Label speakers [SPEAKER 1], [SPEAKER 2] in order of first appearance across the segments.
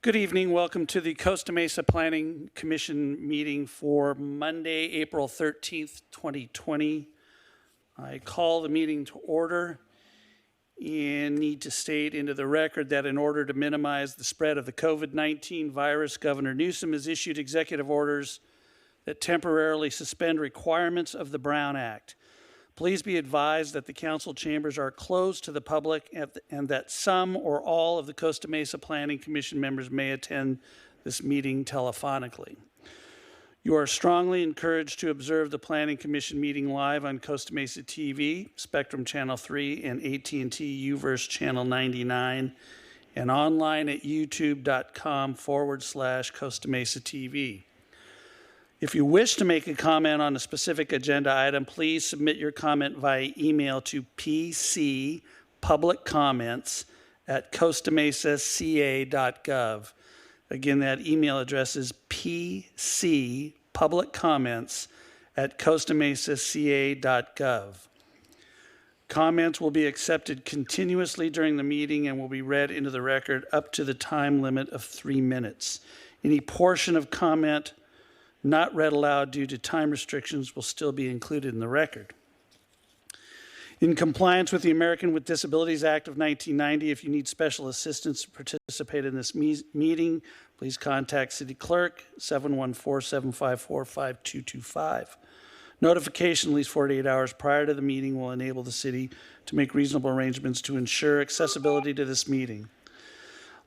[SPEAKER 1] Good evening. Welcome to the Costa Mesa Planning Commission meeting for Monday, April 13th, 2020. I call the meeting to order and need to state into the record that in order to minimize the spread of the COVID-19 virus, Governor Newsom has issued executive orders that temporarily suspend requirements of the Brown Act. Please be advised that the council chambers are closed to the public and that some or all of the Costa Mesa Planning Commission members may attend this meeting telephonically. You are strongly encouraged to observe the Planning Commission meeting live on Costa Mesa TV, Spectrum Channel 3, and AT&T UVerse Channel 99, and online at youtube.com/Costa Mesa TV. If you wish to make a comment on a specific agenda item, please submit your comment via email to pcpubliccomments@costamesaca.gov. Again, that email address is pcpubliccomments@costamesaca.gov. Comments will be accepted continuously during the meeting and will be read into the record up to the time limit of 3 minutes. Any portion of comment not read aloud due to time restrictions will still be included in the record. In compliance with the American with Disabilities Act of 1990, if you need special assistance to participate in this meeting, please contact City Clerk 714-754-5225. Notification at least 48 hours prior to the meeting will enable the city to make reasonable arrangements to ensure accessibility to this meeting.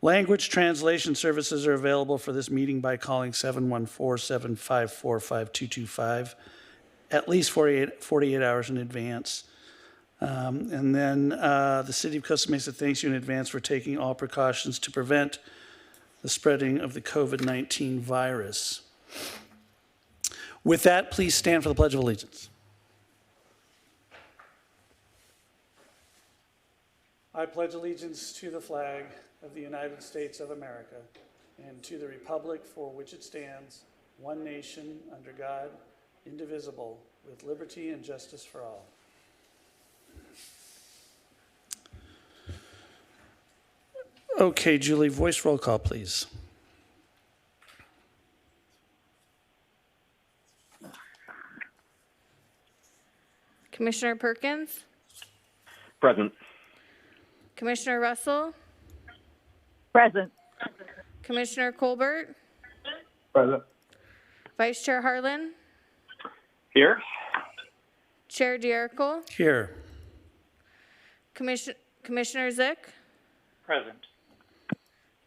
[SPEAKER 1] Language translation services are available for this meeting by calling 714-754-5225 at least 48 hours in advance. And then the City of Costa Mesa thanks you in advance for taking all precautions to prevent the spreading of the COVID-19 virus. With that, please stand for the Pledge of Allegiance. I pledge allegiance to the flag of the United States of America and to the republic for which it stands, one nation, under God, indivisible, with liberty and justice for all. Okay, Julie, voice roll call, please.
[SPEAKER 2] Commissioner Perkins?
[SPEAKER 3] Present.
[SPEAKER 2] Commissioner Russell?
[SPEAKER 4] Present.
[SPEAKER 2] Commissioner Colbert?
[SPEAKER 3] Present.
[SPEAKER 2] Vice Chair Harlan?
[SPEAKER 3] Here.
[SPEAKER 2] Chair Diarco?
[SPEAKER 1] Here.
[SPEAKER 2] Commissioner ZICH?
[SPEAKER 3] Present.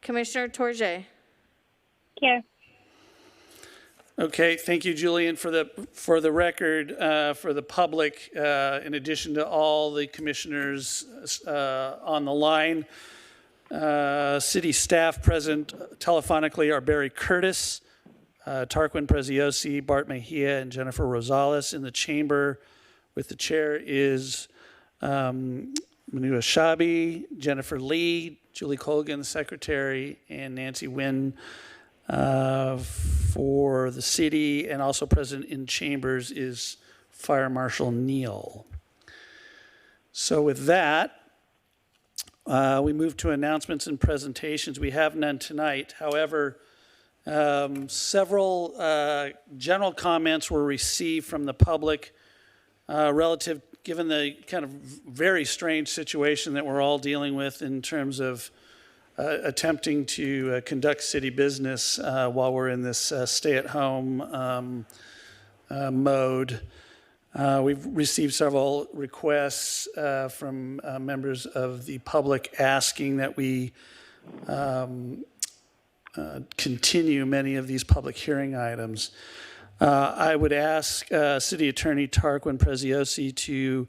[SPEAKER 2] Commissioner TOURJE?
[SPEAKER 4] Here.
[SPEAKER 1] Okay, thank you, Julian. For the record, for the public, in addition to all the commissioners on the line, city staff present telephonically are Barry Curtis, Tarquin Preziosi, Bart Mejia, and Jennifer Rosales. In the chamber with the chair is Manu Ashabi, Jennifer Lee, Julie Colgan, the secretary, and Nancy Wynn for the city, and also present in chambers is Fire Marshal Neal. So with that, we move to announcements and presentations. We have none tonight. However, several general comments were received from the public relative, given the kind of very strange situation that we're all dealing with in terms of attempting to conduct city business while we're in this stay-at-home mode. We've received several requests from members of the public asking that we continue many of these public hearing items. I would ask City Attorney Tarquin Preziosi to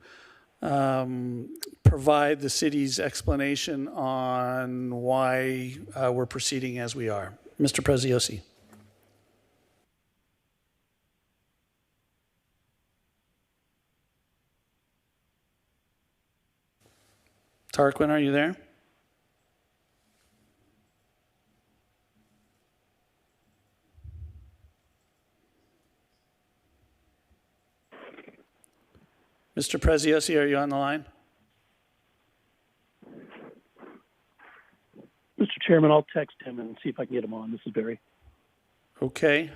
[SPEAKER 1] provide the city's explanation on why we're proceeding as we are. Mr. Preziosi. Tarquin, are you there? Mr. Preziosi, are you on the line?
[SPEAKER 5] Mr. Chairman, I'll text him and see if I can get him on. This is Barry.
[SPEAKER 1] Okay.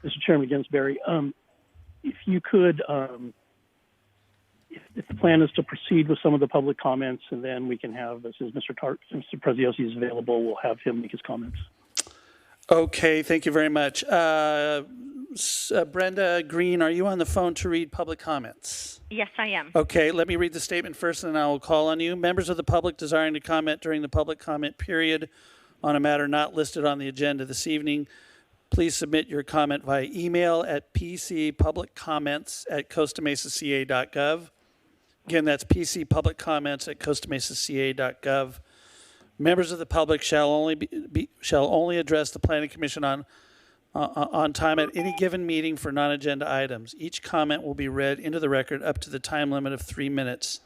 [SPEAKER 5] Mr. Chairman, against Barry. If you could, if the plan is to proceed with some of the public comments, and then we can have, since Mr. Preziosi is available, we'll have him make his comments.
[SPEAKER 1] Okay, thank you very much. Brenda Green, are you on the phone to read public comments?
[SPEAKER 6] Yes, I am.
[SPEAKER 1] Okay, let me read the statement first, and then I will call on you. Members of the public desiring to comment during the public comment period on a matter not listed on the agenda this evening, please submit your comment via email at pcpubliccomments@costamesaca.gov. Again, that's pcpubliccomments@costamesaca.gov. Members of the public shall only address the Planning Commission on time at any given meeting for non-agenda items. Each comment will be read into the record up to the time limit of 3 minutes.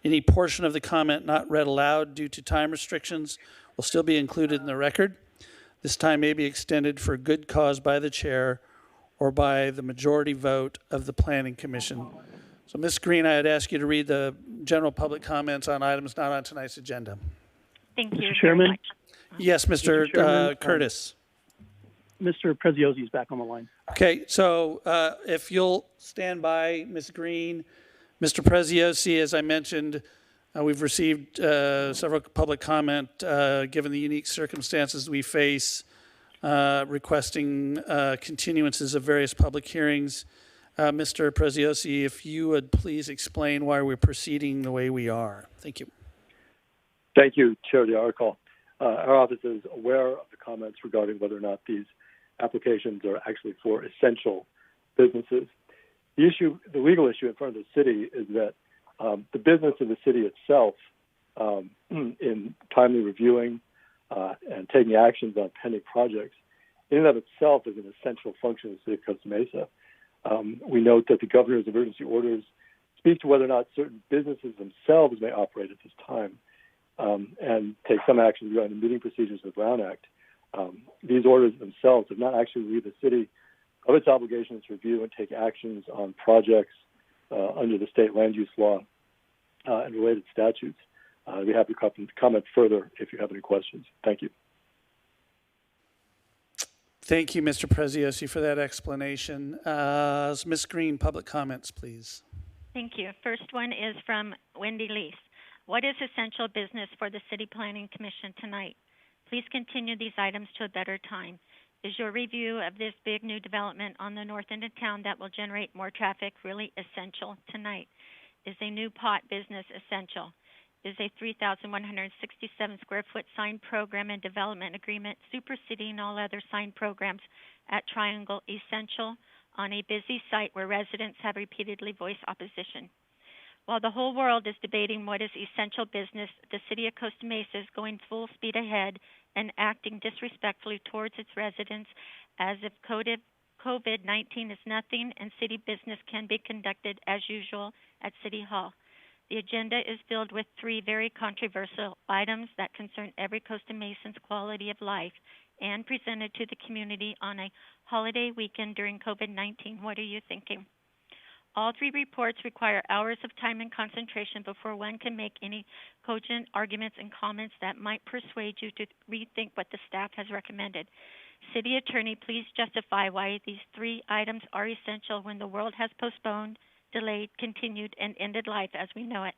[SPEAKER 1] Any portion of the comment not read aloud due to time restrictions will still be included in the record. This time may be extended for good cause by the chair or by the majority vote of the Planning Commission. So, Ms. Green, I'd ask you to read the general public comments on items not on tonight's agenda.
[SPEAKER 6] Thank you.
[SPEAKER 5] Mr. Chairman?
[SPEAKER 6] Very much.
[SPEAKER 1] Yes, Mr.
[SPEAKER 5] Chairman,
[SPEAKER 1] Curtis.
[SPEAKER 5] Mr. Preziosi is back on the line.
[SPEAKER 1] Okay, so if you'll stand by, Ms. Green. Mr. Preziosi, as I mentioned, we've received several public comment, given the unique circumstances we face, requesting continuances of various public hearings. Mr. Preziosi, if you would please explain why we're proceeding the way we are. Thank you.
[SPEAKER 7] Thank you, Chair DiArco. Our office is aware of the comments regarding whether or not these applications are actually for essential businesses. The legal issue in front of the city is that the business of the city itself, in timely reviewing and taking actions on pending projects, in and of itself is an essential function of the city of Costa Mesa. We note that the governor's emergency orders speak to whether or not certain businesses themselves may operate at this time and take some action regarding the meeting procedures of the Brown Act. These orders themselves have not actually relieved the city of its obligations to review and take actions on projects under the state land use law and related statutes. I'd be happy to comment further if you have any questions. Thank you.
[SPEAKER 1] Thank you, Mr. Preziosi, for that explanation. Ms. Green, public comments, please.
[SPEAKER 6] Thank you. First one is from Wendy Lease. What is essential business for the City Planning Commission tonight? Please continue these items to a better time. Is your review of this big new development on the north end of town that will generate more traffic really essential tonight? Is a new pot business essential? Is a 3,167 square foot sign program and development agreement superseding all other sign programs at Triangle essential on a busy site where residents have repeatedly voiced opposition? While the whole world is debating what is essential business, the city of Costa Mesa is going full speed ahead and acting disrespectfully towards its residents as if COVID-19 is nothing and city business can be conducted as usual at City Hall. The agenda is filled with 3 very controversial items that concern every Costa Mesan's quality of life and presented to the community on a holiday weekend during COVID-19. What are you thinking? All 3 reports require hours of time and concentration before one can make any cogent arguments and comments that might persuade you to rethink what the staff has recommended. City Attorney, please justify why these 3 items are essential when the world has postponed, delayed, continued, and ended life as we know it.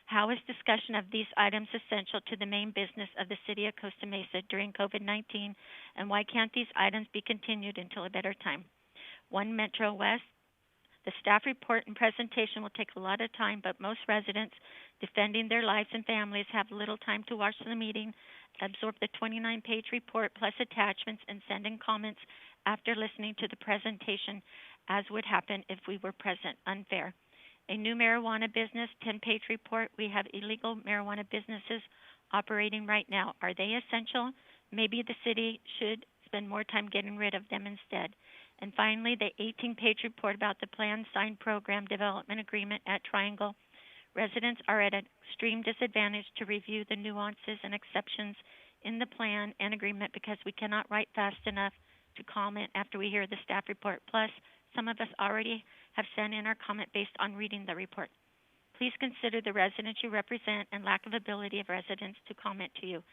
[SPEAKER 6] How is discussion of these items essential to the main business of the city of Costa Mesa during COVID-19, and why can't these items be continued until a better time? 1 Metro West. The staff report and presentation will take a lot of time, but most residents defending their lives and families have little time to watch the meeting, absorb the 29-page report plus attachments, and send in comments after listening to the presentation, as would happen if we were present. Unfair. A new marijuana business, 10-page report. We have illegal marijuana businesses operating right now. Are they essential? Maybe the city should spend more time getting rid of them instead. And finally, the 18-page report about the planned signed program development agreement at Triangle. Residents are at an extreme disadvantage to review the nuances and exceptions in the plan and agreement because we cannot write fast enough to comment after we hear the staff report. Plus, some of us already have sent in our comment based on reading the report. Please consider the residents you represent and lack of ability of residents to comment to you.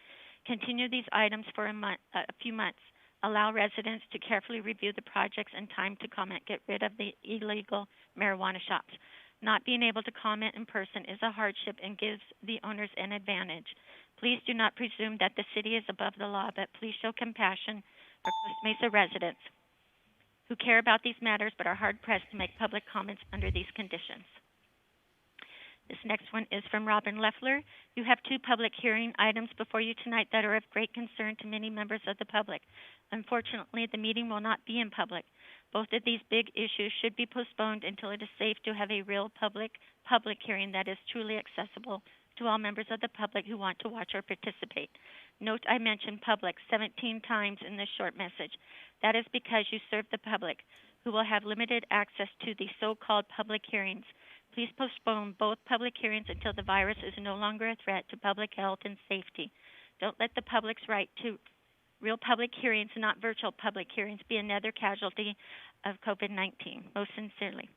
[SPEAKER 6] Continue these items for a few months. Allow residents to carefully review the projects and time to comment. Get rid of the illegal marijuana shops. Not being able to comment in person is a hardship and gives the owners an advantage. Please do not presume that the city is above the law, but please show compassion for Costa Mesa residents who care about these matters but are hard-pressed to make public comments under these conditions. This next one is from Robin Leffler. You have 2 public hearing items before you tonight that are of great concern to many members of the public. Unfortunately, the meeting will not be in public. Both of these big issues should be postponed until it is safe to have a real public hearing that is truly accessible to all members of the public who want to watch or participate. Note I mentioned public 17 times in this short message. That is because you serve the public, who will have limited access to the so-called public hearings. Please postpone both public hearings until the virus is no longer a threat to public health and safety. Don't let the public's right to real public hearings, not virtual public hearings, be another casualty of COVID-19. Most sincerely.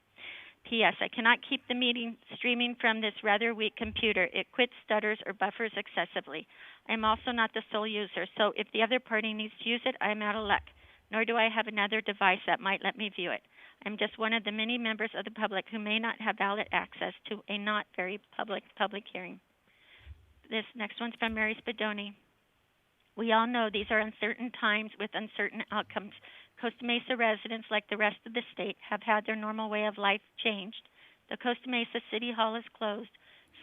[SPEAKER 6] P.S. I cannot keep the meeting streaming from this rather weak computer. It quits, stutters, or buffers excessively. I am also not the sole user, so if the other party needs to use it, I am out of luck. Nor do I have another device that might let me view it. I'm just one of the many members of the public who may not have valid access to a not very public hearing. This next one's from Mary Spadoni. We all know these are uncertain times with uncertain outcomes. Costa Mesa residents, like the rest of the state, have had their normal way of life changed. The Costa Mesa City Hall is closed.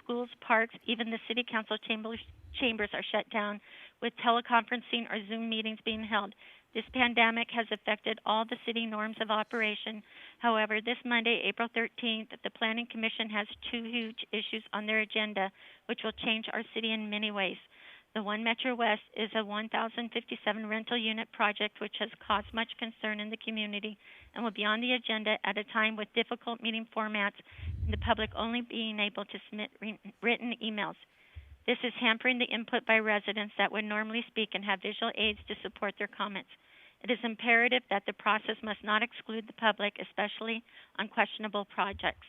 [SPEAKER 6] Schools, parks, even the City Council chambers are shut down, with teleconferencing or Zoom meetings being held. This pandemic has affected all the city norms of operation. However, this Monday, April 13th, the Planning Commission has 2 huge issues on their agenda, which will change our city in many ways. The One Metro West is a 1,057 rental unit project which has caused much concern in the community and will be on the agenda at a time with difficult meeting formats and the public only being able to submit written emails. This is hampering the input by residents that would normally speak and have visual aids to support their comments. It is imperative that the process must not exclude the public, especially on questionable projects.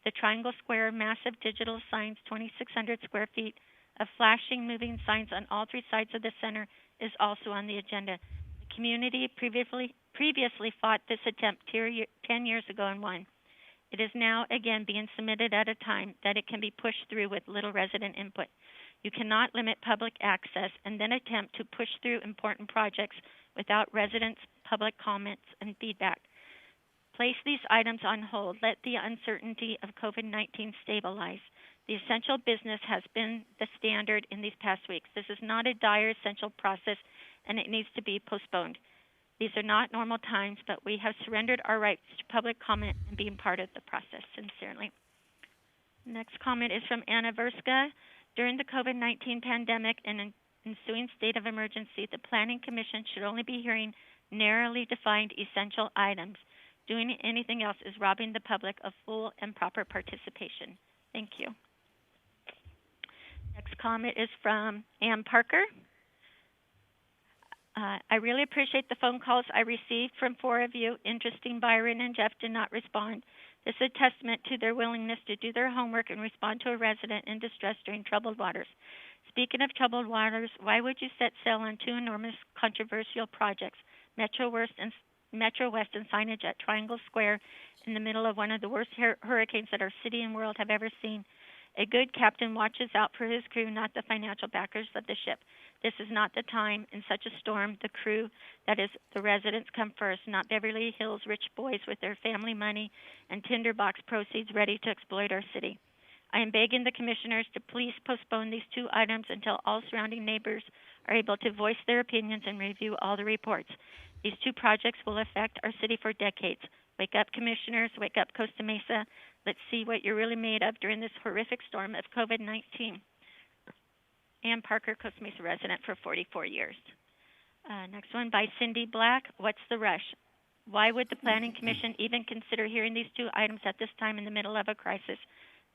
[SPEAKER 6] The Triangle Square massive digital signs, 2,600 square feet, of flashing, moving signs on all 3 sides of the center is also on the agenda. The community previously fought this attempt 10 years ago and won. It is now again being submitted at a time that it can be pushed through with little resident input. You cannot limit public access and then attempt to push through important projects without residents' public comments and feedback. Place these items on hold. Let the uncertainty of COVID-19 stabilize. The essential business has been the standard in these past weeks. This is not a dire essential process, and it needs to be postponed. These are not normal times, but we have surrendered our rights to public comment and being part of the process. Sincerely. Next comment is from Anna Verska. During the COVID-19 pandemic and ensuing state of emergency, the Planning Commission should only be hearing narrowly defined essential items. Doing anything else is robbing the public of full and proper participation. Thank you. Next comment is from Ann Parker. I really appreciate the phone calls I received from 4 of you. Interesting, Byron and Jeff did not respond. This is a testament to their willingness to do their homework and respond to a resident in distress during troubled waters. Speaking of troubled waters, why would you set sail on 2 enormous controversial projects, Metro West and signage at Triangle Square in the middle of one of the worst hurricanes that our city and world have ever seen? A good captain watches out for his crew, not the financial backers of the ship. This is not the time. In such a storm, the crew, that is, the residents, come first, not Beverly Hills rich boys with their family money and tinderbox proceeds ready to exploit our city. I am begging the commissioners to please postpone these 2 items until all surrounding neighbors are able to voice their opinions and review all the reports. These 2 projects will affect our city for decades. Wake up, commissioners. Wake up, Costa Mesa. Let's see what you're really made of during this horrific storm of COVID-19. Ann Parker, Costa Mesa resident for 44 years. Next one by Cindy Black. What's the rush? Why would the Planning Commission even consider hearing these two items at this time in the middle of a crisis?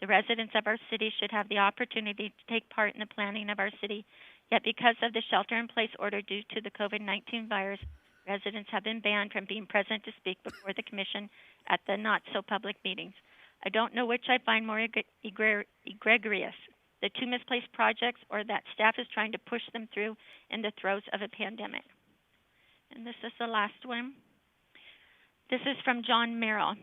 [SPEAKER 6] The residents of our city should have the opportunity to take part in the planning of our city. Yet because of the shelter-in-place order due to the COVID-19 virus, residents have been banned from being present to speak before the Commission at the not-so-public meetings. I don't know which I find more egregious, the two misplaced projects or that staff is trying to push them through in the throes of a pandemic. And this is the last one. This is from John Merrill.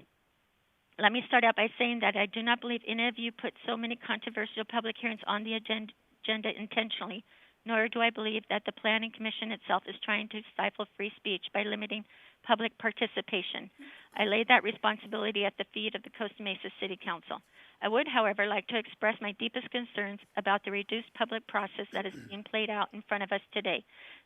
[SPEAKER 6] Let me start out by saying that I do not believe any of you put so many controversial public hearings on the agenda intentionally, nor do I believe that the Planning Commission itself is trying to stifle free speech by limiting public participation. I lay that responsibility at the feet of the Costa Mesa City Council. I would, however, like to express my deepest concerns about the reduced public process that is being played out in front of us today.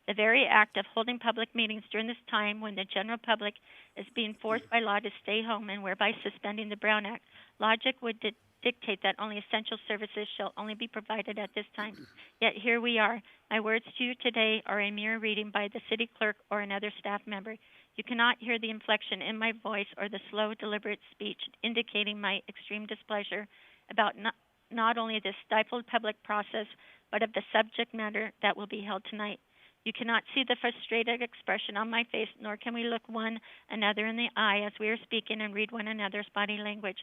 [SPEAKER 6] The very act of holding public meetings during this time when the general public is being forced by law to stay home and whereby suspending the Brown Act, logic would dictate that only essential services shall only be provided at this time. Yet here we are. My words to you today are a mere reading by the city clerk or another staff member. You cannot hear the inflection in my voice or the slow, deliberate speech indicating my extreme displeasure about not only this stifled public process, but of the subject matter that will be held tonight. You cannot see the frustrated expression on my face, nor can we look one another in the eye as we are speaking and read one another's body language,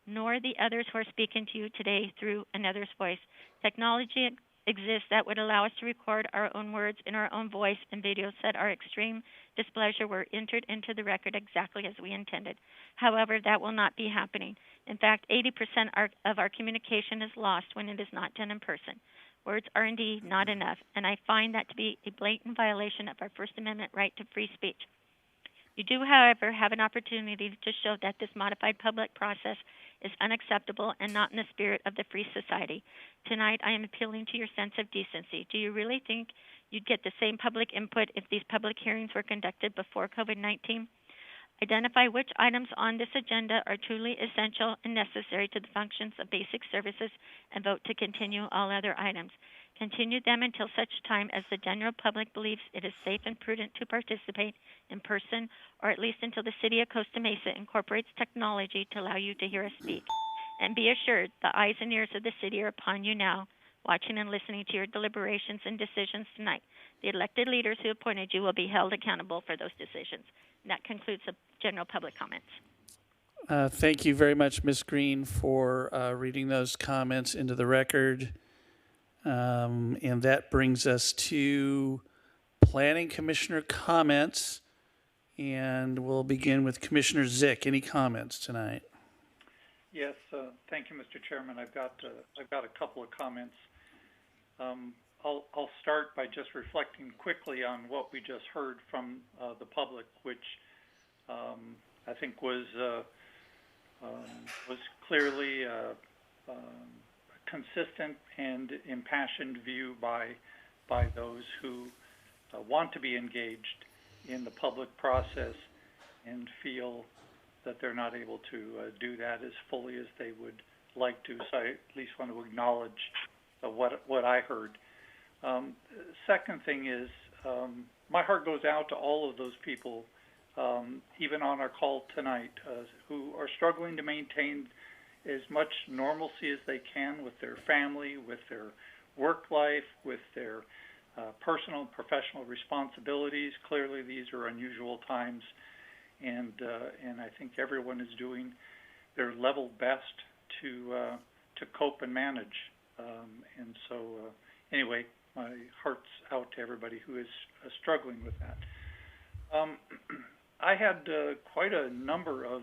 [SPEAKER 6] nor the others who are speaking to you today through another's voice. Technology exists that would allow us to record our own words in our own voice and videos that our extreme displeasure were entered into the record exactly as we intended. However, that will not be happening. In fact, 80% of our communication is lost when it is not done in person. Words are indeed not enough, and I find that to be a blatant violation of our First Amendment right to free speech. You do, however, have an opportunity to show that this modified public process is unacceptable and not in the spirit of the free society. Tonight, I am appealing to your sense of decency. Do you really think you'd get the same public input if these public hearings were conducted before COVID-19? Identify which items on this agenda are truly essential and necessary to the functions of basic services and vote to continue all other items. Continue them until such time as the general public believes it is safe and prudent to participate in person, or at least until the City of Costa Mesa incorporates technology to allow you to hear us speak. And be assured, the eyes and ears of the city are upon you now, watching and listening to your deliberations and decisions tonight. The elected leaders who appointed you will be held accountable for those decisions. And that concludes the general public comments.
[SPEAKER 1] Thank you very much, Ms. Green, for reading those comments into the record. And that brings us to Planning Commissioner comments. And we'll begin with Commissioner ZICH. Any comments tonight?
[SPEAKER 8] Yes, thank you, Mr. Chairman. I've got a couple of comments. I'll start by just reflecting quickly on what we just heard from the public, which I think was clearly a consistent and impassioned view by those who want to be engaged in the public process and feel that they're not able to do that as fully as they would like to. So I at least want to acknowledge what I heard. Second thing is, my heart goes out to all of those people, even on our call tonight, who are struggling to maintain as much normalcy as they can with their family, with their work life, with their personal and professional responsibilities. Clearly, these are unusual times, and I think everyone is doing their level best to cope and manage. And so, anyway, my heart's out to everybody who is struggling with that. I had quite a number of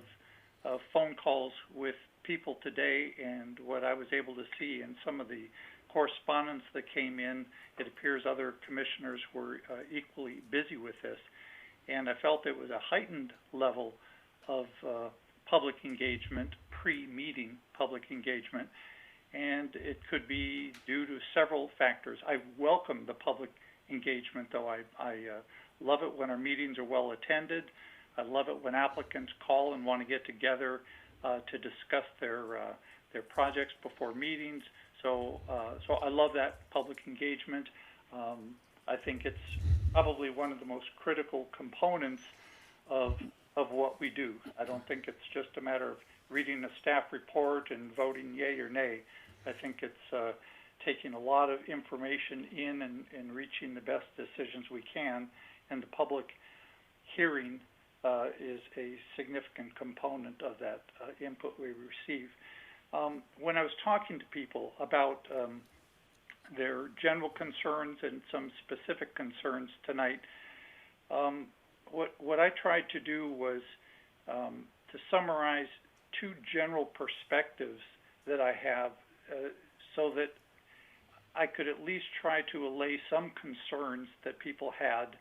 [SPEAKER 8] phone calls with people today, and what I was able to see in some of the correspondence that came in, it appears other commissioners were equally busy with this, and I felt it was a heightened level of public engagement, pre-meeting public engagement, and it could be due to several factors. I welcome the public engagement, though. I love it when our meetings are well attended. I love it when applicants call and want to get together to discuss their projects before meetings. So I love that public engagement. I think it's probably one of the most critical components of what we do. I don't think it's just a matter of reading a staff report and voting yay or nay. I think it's taking a lot of information in and reaching the best decisions we can, and the public hearing is a significant component of that input we receive. When I was talking to people about their general concerns and some specific concerns tonight, what I tried to do was to summarize two general perspectives that I have so that I could at least try to allay some concerns that people had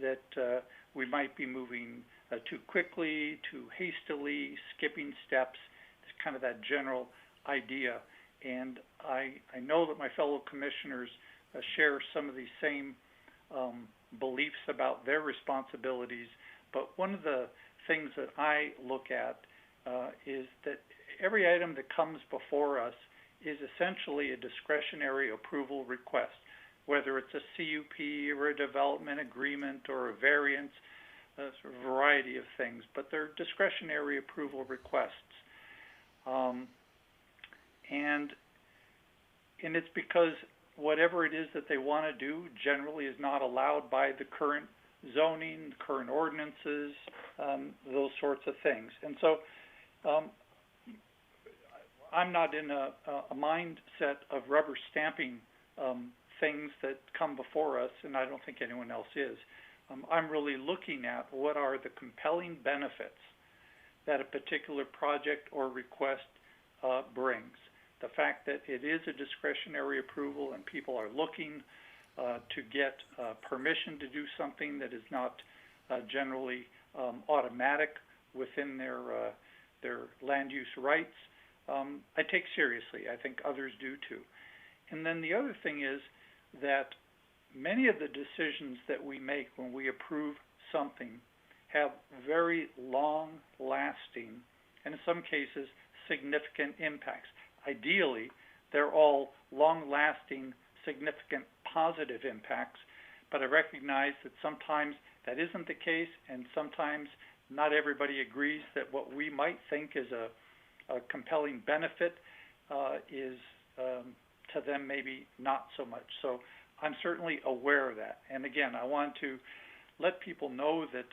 [SPEAKER 8] that we might be moving too quickly, too hastily, skipping steps. It's kind of that general idea. And I know that my fellow commissioners share some of these same beliefs about their responsibilities, but one of the things that I look at is that every item that comes before us is essentially a discretionary approval request, whether it's a CUP or a development agreement or a variance, a variety of things, but they're discretionary approval requests. And it's because whatever it is that they want to do generally is not allowed by the current zoning, current ordinances, those sorts of things. And so I'm not in a mindset of rubber stamping things that come before us, and I don't think anyone else is. I'm really looking at what are the compelling benefits that a particular project or request brings. The fact that it is a discretionary approval and people are looking to get permission to do something that is not generally automatic within their land use rights, I take seriously. I think others do too. And then the other thing is that many of the decisions that we make when we approve something have very long-lasting, and in some cases, significant impacts. Ideally, they're all long-lasting, significant positive impacts, but I recognize that sometimes that isn't the case, and sometimes not everybody agrees that what we might think is a compelling benefit is to them maybe not so much. So I'm certainly aware of that. And again, I want to let people know that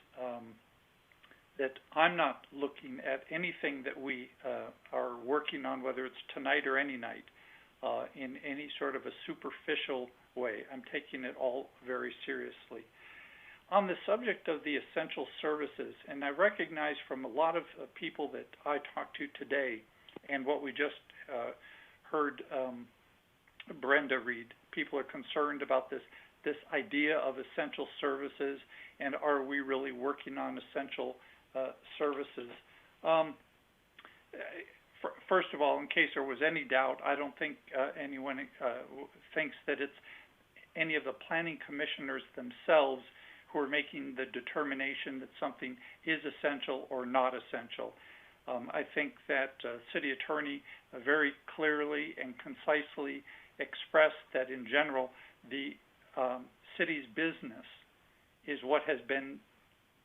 [SPEAKER 8] that I'm not looking at anything that we are working on, whether it's tonight or any night, in any sort of a superficial way. I'm taking it all very seriously. On the subject of the essential services, and I recognize from a lot of people that I talked to today and what we just heard Brenda read, people are concerned about this idea of essential services, and are we really working on essential services? First of all, in case there was any doubt, I don't think anyone thinks that it's any of the planning commissioners themselves who are making the determination that something is essential or not essential. I think that City Attorney very clearly and concisely expressed that in general the city's business is what has been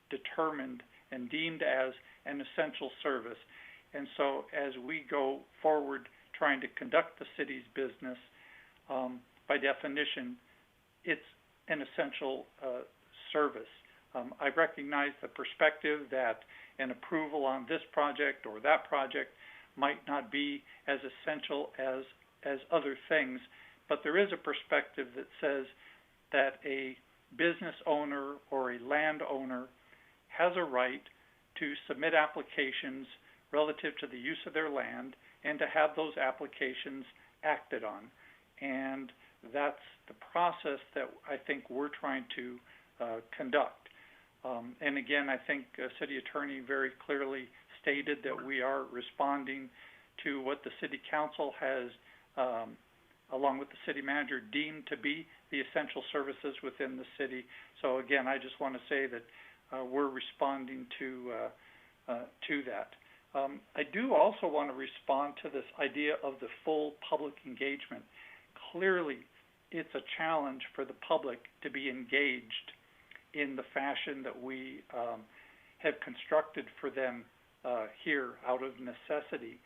[SPEAKER 8] determined and deemed as an essential service. And so as we go forward trying to conduct the city's business, by definition, it's an essential service. I recognize the perspective that an approval on this project or that project might not be as essential as other things, but there is a perspective that says that a business owner or a landowner has a right to submit applications relative to the use of their land and to have those applications acted on. And that's the process that I think we're trying to conduct. And again, I think City Attorney very clearly stated that we are responding to what the City Council has, along with the City Manager, deemed to be the essential services within the city. So again, I just want to say that we're responding to that. I do also want to respond to this idea of the full public engagement. Clearly, it's a challenge for the public to be engaged in the fashion that we have constructed for them here out of necessity.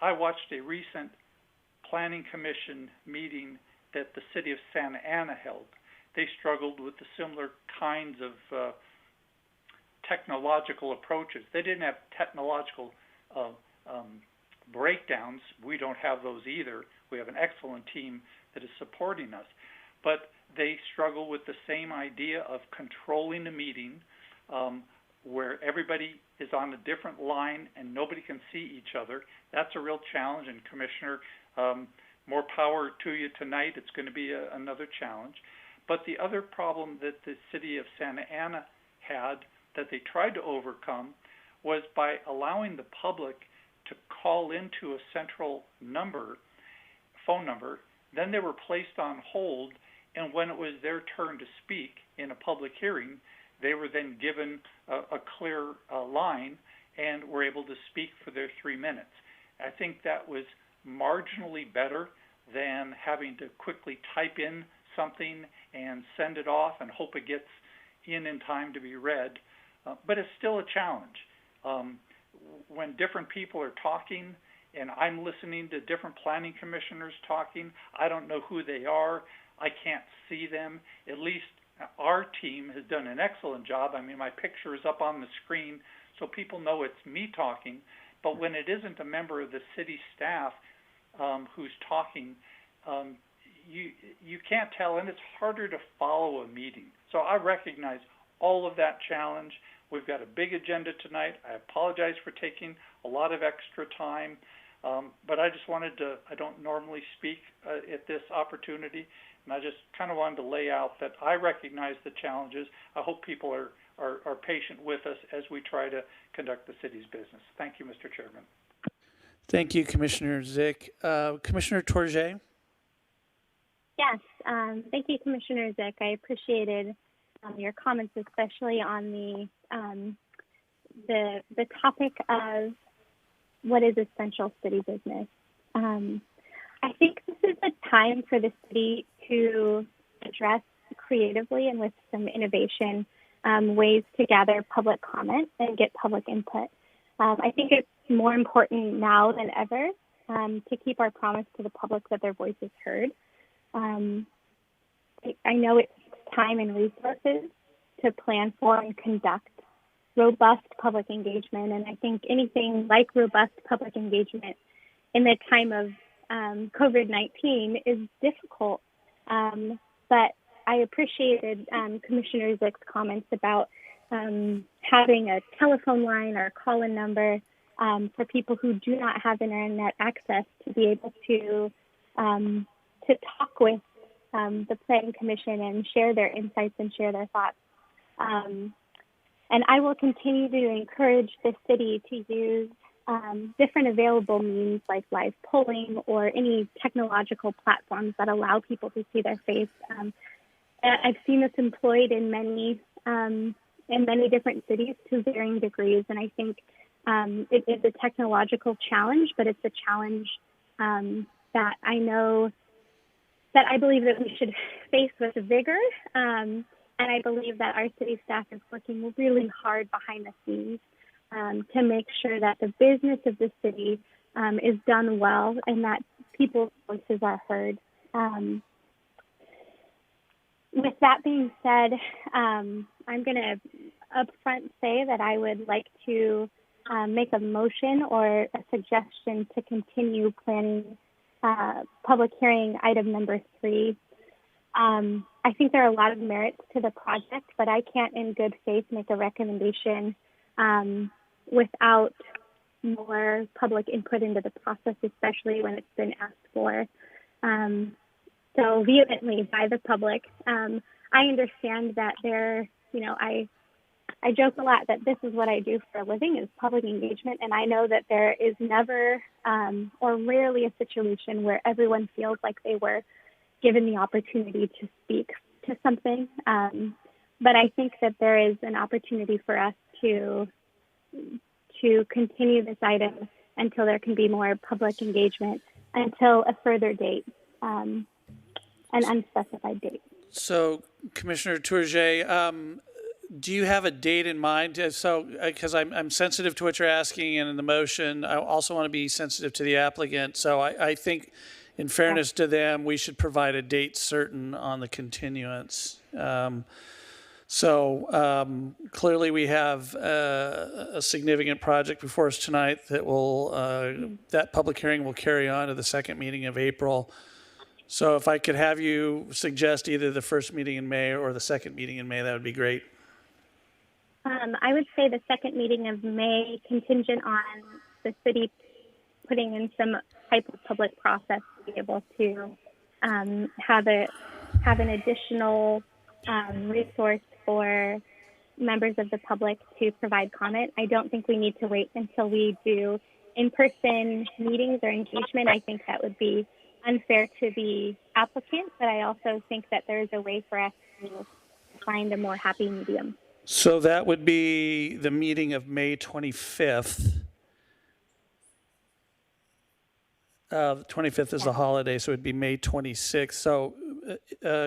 [SPEAKER 8] I watched a recent Planning Commission meeting that the city of Santa Ana held. They struggled with the similar kinds of technological approaches. They didn't have technological breakdowns. We don't have those either. We have an excellent team that is supporting us. But they struggle with the same idea of controlling the meeting where everybody is on a different line and nobody can see each other. That's a real challenge, and Commissioner, more power to you tonight. It's going to be another challenge. But the other problem that the city of Santa Ana had that they tried to overcome was by allowing the public to call into a central phone number. Then they were placed on hold, and when it was their turn to speak in a public hearing, they were then given a clear line and were able to speak for their 3 minutes. I think that was marginally better than having to quickly type in something and send it off and hope it gets in time to be read. But it's still a challenge. When different people are talking and I'm listening to different planning commissioners talking, I don't know who they are. I can't see them. At least our team has done an excellent job. I mean, my picture is up on the screen so people know it's me talking. But when it isn't a member of the city staff who's talking, you can't tell, and it's harder to follow a meeting. So I recognize all of that challenge. We've got a big agenda tonight. I apologize for taking a lot of extra time, but I just wanted to, I don't normally speak at this opportunity, and I just kind of wanted to lay out that I recognize the challenges. I hope people are patient with us as we try to conduct the city's business. Thank you, Mr. Chairman.
[SPEAKER 1] Thank you, Commissioner ZICH. Commissioner TOURJE?
[SPEAKER 9] Yes, thank you, Commissioner ZICH. I appreciated your comments, especially on the topic of what is essential city business. I think this is a time for the city to address creatively and with some innovation ways to gather public comment and get public input. I think it's more important now than ever to keep our promise to the public that their voice is heard. I know it takes time and resources to plan for and conduct robust public engagement, and I think anything like robust public engagement in the time of COVID-19 is difficult. But I appreciated Commissioner ZICH's comments about having a telephone line or a call-in number for people who do not have internet access to be able to talk with the Planning Commission and share their insights and share their thoughts. And I will continue to encourage the city to use different available means like live polling or any technological platforms that allow people to see their face. I've seen this employed in many different cities to varying degrees, and I think it is a technological challenge, but it's a challenge that I know that I believe that we should face with vigor. And I believe that our city staff is working really hard behind the scenes to make sure that the business of the city is done well and that people's voices are heard. With that being said, I'm going to upfront say that I would like to make a motion or a suggestion to continue planning public hearing item number 3. I think there are a lot of merits to the project, but I can't in good faith make a recommendation without more public input into the process, especially when it's been asked for so vehemently by the public. I understand that I joke a lot that this is what I do for a living is public engagement, and I know that there is never or rarely a situation where everyone feels like they were given the opportunity to speak to something. But I think that there is an opportunity for us to continue this item until there can be more public engagement until a further date. an unspecified date.
[SPEAKER 1] So, Commissioner TOURJE, do you have a date in mind? So, because I'm sensitive to what you're asking, and in the motion, I also want to be sensitive to the applicant. So, I think, in fairness to them, we should provide a date certain on the continuance. Clearly, we have a significant project before us tonight that will that public hearing will carry on to the second meeting of April. So if I could have you suggest either the first meeting in May or the second meeting in May, that would be great.
[SPEAKER 9] I would say the second meeting of May, contingent on the city putting in some type of public process to be able to have an additional resource for members of the public to provide comment. I don't think we need to wait until we do in-person meetings or engagement. I think that would be unfair to the applicant, but I also think that there is a way for us to find a more happy medium.
[SPEAKER 1] So that would be the meeting of May 25th. The 25th is the holiday, so it would be May 26th. So,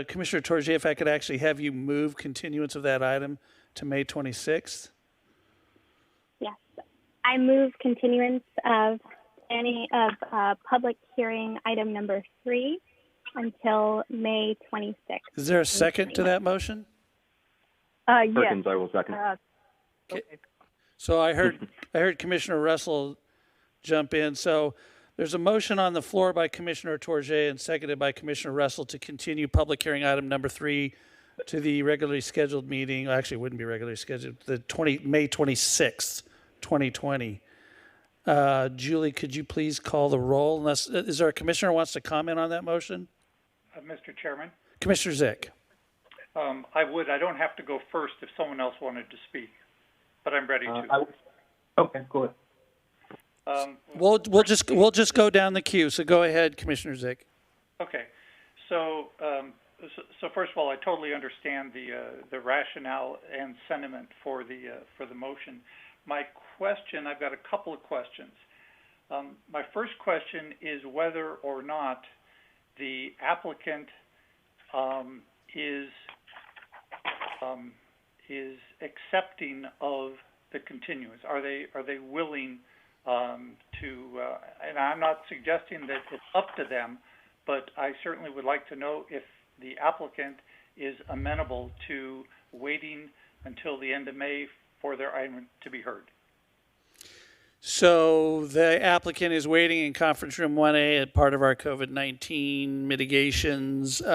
[SPEAKER 1] Commissioner TOURJE, if I could actually have you move continuance of that item to May 26th?
[SPEAKER 9] Yes. I move continuance of any public hearing item number 3 until May 26th.
[SPEAKER 1] Is there a second to that motion?
[SPEAKER 4] Yes.
[SPEAKER 3] Perkins, I will second.
[SPEAKER 1] Okay. So I heard Commissioner Russell jump in. So there's a motion on the floor by Commissioner TOURJE and seconded by Commissioner Russell to continue public hearing item number 3 to the regularly scheduled meeting. Actually, it wouldn't be regularly scheduled. May 26th, 2020. Julie, could you please call the roll? Is there a commissioner who wants to comment on that motion?
[SPEAKER 8] Mr. Chairman,
[SPEAKER 1] Commissioner ZICH.
[SPEAKER 8] I would. I don't have to go first if someone else wanted to speak, but I'm ready to.
[SPEAKER 3] Okay, go ahead.
[SPEAKER 1] We'll just go down the queue. So go ahead, Commissioner ZICH.
[SPEAKER 8] Okay, so first of all, I totally understand the rationale and sentiment for the motion. My question, I've got a couple of questions. My first question is whether or not the applicant is accepting of the continuance. Are they willing to? And I'm not suggesting that it's up to them, but I certainly would like to know if the applicant is amenable to waiting until the end of May for their item to be heard.
[SPEAKER 1] So the applicant is waiting in conference room 1A at part of our COVID-19 mitigations. Ms.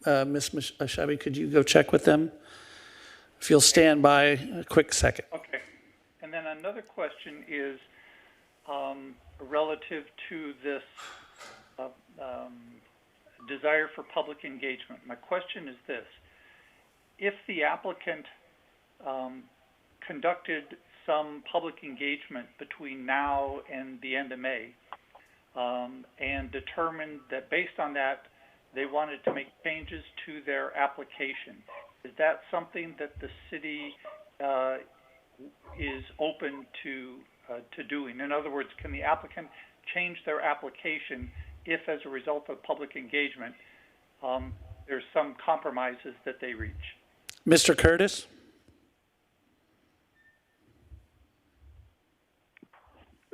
[SPEAKER 1] Ashabi, could you go check with them? If you'll stand by a quick second.
[SPEAKER 8] Okay. And then another question is relative to this desire for public engagement. My question is this. If the applicant conducted some public engagement between now and the end of May and determined that based on that they wanted to make changes to their application, is that something that the city is open to doing? In other words, can the applicant change their application if, as a result of public engagement, there's some compromises that they reach?
[SPEAKER 1] Mr. Curtis?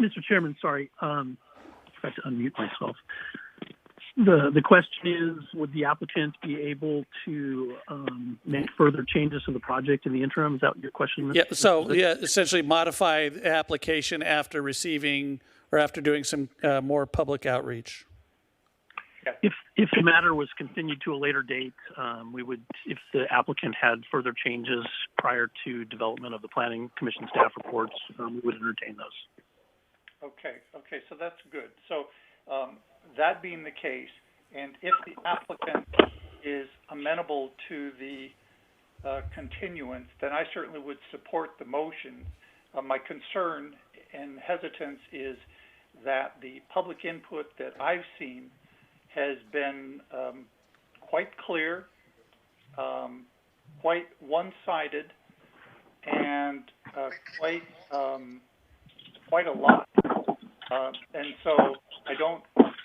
[SPEAKER 5] Mr. Chairman, sorry, I forgot to unmute myself. The question is, would the applicant be able to make further changes to the project in the interim? Is that your question?
[SPEAKER 1] Yeah, so essentially modify the application after receiving or after doing some more public outreach.
[SPEAKER 5] If the matter was continued to a later date, we would, if the applicant had further changes prior to development of the Planning Commission staff reports, we would entertain those.
[SPEAKER 8] Okay, so that's good. So that being the case, and if the applicant is amenable to the continuance, then I certainly would support the motion. My concern and hesitance is that the public input that I've seen has been quite clear, quite one-sided, and quite a lot. And so I don't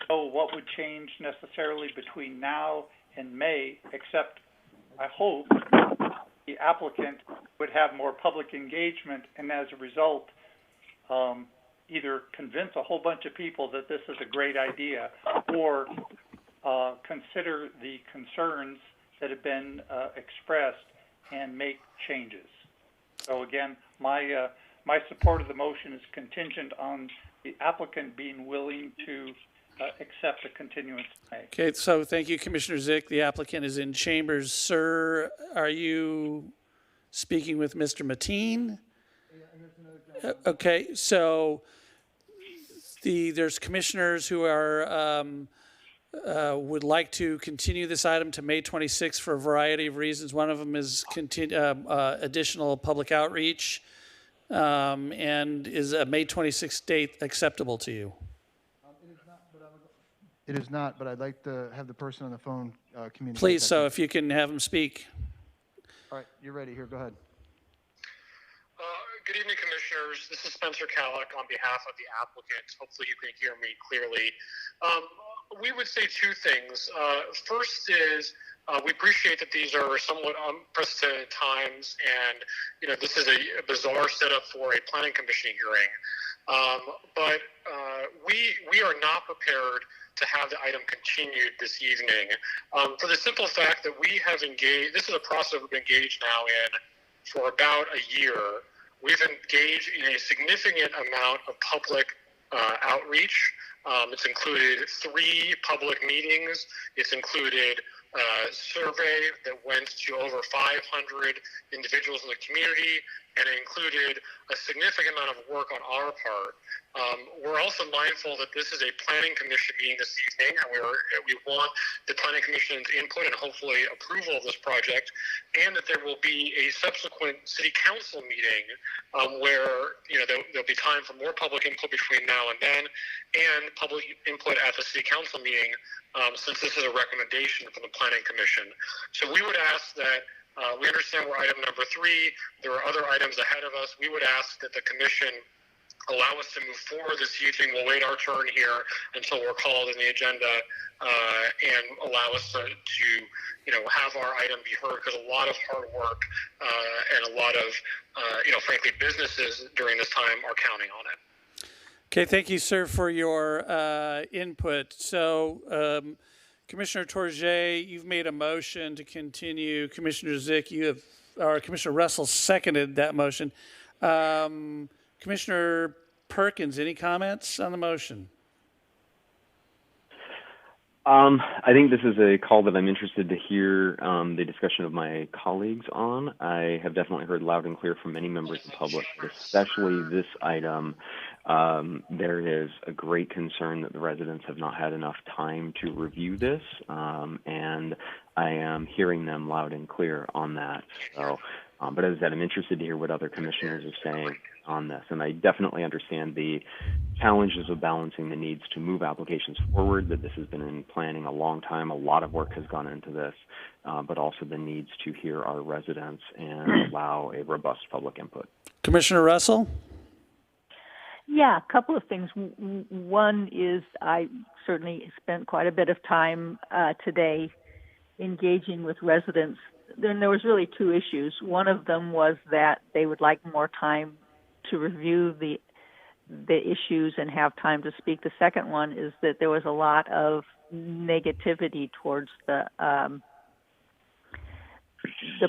[SPEAKER 8] know what would change necessarily between now and May, except I hope the applicant would have more public engagement and as a result, either convince a whole bunch of people that this is a great idea or consider the concerns that have been expressed and make changes. So again, my support of the motion is contingent on the applicant being willing to accept a continuance in May.
[SPEAKER 1] Okay, so thank you, Commissioner ZICH. The applicant is in chambers. Sir, are you speaking with Mr. Mateen? Okay, so there's commissioners who are would like to continue this item to May 26th for a variety of reasons. One of them is additional public outreach. And is a May 26th date acceptable to you?
[SPEAKER 10] It is not, but I'd like to have the person on the phone communicate.
[SPEAKER 1] Please,
[SPEAKER 10] that
[SPEAKER 1] so
[SPEAKER 10] to me.
[SPEAKER 1] if you can have him speak.
[SPEAKER 10] All right, you're ready. Here, go ahead.
[SPEAKER 11] Good evening, Commissioners. This is Spencer Calick on behalf of the applicant. Hopefully you can hear me clearly. We would say two things. First is we appreciate that these are somewhat unprecedented times, and this is a bizarre setup for a planning commission hearing. But we are not prepared to have the item continued this evening for the simple fact that we have engaged. This is a process we've engaged now in for about a year. We've engaged in a significant amount of public outreach. It's included 3 public meetings. It's included a survey that went to over 500 individuals in the community, and it included a significant amount of work on our part. We're also mindful that this is a planning commission meeting this evening, and we want the planning commission's input and hopefully approval of this project, and that there will be a subsequent city council meeting where there'll be time for more public input between now and then, and public input at the city council meeting, since this is a recommendation from the planning commission. So we would ask that we understand we're item number 3. There are other items ahead of us. We would ask that the commission allow us to move forward this evening. We'll wait our turn here until we're called in the agenda, and allow us to have our item be heard, because a lot of hard work and a lot of frankly businesses during this time are counting on it.
[SPEAKER 1] Okay, thank you, sir, for your input. So, Commissioner TOURJE, you've made a motion to continue. Commissioner ZICH, Commissioner Russell seconded that motion. Commissioner Perkins, any comments on the motion?
[SPEAKER 3] I think this is a call that I'm interested to hear the discussion of my colleagues on. I have definitely heard loud and clear from many members of the public, especially this item. There is a great concern that the residents have not had enough time to review this, and I am hearing them loud and clear on that. So, but as I said, I'm interested to hear what other commissioners are saying on this, and I definitely understand the challenges of balancing the needs to move applications forward, that this has been in planning a long time. A lot of work has gone into this, but also the needs to hear our residents and allow a robust public input.
[SPEAKER 1] Commissioner Russell?
[SPEAKER 4] Yeah, a couple of things. One is I certainly spent quite a bit of time today engaging with residents. Then there was really 2 issues. One of them was that they would like more time to review the issues and have time to speak. The second one is that there was a lot of negativity towards the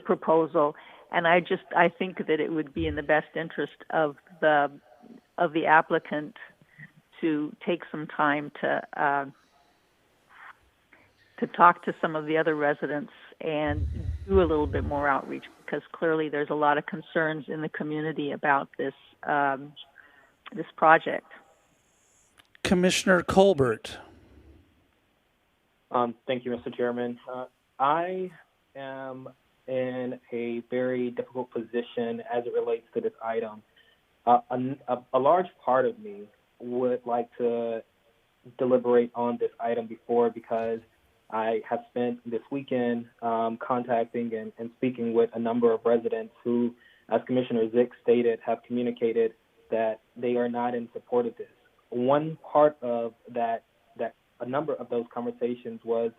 [SPEAKER 4] proposal, and I think that it would be in the best interest of the applicant to take some time to talk to some of the other residents and do a little bit more outreach, because clearly there's a lot of concerns in the community about this this project.
[SPEAKER 1] Commissioner Colbert.
[SPEAKER 12] Thank you, Mr. Chairman. I am in a very difficult position as it relates to this item. A large part of me would like to deliberate on this item before, because I have spent this weekend contacting and speaking with a number of residents who, as Commissioner ZICH stated, have communicated that they are not in support of this. One part of that a number of those conversations was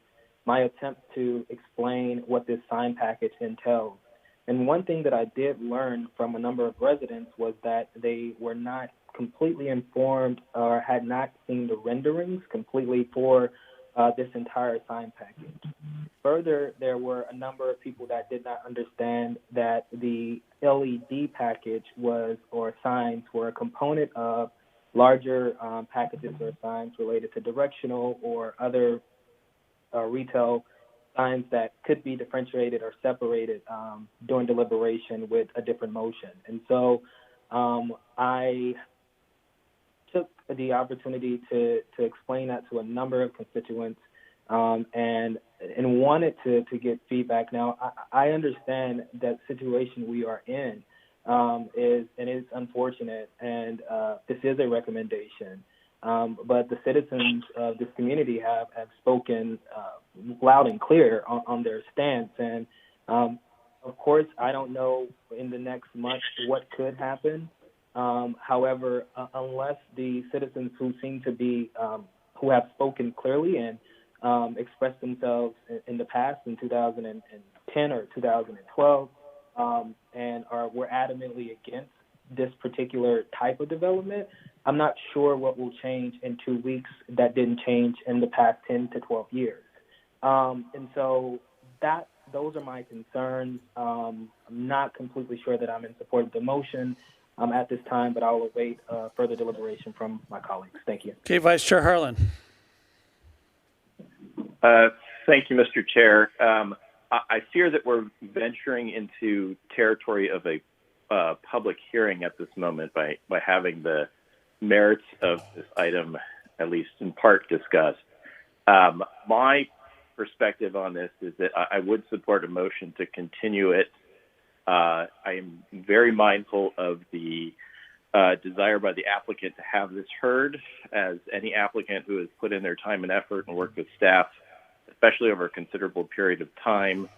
[SPEAKER 12] my attempt to explain what this sign package entails. And one thing that I did learn from a number of residents was that they were not completely informed or had not seen the renderings completely for this entire sign package. Further, there were a number of people that did not understand that the LED package or signs were a component of larger packages or signs related to directional or other retail signs that could be differentiated or separated during deliberation with a different motion. And so I took the opportunity to explain that to a number of constituents and wanted to get feedback. Now, I understand that situation we are in is unfortunate, and this is a recommendation. But the citizens of this community have spoken loud and clear on their stance. And, of course, I don't know in the next month what could happen. However, unless the citizens who seem to be, who have spoken clearly and expressed themselves in the past in 2010 or 2012 and were adamantly against this particular type of development, I'm not sure what will change in 2 weeks that didn't change in the past 10 to 12 years. And so those are my concerns. I'm not completely sure that I'm in support of the motion at this time, but I will await further deliberation from my colleagues. Thank you.
[SPEAKER 1] Okay, Vice Chair Harlan.
[SPEAKER 13] Thank you, Mr. Chair. I fear that we're venturing into territory of a public hearing at this moment by having the merits of this item, at least in part, discussed. My perspective on this is that I would support a motion to continue it. I am very mindful of the desire by the applicant to have this heard, as any applicant who has put in their time and effort and worked with staff, especially over a considerable period of time.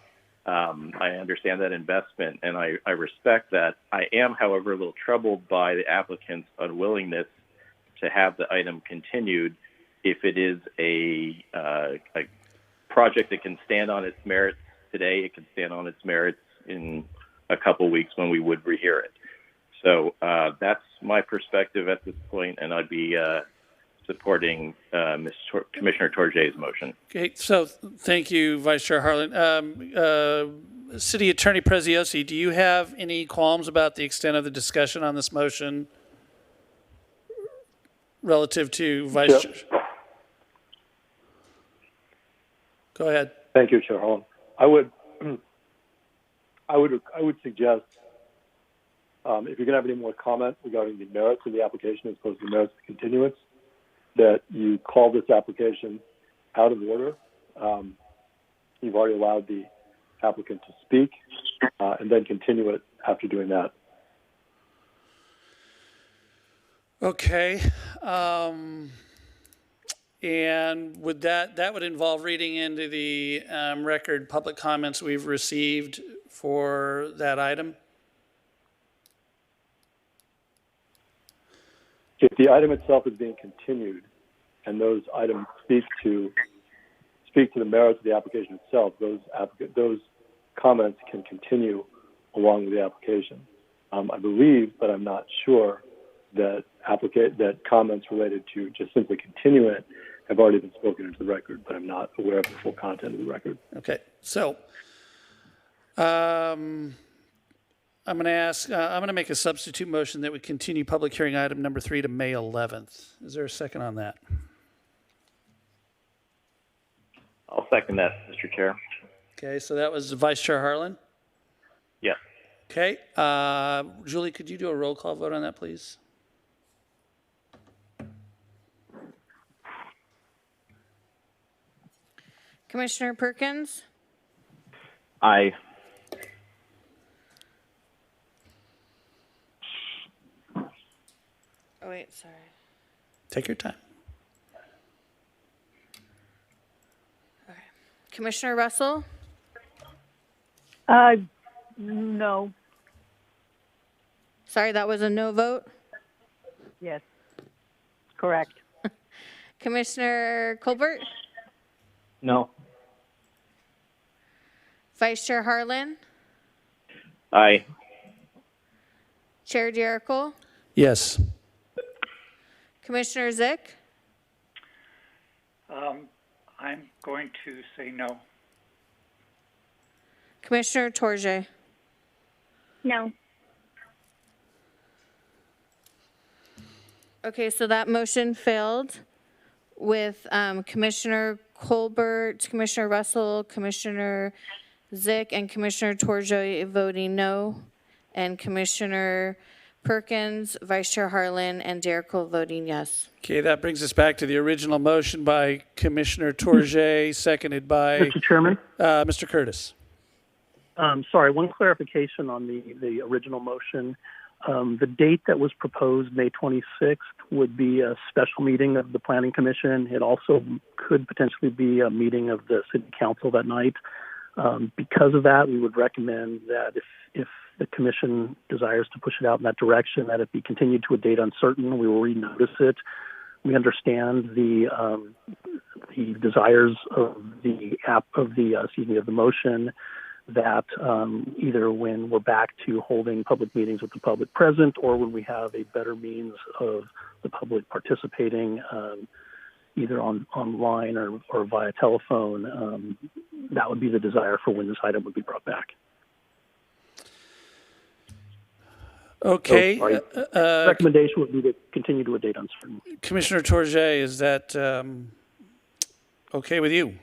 [SPEAKER 13] I understand that investment, and I respect that. I am, however, a little troubled by the applicant's unwillingness to have the item continued if it is a project that can stand on its merits today. It can stand on its merits in a couple weeks when we would rehear it. So that's my perspective at this point, and I'd be supporting Commissioner TOURJE's motion.
[SPEAKER 1] Okay, so thank you, Vice Chair Harlan. City Attorney Preziosi, do you have any qualms about the extent of the discussion on this motion relative to Vice Chair? Go ahead.
[SPEAKER 7] Thank you, Chair Harlan. I would suggest if you're going to have any more comment regarding the merits of the application as opposed to the merits of the continuance, that you call this application out of order. You've already allowed the applicant to speak, and then continue it after doing that.
[SPEAKER 1] Okay. And would that would involve reading into the record public comments we've received for that item?
[SPEAKER 7] If the item itself is being continued and those items speak to the merits of the application itself, those comments can continue along with the application. I believe, but I'm not sure, that comments related to just simply continuing it have already been spoken into the record, but I'm not aware of the full content of the record.
[SPEAKER 1] Okay, so I'm going to make a substitute motion that we continue public hearing item number 3 to May 11th. Is there a second on that?
[SPEAKER 13] I'll second that, Mr. Chair.
[SPEAKER 1] Okay, so that was Vice Chair Harlan?
[SPEAKER 13] Yes.
[SPEAKER 1] Okay, Julie, could you do a roll call vote on that, please?
[SPEAKER 2] Commissioner Perkins?
[SPEAKER 3] Aye.
[SPEAKER 2] Oh, wait, sorry.
[SPEAKER 1] Take your time.
[SPEAKER 2] Okay. Commissioner Russell?
[SPEAKER 4] No.
[SPEAKER 2] Sorry, that was a no vote?
[SPEAKER 4] Yes. Correct.
[SPEAKER 2] Commissioner Colbert,
[SPEAKER 12] No.
[SPEAKER 2] Vice Chair Harlan,
[SPEAKER 13] Aye.
[SPEAKER 2] Chair Jericho,
[SPEAKER 1] Yes.
[SPEAKER 2] Commissioner ZICH,
[SPEAKER 8] I'm going to say no.
[SPEAKER 2] Commissioner TOURJE.
[SPEAKER 9] No.
[SPEAKER 2] Okay, so that motion failed with Commissioner Colbert, Commissioner Russell, Commissioner ZICH, and Commissioner TOURJE voting no, and Commissioner Perkins, Vice Chair Harlan, and Jericho voting yes.
[SPEAKER 1] Okay, that brings us back to the original motion by Commissioner TOURJE, seconded by
[SPEAKER 5] Mr. Chairman,
[SPEAKER 1] Mr. Curtis.
[SPEAKER 5] sorry, one clarification on the original motion. The date that was proposed, May 26th, would be a special meeting of the Planning Commission. It also could potentially be a meeting of the City Council that night. Because of that, we would recommend that if the Commission desires to push it out in that direction, that it be continued to a date uncertain. We will renotice it. We understand the desires of the motion, that either when we're back to holding public meetings with the public present, or when we have a better means of the public participating, either online or via telephone, that would be the desire for when this item would be brought back.
[SPEAKER 1] Okay.
[SPEAKER 5] Recommendation would be to continue to a date uncertain.
[SPEAKER 1] Commissioner TOURJE, is that okay with you?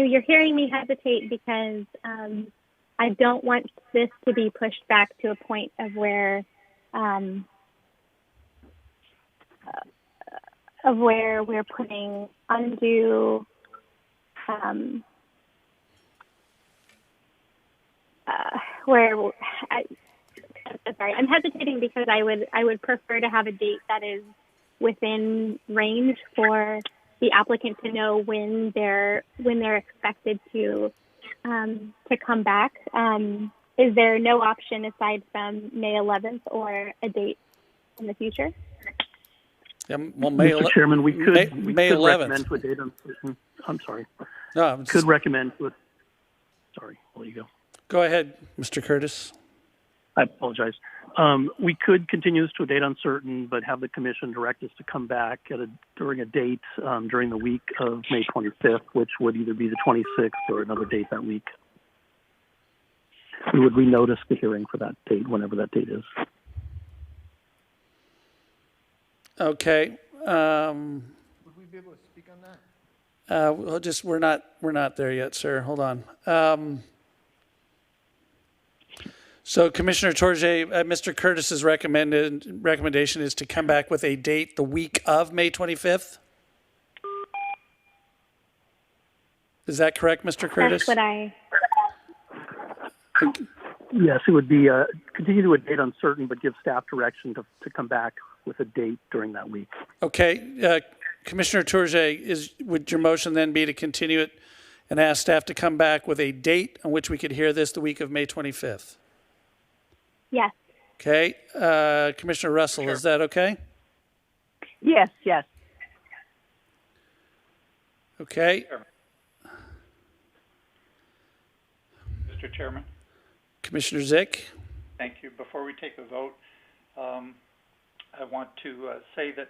[SPEAKER 9] You're hearing me hesitate because I don't want this to be pushed back to a point of where we're putting undue sorry, I'm hesitating because I would prefer to have a date that is within range for the applicant to know when they're expected to come back. Is there no option aside from May 11th or a date in the future?
[SPEAKER 1] Yeah, well,
[SPEAKER 5] Mr. Chairman, we could
[SPEAKER 1] May 11th.
[SPEAKER 5] recommend to a date uncertain. I'm sorry.
[SPEAKER 1] No,
[SPEAKER 5] Could recommend to a, sorry, I'll let you go.
[SPEAKER 1] Go ahead, Mr. Curtis.
[SPEAKER 5] I apologize. We could continue this to a date uncertain, but have the Commission direct us to come back during a date during the week of May 25th, which would either be the 26th or another date that week. We would renotice the hearing for that date, whenever that date is.
[SPEAKER 1] Okay.
[SPEAKER 10] Would we be able to speak on that?
[SPEAKER 1] Well, we're not there yet, sir. Hold on. So Commissioner TOURJE, Mr. Curtis's recommendation is to come back with a date the week of May 25th? Is that correct, Mr. Curtis?
[SPEAKER 9] That's what I...
[SPEAKER 5] Yes, it would be continue to a date uncertain, but give staff direction to come back with a date during that week.
[SPEAKER 1] Okay. Commissioner TOURJE, would your motion then be to continue it and ask staff to come back with a date on which we could hear this the week of May 25th?
[SPEAKER 9] Yes.
[SPEAKER 1] Okay. Commissioner Russell, is that okay?
[SPEAKER 4] Yes, yes.
[SPEAKER 1] Okay.
[SPEAKER 8] Mr. Chairman,
[SPEAKER 1] Commissioner ZICH?
[SPEAKER 8] thank you. Before we take a vote, I want to say that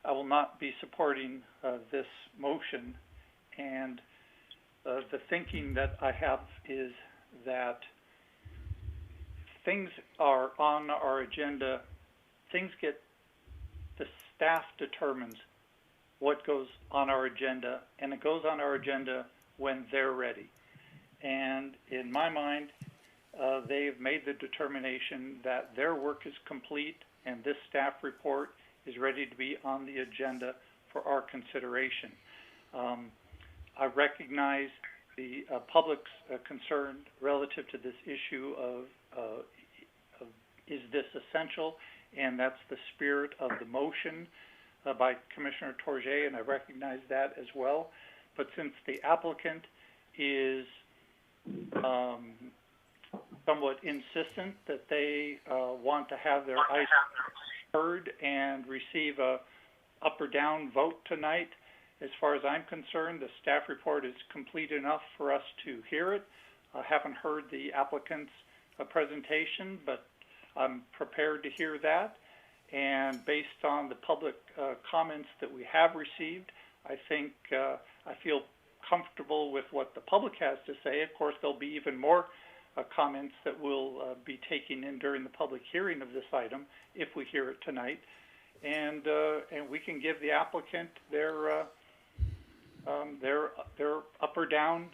[SPEAKER 8] I will not be supporting this motion, and the thinking that I have is that things are on our agenda, the staff determines what goes on our agenda, and it goes on our agenda when they're ready. And in my mind, they've made the determination that their work is complete and this staff report is ready to be on the agenda for our consideration. I recognize the public's concern relative to this issue of is this essential, and that's the spirit of the motion by Commissioner TOURJE, and I recognize that as well. But since the applicant is somewhat insistent that they want to have their items heard and receive a up or down vote tonight. As far as I'm concerned, the staff report is complete enough for us to hear it. I haven't heard the applicant's presentation, but I'm prepared to hear that. And based on the public comments that we have received, I think I feel comfortable with what the public has to say. Of course, there'll be even more comments that we'll be taking in during the public hearing of this item if we hear it tonight, and we can give the applicant their up or down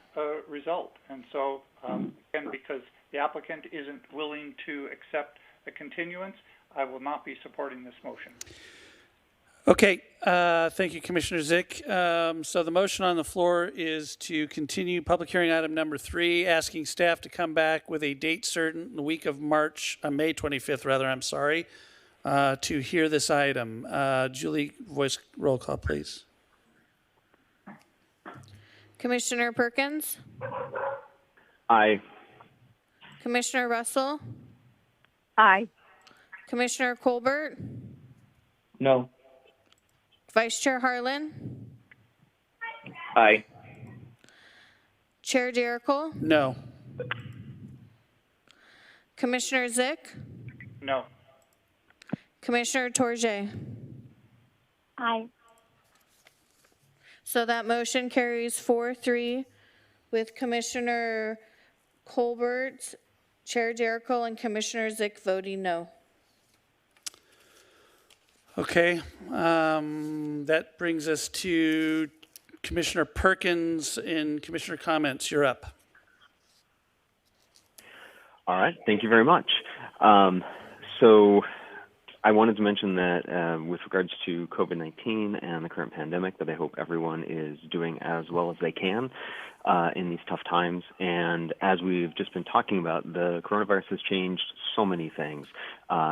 [SPEAKER 8] result. And so again, because the applicant isn't willing to accept a continuance, I will not be supporting this motion.
[SPEAKER 1] Okay, thank you, Commissioner ZICH. So the motion on the floor is to continue public hearing item number 3, asking staff to come back with a date certain, the week of May 25th, rather, I'm sorry, to hear this item. Julie, voice roll call, please.
[SPEAKER 2] Commissioner Perkins?
[SPEAKER 3] Aye.
[SPEAKER 2] Commissioner Russell?
[SPEAKER 4] Aye.
[SPEAKER 2] Commissioner Colbert?
[SPEAKER 12] No.
[SPEAKER 2] Vice Chair Harlan?
[SPEAKER 13] Aye.
[SPEAKER 2] Chair Jericho?
[SPEAKER 1] No.
[SPEAKER 2] Commissioner ZICH?
[SPEAKER 8] No.
[SPEAKER 2] Commissioner TOURJE?
[SPEAKER 9] Aye.
[SPEAKER 2] So that motion carries 4-3 with Commissioner Colbert, Chair Jericho, and Commissioner ZICH voting no.
[SPEAKER 1] Okay, that brings us to Commissioner Perkins and Commissioner comments. You're up.
[SPEAKER 3] All right, thank you very much. So I wanted to mention that with regards to COVID-19 and the current pandemic, that I hope everyone is doing as well as they can in these tough times. And as we've just been talking about, the coronavirus has changed so many things,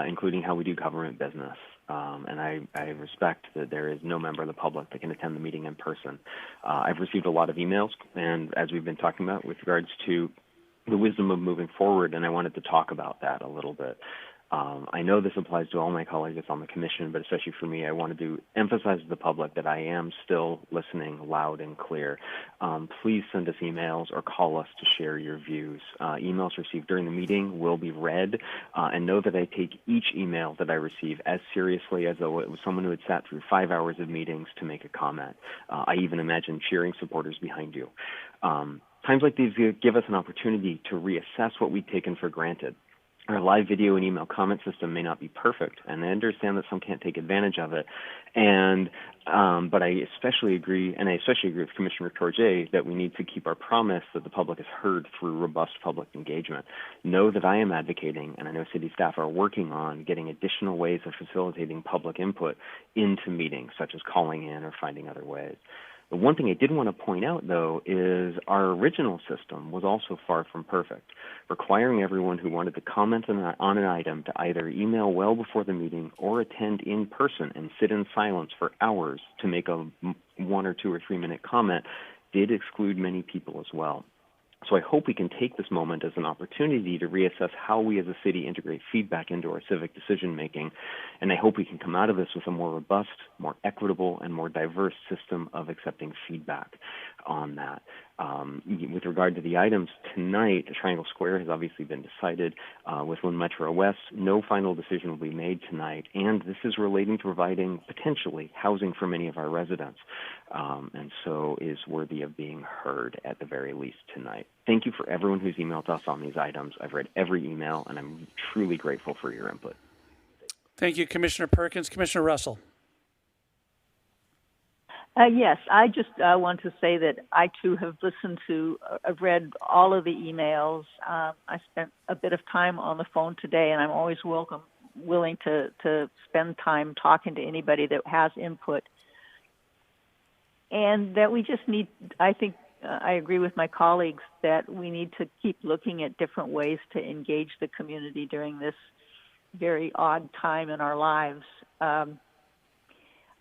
[SPEAKER 3] including how we do government business. And I respect that there is no member of the public that can attend the meeting in person. I've received a lot of emails, and as we've been talking about with regards to the wisdom of moving forward, and I wanted to talk about that a little bit. I know this applies to all my colleagues on the commission, but especially for me, I wanted to emphasize to the public that I am still listening loud and clear. Please send us emails or call us to share your views. Emails received during the meeting will be read, and know that I take each email that I receive as seriously as though it was someone who had sat through 5 hours of meetings to make a comment. I even imagine cheering supporters behind you. Times like these give us an opportunity to reassess what we've taken for granted. Our live video and email comment system may not be perfect, and I understand that some can't take advantage of it. And but I especially agree with Commissioner TOURJE that we need to keep our promise that the public is heard through robust public engagement. Know that I am advocating, and I know city staff are working on getting additional ways of facilitating public input into meetings, such as calling in or finding other ways. The one thing I did want to point out, though, is our original system was also far from perfect, requiring everyone who wanted to comment on an item to either email well before the meeting or attend in person and sit in silence for hours to make a 1 or 2 or 3 minute comment did exclude many people as well. So I hope we can take this moment as an opportunity to reassess how we as a city integrate feedback into our civic decision making, and I hope we can come out of this with a more robust, more equitable, and more diverse system of accepting feedback on that. With regard to the items tonight, Triangle Square has obviously been decided. With Lynn Metro West, no final decision will be made tonight, and this is relating to providing potentially housing for many of our residents, and so is worthy of being heard at the very least tonight. Thank you for everyone who's emailed us on these items. I've read every email, and I'm truly grateful for your input.
[SPEAKER 1] Thank you, Commissioner Perkins. Commissioner Russell.
[SPEAKER 4] Yes, I just want to say that I too have I've read all of the emails. I spent a bit of time on the phone today, and I'm always willing to spend time talking to anybody that has input. And that we just need, I think, I agree with my colleagues that we need to keep looking at different ways to engage the community during this very odd time in our lives.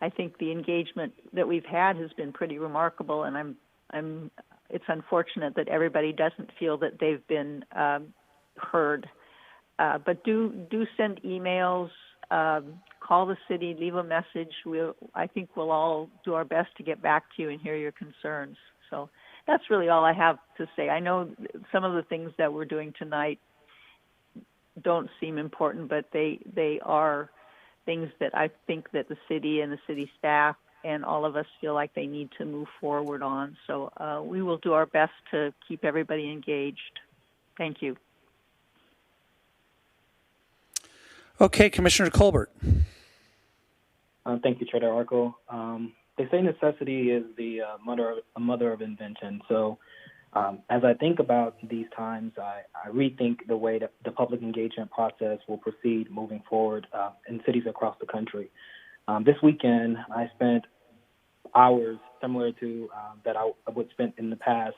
[SPEAKER 4] I think the engagement that we've had has been pretty remarkable, and it's unfortunate that everybody doesn't feel that they've been heard. But do send emails, call the city, leave a message. I think we'll all do our best to get back to you and hear your concerns. So that's really all I have to say. I know some of the things that we're doing tonight don't seem important, but they are things that I think that the city and the city staff and all of us feel like they need to move forward on. So we will do our best to keep everybody engaged. Thank you.
[SPEAKER 1] Okay, Commissioner Colbert.
[SPEAKER 12] Thank you, Chair Arco. They say necessity is the mother of invention. So as I think about these times, I rethink the way that the public engagement process will proceed moving forward in cities across the country. This weekend, I spent hours similar to that I would spend in the past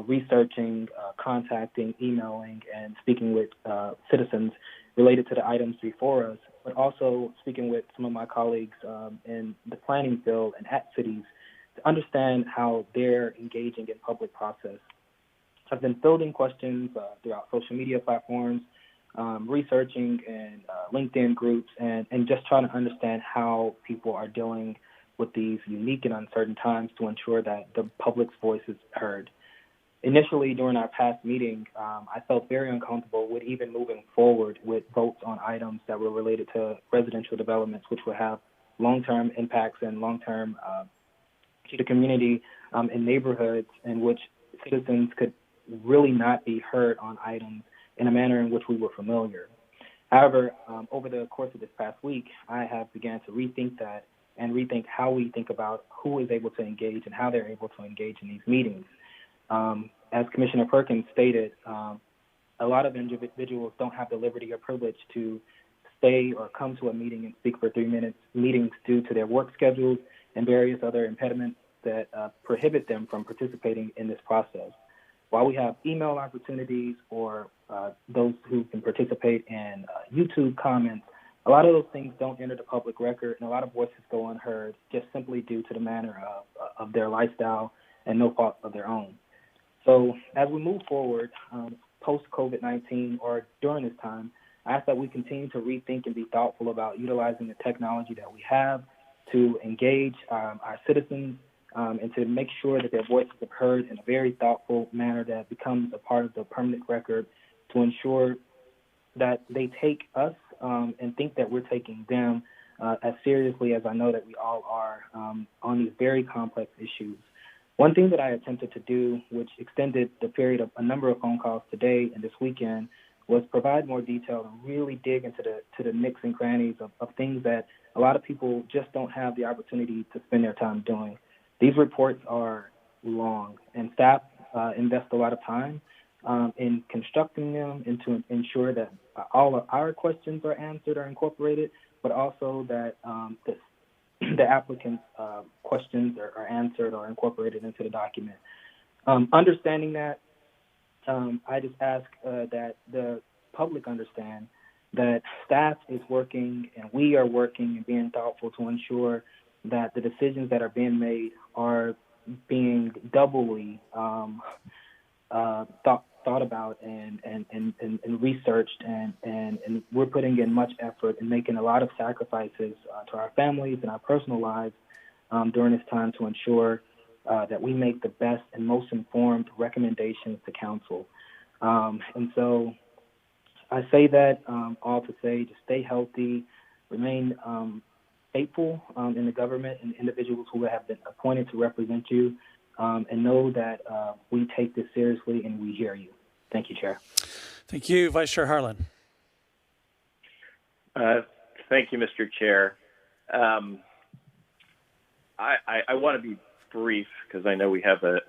[SPEAKER 12] researching, contacting, emailing, and speaking with citizens related to the items before us, but also speaking with some of my colleagues in the planning field and at cities to understand how they're engaging in public process. I've been fielding questions throughout social media platforms, researching in LinkedIn groups, and just trying to understand how people are dealing with these unique and uncertain times to ensure that the public's voice is heard. Initially, during our past meeting, I felt very uncomfortable with even moving forward with votes on items that were related to residential developments, which would have long-term impacts and long-term to the community in neighborhoods in which citizens could really not be heard on items in a manner in which we were familiar. However, over the course of this past week, I have began to rethink that and rethink how we think about who is able to engage and how they're able to engage in these meetings. As Commissioner Perkins stated, a lot of individuals don't have the liberty or privilege to stay or come to a meeting and speak for 3 minutes meetings due to their work schedules and various other impediments that prohibit them from participating in this process. While we have email opportunities or those who can participate in YouTube comments, a lot of those things don't enter the public record, and a lot of voices go unheard just simply due to the manner of their lifestyle and no fault of their own. So as we move forward, post-COVID-19 or during this time, I ask that we continue to rethink and be thoughtful about utilizing the technology that we have to engage our citizens and to make sure that their voices are heard in a very thoughtful manner that becomes a part of the permanent record to ensure that they take us and think that we're taking them as seriously as I know that we all are on these very complex issues. One thing that I attempted to do, which extended the period of a number of phone calls today and this weekend, was provide more detail and really dig into the nicks and crannies of things that a lot of people just don't have the opportunity to spend their time doing. These reports are long, and staff invest a lot of time in constructing them and to ensure that all of our questions are answered or incorporated, but also that the applicant's questions are answered or incorporated into the document. Understanding that, I just ask that the public understand that staff is working and we are working and being thoughtful to ensure that the decisions that are being made are being doubly thought about and researched, and we're putting in much effort and making a lot of sacrifices to our families and our personal lives during this time to ensure that we make the best and most informed recommendations to council. And so I say that all to say to stay healthy, remain faithful in the government and individuals who have been appointed to represent you, and know that we take this seriously and we hear you. Thank you, Chair.
[SPEAKER 1] Thank you, Vice Chair Harlan.
[SPEAKER 13] Thank you, Mr. Chair. I want to be brief because I know we have a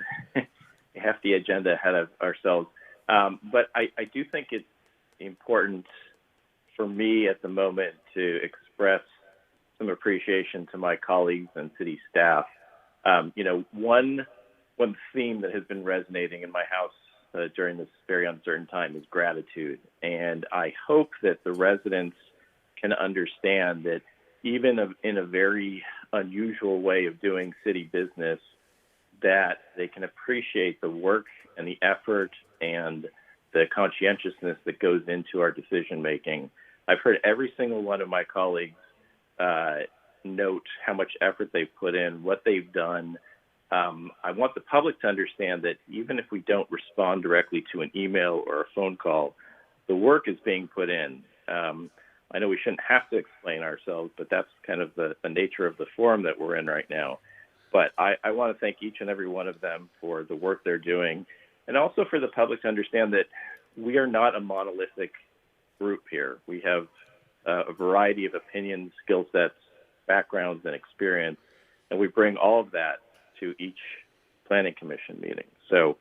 [SPEAKER 13] hefty agenda ahead of ourselves. But I do think it's important for me at the moment to express some appreciation to my colleagues and city staff. One theme that has been resonating in my house during this very uncertain time is gratitude. And I hope that the residents can understand that even in a very unusual way of doing city business, that they can appreciate the work and the effort and the conscientiousness that goes into our decision making. I've heard every single one of my colleagues note how much effort they've put in, what they've done. I want the public to understand that even if we don't respond directly to an email or a phone call, the work is being put in. I know we shouldn't have to explain ourselves, but that's kind of the nature of the forum that we're in right now. But I want to thank each and every one of them for the work they're doing, and also for the public to understand that we are not a monolithic group here. We have a variety of opinions, skill sets, backgrounds, and experience, and we bring all of that to each Planning Commission meeting. So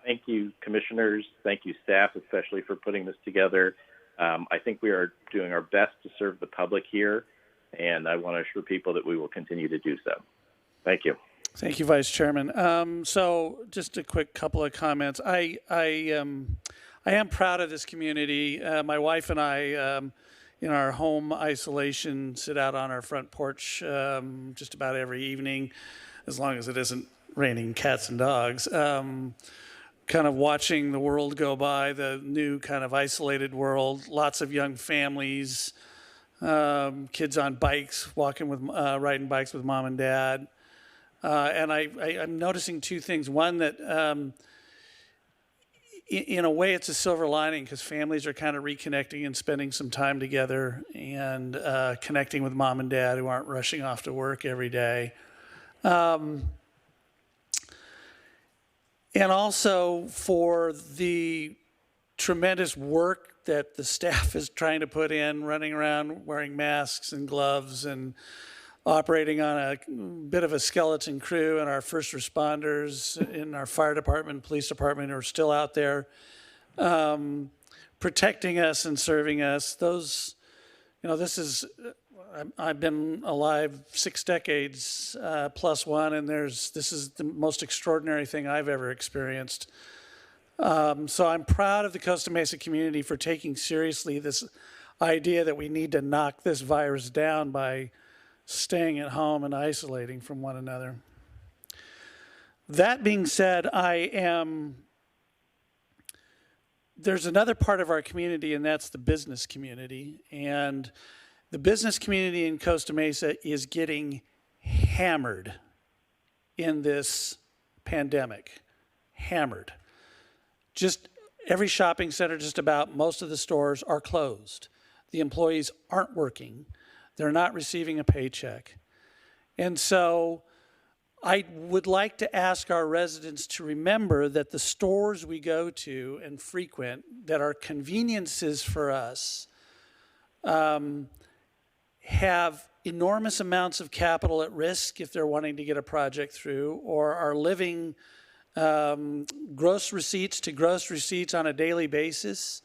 [SPEAKER 13] thank you, commissioners. Thank you, staff, especially for putting this together. I think we are doing our best to serve the public here, and I want to assure people that we will continue to do so. Thank you.
[SPEAKER 1] Thank you, Vice Chairman. So just a quick couple of comments. I am proud of this community. My wife and I, in our home isolation, sit out on our front porch just about every evening, as long as it isn't raining cats and dogs. Kind of watching the world go by, the new kind of isolated world, lots of young families, kids on bikes, riding bikes with mom and dad. And I'm noticing two things. One, that in a way it's a silver lining because families are kind of reconnecting and spending some time together and connecting with mom and dad who aren't rushing off to work every day. And also for the tremendous work that the staff is trying to put in, running around wearing masks and gloves and operating on a bit of a skeleton crew, and our first responders in our fire department, police department are still out there protecting us and serving us. Those, I've been alive 6 decades plus one, and this is the most extraordinary thing I've ever experienced. So I'm proud of the Costa Mesa community for taking seriously this idea that we need to knock this virus down by staying at home and isolating from one another. That being said, there's another part of our community, and that's the business community. And the business community in Costa Mesa is getting hammered in this pandemic. Hammered. Just every shopping center, just about most of the stores are closed. The employees aren't working. They're not receiving a paycheck. And so I would like to ask our residents to remember that the stores we go to and frequent that are conveniences for us have enormous amounts of capital at risk if they're wanting to get a project through, or are living gross receipts to gross receipts on a daily basis.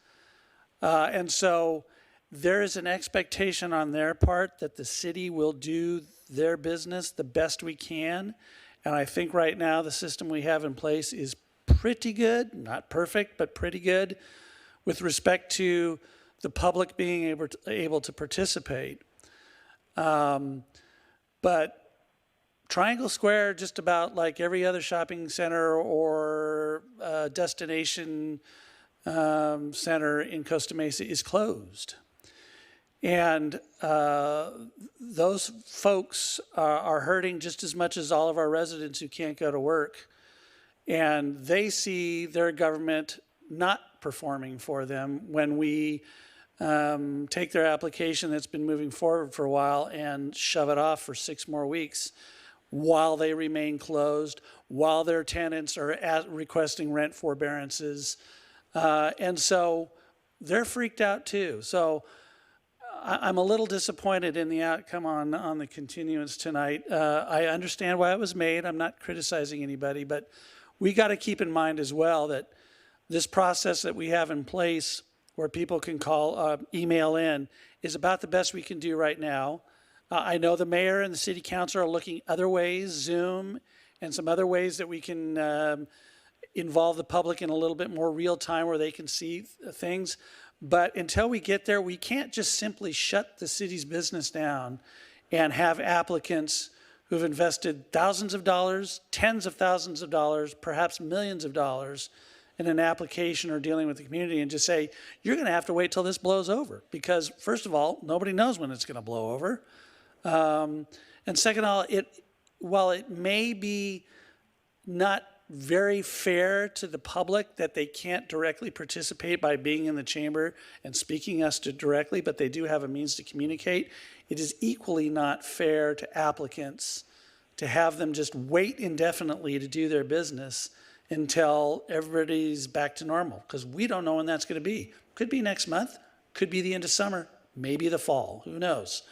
[SPEAKER 1] And so there is an expectation on their part that the city will do their business the best we can. And I think right now the system we have in place is pretty good, not perfect, but pretty good with respect to the public being able to participate. But Triangle Square, just about like every other shopping center or destination center in Costa Mesa, is closed. And those folks are hurting just as much as all of our residents who can't go to work. And they see their government not performing for them when we take their application that's been moving forward for a while and shove it off for 6 more weeks while they remain closed, while their tenants are requesting rent forbearances. And so they're freaked out too. So I'm a little disappointed in the outcome on the continuance tonight. I understand why it was made. I'm not criticizing anybody, but we got to keep in mind as well that this process that we have in place where people can call, email in, is about the best we can do right now. I know the mayor and the city council are looking other ways, Zoom, and some other ways that we can involve the public in a little bit more real time where they can see things. But until we get there, we can't just simply shut the city's business down and have applicants who've invested thousands of dollars, tens of thousands of dollars, perhaps millions of dollars in an application or dealing with the community, and just say, you're going to have to wait till this blows over. Because first of all, nobody knows when it's going to blow over. And second of all, while it may be not very fair to the public that they can't directly participate by being in the chamber and speaking us to directly, but they do have a means to communicate, it is equally not fair to applicants to have them just wait indefinitely to do their business until everybody's back to normal, because we don't know when that's going to be. Could be next month, could be the end of summer, maybe the fall, who knows?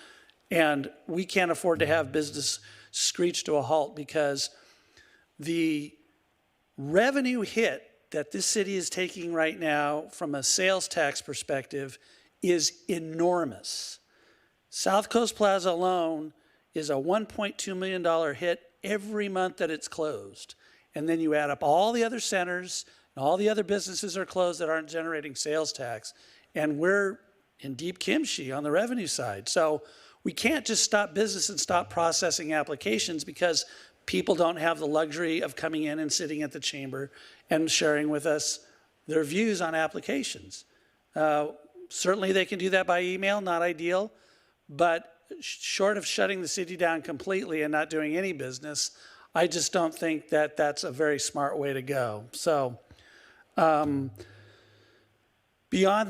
[SPEAKER 1] And we can't afford to have business screech to a halt, because the revenue hit that this city is taking right now from a sales tax perspective is enormous. South Coast Plaza alone is a $1.2 million hit every month that it's closed. And then you add up all the other centers and all the other businesses are closed that aren't generating sales tax. And we're in deep kimchi on the revenue side. So we can't just stop business and stop processing applications because people don't have the luxury of coming in and sitting at the chamber and sharing with us their views on applications. Certainly they can do that by email, not ideal, but short of shutting the city down completely and not doing any business, I just don't think that that's a very smart way to go. So beyond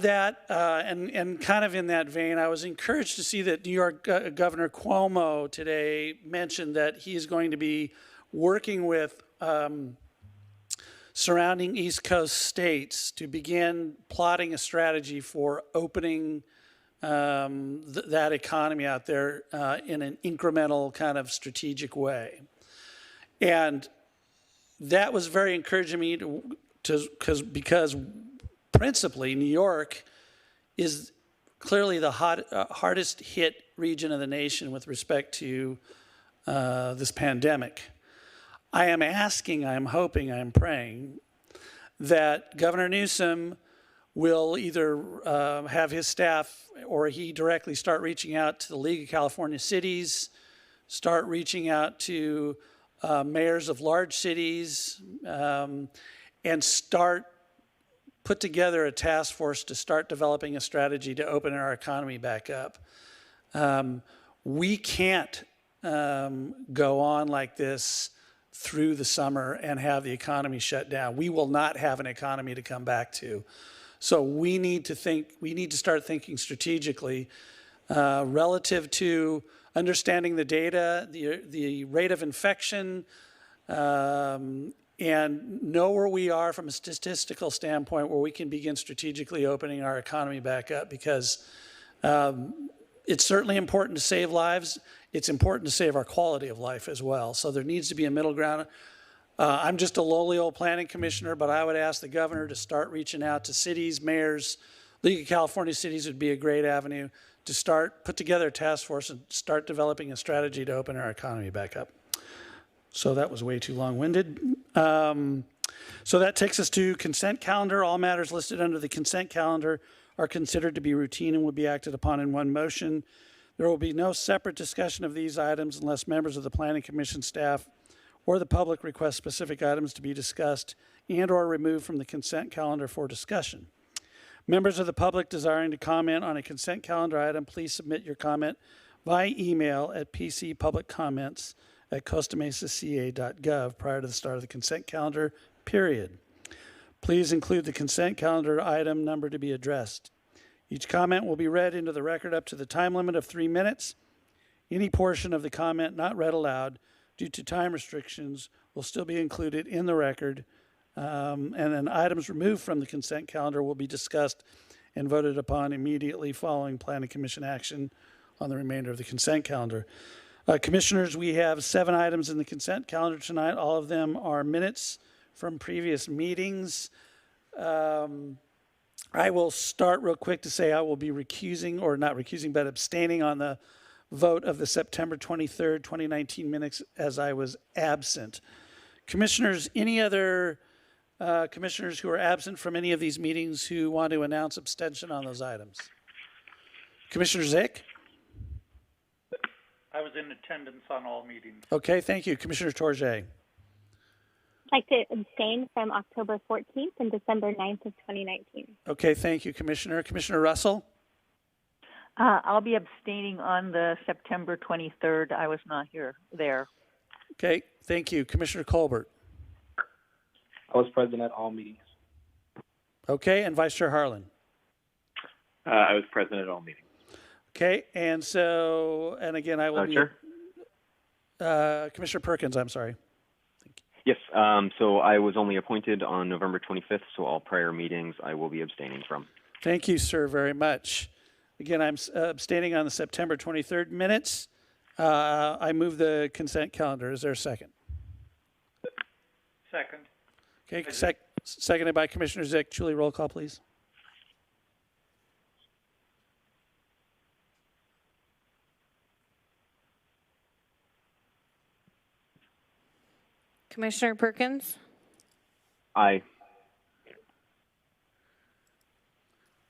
[SPEAKER 1] that, and kind of in that vein, I was encouraged to see that New York Governor Cuomo today mentioned that he's going to be working with surrounding East Coast states to begin plotting a strategy for opening that economy out there in an incremental kind of strategic way. And that was very encouraging me because principally New York is clearly the hardest hit region of the nation with respect to this pandemic. I am asking, I am hoping, I am praying that Governor Newsom will either have his staff or he directly start reaching out to the League of California Cities, start reaching out to mayors of large cities, and put together a task force to start developing a strategy to open our economy back up. We can't go on like this through the summer and have the economy shut down. We will not have an economy to come back to. So we need to start thinking strategically relative to understanding the data, the rate of infection, and know where we are from a statistical standpoint where we can begin strategically opening our economy back up, because it's certainly important to save lives. It's important to save our quality of life as well. So there needs to be a middle ground. I'm just a lowly old planning commissioner, but I would ask the governor to start reaching out to cities, mayors. League of California Cities would be a great avenue to put together a task force and start developing a strategy to open our economy back up. So that was way too long-winded. So that takes us to consent calendar. All matters listed under the consent calendar are considered to be routine and will be acted upon in one motion. There will be no separate discussion of these items unless members of the Planning Commission staff or the public request specific items to be discussed and or removed from the consent calendar for discussion. Members of the public desiring to comment on a consent calendar item, please submit your comment via email at pcpubliccomments@costamesaca.gov prior to the start of the consent calendar period. Please include the consent calendar item number to be addressed. Each comment will be read into the record up to the time limit of 3 minutes. Any portion of the comment not read aloud due to time restrictions will still be included in the record, and then items removed from the consent calendar will be discussed and voted upon immediately following Planning Commission action on the remainder of the consent calendar. Commissioners, we have 7 items in the consent calendar tonight. All of them are minutes from previous meetings. I will start real quick to say I will be recusing, or not recusing, but abstaining on the vote of the September 23rd, 2019 minutes as I was absent. Commissioners, any other commissioners who are absent from any of these meetings who want to announce abstention on those items? Commissioner ZICH?
[SPEAKER 8] I was in attendance on all meetings.
[SPEAKER 1] Okay, thank you. Commissioner TOURJE.
[SPEAKER 9] I'd like to abstain from October 14th and December 9th of 2019.
[SPEAKER 1] Okay, thank you, Commissioner. Commissioner Russell?
[SPEAKER 4] I'll be abstaining on the September 23rd. I was not there.
[SPEAKER 1] Okay, thank you. Commissioner Colbert?
[SPEAKER 12] I was present at all meetings.
[SPEAKER 1] Okay, and Vice Chair Harlan?
[SPEAKER 13] I was present at all meetings.
[SPEAKER 1] Okay, and so, and again, I will be...
[SPEAKER 3] Chair?
[SPEAKER 1] Commissioner Perkins, I'm sorry.
[SPEAKER 3] Yes, so I was only appointed on November 25th, so all prior meetings I will be abstaining from.
[SPEAKER 1] Thank you, sir, very much. Again, I'm abstaining on the September 23rd minutes. I move the consent calendar. Is there a second?
[SPEAKER 8] Second.
[SPEAKER 1] Okay, seconded by Commissioner ZICH. Julie, roll call, please.
[SPEAKER 2] Commissioner Perkins?
[SPEAKER 3] Aye.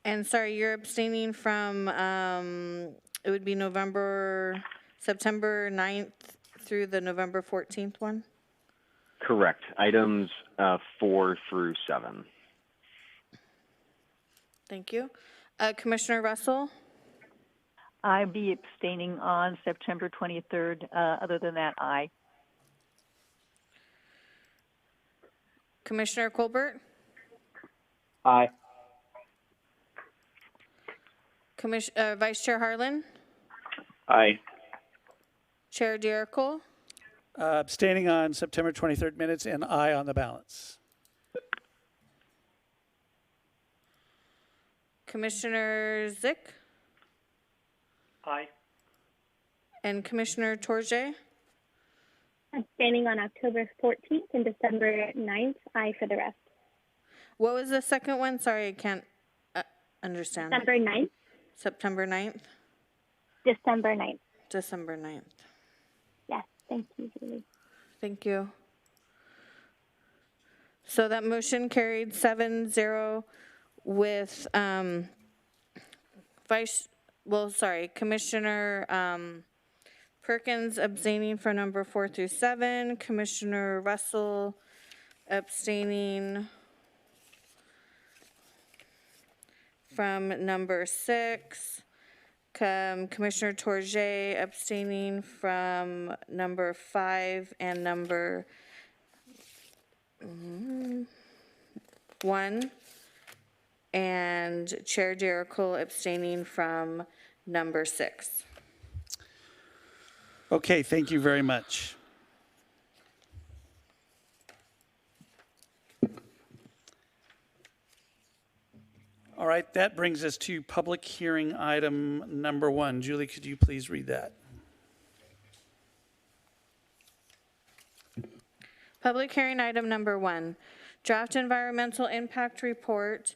[SPEAKER 2] And sorry, you're abstaining from, it would be September 9th through the November 14th one?
[SPEAKER 3] Correct. Items 4 through 7.
[SPEAKER 2] Thank you. Commissioner Russell?
[SPEAKER 4] I'll be abstaining on September 23rd. Other than that, aye.
[SPEAKER 2] Commissioner Colbert?
[SPEAKER 12] Aye.
[SPEAKER 2] Vice Chair Harlan?
[SPEAKER 13] Aye.
[SPEAKER 2] Chair Dierickle?
[SPEAKER 1] Abstaining on September 23rd minutes and aye on the balance.
[SPEAKER 2] Commissioner ZICH?
[SPEAKER 8] Aye.
[SPEAKER 2] And Commissioner TOURJE?
[SPEAKER 9] Abstaining on October 14th and December 9th. Aye for the rest.
[SPEAKER 2] What was the second one? Sorry, I can't understand.
[SPEAKER 9] December 9th.
[SPEAKER 2] September 9th?
[SPEAKER 9] December 9th.
[SPEAKER 2] December 9th.
[SPEAKER 9] Yes, thank you, Julie.
[SPEAKER 2] Thank you. So that motion carried 7-0 with Commissioner Perkins abstaining for number 4 through 7, Commissioner Russell abstaining from number 6, Commissioner TOURJE abstaining from number 5 and number 1, and Chair Dierickle abstaining from number 6.
[SPEAKER 1] Okay, thank you very much. All right, that brings us to public hearing item number 1. Julie, could you please read that?
[SPEAKER 2] Public hearing item number 1, draft environmental impact report,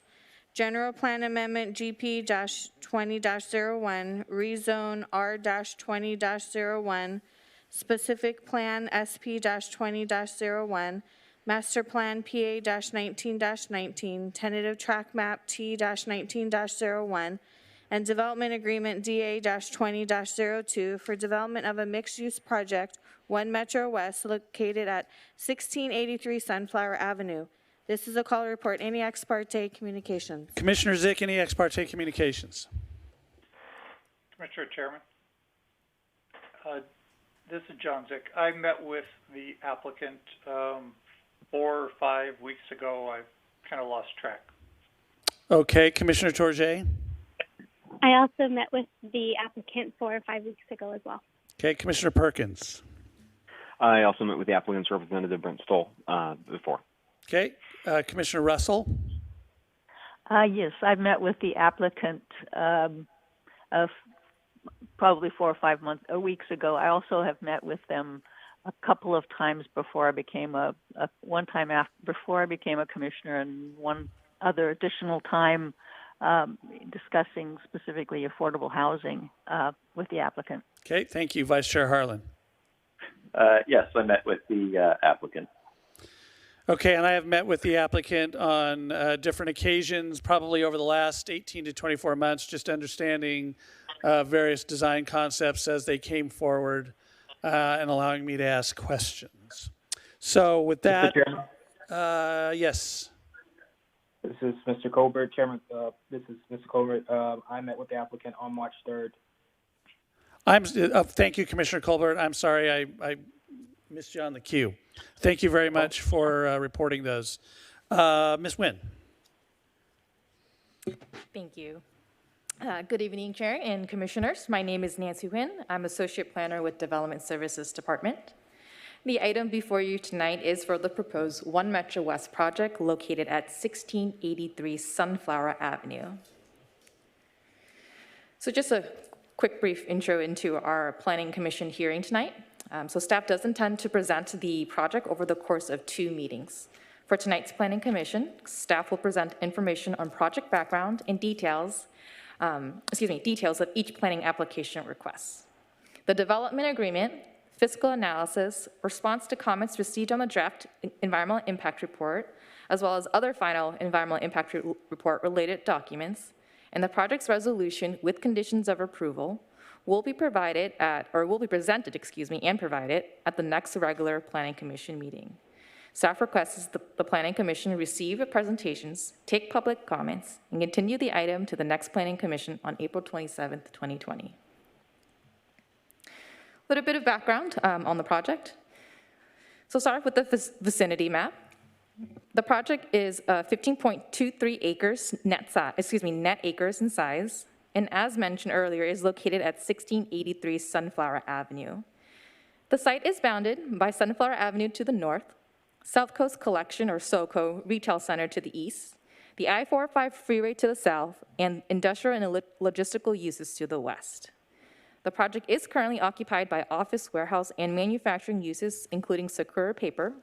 [SPEAKER 2] general plan amendment GP-20-01, rezone R-20-01, specific plan SP-20-01, master plan PA-19-19, tentative track map T-19-01, and development agreement DA-20-02 for development of a mixed-use project, 1 Metro West, located at 1683 Sunflower Avenue. This is a call to report any ex parte communications.
[SPEAKER 1] Commissioner ZICH, any ex parte communications?
[SPEAKER 8] Mr. Chairman, this is John ZICH. I met with the applicant 4 or 5 weeks ago. I've kind of lost track.
[SPEAKER 1] Okay, Commissioner TOURJE.
[SPEAKER 9] I also met with the applicant 4 or 5 weeks ago as well.
[SPEAKER 1] Okay, Commissioner Perkins.
[SPEAKER 3] I also met with the applicant's representative, Brent Stoll, before.
[SPEAKER 1] Okay, Commissioner Russell.
[SPEAKER 4] Yes, I've met with the applicant probably 4 or 5 weeks ago. I also have met with them a couple of times before I became before I became a commissioner, and one other additional time discussing specifically affordable housing with the applicant.
[SPEAKER 1] Okay, thank you. Vice Chair Harlan.
[SPEAKER 13] Yes, I met with the applicant.
[SPEAKER 1] Okay, and I have met with the applicant on different occasions, probably over the last 18 to 24 months, just understanding various design concepts as they came forward and allowing me to ask questions. So with that,
[SPEAKER 12] Mr. Chairman,
[SPEAKER 1] yes.
[SPEAKER 12] this is Mr. Colbert. Chairman, this is Mr. Colbert. I met with the applicant on March 3rd.
[SPEAKER 1] Thank you, Commissioner Colbert. I'm sorry I missed you on the queue. Thank you very much for reporting those. Ms. Nguyen.
[SPEAKER 14] Thank you. Good evening, Chair and Commissioners. My name is Nancy Nguyen. I'm Associate Planner with Development Services Department. The item before you tonight is for the proposed One Metro West project located at 1683 Sunflower Avenue. So just a quick brief intro into our Planning Commission hearing tonight. So staff does intend to present the project over the course of 2 meetings. For tonight's Planning Commission, staff will present information on project background and details of each planning application request. The development agreement, fiscal analysis, response to comments received on the draft environmental impact report, as well as other final environmental impact report related documents, and the project's resolution with conditions of approval will be presented and provided at the next regular Planning Commission meeting. Staff requests the Planning Commission receive presentations, take public comments, and continue the item to the next Planning Commission on April 27th, 2020. A little bit of background on the project. So start off with the vicinity map. The project is 15.23 acres net acres in size, and as mentioned earlier, is located at 1683 Sunflower Avenue. The site is bounded by Sunflower Avenue to the north, South Coast Collection, or SoCo, Retail Center to the east, the I-405 freeway to the south, and industrial and logistical uses to the west. The project is currently occupied by office, warehouse, and manufacturing uses, including Secure Paper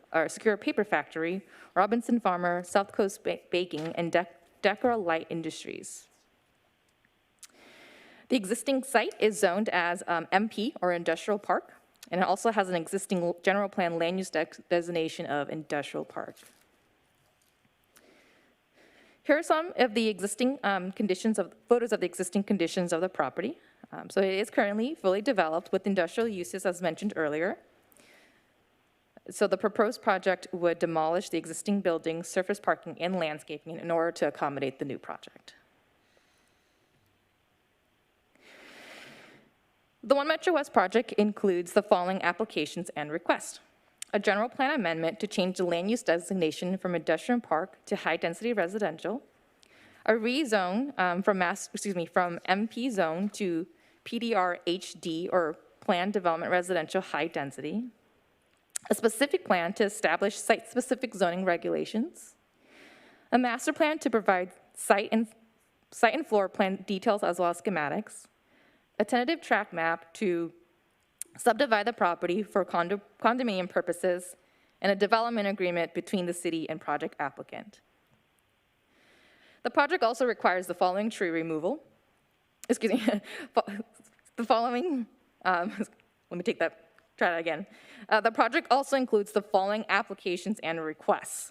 [SPEAKER 14] Factory, Robinson Farmer, South Coast Baking, and Decora Light Industries. The existing site is zoned as MP, or Industrial Park, and it also has an existing general plan land use designation of industrial park. Here are some of the existing photos of the existing conditions of the property. So it is currently fully developed with industrial uses as mentioned earlier. So the proposed project would demolish the existing buildings, surface parking, and landscaping in order to accommodate the new project. The One Metro West project includes the following applications and requests. A general plan amendment to change the land use designation from industrial park to high-density residential. A rezone from MP zone to PDR HD, or Planned Development Residential High Density. A specific plan to establish site-specific zoning regulations. A master plan to provide site and floor plan details as well as schematics. A tentative tract map to subdivide the property for condominium purposes, and a development agreement between the city and project applicant. The project also requires the following tree removal. Excuse me, the following, let me try that again. The project also includes the following applications and requests.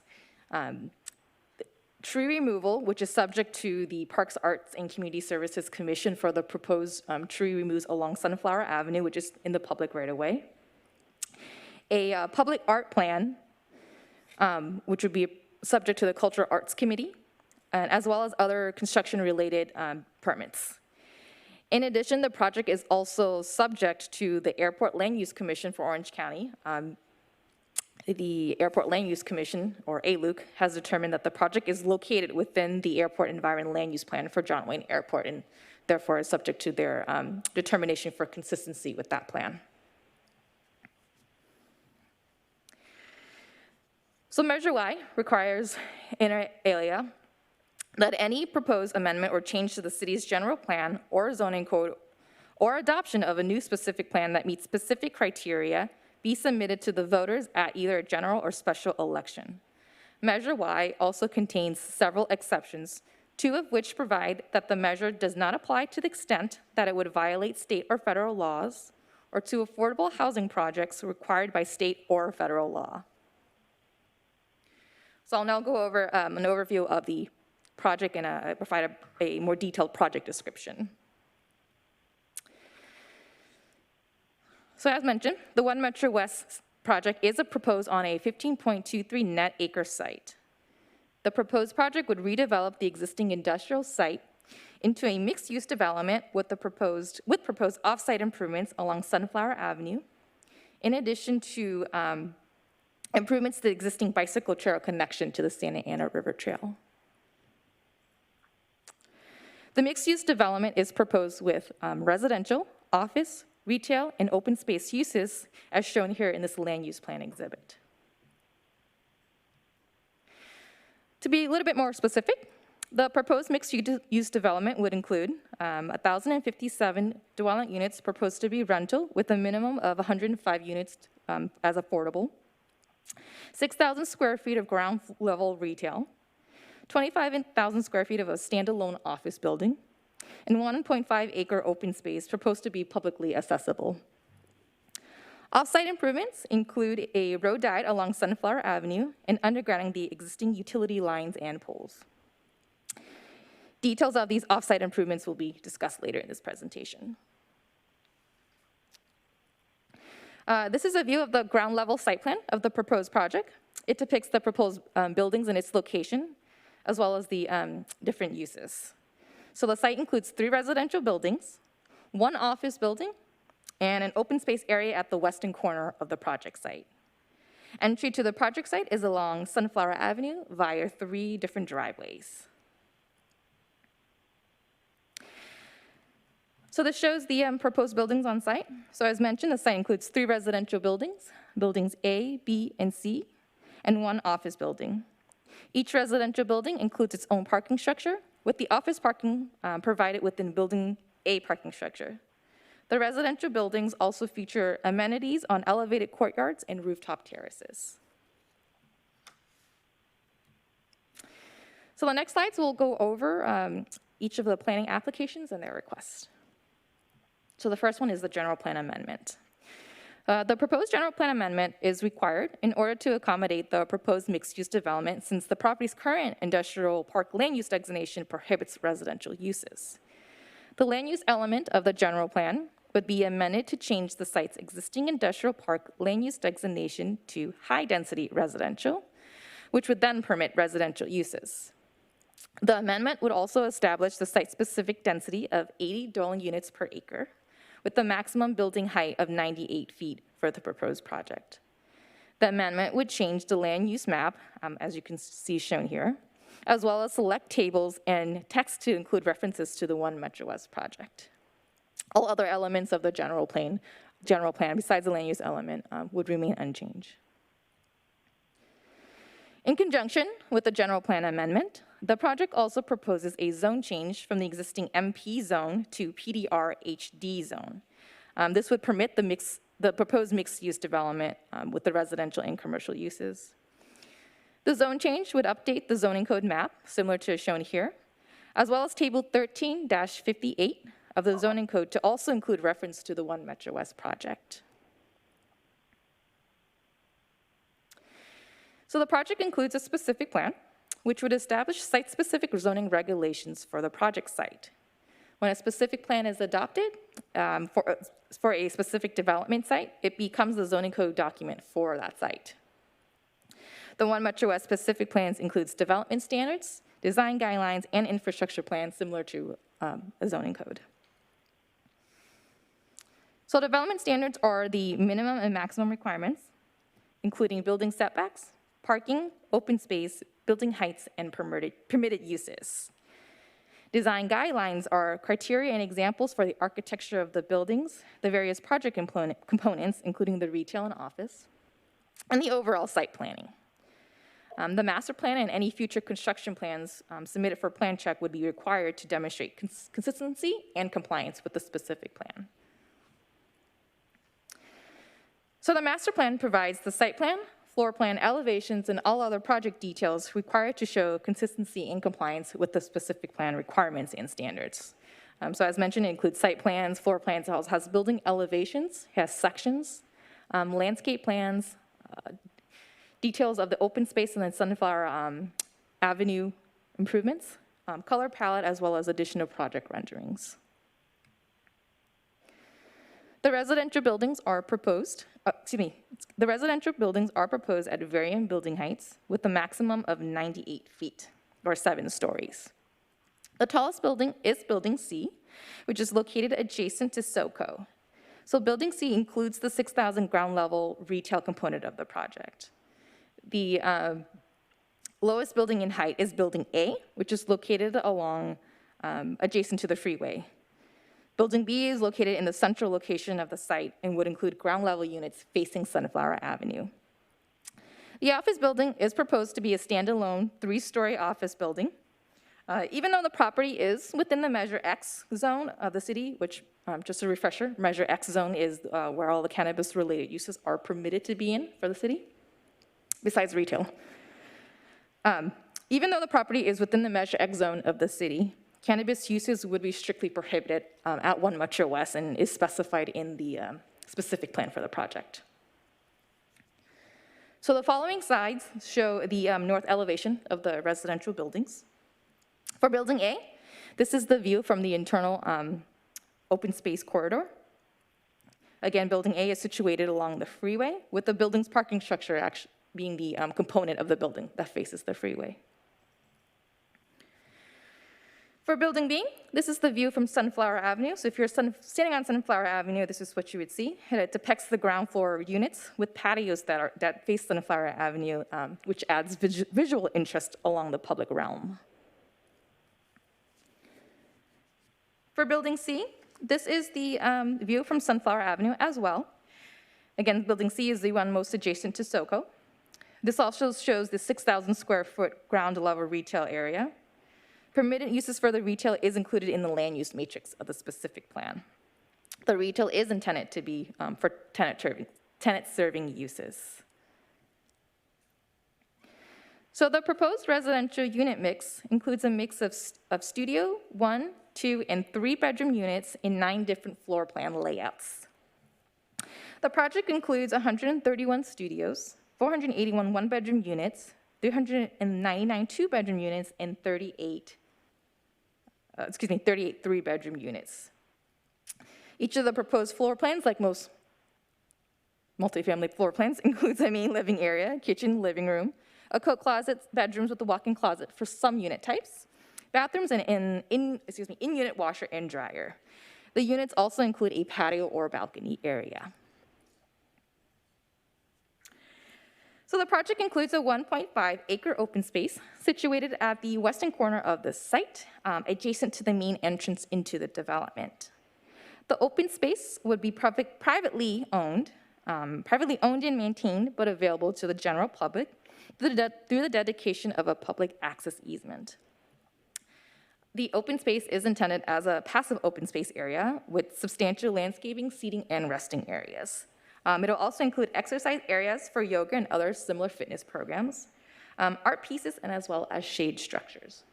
[SPEAKER 14] Tree removal, which is subject to the Parks, Arts, and Community Services Commission for the proposed tree removes along Sunflower Avenue, which is in the public right-of-way. A public art plan, which would be subject to the Cultural Arts Committee, and as well as other construction-related permits. In addition, the project is also subject to the Airport Land Use Commission for Orange County. The Airport Land Use Commission, or ALUC, has determined that the project is located within the Airport Environment Land Use Plan for John Wayne Airport, and therefore is subject to their determination for consistency with that plan. So Measure Y requires, inter alia, that any proposed amendment or change to the city's general plan or zoning code or adoption of a new specific plan that meets specific criteria be submitted to the voters at either a general or special election. Measure Y also contains several exceptions, 2 of which provide that the measure does not apply to the extent that it would violate state or federal laws or to affordable housing projects required by state or federal law. So I'll now go over an overview of the project and provide a more detailed project description. So as mentioned, the One Metro West project is proposed on a 15.23 net acre site. The proposed project would redevelop the existing industrial site into a mixed-use development with proposed off-site improvements along Sunflower Avenue, in addition to improvements to the existing bicycle trail connection to the Santa Ana River Trail. The mixed-use development is proposed with residential, office, retail, and open space uses, as shown here in this land use plan exhibit. To be a little bit more specific, the proposed mixed-use development would include 1,057 dwelling units proposed to be rental with a minimum of 105 units as affordable, 6,000 square feet of ground level retail, 25,000 square feet of a standalone office building, and 1.5 acre open space proposed to be publicly accessible. Off-site improvements include a road diet along Sunflower Avenue and undergrounding the existing utility lines and poles. Details of these off-site improvements will be discussed later in this presentation. This is a view of the ground level site plan of the proposed project. It depicts the proposed buildings and its location, as well as the different uses. So the site includes 3 residential buildings, 1 office building, and an open space area at the western corner of the project site. Entry to the project site is along Sunflower Avenue via 3 different driveways. So this shows the proposed buildings on site. So as mentioned, the site includes 3 residential buildings, buildings A, B, and C, and 1 office building. Each residential building includes its own parking structure, with the office parking provided within building A parking structure. The residential buildings also feature amenities on elevated courtyards and rooftop terraces. So the next slides will go over each of the planning applications and their requests. So the first one is the general plan amendment. The proposed general plan amendment is required in order to accommodate the proposed mixed-use development, since the property's current industrial park land use designation prohibits residential uses. The land use element of the general plan would be amended to change the site's existing industrial park land use designation to high-density residential, which would then permit residential uses. The amendment would also establish the site-specific density of 80 dwelling units per acre, with the maximum building height of 98 feet for the proposed project. The amendment would change the land use map, as you can see shown here, as well as select tables and text to include references to the One Metro West project. All other elements of the general plan besides the land use element would remain unchanged. In conjunction with the general plan amendment, the project also proposes a zone change from the existing MP zone to PDR HD zone. This would permit the proposed mixed-use development with the residential and commercial uses. The zone change would update the zoning code map, similar to shown here, as well as table 13-58 of the zoning code to also include reference to the One Metro West project. So the project includes a specific plan, which would establish site-specific zoning regulations for the project site. When a specific plan is adopted for a specific development site, it becomes the zoning code document for that site. The One Metro West specific plans includes development standards, design guidelines, and infrastructure plans similar to a zoning code. So development standards are the minimum and maximum requirements, including building setbacks, parking, open space, building heights, and permitted uses. Design guidelines are criteria and examples for the architecture of the buildings, the various project components, including the retail and office, and the overall site planning. The master plan and any future construction plans submitted for plan check would be required to demonstrate consistency and compliance with the specific plan. So the master plan provides the site plan, floor plan, elevations, and all other project details required to show consistency and compliance with the specific plan requirements and standards. So as mentioned, it includes site plans, floor plans, it also has building elevations, has sections, landscape plans, details of the open space and then Sunflower Avenue improvements, color palette, as well as additional project renderings. The residential buildings are proposed, the residential buildings are proposed at varying building heights with a maximum of 98 feet, or 7 stories. The tallest building is Building C, which is located adjacent to SoCo. So Building C includes the 6,000 ground level retail component of the project. The lowest building in height is Building A, which is located along, adjacent to the freeway. Building B is located in the central location of the site and would include ground level units facing Sunflower Avenue. The office building is proposed to be a standalone 3-story office building. Even though the property is within the Measure X zone of the city, which, just a refresher, Measure X zone is where all the cannabis-related uses are permitted to be in for the city, besides retail. Even though the property is within the Measure X zone of the city, cannabis uses would be strictly prohibited at 1 Metro West and is specified in the specific plan for the project. So the following slides show the north elevation of the residential buildings. For Building A, this is the view from the internal open space corridor. Again, Building A is situated along the freeway, with the building's parking structure actually being the component of the building that faces the freeway. For Building B, this is the view from Sunflower Avenue. So if you're standing on Sunflower Avenue, this is what you would see. And it depicts the ground floor units with patios that face Sunflower Avenue, which adds visual interest along the public realm. For Building C, this is the view from Sunflower Avenue as well. Again, Building C is the one most adjacent to SoCo. This also shows the 6,000 square foot ground level retail area. Permitted uses for the retail is included in the land use matrix of the specific plan. The retail is intended to be for tenant serving uses. So the proposed residential unit mix includes a mix of studio, 1, 2, and 3 bedroom units in 9 different floor plan layouts. The project includes 131 studios, 481 one-bedroom units, 399 two-bedroom units, and 38 three-bedroom units. Each of the proposed floor plans, like most multifamily floor plans, includes a main living area, kitchen, living room, a coat closet, bedrooms with a walk-in closet for some unit types, bathrooms, and in-unit washer and dryer. The units also include a patio or balcony area. So the project includes a 1.5 acre open space situated at the western corner of the site, adjacent to the main entrance into the development. The open space would be privately owned and maintained, but available to the general public through the dedication of a public access easement. The open space is intended as a passive open space area with substantial landscaping, seating, and resting areas. It'll also include exercise areas for yoga and other similar fitness programs, art pieces, and as well as shade structures.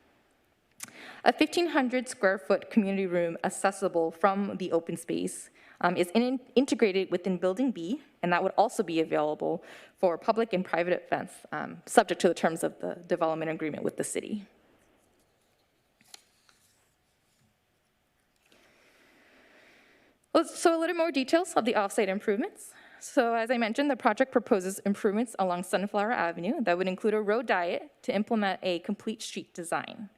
[SPEAKER 14] A 1,500 square foot community room accessible from the open space is integrated within Building B, and that would also be available for public and private events, subject to the terms of the development agreement with the city. So a little more details of the offsite improvements. So as I mentioned, the project proposes improvements along Sunflower Avenue that would include a road diet to implement a complete street design.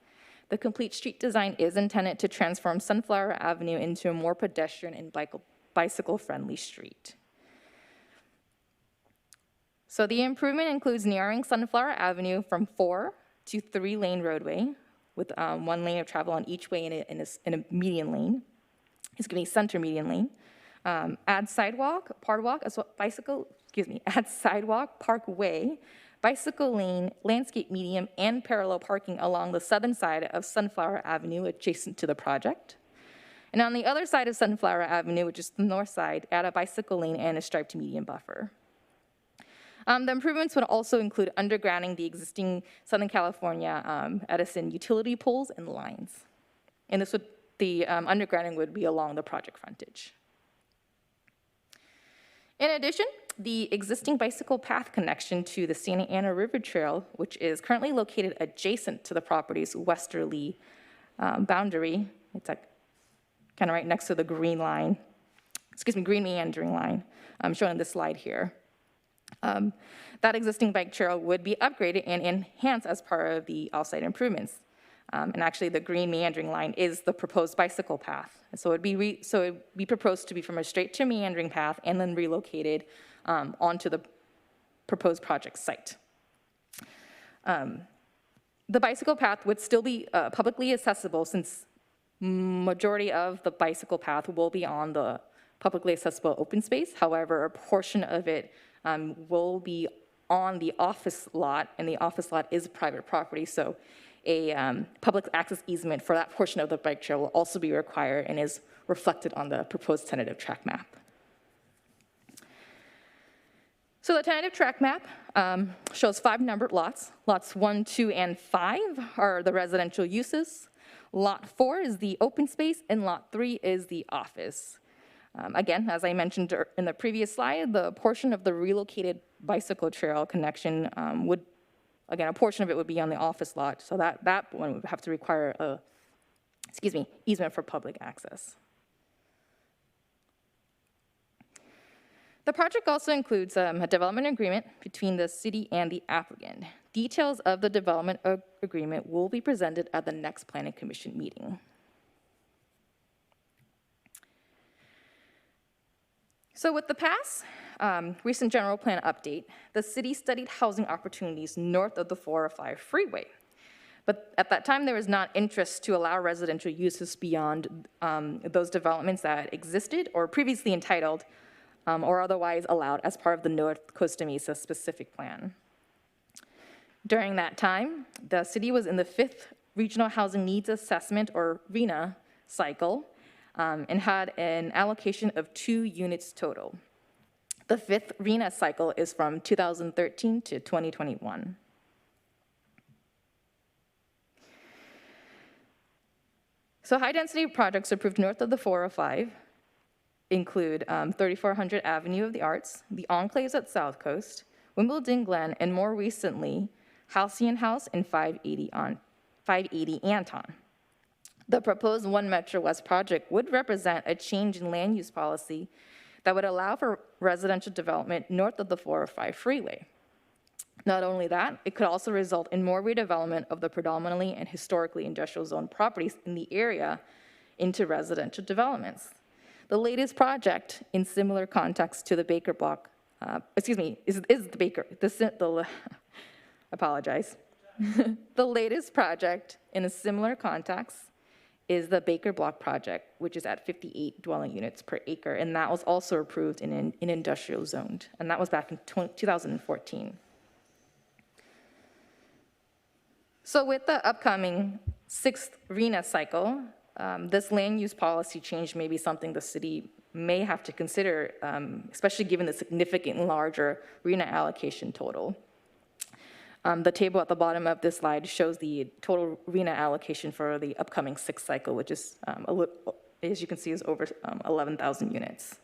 [SPEAKER 14] The complete street design is intended to transform Sunflower Avenue into a more pedestrian and bicycle-friendly street. So the improvement includes narrowing Sunflower Avenue from 4 to 3 lane roadway with 1 lane of travel on each way in a median lane. It's going to be center median lane. Add sidewalk, add sidewalk, parkway, bicycle lane, landscape medium, and parallel parking along the southern side of Sunflower Avenue adjacent to the project. And on the other side of Sunflower Avenue, which is the north side, add a bicycle lane and a striped median buffer. The improvements would also include undergrounding the existing Southern California Edison utility poles and lines. And the undergrounding would be along the project frontage. In addition, the existing bicycle path connection to the Santa Ana River Trail, which is currently located adjacent to the property's westerly boundary, it's like kind of right next to the green line, green meandering line shown in this slide here. That existing bike trail would be upgraded and enhanced as part of the offsite improvements. And actually, the green meandering line is the proposed bicycle path. So it'd be proposed to be from a straight to meandering path and then relocated onto the proposed project site. The bicycle path would still be publicly accessible, since majority of the bicycle path will be on the publicly accessible open space. However, a portion of it will be on the office lot, and the office lot is private property, so a public access easement for that portion of the bike trail will also be required and is reflected on the proposed tentative track map. So the tentative track map shows 5 numbered lots. Lots 1, 2, and 5 are the residential uses. Lot 4 is the open space, and lot 3 is the office. Again, as I mentioned in the previous slide, the portion of the relocated bicycle trail connection a portion of it would be on the office lot, so that one would have to require a, easement for public access. The project also includes a development agreement between the city and the applicant. Details of the development agreement will be presented at the next Planning Commission meeting. So with the past recent general plan update, the city studied housing opportunities north of the 405 freeway. But at that time, there was not interest to allow residential uses beyond those developments that existed or previously entitled or otherwise allowed as part of the North Costa Mesa specific plan. During that time, the city was in the 5th Regional Housing Needs Assessment, or RHNA, cycle, and had an allocation of 2 units total. The 5th RHNA cycle is from 2013 to 2021. So high-density projects approved north of the 405 include 3400 Avenue of the Arts, the Enclaves at South Coast, Wimbledon Glen, and more recently, Halcyon House and 580 Anton. The proposed One Metro West project would represent a change in land use policy that would allow for residential development north of the 405 freeway. Not only that, it could also result in more redevelopment of the predominantly and historically industrial zone properties in the area into residential developments. The latest project in similar context to the Baker block, apologize. The latest project in a similar context is the Baker block project, which is at 58 dwelling units per acre, and that was also approved in industrial zoned, and that was back in 2014. So with the upcoming 6th RHNA cycle, this land use policy change may be something the city may have to consider, especially given the significantly larger RHNA allocation total. The table at the bottom of this slide shows the total RHNA allocation for the upcoming 6th cycle, which is, as you can see, is over 11,000 units.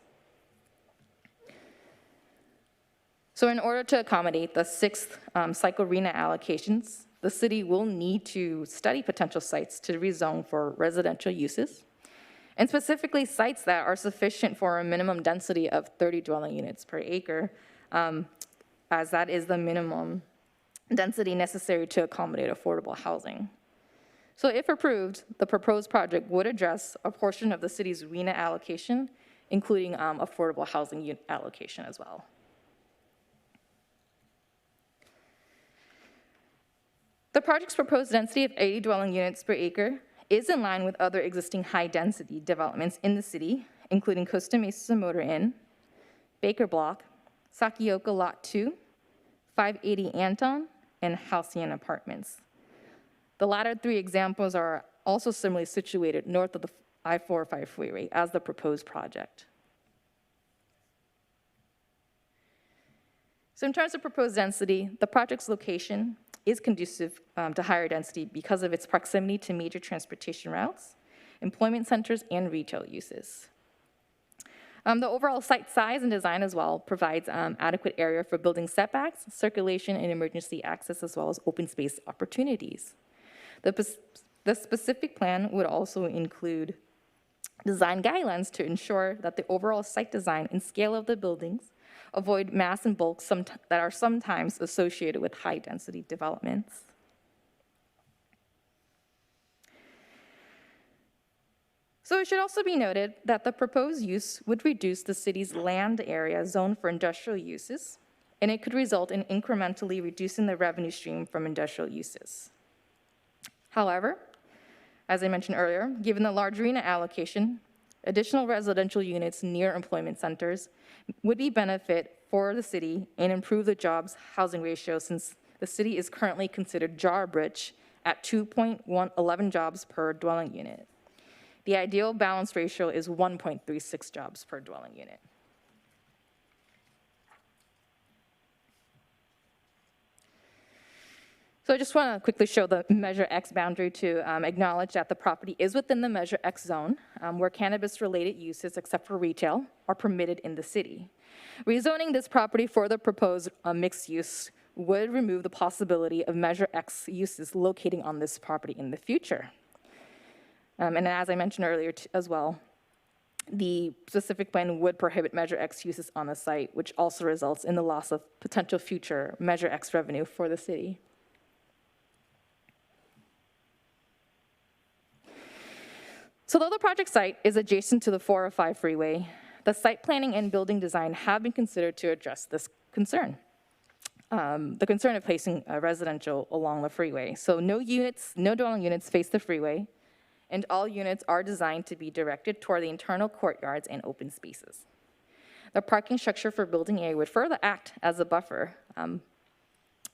[SPEAKER 14] So in order to accommodate the 6th cycle RHNA allocations, the city will need to study potential sites to rezone for residential uses, and specifically sites that are sufficient for a minimum density of 30 dwelling units per acre, as that is the minimum density necessary to accommodate affordable housing. So if approved, the proposed project would address a portion of the city's RHNA allocation, including affordable housing allocation as well. The project's proposed density of 80 dwelling units per acre is in line with other existing high-density developments in the city, including Costa Mesa Motor Inn, Baker Block, Sakioka Lot 2, 580 Anton, and Halcyon Apartments. The latter 3 examples are also similarly situated north of the I-405 freeway as the proposed project. So in terms of proposed density, the project's location is conducive to higher density because of its proximity to major transportation routes, employment centers, and retail uses. The overall site size and design as well provides adequate area for building setbacks, circulation, and emergency access, as well as open space opportunities. The specific plan would also include design guidelines to ensure that the overall site design and scale of the buildings avoid mass and bulk that are sometimes associated with high-density developments. So it should also be noted that the proposed use would reduce the city's land area zoned for industrial uses, and it could result in incrementally reducing the revenue stream from industrial uses. However, as I mentioned earlier, given the large RHNA allocation, additional residential units near employment centers would be benefit for the city and improve the jobs housing ratio, since the city is currently considered job-rich at 2.11 jobs per dwelling unit. The ideal balance ratio is 1.36 jobs per dwelling unit. So I just want to quickly show the Measure X boundary to acknowledge that the property is within the Measure X zone, where cannabis-related uses, except for retail, are permitted in the city. Rezoning this property for the proposed mixed use would remove the possibility of Measure X uses locating on this property in the future. And as I mentioned earlier as well, the specific plan would prohibit Measure X uses on the site, which also results in the loss of potential future Measure X revenue for the city. So though the project site is adjacent to the 405 freeway, the site planning and building design have been considered to address this concern. The concern of placing residential along the freeway. So no dwelling units face the freeway, and all units are designed to be directed toward the internal courtyards and open spaces. The parking structure for building A would further act as a buffer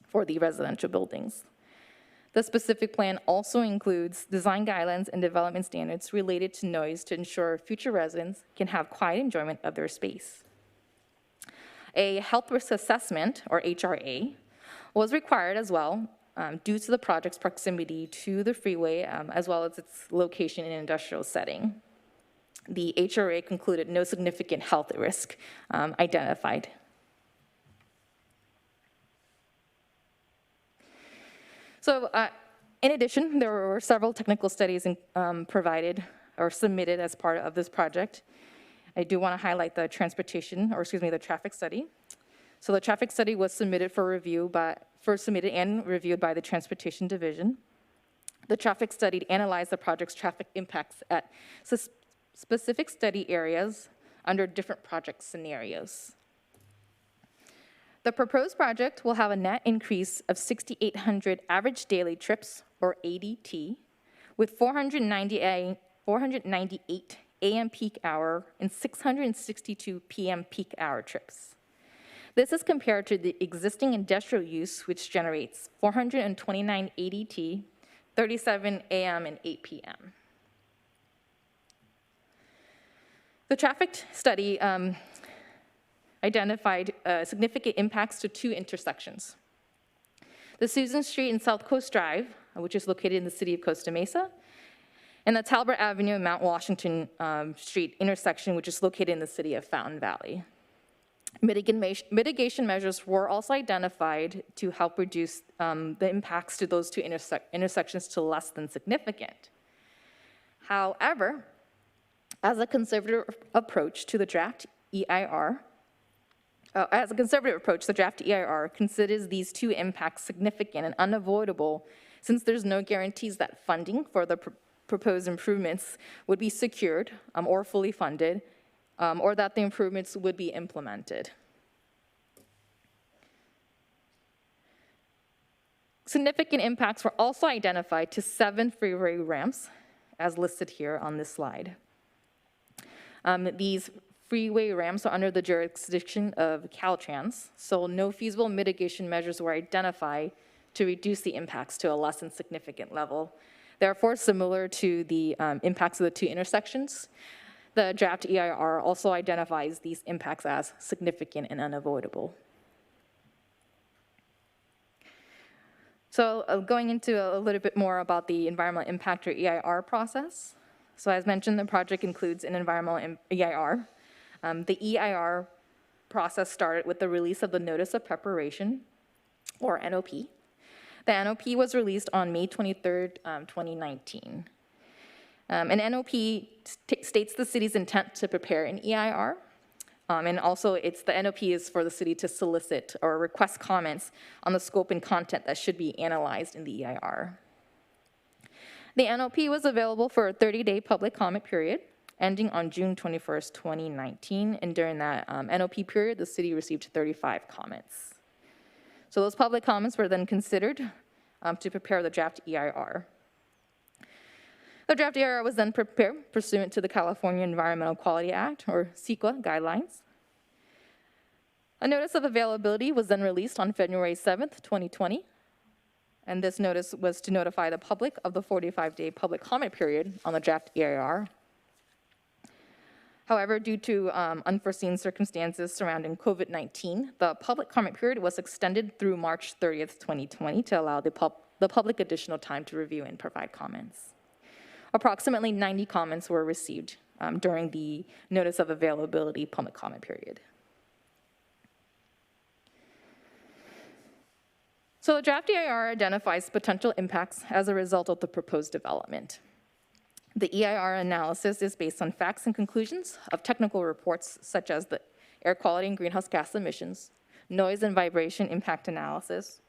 [SPEAKER 14] for the residential buildings. The specific plan also includes design guidelines and development standards related to noise to ensure future residents can have quiet enjoyment of their space. A health risk assessment, or HRA, was required as well due to the project's proximity to the freeway, as well as its location in an industrial setting. The HRA concluded no significant health risk identified. So in addition, there were several technical studies provided or submitted as part of this project. I do want to highlight the the traffic study. So the traffic study was submitted for review submitted and reviewed by the Transportation Division. The traffic study analyzed the project's traffic impacts at specific study areas under different project scenarios. The proposed project will have a net increase of 6,800 average daily trips, or ADT, with 498 AM peak hour and 662 PM peak hour trips. This is compared to the existing industrial use, which generates 429 ADT, 37 AM and 8 PM. The traffic study identified significant impacts to two intersections. The Susan Street and South Coast Drive, which is located in the city of Costa Mesa, and the Talbot Avenue and Mount Washington Street intersection, which is located in the city of Fountain Valley. Mitigation measures were also identified to help reduce the impacts to those two intersections to less than significant. However, as a conservative approach to the draft EIR, the draft EIR considers these two impacts significant and unavoidable, since there's no guarantees that funding for the proposed improvements would be secured or fully funded, or that the improvements would be implemented. Significant impacts were also identified to 7 freeway ramps, as listed here on this slide. These freeway ramps are under the jurisdiction of Caltrans, so no feasible mitigation measures were identified to reduce the impacts to a less than significant level. Therefore, similar to the impacts of the two intersections, the draft EIR also identifies these impacts as significant and unavoidable. So going into a little bit more about the environmental impact, or EIR, process. So as mentioned, the project includes an environmental EIR. The EIR process started with the release of the Notice of Preparation, or NOP. The NOP was released on May 23rd, 2019. An NOP states the city's intent to prepare an EIR, and also the NOP is for the city to solicit or request comments on the scope and content that should be analyzed in the EIR. The NOP was available for a 30-day public comment period, ending on June 21st, 2019, and during that NOP period, the city received 35 comments. So those public comments were then considered to prepare the draft EIR. The draft EIR was then prepared pursuant to the California Environmental Quality Act, or CEQA, guidelines. A notice of availability was then released on February 7th, 2020, and this notice was to notify the public of the 45-day public comment period on the draft EIR. However, due to unforeseen circumstances surrounding COVID-19, the public comment period was extended through March 30th, 2020 to allow the public additional time to review and provide comments. Approximately 90 comments were received during the notice of availability public comment period. So the draft EIR identifies potential impacts as a result of the proposed development. The EIR analysis is based on facts and conclusions of technical reports such as the air quality and greenhouse gas emissions, noise and vibration impact analysis,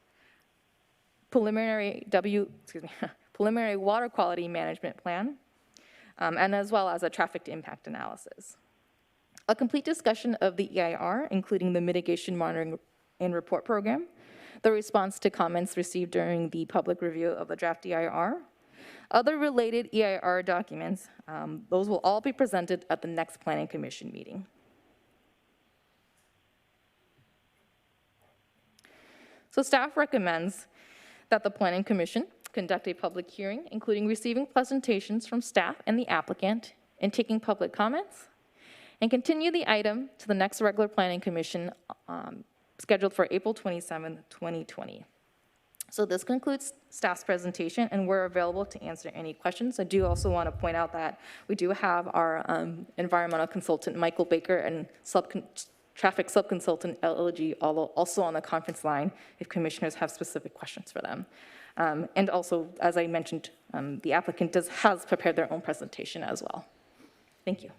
[SPEAKER 14] preliminary water quality management plan, and as well as a traffic impact analysis. A complete discussion of the EIR, including the mitigation monitoring and report program, the response to comments received during the public review of the draft EIR, other related EIR documents, those will all be presented at the next Planning Commission meeting. So staff recommends that the Planning Commission conduct a public hearing, including receiving presentations from staff and the applicant and taking public comments, and continue the item to the next regular Planning Commission scheduled for April 27, 2020. So this concludes staff's presentation, and we're available to answer any questions. I do also want to point out that we do have our environmental consultant, Michael Baker, and traffic subconsultant, LLG, also on the conference line if commissioners have specific questions for them. And also, as I mentioned, the applicant has prepared their own presentation as well. Thank you.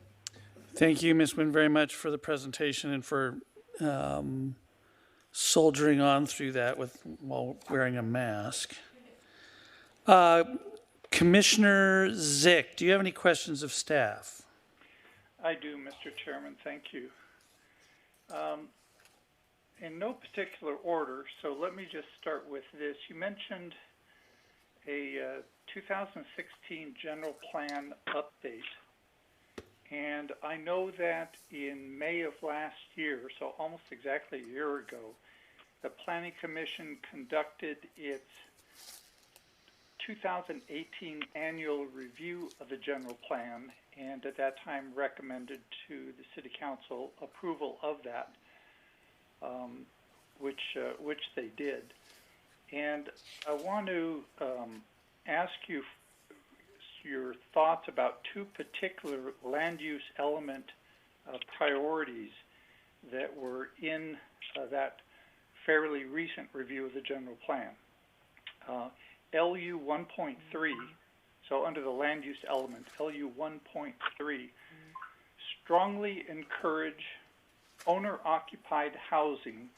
[SPEAKER 1] Thank you, Ms. Nguyen, very much for the presentation and for soldiering on through that while wearing a mask. Commissioner ZICH, do you have any questions of staff?
[SPEAKER 8] I do, Mr. Chairman, thank you. In no particular order, so let me just start with this. You mentioned a 2016 general plan update. And I know that in May of last year, so almost exactly a year ago, the Planning Commission conducted its 2018 annual review of the general plan, and at that time recommended to the City Council approval of that, which they did. And I want to ask you your thoughts about two particular land use element priorities that were in that fairly recent review of the general plan. LU 1.3, so under the land use element, LU 1.3, strongly encourage owner-occupied housing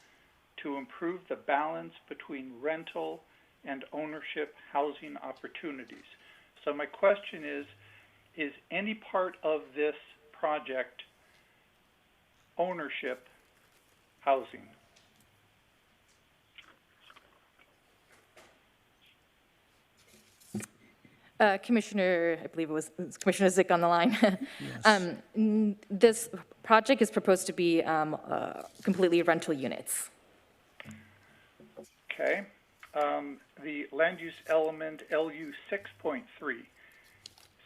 [SPEAKER 8] to improve the balance between rental and ownership housing opportunities. So my question is any part of this project ownership housing?
[SPEAKER 14] Commissioner, I believe it was Commissioner ZICH on the line. Yes. This project is proposed to be completely rental units.
[SPEAKER 8] Okay. The land use element LU 6.3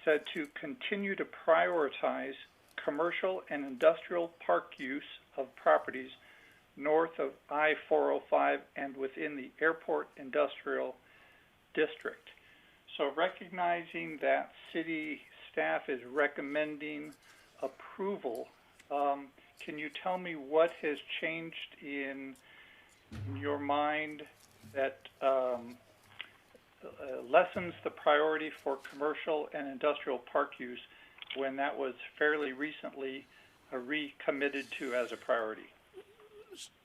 [SPEAKER 8] said to continue to prioritize commercial and industrial park use of properties north of I-405 and within the airport industrial district. So recognizing that city staff is recommending approval, can you tell me what has changed in your mind that lessens the priority for commercial and industrial park use when that was fairly recently recommitted to as a priority.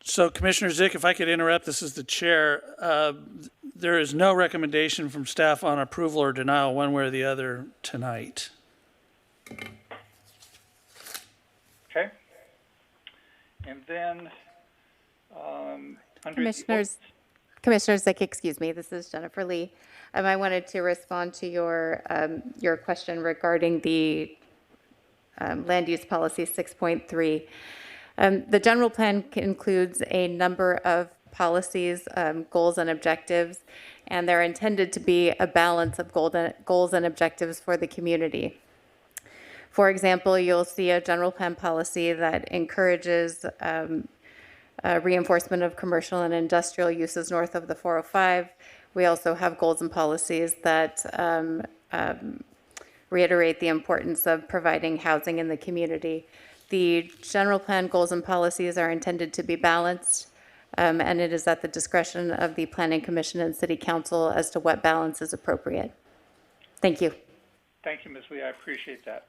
[SPEAKER 1] So Commissioner ZICH, if I could interrupt, this is the chair. There is no recommendation from staff on approval or denial one way or the other tonight.
[SPEAKER 8] Okay. And then under
[SPEAKER 15] Commissioner ZICH, excuse me, this is Jennifer Lee. I wanted to respond to your question regarding the land use policy 6.3. The general plan includes a number of policies, goals and objectives, and they're intended to be a balance of goals and objectives for the community. For example, you'll see a general plan policy that encourages reinforcement of commercial and industrial uses north of the 405. We also have goals and policies that reiterate the importance of providing housing in the community. The general plan goals and policies are intended to be balanced, and it is at the discretion of the Planning Commission and City Council as to what balance is appropriate. Thank you.
[SPEAKER 8] Thank you, Ms. Lee. I appreciate that.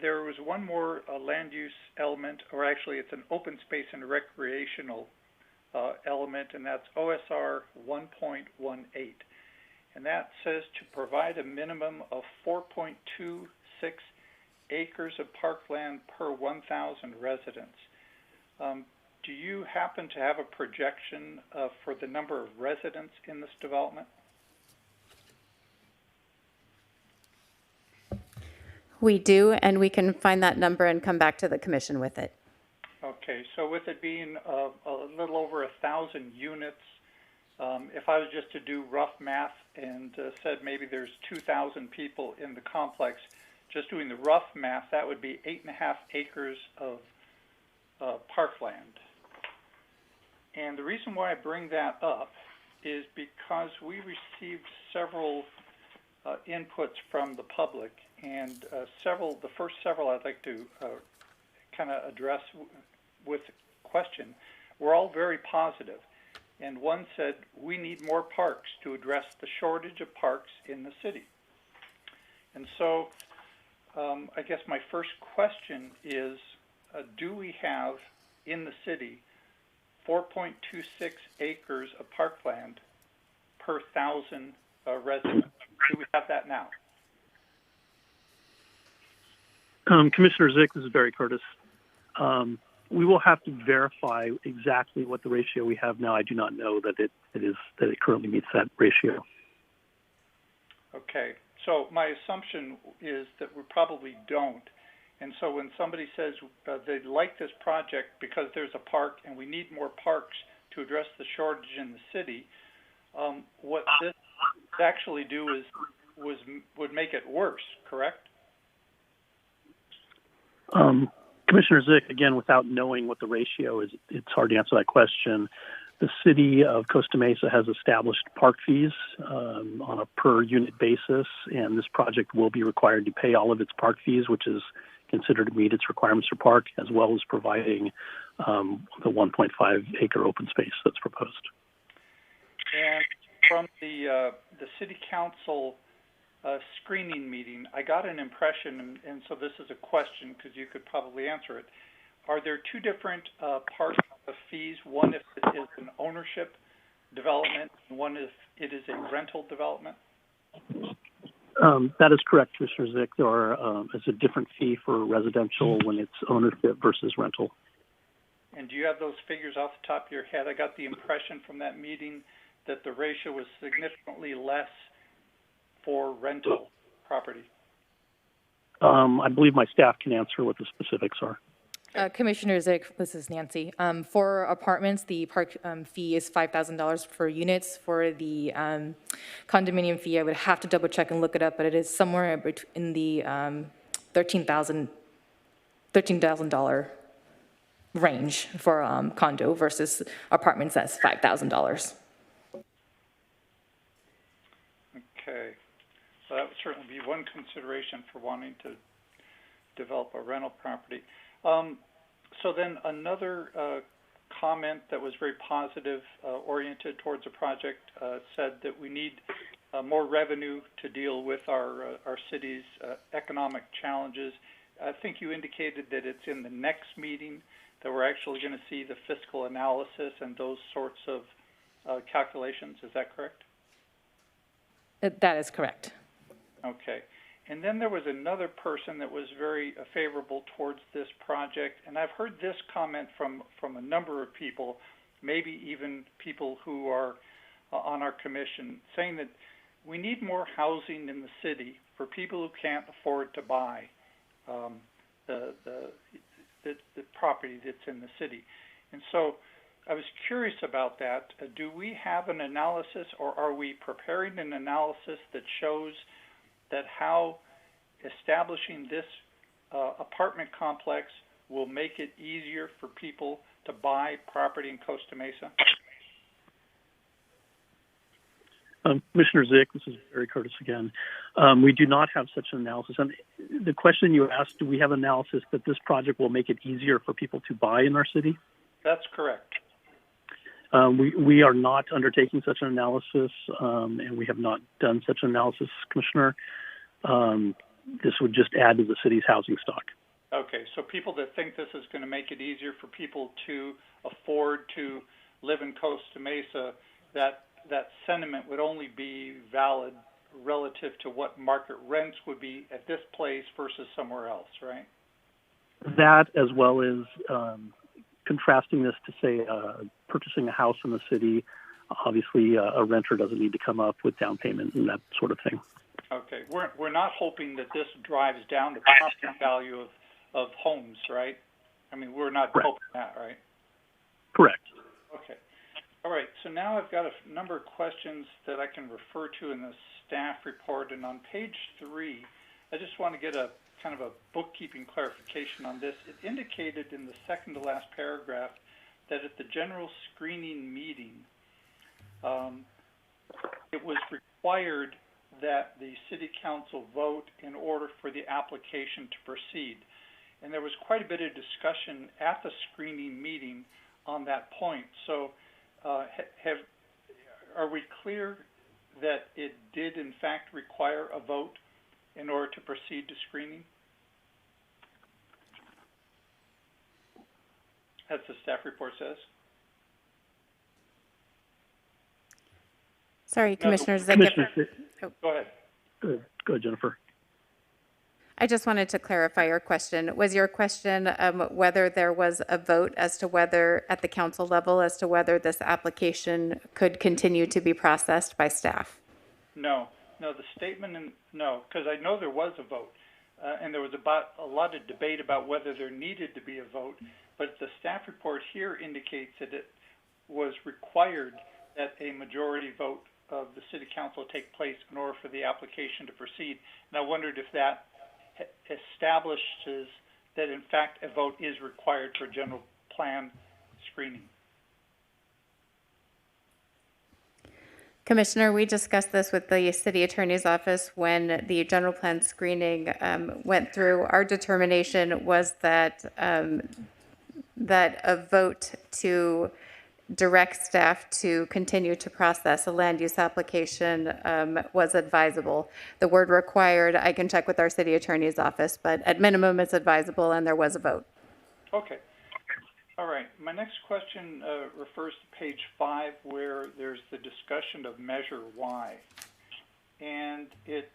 [SPEAKER 8] There was one more land use element, or actually it's an open space and recreational element, and that's OSR 1.18. And that says to provide a minimum of 4.26 acres of parkland per 1,000 residents. Do you happen to have a projection for the number of residents in this development?
[SPEAKER 15] We do, and we can find that number and come back to the commission with it.
[SPEAKER 8] Okay, so with it being a little over 1,000 units, if I was just to do rough math and said maybe there's 2,000 people in the complex, just doing the rough math, that would be 8.5 acres of parkland. And the reason why I bring that up is because we received several inputs from the public, and the first several I'd like to kind of address with a question, were all very positive. And one said, we need more parks to address the shortage of parks in the city. And so I guess my first question is, do we have in the city 4.26 acres of parkland per 1,000 residents? Do we have that now?
[SPEAKER 5] Commissioner ZICH, this is Barry Curtis. We will have to verify exactly what the ratio we have now. I do not know that it currently meets that ratio.
[SPEAKER 8] Okay, so my assumption is that we probably don't. And so when somebody says they like this project because there's a park and we need more parks to address the shortage in the city, what this actually do is would make it worse, correct?
[SPEAKER 5] Commissioner ZICH, again, without knowing what the ratio is, it's hard to answer that question. The city of Costa Mesa has established park fees on a per unit basis, and this project will be required to pay all of its park fees, which is considered to meet its requirements for park, as well as providing the 1.5 acre open space that's proposed.
[SPEAKER 8] And from the city council screening meeting, I got an impression, and so this is a question because you could probably answer it. Are there two different parts of fees? One if it is an ownership development, and one if it is a rental development?
[SPEAKER 5] That is correct, Commissioner ZICH. There is a different fee for residential when it's ownership versus rental.
[SPEAKER 8] And do you have those figures off the top of your head? I got the impression from that meeting that the ratio was significantly less for rental property.
[SPEAKER 5] I believe my staff can answer what the specifics are.
[SPEAKER 14] Commissioner ZICH, this is Nancy. For apartments, the park fee is $5,000 for units. For the condominium fee, I would have to double check and look it up, but it is somewhere in the $13,000 range for condo versus apartments. That's $5,000.
[SPEAKER 8] Okay, so that would certainly be one consideration for wanting to develop a rental property. So then another comment that was very positive, oriented towards the project, said that we need more revenue to deal with our city's economic challenges. I think you indicated that it's in the next meeting that we're actually going to see the fiscal analysis and those sorts of calculations. Is that correct?
[SPEAKER 14] That is correct.
[SPEAKER 8] Okay. And then there was another person that was very favorable towards this project, and I've heard this comment from a number of people, maybe even people who are on our commission, saying that we need more housing in the city for people who can't afford to buy the property that's in the city. And so I was curious about that. Do we have an analysis, or are we preparing an analysis that shows that how establishing this apartment complex will make it easier for people to buy property in Costa Mesa?
[SPEAKER 5] Commissioner ZICH, this is Barry Curtis again. We do not have such an analysis. And the question you asked, do we have analysis that this project will make it easier for people to buy in our city?
[SPEAKER 8] That's correct.
[SPEAKER 5] We are not undertaking such an analysis, and we have not done such an analysis, Commissioner. This would just add to the city's housing stock.
[SPEAKER 8] Okay, so people that think this is going to make it easier for people to afford to live in Costa Mesa, that sentiment would only be valid relative to what market rents would be at this place versus somewhere else, right?
[SPEAKER 5] That, as well as contrasting this to, say, purchasing a house in the city. Obviously, a renter doesn't need to come up with down payment and that sort of thing.
[SPEAKER 8] Okay, we're not hoping that this drives down the property value of homes, right? I mean, we're not hoping that, right?
[SPEAKER 5] Correct.
[SPEAKER 8] Okay. All right, so now I've got a number of questions that I can refer to in the staff report, and on page 3, I just want to get a kind of a bookkeeping clarification on this. It indicated in the second to last paragraph that at the general screening meeting, it was required that the city council vote in order for the application to proceed. And there was quite a bit of discussion at the screening meeting on that point. So are we clear that it did in fact require a vote in order to proceed to screening? As the staff report says.
[SPEAKER 15] Sorry, Commissioner ZICH.
[SPEAKER 8] Go ahead.
[SPEAKER 5] Go ahead, Jennifer.
[SPEAKER 15] I just wanted to clarify your question. Was your question whether there was a vote as to whether, at the council level, as to whether this application could continue to be processed by staff?
[SPEAKER 8] No, the statement, no, because I know there was a vote, and there was about a lot of debate about whether there needed to be a vote, but the staff report here indicates that it was required that a majority vote of the city council take place in order for the application to proceed. And I wondered if that establishes that in fact a vote is required for general plan screening.
[SPEAKER 15] Commissioner, we discussed this with the city attorney's office when the general plan screening went through. Our determination was that that a vote to direct staff to continue to process a land use application was advisable. The word required, I can check with our city attorney's office, but at minimum it's advisable, and there was a vote.
[SPEAKER 8] Okay. All right. My next question refers to page 5, where there's the discussion of Measure Y. And it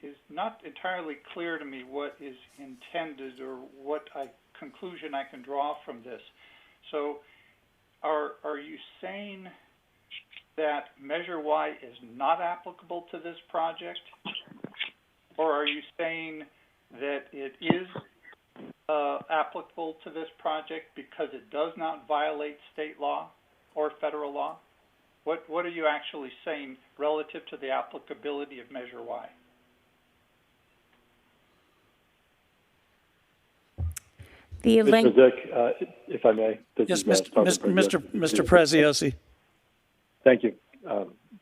[SPEAKER 8] is not entirely clear to me what is intended or what conclusion I can draw from this. So are you saying that Measure Y is not applicable to this project? Or are you saying that it is applicable to this project because it does not violate state law or federal law? What are you actually saying relative to the applicability of Measure Y?
[SPEAKER 7] Mr. ZICH, if I may.
[SPEAKER 1] Yes, Mr. Preziosi.
[SPEAKER 7] Thank you,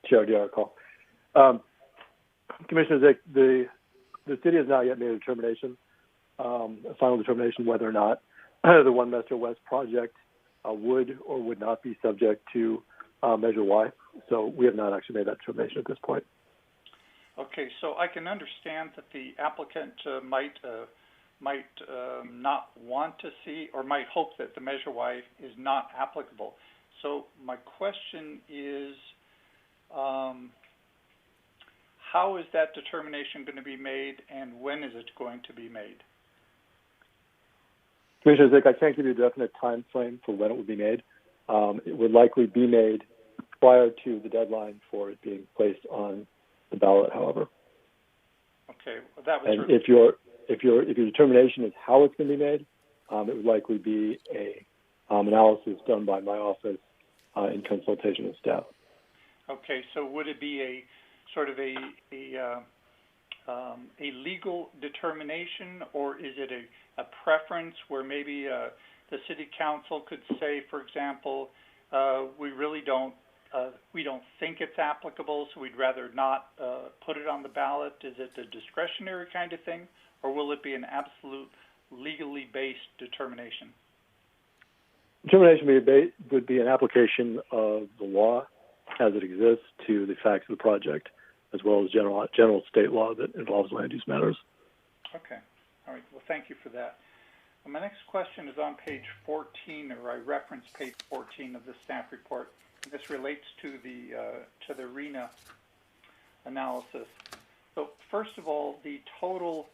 [SPEAKER 7] Chair D'Arco. Commissioner ZICH, the city has not yet made a determination, a final determination whether or not the One Metro West project would or would not be subject to Measure Y. So we have not actually made that determination at this point.
[SPEAKER 8] Okay, so I can understand that the applicant might not want to see or might hope that the Measure Y is not applicable. So my question is, how is that determination going to be made, and when is it going to be made?
[SPEAKER 7] Commissioner ZICH, I can't give you a definite time frame for when it will be made. It would likely be made prior to the deadline for it being placed on the ballot, however.
[SPEAKER 8] Okay, well, that was.
[SPEAKER 7] And if your determination is how it's going to be made, it would likely be a analysis done by my office in consultation with staff.
[SPEAKER 8] Okay, so would it be a sort of a legal determination, or is it a preference where maybe the city council could say, for example, we really don't think it's applicable, so we'd rather not put it on the ballot? Is it a discretionary kind of thing, or will it be an absolute legally based determination?
[SPEAKER 7] Determination would be an application of the law as it exists to the facts of the project, as well as general state law that involves land use matters.
[SPEAKER 8] Okay. All right. Well, thank you for that. My next question is on page 14, or I referenced page 14 of the staff report. And this relates to the RENA analysis. So first of all, the total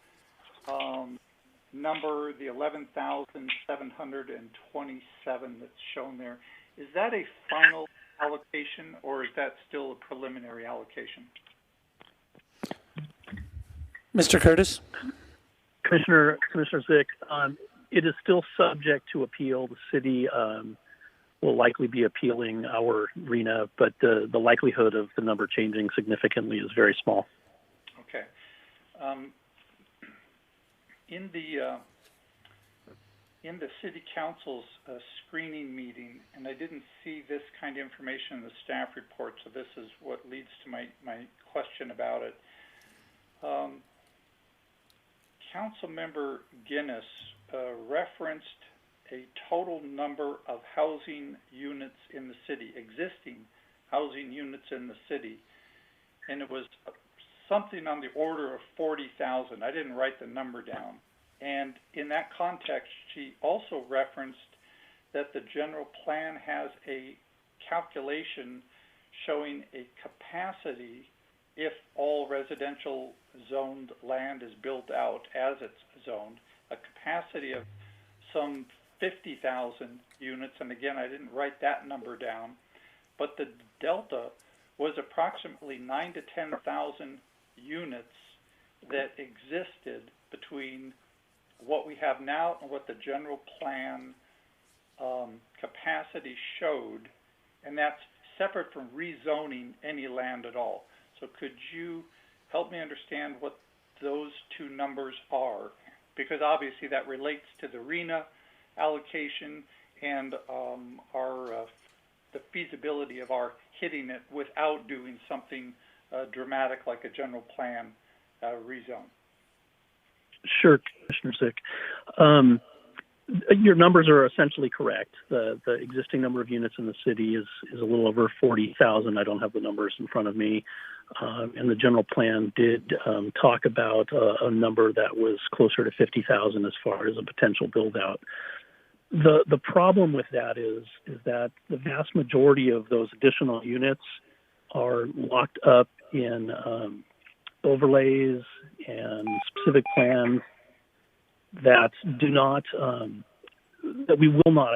[SPEAKER 8] number, the 11,727 that's shown there, is that a final allocation, or is that still a preliminary allocation?
[SPEAKER 1] Mr. Curtis?
[SPEAKER 5] Commissioner ZICH, it is still subject to appeal. The city will likely be appealing our RENA, but the likelihood of the number changing significantly is very small.
[SPEAKER 8] Okay. In the city council's screening meeting, and I didn't see this kind of information in the staff report, so this is what leads to my question about it. Councilmember Guinness referenced a total number of housing units in the city, existing housing units in the city, and it was something on the order of 40,000. I didn't write the number down. And in that context, she also referenced that the general plan has a calculation showing a capacity, if all residential zoned land is built out as it's zoned, a capacity of some 50,000 units. And again, I didn't write that number down, but the delta was approximately 9,000 to 10,000 units that existed between what we have now and what the general plan capacity showed, and that's separate from rezoning any land at all. So could you help me understand what those two numbers are? Because obviously that relates to the RENA allocation and the feasibility of our hitting it without doing something dramatic like a general plan rezone.
[SPEAKER 5] Sure, Commissioner ZICH. Your numbers are essentially correct. The existing number of units in the city is a little over 40,000. I don't have the numbers in front of me. And the general plan did talk about a number that was closer to 50,000 as far as a potential build out. The problem with that is that the vast majority of those additional units are locked up in overlays and specific plans that do not, that we will not,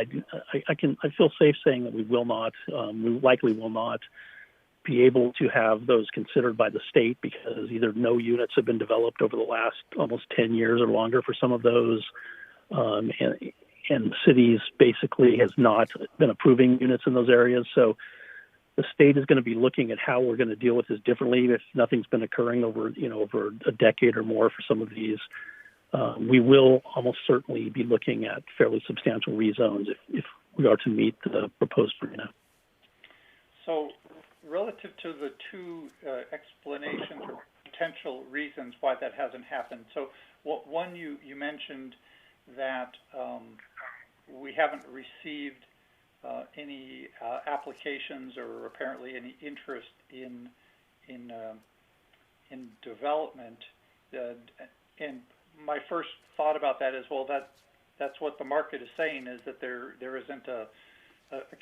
[SPEAKER 5] I feel safe saying that we will not, we likely will not be able to have those considered by the state, because either no units have been developed over the last almost 10 years or longer for some of those, and the cities basically has not been approving units in those areas. So the state is going to be looking at how we're going to deal with this differently if nothing's been occurring over a decade or more for some of these. We will almost certainly be looking at fairly substantial rezones if we are to meet the proposed RENA.
[SPEAKER 8] So relative to the two explanations or potential reasons why that hasn't happened. So one, you mentioned that we haven't received any applications or apparently any interest in development. And my first thought about that is, well, that's what the market is saying, is that there isn't a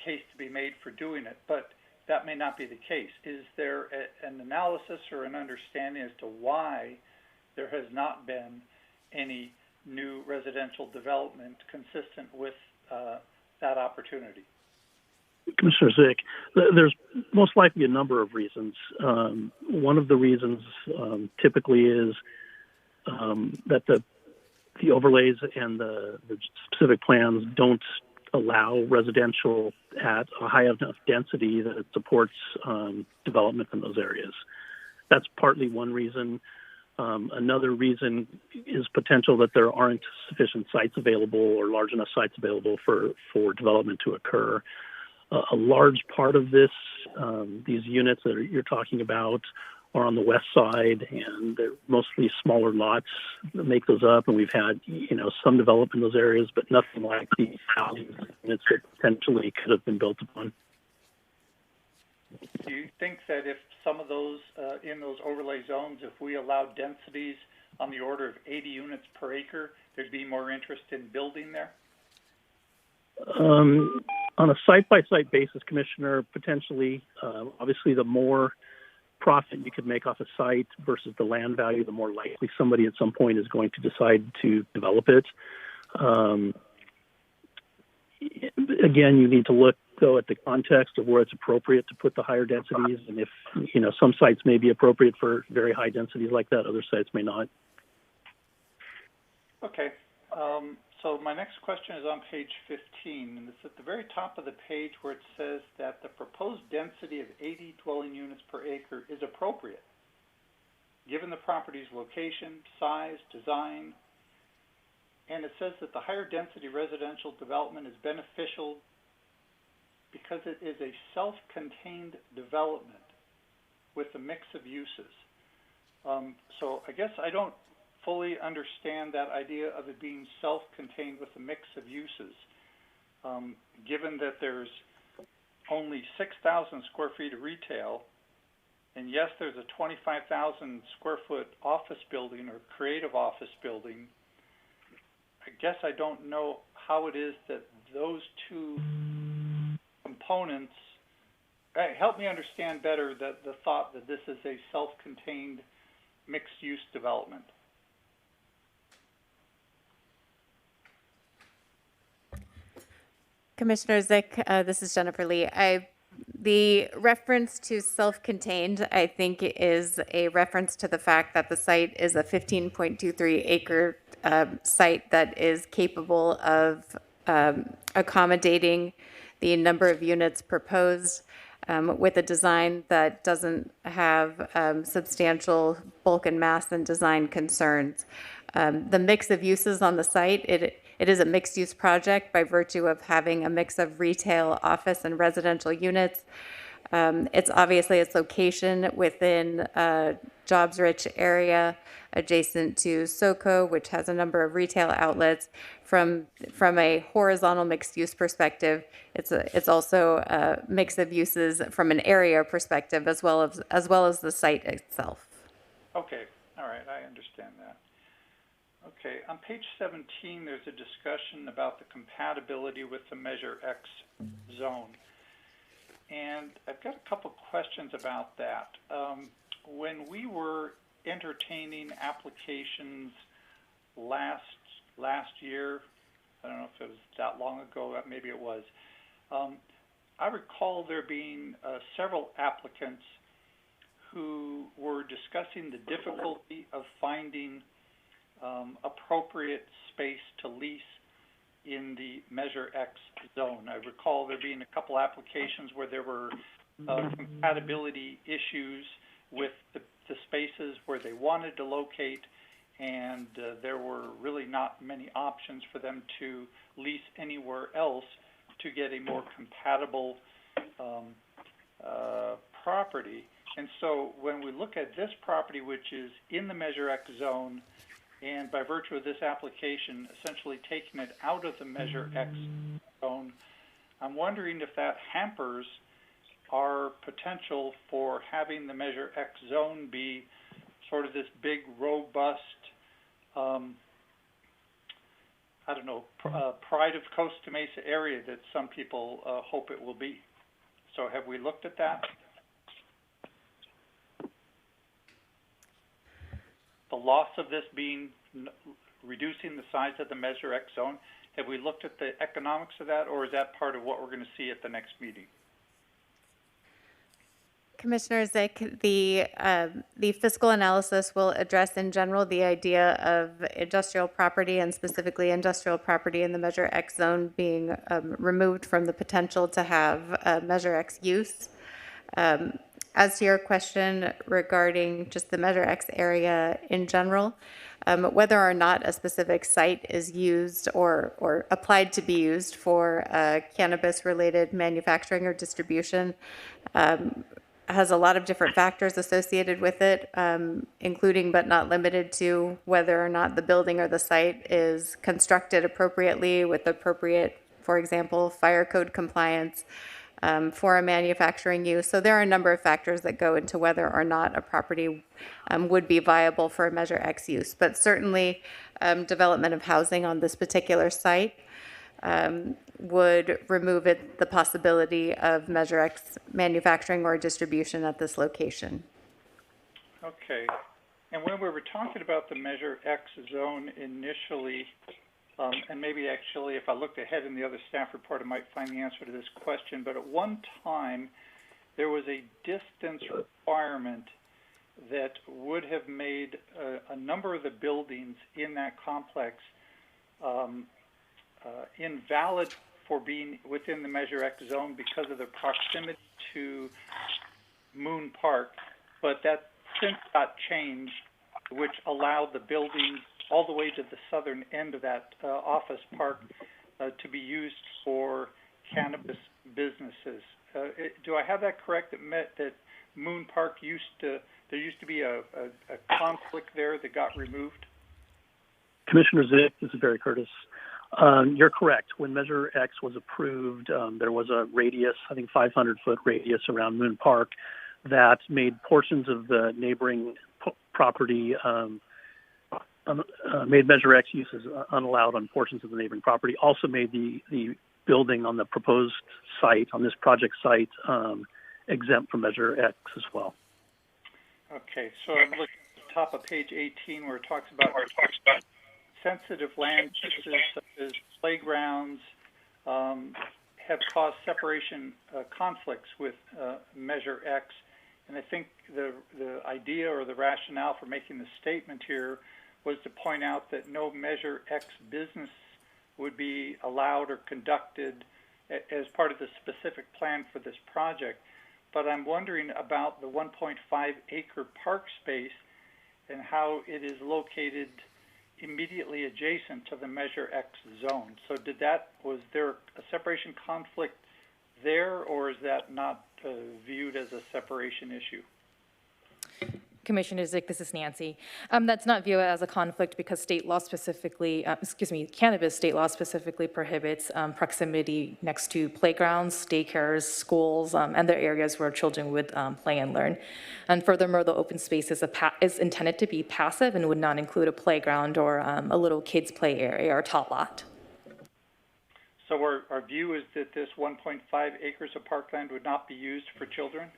[SPEAKER 8] case to be made for doing it, but that may not be the case. Is there an analysis or an understanding as to why there has not been any new residential development consistent with that opportunity?
[SPEAKER 5] Commissioner ZICH, there's most likely a number of reasons. One of the reasons typically is that the overlays and the specific plans don't allow residential at a high enough density that it supports development in those areas. That's partly one reason. Another reason is potential that there aren't sufficient sites available or large enough sites available for development to occur. A large part of this, these units that you're talking about, are on the west side, and they're mostly smaller lots that make those up. And we've had, some development in those areas, but nothing like the housing units that potentially could have been built upon.
[SPEAKER 8] Do you think that if some of those in those overlay zones, if we allowed densities on the order of 80 units per acre, there'd be more interest in building there?
[SPEAKER 5] On a site-by-site basis, Commissioner, potentially. Obviously, the more profit you could make off a site versus the land value, the more likely somebody at some point is going to decide to develop it. Again, you need to look, though, at the context of where it's appropriate to put the higher densities. And if, some sites may be appropriate for very high densities like that, other sites may not.
[SPEAKER 8] Okay. So my next question is on page 15, and it's at the very top of the page where it says that the proposed density of 80 dwelling units per acre is appropriate, given the property's location, size, design, and it says that the higher density residential development is beneficial because it is a self-contained development with a mix of uses. So I guess I don't fully understand that idea of it being self-contained with a mix of uses, given that there's only 6,000 square feet of retail, and yes, there's a 25,000 square foot office building or creative office building. I guess I don't know how it is that those two components, help me understand better the thought that this is a self-contained mixed-use development.
[SPEAKER 15] Commissioner ZICH, this is Jennifer Lee. The reference to self-contained, I think, is a reference to the fact that the site is a 15.23 acre site that is capable of accommodating the number of units proposed with a design that doesn't have substantial bulk and mass and design concerns. The mix of uses on the site, it is a mixed-use project by virtue of having a mix of retail, office, and residential units. It's obviously its location within a jobs-rich area adjacent to SoCo, which has a number of retail outlets. From a horizontal mixed-use perspective, it's also a mix of uses from an area perspective as well as the site itself.
[SPEAKER 8] Okay, all right, I understand that. Okay, on page 17, there's a discussion about the compatibility with the Measure X zone. And I've got a couple questions about that. When we were entertaining applications last year, I don't know if it was that long ago, maybe it was, I recall there being several applicants who were discussing the difficulty of finding appropriate space to lease in the Measure X zone. I recall there being a couple applications where there were compatibility issues with the spaces where they wanted to locate, and there were really not many options for them to lease anywhere else to get a more compatible property. And so when we look at this property, which is in the Measure X zone, and by virtue of this application, essentially taking it out of the Measure X zone, I'm wondering if that hampers our potential for having the Measure X zone be sort of this big, robust, I don't know, pride of Costa Mesa area that some people hope it will be. So have we looked at that? The loss of this being reducing the size of the Measure X zone, have we looked at the economics of that, or is that part of what we're going to see at the next meeting?
[SPEAKER 15] Commissioner ZICH, the fiscal analysis will address in general the idea of industrial property and specifically industrial property in the Measure X zone being removed from the potential to have Measure X use. As to your question regarding just the Measure X area in general, whether or not a specific site is used or applied to be used for cannabis-related manufacturing or distribution has a lot of different factors associated with it, including but not limited to whether or not the building or the site is constructed appropriately with appropriate, for example, fire code compliance for a manufacturing use. So there are a number of factors that go into whether or not a property would be viable for a Measure X use. But certainly development of housing on this particular site would remove the possibility of Measure X manufacturing or distribution at this location.
[SPEAKER 8] Okay. And when we were talking about the Measure X zone initially, and maybe actually if I looked ahead in the other staff report, I might find the answer to this question, but at one time there was a distance requirement that would have made a number of the buildings in that complex invalid for being within the Measure X zone because of the proximity to Moon Park, but that since got changed, which allowed the buildings all the way to the southern end of that office park to be used for cannabis businesses. Do I have that correct? That Moon Park there used to be a conflict there that got removed?
[SPEAKER 5] Commissioner ZICH, this is Barry Curtis. You're correct. When Measure X was approved, there was a radius, I think 500-foot radius around Moon Park that made portions of the neighboring property, made Measure X uses unallowed on portions of the neighboring property, also made the building on the proposed site, on this project site, exempt from Measure X as well.
[SPEAKER 8] Okay, so I'm looking at the top of page 18 where it talks about sensitive land uses such as playgrounds have caused separation conflicts with Measure X. And I think the idea or the rationale for making the statement here was to point out that no Measure X business would be allowed or conducted as part of the specific plan for this project. But I'm wondering about the 1.5 acre park space and how it is located immediately adjacent to the Measure X zone. So was there a separation conflict there, or is that not viewed as a separation issue?
[SPEAKER 14] Commissioner ZICH, this is Nancy. That's not viewed as a conflict because state law specifically, cannabis state law specifically prohibits proximity next to playgrounds, daycares, schools, and other areas where children would play and learn. And furthermore, the open space is intended to be passive and would not include a playground or a little kids play area or tot lot.
[SPEAKER 8] So our view is that this 1.5 acres of parkland would not be used for children?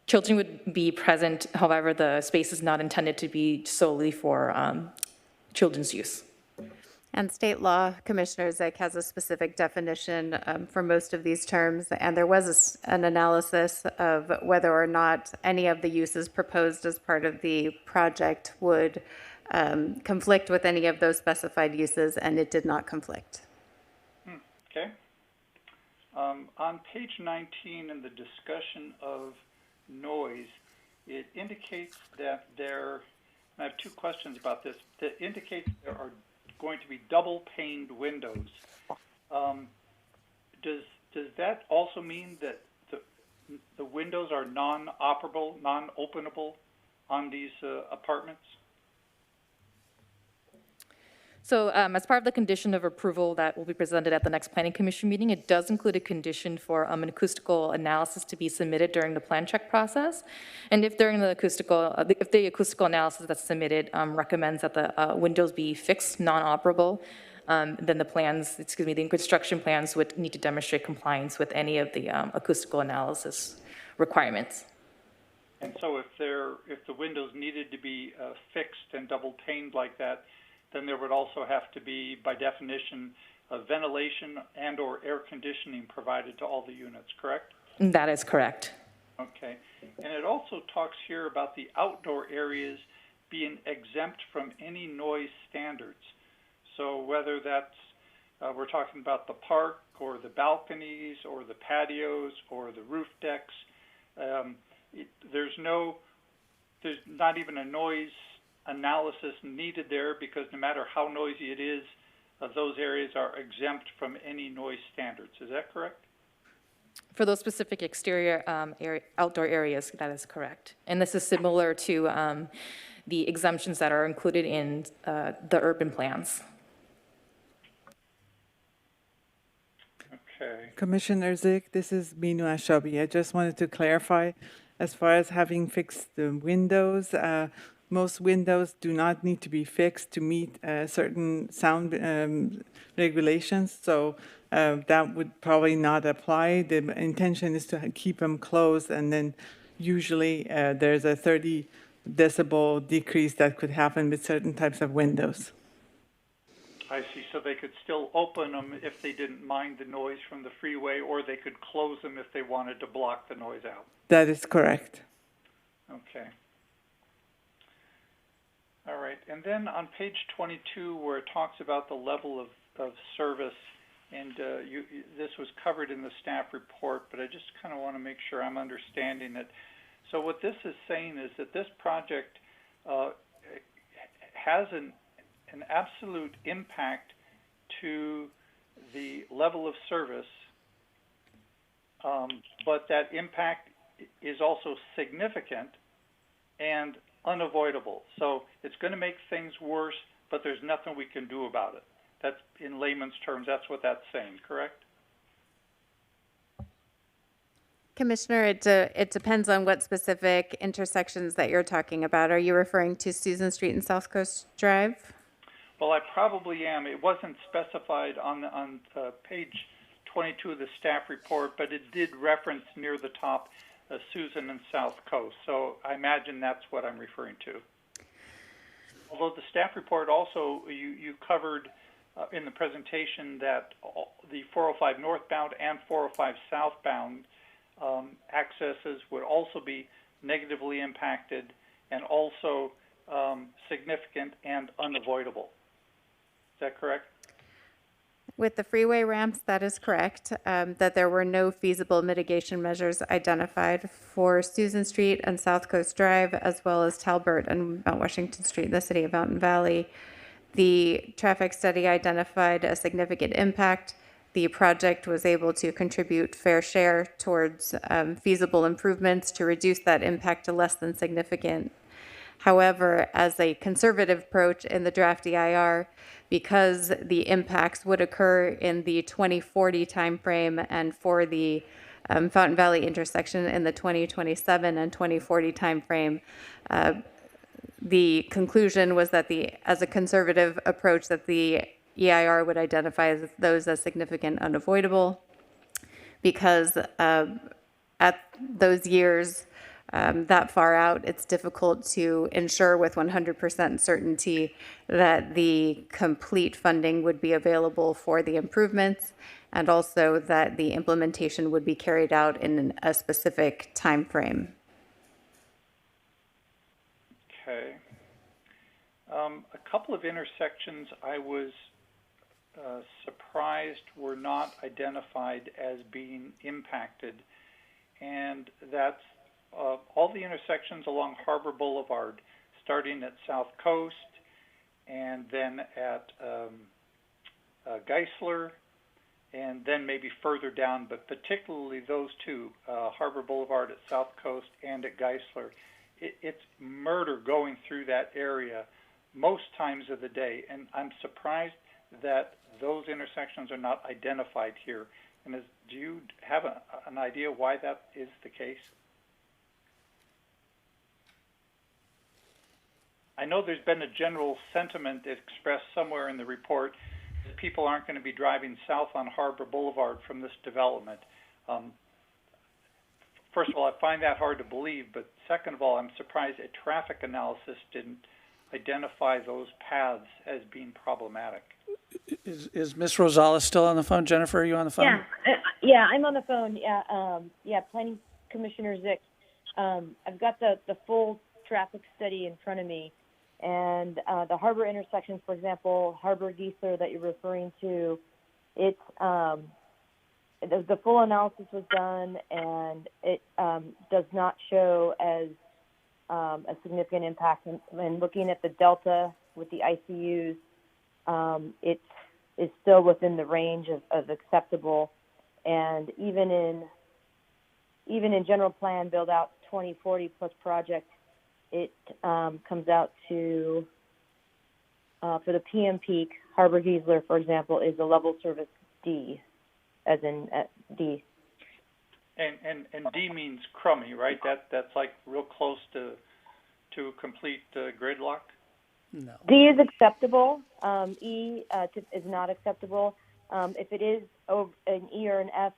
[SPEAKER 14] Children would be present, however, the space is not intended to be solely for children's use.
[SPEAKER 15] And state law, Commissioner ZICH, has a specific definition for most of these terms, and there was an analysis of whether or not any of the uses proposed as part of the project would conflict with any of those specified uses, and it did not conflict.
[SPEAKER 8] Okay. On page 19 in the discussion of noise, it indicates that and I have two questions about this, that indicates there are going to be double paned windows. Does that also mean that the windows are non-operable, non-openable on these apartments?
[SPEAKER 14] So as part of the condition of approval that will be presented at the next Planning Commission meeting, it does include a condition for an acoustical analysis to be submitted during the plan check process. And if during the acoustical analysis that's submitted recommends that the windows be fixed, non-operable, then the construction plans would need to demonstrate compliance with any of the acoustical analysis requirements.
[SPEAKER 8] And so if the windows needed to be fixed and double paned like that, then there would also have to be, by definition, ventilation and or air conditioning provided to all the units, correct?
[SPEAKER 14] That is correct.
[SPEAKER 8] Okay. And it also talks here about the outdoor areas being exempt from any noise standards. So whether that's, we're talking about the park or the balconies or the patios or the roof decks, there's not even a noise analysis needed there, because no matter how noisy it is, those areas are exempt from any noise standards. Is that correct?
[SPEAKER 14] For those specific exterior outdoor areas, that is correct. And this is similar to the exemptions that are included in the urban plans.
[SPEAKER 8] Okay.
[SPEAKER 16] Commissioner ZICH, this is Binu Ashabi. I just wanted to clarify, as far as having fixed the windows, most windows do not need to be fixed to meet certain sound regulations, so that would probably not apply. The intention is to keep them closed, and then usually there's a 30 decibel decrease that could happen with certain types of windows.
[SPEAKER 8] I see. So they could still open them if they didn't mind the noise from the freeway, or they could close them if they wanted to block the noise out.
[SPEAKER 16] That is correct.
[SPEAKER 8] Okay. All right. And then on page 22, where it talks about the level of service, and this was covered in the staff report, but I just kind of want to make sure I'm understanding it. So what this is saying is that this project has an absolute impact to the level of service, but that impact is also significant and unavoidable. So it's going to make things worse, but there's nothing we can do about it. That's, in layman's terms, that's what that's saying, correct?
[SPEAKER 15] Commissioner, it depends on what specific intersections that you're talking about. Are you referring to Susan Street and South Coast Drive?
[SPEAKER 8] Well, I probably am. It wasn't specified on page 22 of the staff report, but it did reference near the top Susan and South Coast. So I imagine that's what I'm referring to. Although the staff report also, you covered in the presentation that the 405 northbound and 405 southbound accesses would also be negatively impacted and also significant and unavoidable. Is that correct?
[SPEAKER 15] With the freeway ramps, that is correct, that there were no feasible mitigation measures identified for Susan Street and South Coast Drive, as well as Talbert and Mount Washington Street in the city of Mountain Valley. The traffic study identified a significant impact. The project was able to contribute fair share towards feasible improvements to reduce that impact to less than significant. However, as a conservative approach in the draft EIR, because the impacts would occur in the 2040 timeframe and for the Fountain Valley intersection in the 2027 and 2040 timeframe, the conclusion was that as a conservative approach, that the EIR would identify those as significant unavoidable, because at those years, that far out, it's difficult to ensure with 100% certainty that the complete funding would be available for the improvements, and also that the implementation would be carried out in a specific time frame.
[SPEAKER 8] Okay. A couple of intersections I was surprised were not identified as being impacted, and that's all the intersections along Harbor Boulevard, starting at South Coast and then at Geisler, and then maybe further down, but particularly those two, Harbor Boulevard at South Coast and at Geisler. It's murder going through that area, most times of the day, and I'm surprised that those intersections are not identified here. And do you have an idea why that is the case? I know there's been a general sentiment expressed somewhere in the report that people aren't going to be driving south on Harbor Boulevard from this development. First of all, I find that hard to believe, but second of all, I'm surprised a traffic analysis didn't identify those paths as being problematic.
[SPEAKER 1] Is Ms. Rosales still on the phone? Jennifer, are you on the phone?
[SPEAKER 17] Yeah, I'm on the phone. Planning Commissioner ZICH. I've got the full traffic study in front of me, and the harbor intersections, for example, Harbor Geisler that you're referring to, it's the full analysis was done, and it does not show as a significant impact. And looking at the delta with the ICUs, it is still within the range of acceptable. And even in general plan build out 2040 plus project, it comes out to for the PM peak, Harbor Geisler, for example, is a level service D, as in D.
[SPEAKER 8] And D means crummy, right? That's like real close to complete gridlock.
[SPEAKER 1] No.
[SPEAKER 17] D is acceptable. E is not acceptable. If it is an E or an F,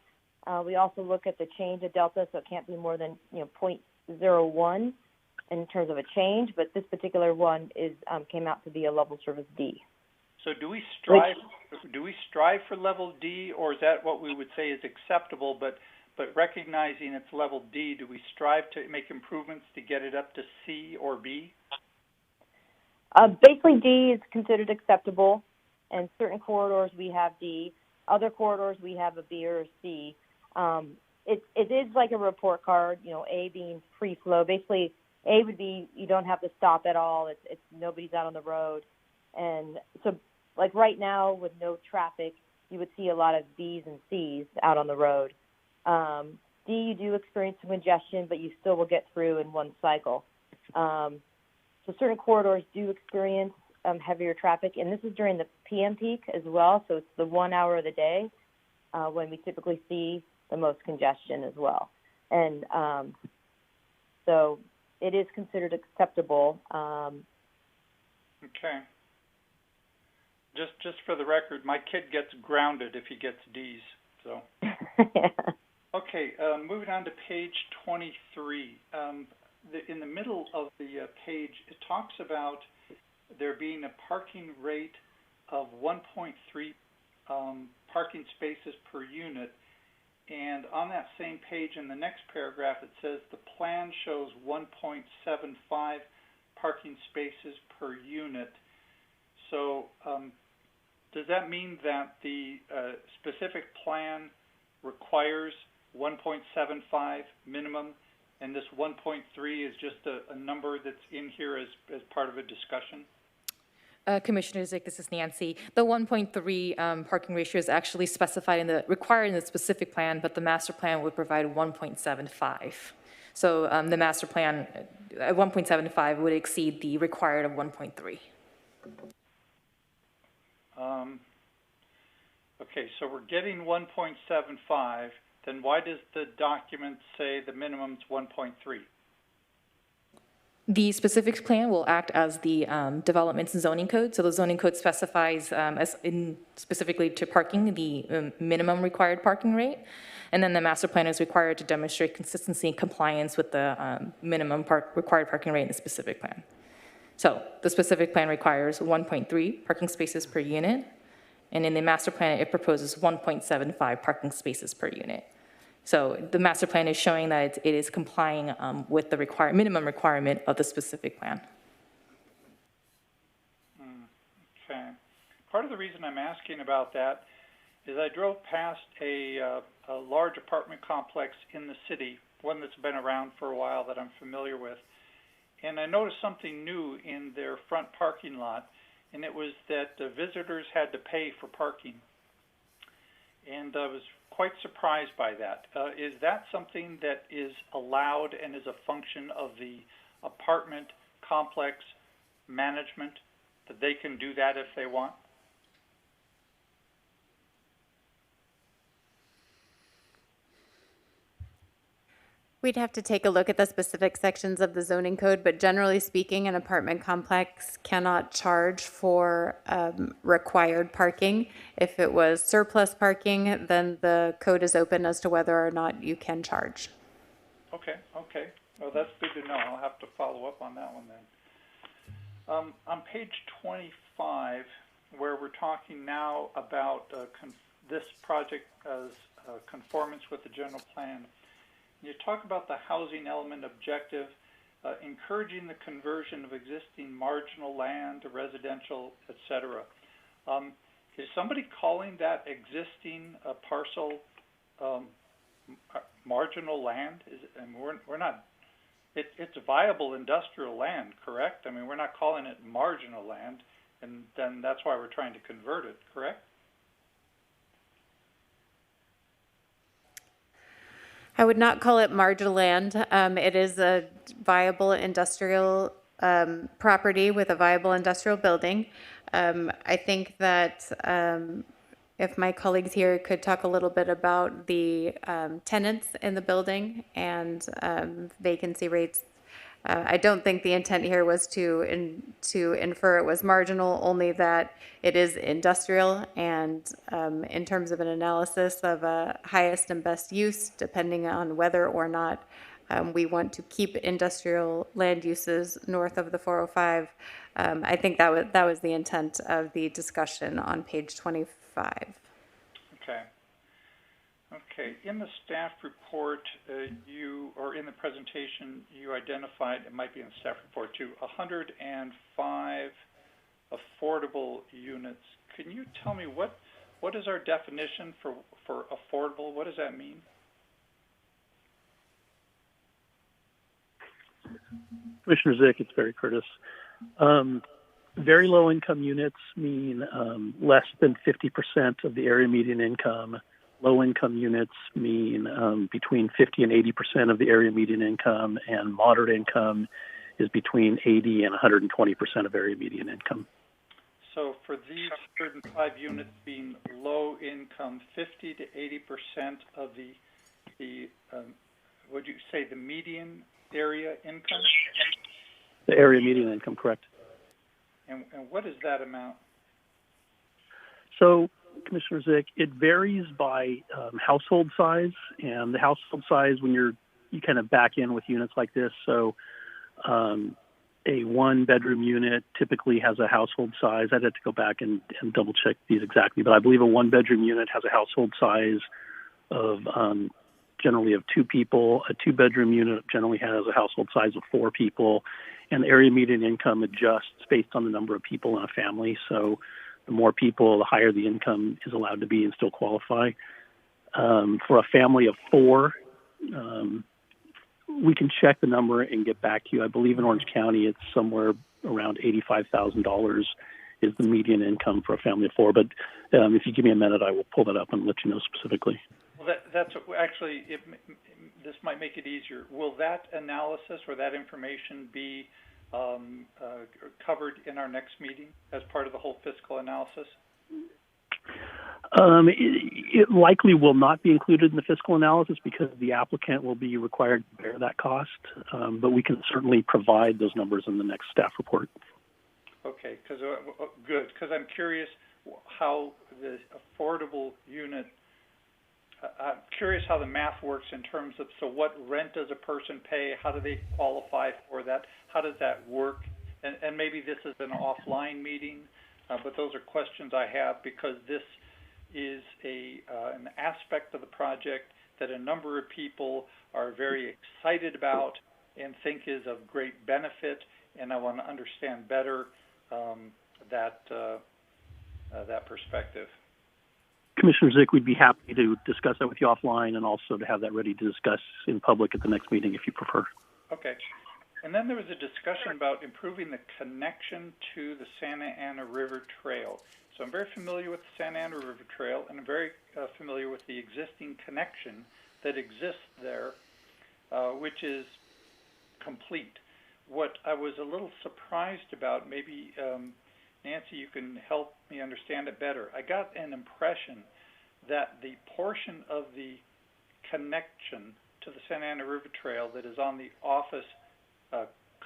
[SPEAKER 17] we also look at the change of delta, so it can't be more than 0.01 in terms of a change. But this particular one came out to be a level service D.
[SPEAKER 8] So do we strive for level D, or is that what we would say is acceptable? But recognizing it's level D, do we strive to make improvements to get it up to C or B?
[SPEAKER 17] Basically, D is considered acceptable, and certain corridors we have D. Other corridors we have a B or a C. It is like a report card, A being free flow. Basically, A would be you don't have to stop at all. It's nobody's out on the road. And so, like right now with no traffic, you would see a lot of Bs and Cs out on the road. D, you do experience some congestion, but you still will get through in one cycle. So certain corridors do experience heavier traffic, and this is during the PM peak as well, so it's the 1 hour of the day when we typically see the most congestion as well. And so it is considered acceptable.
[SPEAKER 8] Okay. Just for the record, my kid gets grounded if he gets D's. So. Okay, moving on to page 23. In the middle of the page, it talks about there being a parking rate of 1.3 parking spaces per unit. And on that same page, in the next paragraph, it says the plan shows 1.75 parking spaces per unit. So does that mean that the specific plan requires 1.75 minimum, and this 1.3 is just a number that's in here as part of a discussion?
[SPEAKER 14] Commissioner ZICH, this is Nancy. The 1.3 parking ratio is actually specified required in the specific plan, but the master plan would provide 1.75. So the master plan at 1.75 would exceed the required of 1.3.
[SPEAKER 8] Okay, so we're getting 1.75. Then why does the document say the minimum's 1.3?
[SPEAKER 14] The specific plan will act as the development and zoning code. So the zoning code specifies, specifically to parking, the minimum required parking rate. And then the master plan is required to demonstrate consistency and compliance with the minimum required parking rate in the specific plan. So the specific plan requires 1.3 parking spaces per unit. And in the master plan, it proposes 1.75 parking spaces per unit. So the master plan is showing that it is complying with the minimum requirement of the specific plan.
[SPEAKER 8] Okay. Part of the reason I'm asking about that is I drove past a large apartment complex in the city, one that's been around for a while that I'm familiar with, and I noticed something new in their front parking lot, and it was that visitors had to pay for parking. And I was quite surprised by that. Is that something that is allowed and is a function of the apartment complex management that they can do that if they want?
[SPEAKER 15] We'd have to take a look at the specific sections of the zoning code, but generally speaking, an apartment complex cannot charge for required parking. If it was surplus parking, then the code is open as to whether or not you can charge.
[SPEAKER 8] Okay, okay. Well, that's good to know. I'll have to follow up on that one then. On page 25, where we're talking now about this project as conformance with the general plan, you talk about the housing element objective, encouraging the conversion of existing marginal land to residential, etc. Is somebody calling that existing parcel marginal land? And we're not. It's viable industrial land, correct? I mean, we're not calling it marginal land, and then that's why we're trying to convert it, correct?
[SPEAKER 15] I would not call it marginal land. It is a viable industrial property with a viable industrial building. I think that if my colleagues here could talk a little bit about the tenants in the building and vacancy rates. I don't think the intent here was to infer it was marginal, only that it is industrial, and in terms of an analysis of a highest and best use, depending on whether or not we want to keep industrial land uses north of the 405, I think that was the intent of the discussion on page 25.
[SPEAKER 8] Okay. Okay, in the staff report, or in the presentation, you identified, it might be in the staff report too, 105 affordable units. Can you tell me what is our definition for affordable? What does that mean?
[SPEAKER 5] Commissioner ZICH, it's Barry Curtis. Very low income units mean less than 50% of the area median income. Low income units mean between 50 and 80% of the area median income, and moderate income is between 80 and 120% of area median income.
[SPEAKER 8] So for these 105 units being low income, 50 to 80% of the would you say the median area income?
[SPEAKER 5] The area median income, correct.
[SPEAKER 8] And what is that amount?
[SPEAKER 5] So, Commissioner ZICH, it varies by household size, and the household size when you kind of back in with units like this. So, a one-bedroom unit typically has a household size. I'd have to go back and double check these exactly, but I believe a one-bedroom unit has a household size of generally of 2 people. A 2-bedroom unit generally has a household size of 4 people, and the area median income adjusts based on the number of people in a family. So the more people, the higher the income is allowed to be and still qualify. For a family of 4, we can check the number and get back to you. I believe in Orange County it's somewhere around $85,000 is the median income for a family of 4. But if you give me a minute, I will pull that up and let you know specifically.
[SPEAKER 8] Well, that's actually, this might make it easier. Will that analysis or that information be covered in our next meeting as part of the whole fiscal analysis?
[SPEAKER 5] It likely will not be included in the fiscal analysis because the applicant will be required to bear that cost, but we can certainly provide those numbers in the next staff report.
[SPEAKER 8] Okay, good, because I'm curious how the affordable unit, I'm curious how the math works in terms of, so what rent does a person pay? How do they qualify for that? How does that work? And maybe this is an offline meeting, but those are questions I have because this is an aspect of the project that a number of people are very excited about and think is of great benefit, and I want to understand better that perspective.
[SPEAKER 5] Commissioner ZICH, we'd be happy to discuss that with you offline and also to have that ready to discuss in public at the next meeting if you prefer.
[SPEAKER 8] Okay. And then there was a discussion about improving the connection to the Santa Ana River Trail. So I'm very familiar with the Santa Ana River Trail, and I'm very familiar with the existing connection that exists there, which is complete. What I was a little surprised about, maybe Nancy, you can help me understand it better. I got an impression that the portion of the connection to the Santa Ana River Trail that is on the office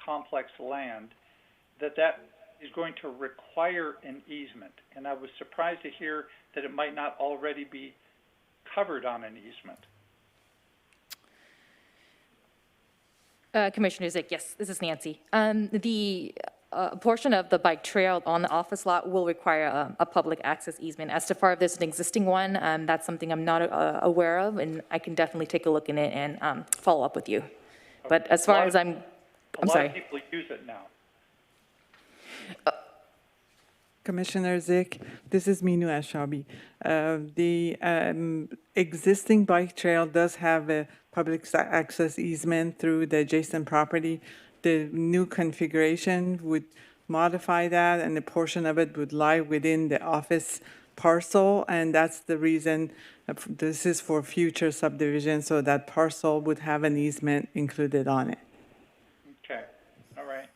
[SPEAKER 8] complex land, that is going to require an easement. And I was surprised to hear that it might not already be covered on an easement.
[SPEAKER 14] Commissioner ZICH, yes, this is Nancy. The portion of the bike trail on the office lot will require a public access easement. As to far if there's an existing one, that's something I'm not aware of, and I can definitely take a look in it and follow up with you. But as far as I'm sorry.
[SPEAKER 8] A lot of people use it now.
[SPEAKER 16] Commissioner ZICH, this is Minu Ashabi. The existing bike trail does have a public access easement through the adjacent property. The new configuration would modify that, and a portion of it would lie within the office parcel, and that's the reason this is for future subdivision, so that parcel would have an easement included on it.
[SPEAKER 8] Okay, all right.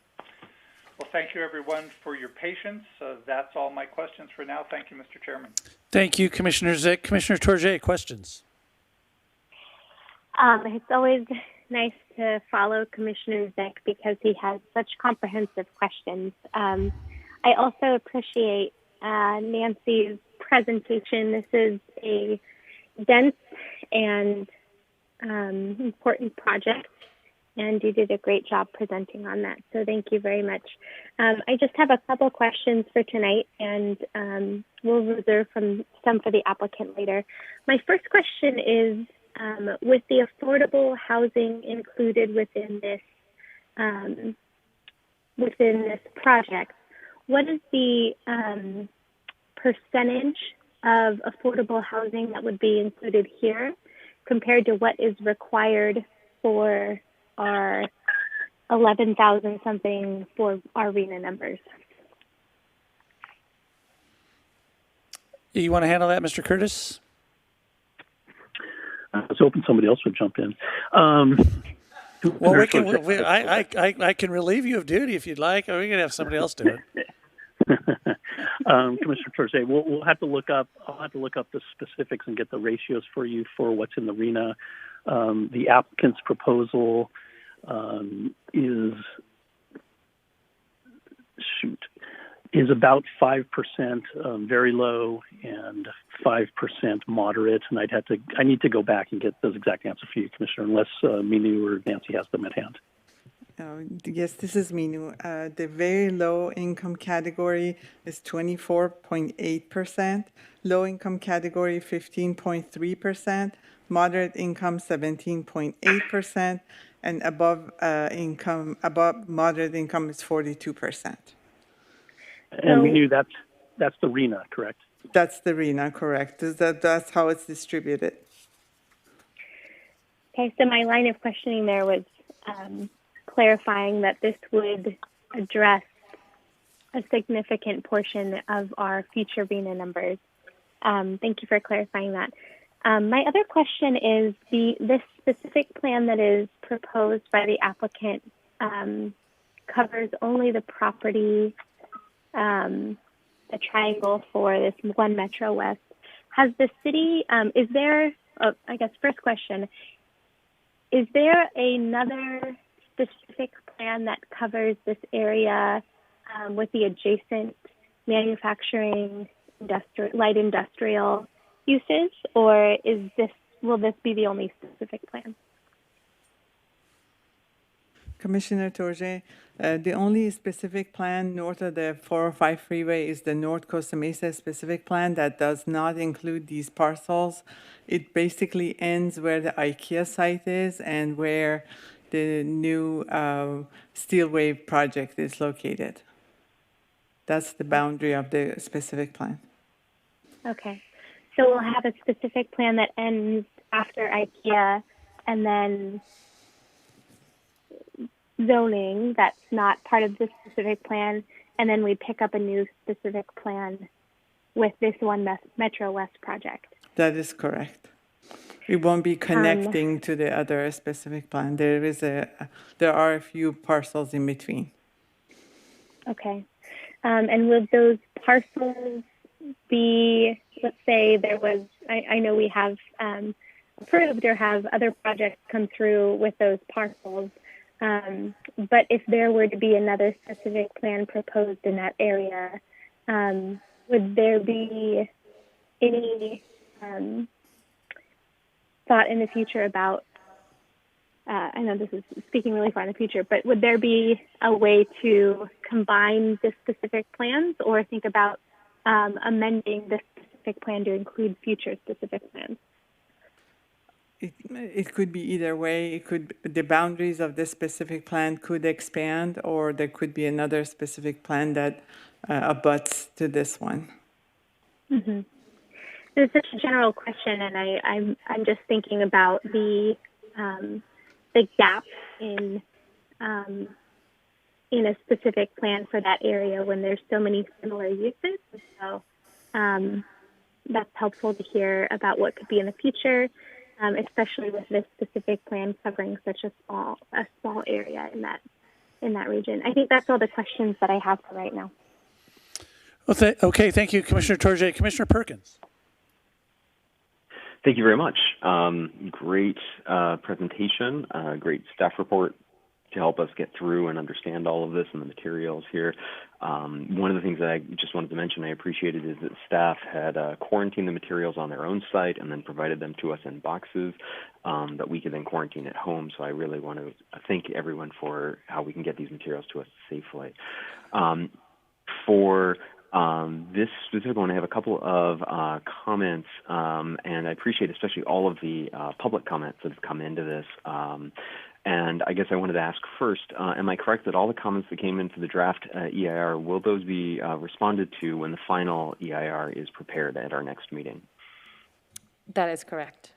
[SPEAKER 8] Well, thank you, everyone, for your patience. That's all my questions for now. Thank you, Mr. Chairman.
[SPEAKER 1] Thank you, Commissioner ZICH. Commissioner TOURJE, questions?
[SPEAKER 9] It's always nice to follow Commissioner ZICH because he has such comprehensive questions. I also appreciate Nancy's presentation. This is a dense and important project, and you did a great job presenting on that. So thank you very much. I just have a couple questions for tonight, and we'll reserve some for the applicant later. My first question is, with the affordable housing included within this project, what is the percentage of affordable housing that would be included here compared to what is required for our 11,000 something for our RENA numbers?
[SPEAKER 1] You want to handle that, Mr. Curtis?
[SPEAKER 5] I was hoping somebody else would jump in.
[SPEAKER 1] Well, I can relieve you of duty if you'd like, or we can have somebody else do it.
[SPEAKER 5] Commissioner TOURJE, we'll have to look up. I'll have to look up the specifics and get the ratios for you for what's in the RENA. The applicant's proposal is about 5% very low and 5% moderate, and I need to go back and get those exact answers for you, Commissioner, unless Minu or Nancy has them at hand.
[SPEAKER 16] Yes, this is Minu. The very low income category is 24.8%, low income category 15.3%, moderate income 17.8%, and above moderate income is 42%.
[SPEAKER 5] And we knew that's the RENA, correct?
[SPEAKER 16] That's the RENA, correct. That's how it's distributed.
[SPEAKER 9] Okay, so my line of questioning there was clarifying that this would address a significant portion of our future RENA numbers. Thank you for clarifying that. My other question is this specific plan that is proposed by the applicant covers only the property, the triangle for this one Metro West. Has the city, is there, I guess first question, is there another specific plan that covers this area with the adjacent manufacturing, light industrial uses, or will this be the only specific plan?
[SPEAKER 16] Commissioner TOURJE, the only specific plan north of the 405 freeway is the North Costa Mesa specific plan that does not include these parcels. It basically ends where the IKEA site is and where the new Steel Wave project is located. That's the boundary of the specific plan.
[SPEAKER 9] Okay. So we'll have a specific plan that ends after IKEA, and then zoning that's not part of the specific plan, and then we pick up a new specific plan with this one Metro West project.
[SPEAKER 16] That is correct. It won't be connecting to the other specific plan. There are a few parcels in between.
[SPEAKER 9] Okay. And would those parcels be, let's say there was, I know we have approved or have other projects come through with those parcels, but if there were to be another specific plan proposed in that area, would there be any thought in the future about, I know this is speaking really far in the future, but would there be a way to combine the specific plans or think about amending the specific plan to include future specific plans?
[SPEAKER 16] It could be either way. It could, the boundaries of this specific plan could expand, or there could be another specific plan that abuts to this one.
[SPEAKER 9] Mm-hmm. It's such a general question, and I'm just thinking about the gap in a specific plan for that area when there's so many similar uses. So that's helpful to hear about what could be in the future, especially with this specific plan covering such a small area in that region. I think that's all the questions that I have for right now.
[SPEAKER 1] Well, okay, thank you, Commissioner TOURJE. Commissioner Perkins.
[SPEAKER 3] Thank you very much. Great presentation, great staff report to help us get through and understand all of this and the materials here. One of the things that I just wanted to mention I appreciated is that staff had quarantined the materials on their own site and then provided them to us in boxes that we could then quarantine at home. So I really want to thank everyone for how we can get these materials to us safely. For this specific one, I have a couple of comments, and I appreciate especially all of the public comments that have come into this. And I guess I wanted to ask first, am I correct that all the comments that came into the draft EIR, will those be responded to when the final EIR is prepared at our next meeting?
[SPEAKER 14] That is correct.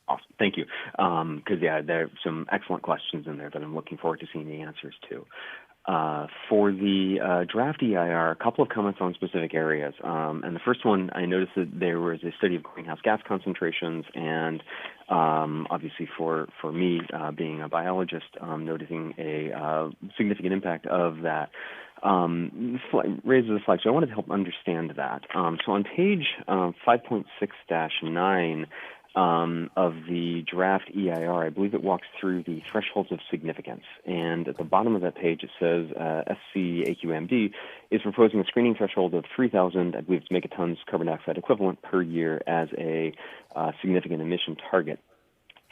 [SPEAKER 3] Awesome. Thank you. Because, yeah, there are some excellent questions in there that I'm looking forward to seeing the answers to. For the draft EIR, a couple of comments on specific areas. And the first one, I noticed that there was a study of greenhouse gas concentrations, and obviously for me, being a biologist, noticing a significant impact of that. Raises a flag, so I wanted to help understand that. So on page 5.6-9, of the draft EIR, I believe it walks through the thresholds of significance. And at the bottom of that page, it says SCAQMD is proposing a screening threshold of 3,000, I believe it's megatons carbon dioxide equivalent per year as a significant emission target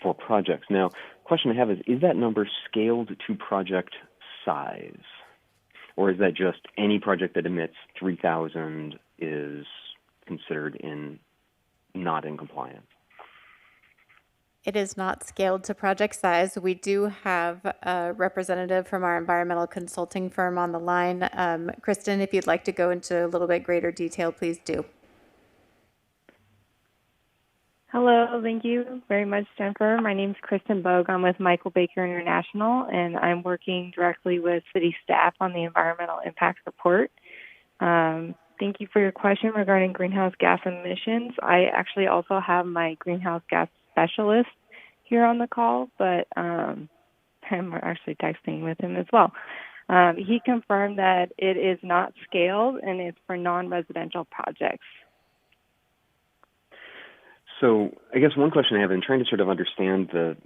[SPEAKER 3] for projects. Now, the question I have is that number scaled to project size? Or is that just any project that emits 3,000 is considered not in compliance?
[SPEAKER 15] It is not scaled to project size. We do have a representative from our environmental consulting firm on the line. Kristen, if you'd like to go into a little bit greater detail, please do.
[SPEAKER 18] Hello, thank you very much, Jennifer. My name is Kristen Bogue. I'm with Michael Baker International, and I'm working directly with city staff on the environmental impact report. Thank you for your question regarding greenhouse gas emissions. I actually also have my greenhouse gas specialist here on the call, but I'm actually texting with him as well. He confirmed that it is not scaled and it's for non-residential projects.
[SPEAKER 3] So I guess one question I have in trying to sort of understand the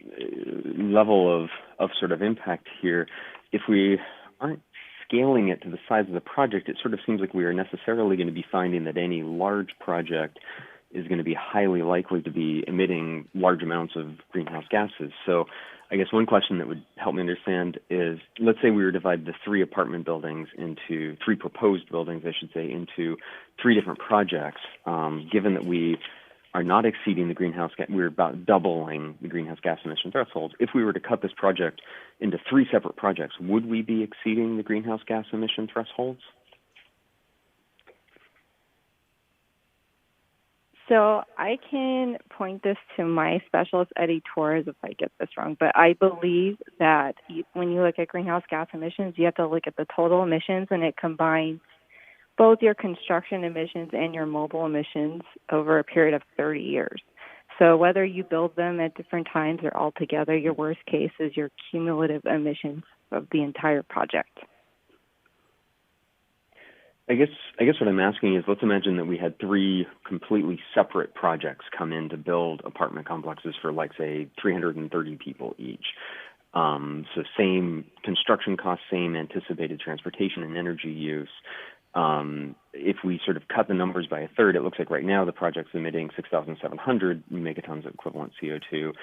[SPEAKER 3] level of sort of impact here, if we aren't scaling it to the size of the project, it sort of seems like we are necessarily going to be finding that any large project is going to be highly likely to be emitting large amounts of greenhouse gases. So I guess one question that would help me understand is, let's say we were to divide the three proposed buildings, I should say, into three different projects, given that we are not exceeding the greenhouse gas, we're about doubling the greenhouse gas emission thresholds. If we were to cut this project into three separate projects, would we be exceeding the greenhouse gas emission thresholds?
[SPEAKER 18] So I can point this to my specialist, Eddie Torres, if I get this wrong, but I believe that when you look at greenhouse gas emissions, you have to look at the total emissions, and it combines both your construction emissions and your mobile emissions over a period of 30 years. So whether you build them at different times or all together, your worst case is your cumulative emissions of the entire project.
[SPEAKER 3] I guess what I'm asking is, let's imagine that we had 3 completely separate projects come in to build apartment complexes for, like, say, 330 people each. So same construction costs, same anticipated transportation and energy use. If we sort of cut the numbers by a third, it looks like right now the project's emitting 6,700 megatons of equivalent CO2.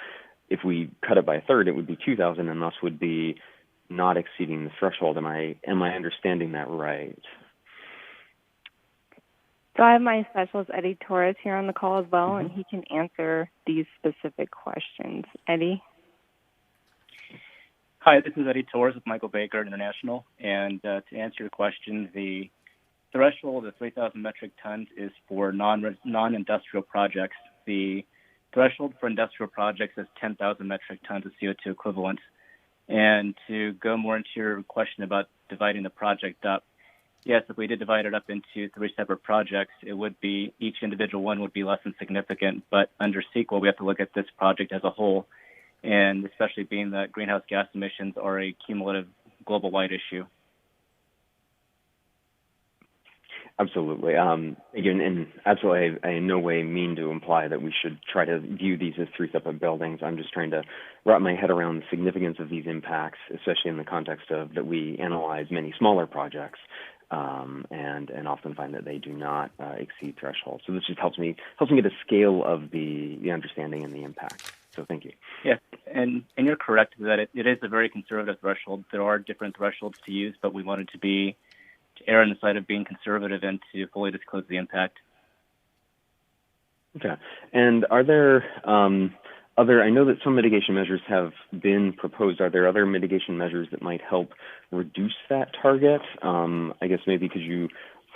[SPEAKER 3] If we cut it by a third, it would be 2,000, and thus would be not exceeding the threshold. Am I understanding that right?
[SPEAKER 18] So I have my specialist, Eddie Torres, here on the call as well, and he can answer these specific questions. Eddie?
[SPEAKER 19] Hi, this is Eddie Torres with Michael Baker International. And to answer your question, the threshold of 3,000 metric tons is for non-industrial projects. The threshold for industrial projects is 10,000 metric tons of CO2 equivalent. And to go more into your question about dividing the project up, yes, if we did divide it up into 3 separate projects, it would be, each individual one would be less than significant. But under CEQA, we have to look at this project as a whole, and especially being that greenhouse gas emissions are a cumulative global-wide issue.
[SPEAKER 3] Absolutely. Again, and absolutely, I in no way mean to imply that we should try to view these as 3 separate buildings. I'm just trying to wrap my head around the significance of these impacts, especially in the context of that we analyze many smaller projects, and often find that they do not exceed thresholds. So this just helps me get a scale of the understanding and the impact. So thank you.
[SPEAKER 19] Yes, and you're correct that it is a very conservative threshold. There are different thresholds to use, but we wanted to err on the side of being conservative and to fully disclose the impact.
[SPEAKER 3] Okay. And are there I know that some mitigation measures have been proposed. Are there other mitigation measures that might help reduce that target? I guess maybe because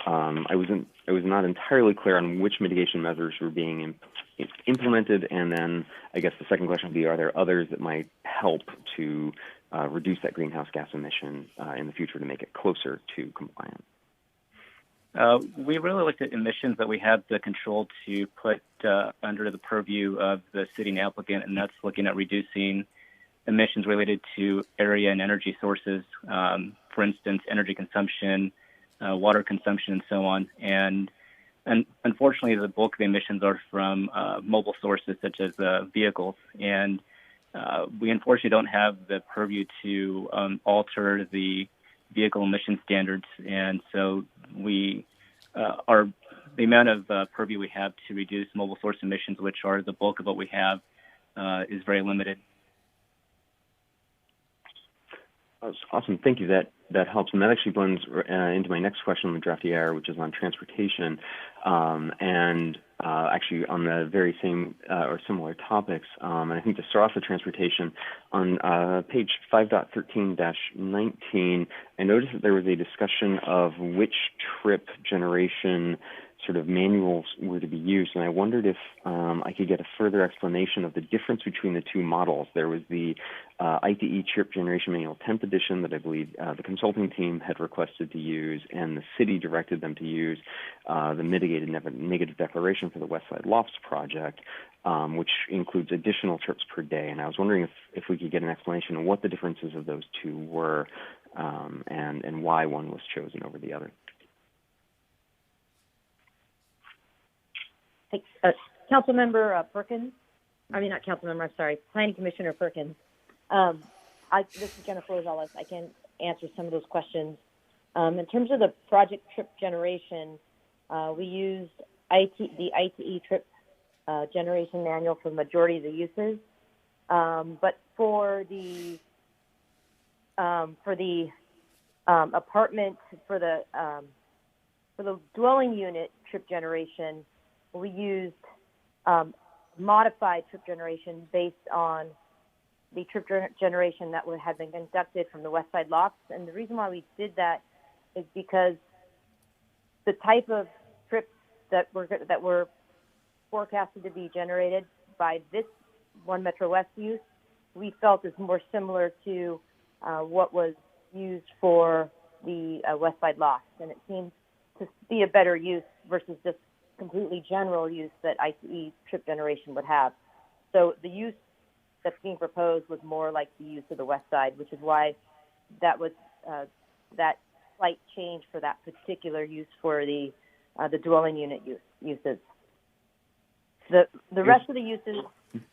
[SPEAKER 3] I was not entirely clear on which mitigation measures were being implemented, and then I guess the second question would be, are there others that might help to reduce that greenhouse gas emission in the future to make it closer to compliant?
[SPEAKER 19] We really looked at emissions that we had the control to put under the purview of the sitting applicant, and that's looking at reducing emissions related to area and energy sources, for instance, energy consumption, water consumption, and so on. And unfortunately, the bulk of the emissions are from mobile sources such as vehicles. And we unfortunately don't have the purview to alter the vehicle emission standards, and so the amount of purview we have to reduce mobile source emissions, which are the bulk of what we have, is very limited.
[SPEAKER 3] Awesome. Thank you. That helps. And that actually blends into my next question on the draft EIR, which is on transportation. And actually on the very same or similar topics. And I think to start off with transportation, on page 5.13-19, I noticed that there was a discussion of which trip generation sort of manuals were to be used, and I wondered if I could get a further explanation of the difference between the 2 models. There was the ITE Trip Generation Manual 10th edition that I believe the consulting team had requested to use, and the city directed them to use the mitigated negative declaration for the Westside Lofts project, which includes additional trips per day. And I was wondering if we could get an explanation of what the differences of those 2 were, and why one was chosen over the other.
[SPEAKER 17] Councilmember Perkins, not Councilmember, I'm sorry, Planning Commissioner Perkins. This is Jennifer Rosales. I can answer some of those questions. In terms of the project trip generation, we used the ITE trip generation manual for the majority of the uses. But for the apartment, for the dwelling unit trip generation, we used modified trip generation based on the trip generation that had been conducted from the Westside Lofts. And the reason why we did that is because the type of trips that were forecasted to be generated by this One Metro West use, we felt is more similar to what was used for the Westside Lofts. And it seemed to be a better use versus just completely general use that ICE trip generation would have. So the use that's being proposed was more like the use of the West Side, which is why that was that slight change for that particular use for the dwelling unit uses. The rest of the uses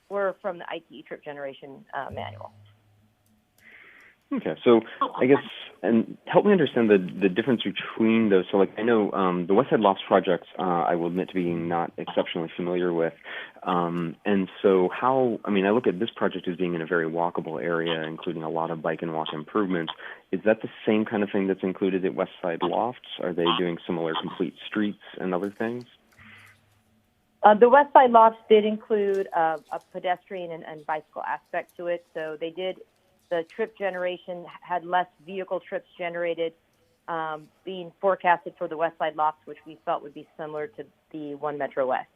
[SPEAKER 17] were from the ITE trip generation manual.
[SPEAKER 3] Okay, so I guess, and help me understand the difference between those. So, like, I know the West Side Lofts projects, I will admit to being not exceptionally familiar with. And so I look at this project as being in a very walkable area, including a lot of bike and walk improvements. Is that the same kind of thing that's included at West Side Lofts? Are they doing similar complete streets and other things?
[SPEAKER 17] The West Side Lofts did include a pedestrian and bicycle aspect to it, so they did. The trip generation had less vehicle trips generated being forecasted for the West Side Lofts, which we felt would be similar to the One Metro West.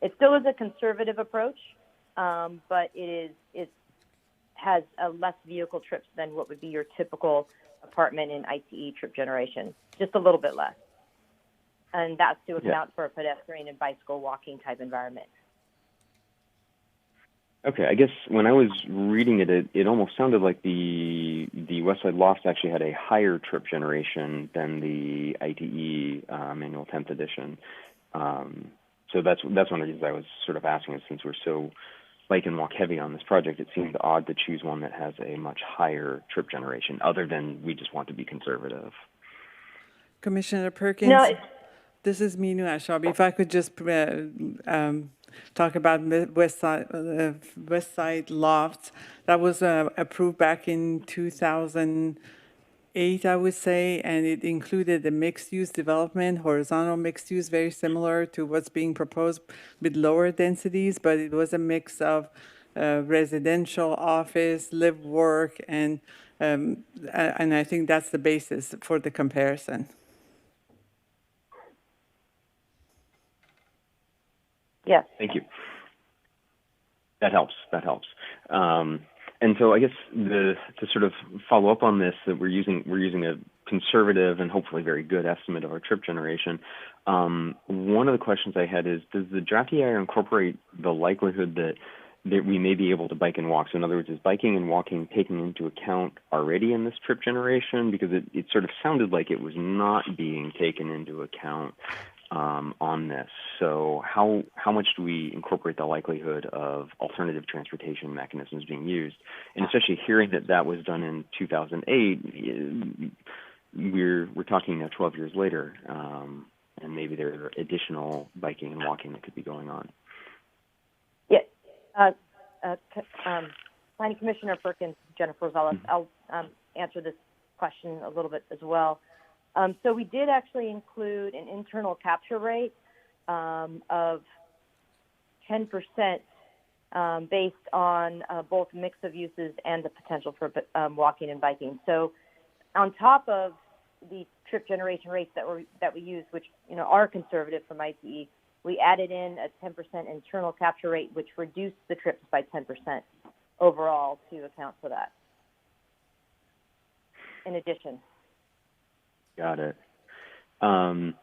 [SPEAKER 17] It still is a conservative approach, but it has less vehicle trips than what would be your typical apartment in ITE trip generation, just a little bit less. And that's to account for a pedestrian and bicycle walking type environment.
[SPEAKER 3] Okay, I guess when I was reading it, it almost sounded like the West Side Lofts actually had a higher trip generation than the ITE manual 10th edition. So that's one of the reasons I was sort of asking, is since we're so bike and walk heavy on this project, it seemed odd to choose one that has a much higher trip generation, other than we just want to be conservative.
[SPEAKER 16] Commissioner Perkins, this is Minu Ashabi. If I could just talk about West Side Lofts. That was approved back in 2008, I would say, and it included a mixed-use development, horizontal mixed use, very similar to what's being proposed with lower densities, but it was a mix of residential, office, live, work, and I think that's the basis for the comparison.
[SPEAKER 17] Yes.
[SPEAKER 3] Thank you. That helps. And so I guess to sort of follow up on this, that we're using a conservative and hopefully very good estimate of our trip generation. One of the questions I had is, does the draft EIR incorporate the likelihood that we may be able to bike and walk? So in other words, is biking and walking taken into account already in this trip generation? Because it sort of sounded like it was not being taken into account on this. So how much do we incorporate the likelihood of alternative transportation mechanisms being used? And especially hearing that was done in 2008, we're talking now 12 years later, and maybe there are additional biking and walking that could be going on.
[SPEAKER 17] Yeah. Planning Commissioner Perkins, Jennifer Rosales, I'll answer this question a little bit as well. So we did actually include an internal capture rate of 10% based on both mix of uses and the potential for walking and biking. So on top of the trip generation rates that we use, which are conservative from ITE, we added in a 10% internal capture rate, which reduced the trips by 10% overall to account for that. In addition.
[SPEAKER 3] Got it. And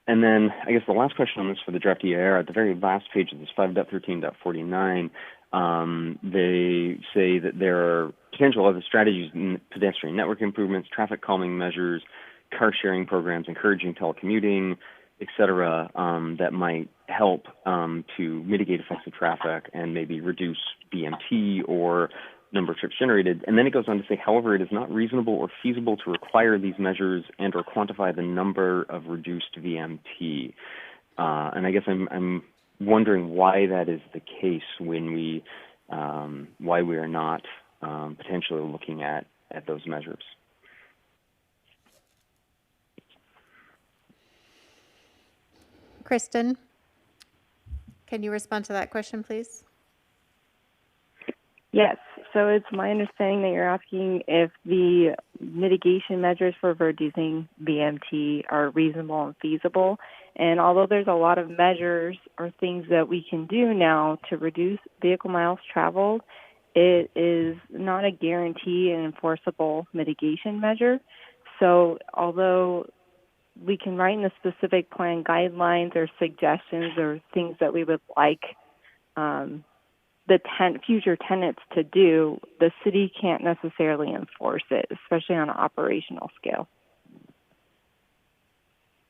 [SPEAKER 3] then I guess the last question on this for the draft EIR, at the very last page of this 5.13.49, they say that there are potential other strategies, pedestrian network improvements, traffic calming measures, car sharing programs, encouraging telecommuting, et cetera, that might help to mitigate effects of traffic and maybe reduce BMT or number of trips generated. And then it goes on to say, however, it is not reasonable or feasible to require these measures and or quantify the number of reduced VMT. And I guess I'm wondering why that is the case when why we are not potentially looking at those measures.
[SPEAKER 15] Kristen, can you respond to that question, please?
[SPEAKER 18] Yes. So it's my understanding that you're asking if the mitigation measures for reducing BMT are reasonable and feasible. And although there's a lot of measures or things that we can do now to reduce vehicle miles traveled, it is not a guarantee and enforceable mitigation measure. So although we can write in the specific plan guidelines or suggestions or things that we would like the future tenants to do, the city can't necessarily enforce it, especially on an operational scale.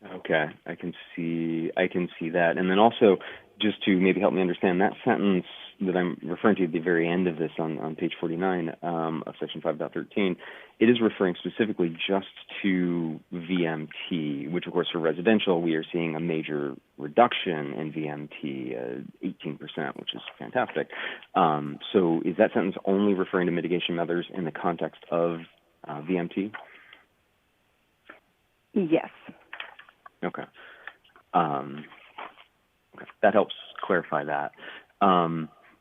[SPEAKER 3] Okay, I can see that. And then also, just to maybe help me understand, that sentence that I'm referring to at the very end of this on page 49 of section 5.13, it is referring specifically just to VMT, which of course for residential, we are seeing a major reduction in VMT, 18%, which is fantastic. So is that sentence only referring to mitigation measures in the context of VMT?
[SPEAKER 18] Yes.
[SPEAKER 3] Okay. Okay. That helps clarify that.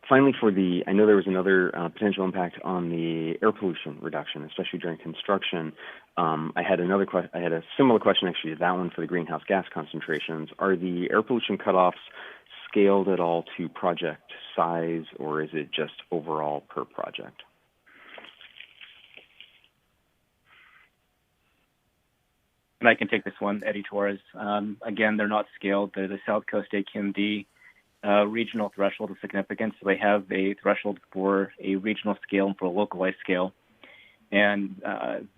[SPEAKER 3] Finally, I know there was another potential impact on the air pollution reduction, especially during construction. I had a similar question actually to that one for the greenhouse gas concentrations. Are the air pollution cutoffs scaled at all to project size, or is it just overall per project?
[SPEAKER 19] And I can take this one, Eddie Torres. Again, they're not scaled. They're the South Coast AQMD regional threshold of significance. So they have a threshold for a regional scale and for a localized scale, and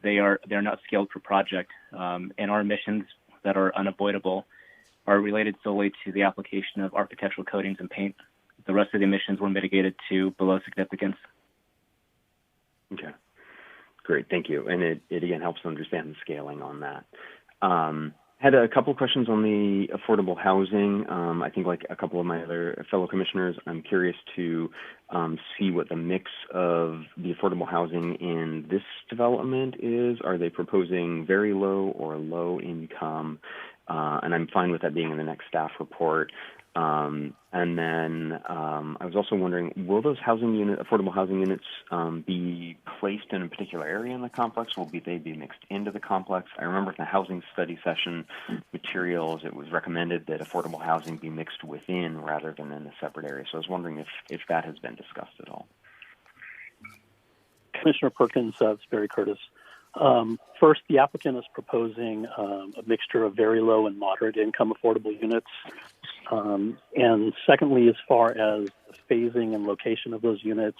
[SPEAKER 19] they're not scaled per project. And our emissions that are unavoidable are related solely to the application of architectural coatings and paint. The rest of the emissions were mitigated to below significance.
[SPEAKER 3] Okay. Great, thank you. And it again helps to understand the scaling on that. Had a couple of questions on the affordable housing. I think like a couple of my other fellow commissioners, I'm curious to see what the mix of the affordable housing in this development is. Are they proposing very low or low income? And I'm fine with that being in the next staff report. And then I was also wondering, will those affordable housing units be placed in a particular area in the complex? Will they be mixed into the complex? I remember from the housing study session materials, it was recommended that affordable housing be mixed within rather than in a separate area. So I was wondering if that has been discussed at all.
[SPEAKER 5] Commissioner Perkins, it's Barry Curtis. First, the applicant is proposing a mixture of very low and moderate income affordable units. And secondly, as far as the phasing and location of those units,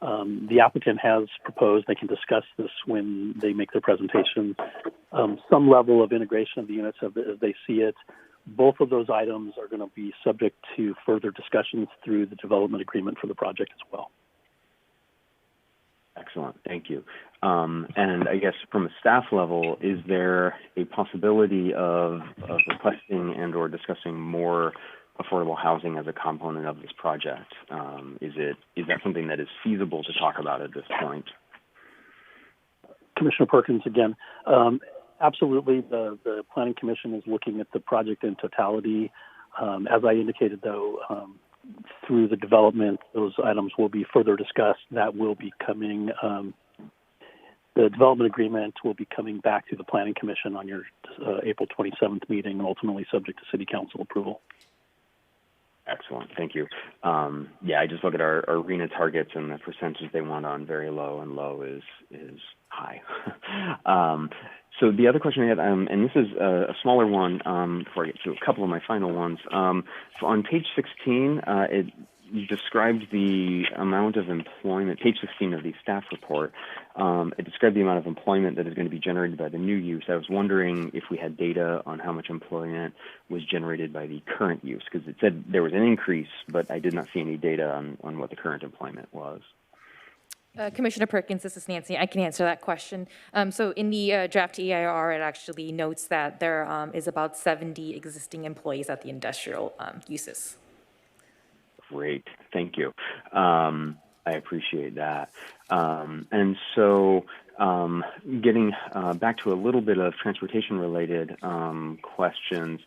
[SPEAKER 5] the applicant has proposed, they can discuss this when they make their presentation, some level of integration of the units as they see it. Both of those items are going to be subject to further discussions through the development agreement for the project as well.
[SPEAKER 3] Excellent, thank you. And I guess from a staff level, is there a possibility of requesting and or discussing more affordable housing as a component of this project? Is that something that is feasible to talk about at this point?
[SPEAKER 5] Commissioner Perkins again. Absolutely, the Planning Commission is looking at the project in totality. As I indicated, though, through the development, those items will be further discussed. That will be coming, the development agreement will be coming back to the Planning Commission on your April 27th meeting, and ultimately subject to City Council approval.
[SPEAKER 3] Excellent, thank you. Yeah, I just look at our RENA targets and the percentage they want on very low, and low is high. So the other question I had, and this is a smaller one before I get to a couple of my final ones. So on page 16, you described the amount of employment, page 16 of the staff report, it described the amount of employment that is going to be generated by the new use. I was wondering if we had data on how much employment was generated by the current use, because it said there was an increase, but I did not see any data on what the current employment was.
[SPEAKER 14] Commissioner Perkins, this is Nancy. I can answer that question. So in the draft EIR, it actually notes that there is about 70 existing employees at the industrial uses.
[SPEAKER 3] Great, thank you. I appreciate that. And so getting back to a little bit of transportation-related questions,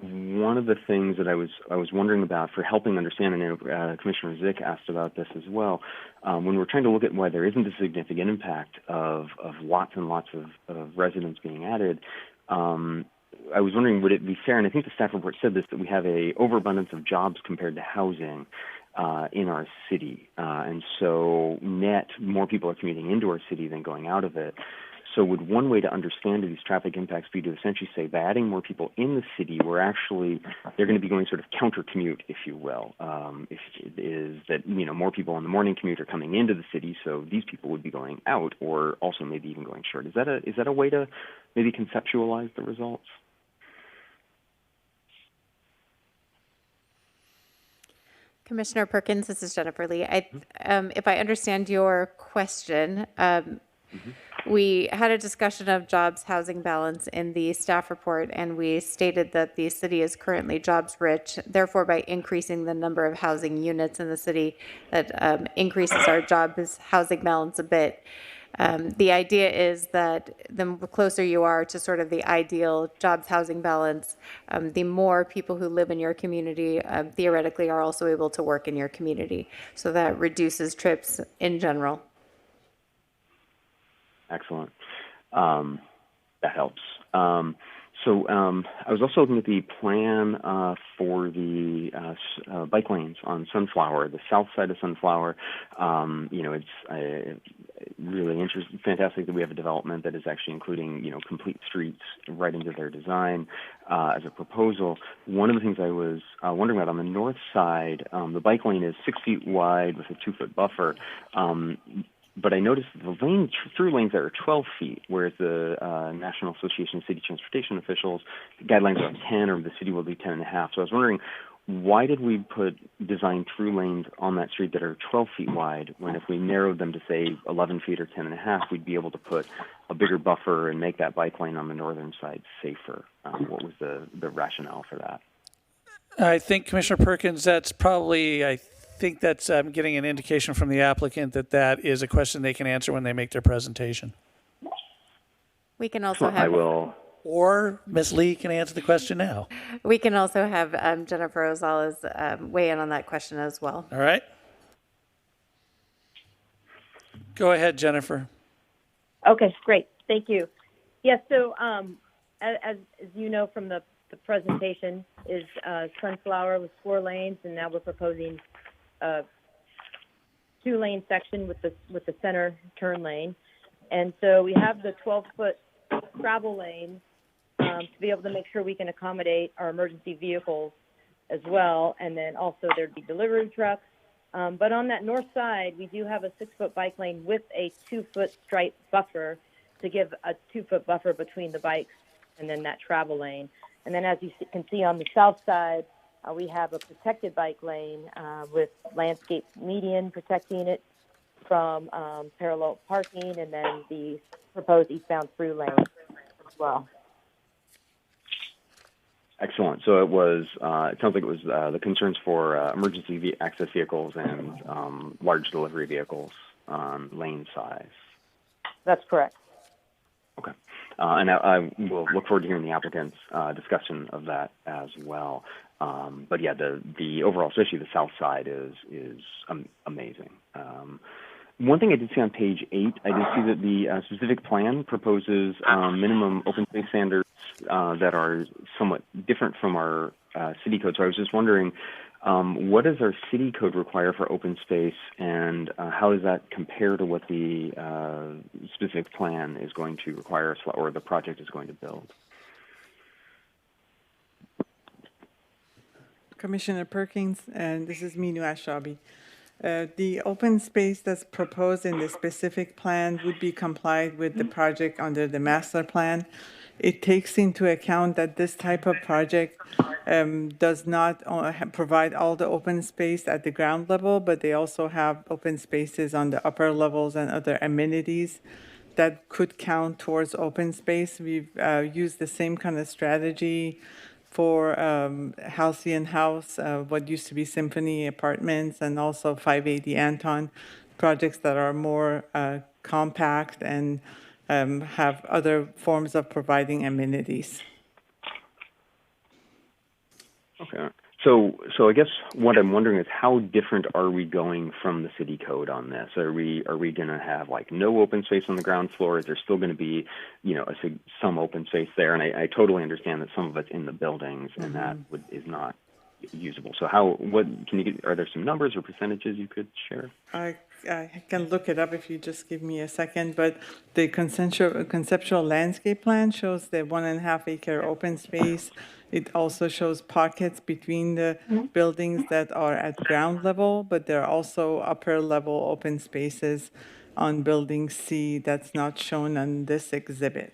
[SPEAKER 3] one of the things that I was wondering about for helping understand, and Commissioner ZICH asked about this as well, when we're trying to look at why there isn't a significant impact of lots and lots of residents being added, I was wondering, would it be fair, and I think the staff report said this, that we have a overabundance of jobs compared to housing in our city. And so net, more people are commuting into our city than going out of it. So would one way to understand these traffic impacts be to essentially say by adding more people in the city, they're going to be going sort of counter commute, if you will. If it is that, more people on the morning commute are coming into the city, so these people would be going out, or also maybe even going short. Is that a way to maybe conceptualize the results?
[SPEAKER 15] Commissioner Perkins, this is Jennifer Lee. If I understand your question, we had a discussion of jobs housing balance in the staff report, and we stated that the city is currently jobs rich. Therefore, by increasing the number of housing units in the city, that increases our jobs housing balance a bit. The idea is that the closer you are to sort of the ideal jobs housing balance, the more people who live in your community theoretically are also able to work in your community. So that reduces trips in general.
[SPEAKER 3] Excellent. That helps. So I was also looking at the plan for the bike lanes on Sunflower, the south side of Sunflower. It's really interesting, fantastic that we have a development that is actually including, complete streets right into their design as a proposal. One of the things I was wondering about on the north side, the bike lane is 6 feet wide with a 2-foot buffer. But I noticed the through lanes there are 12 feet, whereas the National Association of City Transportation Officials guidelines are 10, or the city will do 10.5. So I was wondering, why did we design through lanes on that street that are 12 feet wide, when if we narrowed them to, say, 11 feet or 10.5, we'd be able to put a bigger buffer and make that bike lane on the northern side safer? What was the rationale for that?
[SPEAKER 1] I think, Commissioner Perkins, that's probably, I think that's getting an indication from the applicant that is a question they can answer when they make their presentation.
[SPEAKER 15] We can also have...
[SPEAKER 3] I will...
[SPEAKER 1] Or Ms. Lee can answer the question now.
[SPEAKER 15] We can also have Jennifer Rosales weigh in on that question as well.
[SPEAKER 1] All right. Go ahead, Jennifer.
[SPEAKER 17] Okay, great. Thank you. Yes, so as you know from the presentation, is Sunflower with 4 lanes, and now we're proposing a 2-lane section with the center turn lane. And so we have the 12-foot travel lane to be able to make sure we can accommodate our emergency vehicles as well, and then also there'd be delivery trucks. But on that north side, we do have a 6-foot bike lane with a 2-foot stripe buffer to give a 2-foot buffer between the bikes and then that travel lane. And then as you can see on the south side, we have a protected bike lane with landscape median protecting it from parallel parking, and then the proposed eastbound through lane as well.
[SPEAKER 3] Excellent. So it was. It sounds like it was the concerns for emergency access vehicles and large delivery vehicles on lane size.
[SPEAKER 17] That's correct.
[SPEAKER 3] Okay. And I will look forward to hearing the applicant's discussion of that as well. But yeah, the overall, especially the south side, is amazing. One thing I did see on page 8, I did see that the specific plan proposes minimum open space standards that are somewhat different from our city code. So I was just wondering, what does our city code require for open space, and how does that compare to what the specific plan is going to require us, or the project is going to build?
[SPEAKER 16] Commissioner Perkins, and this is Minu Ashabi. The open space that's proposed in the specific plan would be complied with the project under the master plan. It takes into account that this type of project does not provide all the open space at the ground level, but they also have open spaces on the upper levels and other amenities that could count towards open space. We've used the same kind of strategy for Halcyon House, what used to be Symphony Apartments, and also 580 Anton, projects that are more compact and have other forms of providing amenities.
[SPEAKER 3] Okay. So I guess what I'm wondering is, how different are we going from the city code on this? Are we going to have like no open space on the ground floor? Is there still going to be, some open space there? And I totally understand that some of it's in the buildings, and that is not usable. So are there some numbers or percentages you could share?
[SPEAKER 16] I can look it up if you just give me a second, but the conceptual landscape plan shows the 1.5 acre open space. It also shows pockets between the buildings that are at ground level, but there are also upper level open spaces on building C that's not shown on this exhibit.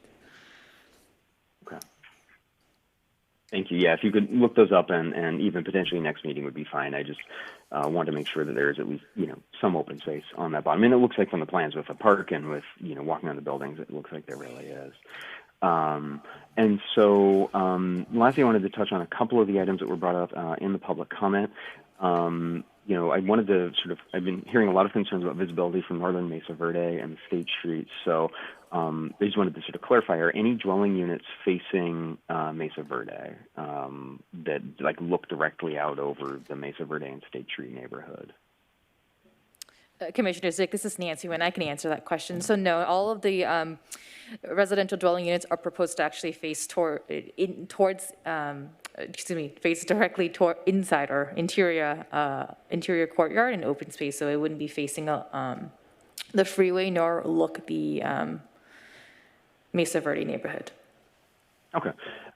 [SPEAKER 3] Okay. Thank you. Yeah, if you could look those up and even potentially next meeting would be fine. I just want to make sure that there is at least, some open space on that bottom. I mean, it looks like from the plans with a park and with, walking on the buildings, it looks like there really is. And so lastly, I wanted to touch on a couple of the items that were brought up in the public comment. I wanted to I've been hearing a lot of concerns about visibility from northern Mesa Verde and the State Street. So I just wanted to clarify, are any dwelling units facing Mesa Verde that look directly out over the Mesa Verde and State Street neighborhood?
[SPEAKER 14] Commissioner ZICH, this is Nancy Wynn. I can answer that question. So no, all of the residential dwelling units are proposed to actually face face directly toward inside or interior courtyard and open space. So it wouldn't be facing the freeway nor look the Mesa Verde neighborhood.
[SPEAKER 3] Okay.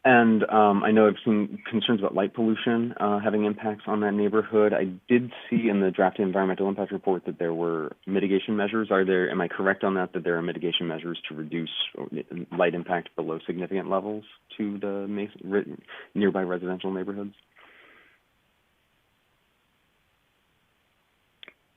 [SPEAKER 3] And I know I've seen concerns about light pollution having impacts on that neighborhood. I did see in the draft environmental impact report that there were mitigation measures. Am I correct on that there are mitigation measures to reduce light impact below significant levels to the nearby residential neighborhoods?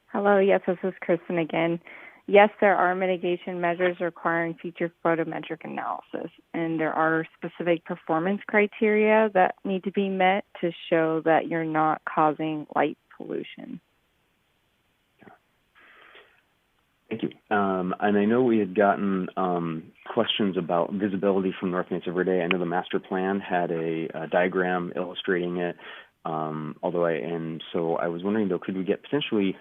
[SPEAKER 18] Hello, yes, this is Kristen again. Yes, there are mitigation measures requiring future photometric analysis, and there are specific performance criteria that need to be met to show that you're not causing light pollution.
[SPEAKER 3] Thank you. And I know we had gotten questions about visibility from North Mesa Verde. I know the master plan had a diagram illustrating it. So I was wondering, though, could we get potentially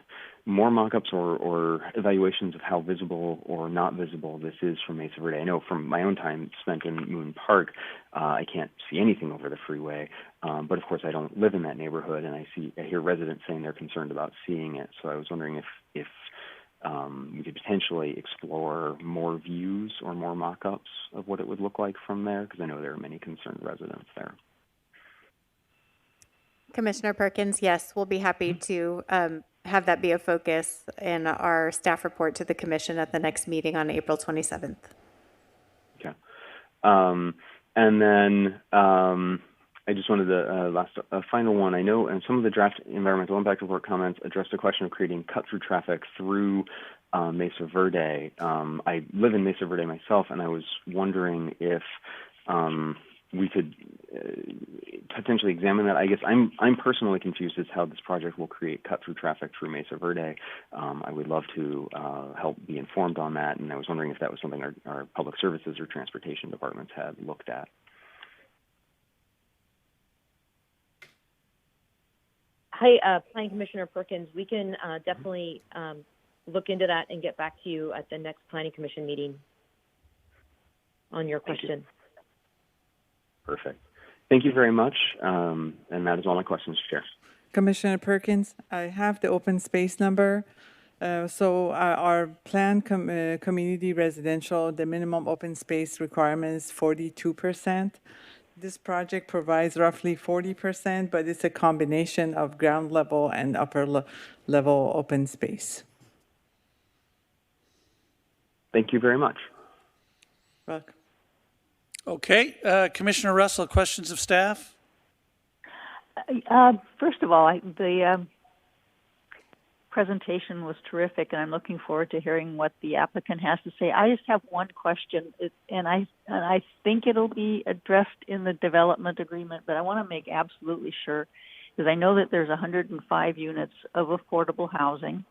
[SPEAKER 3] more mock-ups or evaluations of how visible or not visible this is from Mesa Verde? I know from my own time spent in Moon Park, I can't see anything over the freeway. But of course, I don't live in that neighborhood, and I hear residents saying they're concerned about seeing it. So I was wondering if we could potentially explore more views or more mock-ups of what it would look like from there, because I know there are many concerned residents there.
[SPEAKER 15] Commissioner Perkins, yes, we'll be happy to have that be a focus in our staff report to the commission at the next meeting on April 27th.
[SPEAKER 3] Okay. And then I just wanted to a final one. I know and some of the draft environmental impact report comments addressed the question of creating cut-through traffic through Mesa Verde. I live in Mesa Verde myself, and I was wondering if we could potentially examine that. I guess I'm personally confused as how this project will create cut-through traffic through Mesa Verde. I would love to help be informed on that, and I was wondering if that was something our public services or transportation departments had looked at.
[SPEAKER 17] Hi, Planning Commissioner Perkins. We can definitely look into that and get back to you at the next Planning Commission meeting on your question.
[SPEAKER 3] Perfect. Thank you very much. And that is all my questions, Chair.
[SPEAKER 16] Commissioner Perkins, I have the open space number. So our planned community residential, the minimum open space requirement is 42%. This project provides roughly 40%, but it's a combination of ground level and upper level open space.
[SPEAKER 3] Thank you very much.
[SPEAKER 16] Welcome.
[SPEAKER 1] Okay, Commissioner Russell, questions of staff?
[SPEAKER 4] First of all, the presentation was terrific, and I'm looking forward to hearing what the applicant has to say. I just have one question, and I think it'll be addressed in the development agreement, but I want to make absolutely sure, because I know that there's 105 units of affordable housing,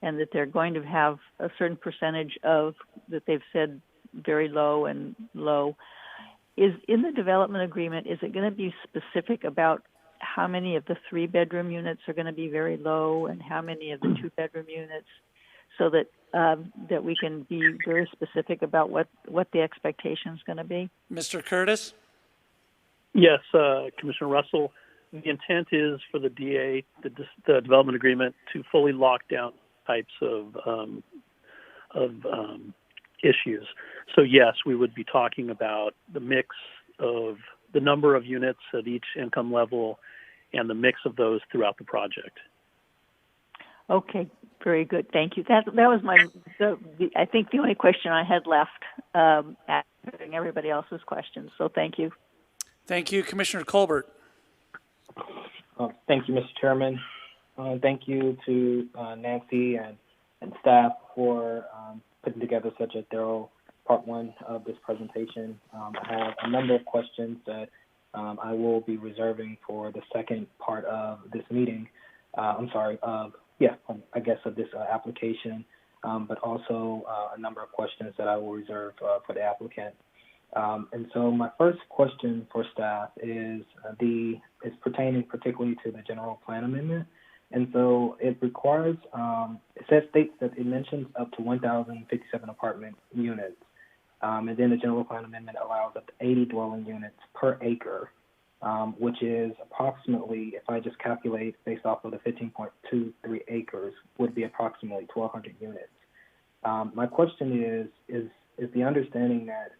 [SPEAKER 4] and that they're going to have a certain percentage of, that they've said, very low and low. Is in the development agreement, is it going to be specific about how many of the 3-bedroom units are going to be very low and how many of the 2-bedroom units, so that that we can be very specific about what the expectation is going to be?
[SPEAKER 1] Mr. Curtis?
[SPEAKER 5] Yes, Commissioner Russell, the intent is for the DA, the development agreement, to fully lock down types of issues. So yes, we would be talking about the mix of the number of units at each income level and the mix of those throughout the project.
[SPEAKER 4] Okay, very good. Thank you. That was I think the only question I had left after everybody else's questions. So thank you.
[SPEAKER 1] Thank you, Commissioner Colbert.
[SPEAKER 12] Thank you, Mr. Chairman. Thank you to Nancy and staff for putting together such a thorough part one of this presentation. I have a number of questions that I will be reserving for the second part of this meeting. Of this application, but also a number of questions that I will reserve for the applicant. And so my first question for staff is pertaining particularly to the general plan amendment. And so it requires, states that it mentions up to 1,057 apartment units. And then the general plan amendment allows up to 80 dwelling units per acre, which is approximately, if I just calculate based off of the 15.23 acres, would be approximately 1,200 units. My question is the understanding that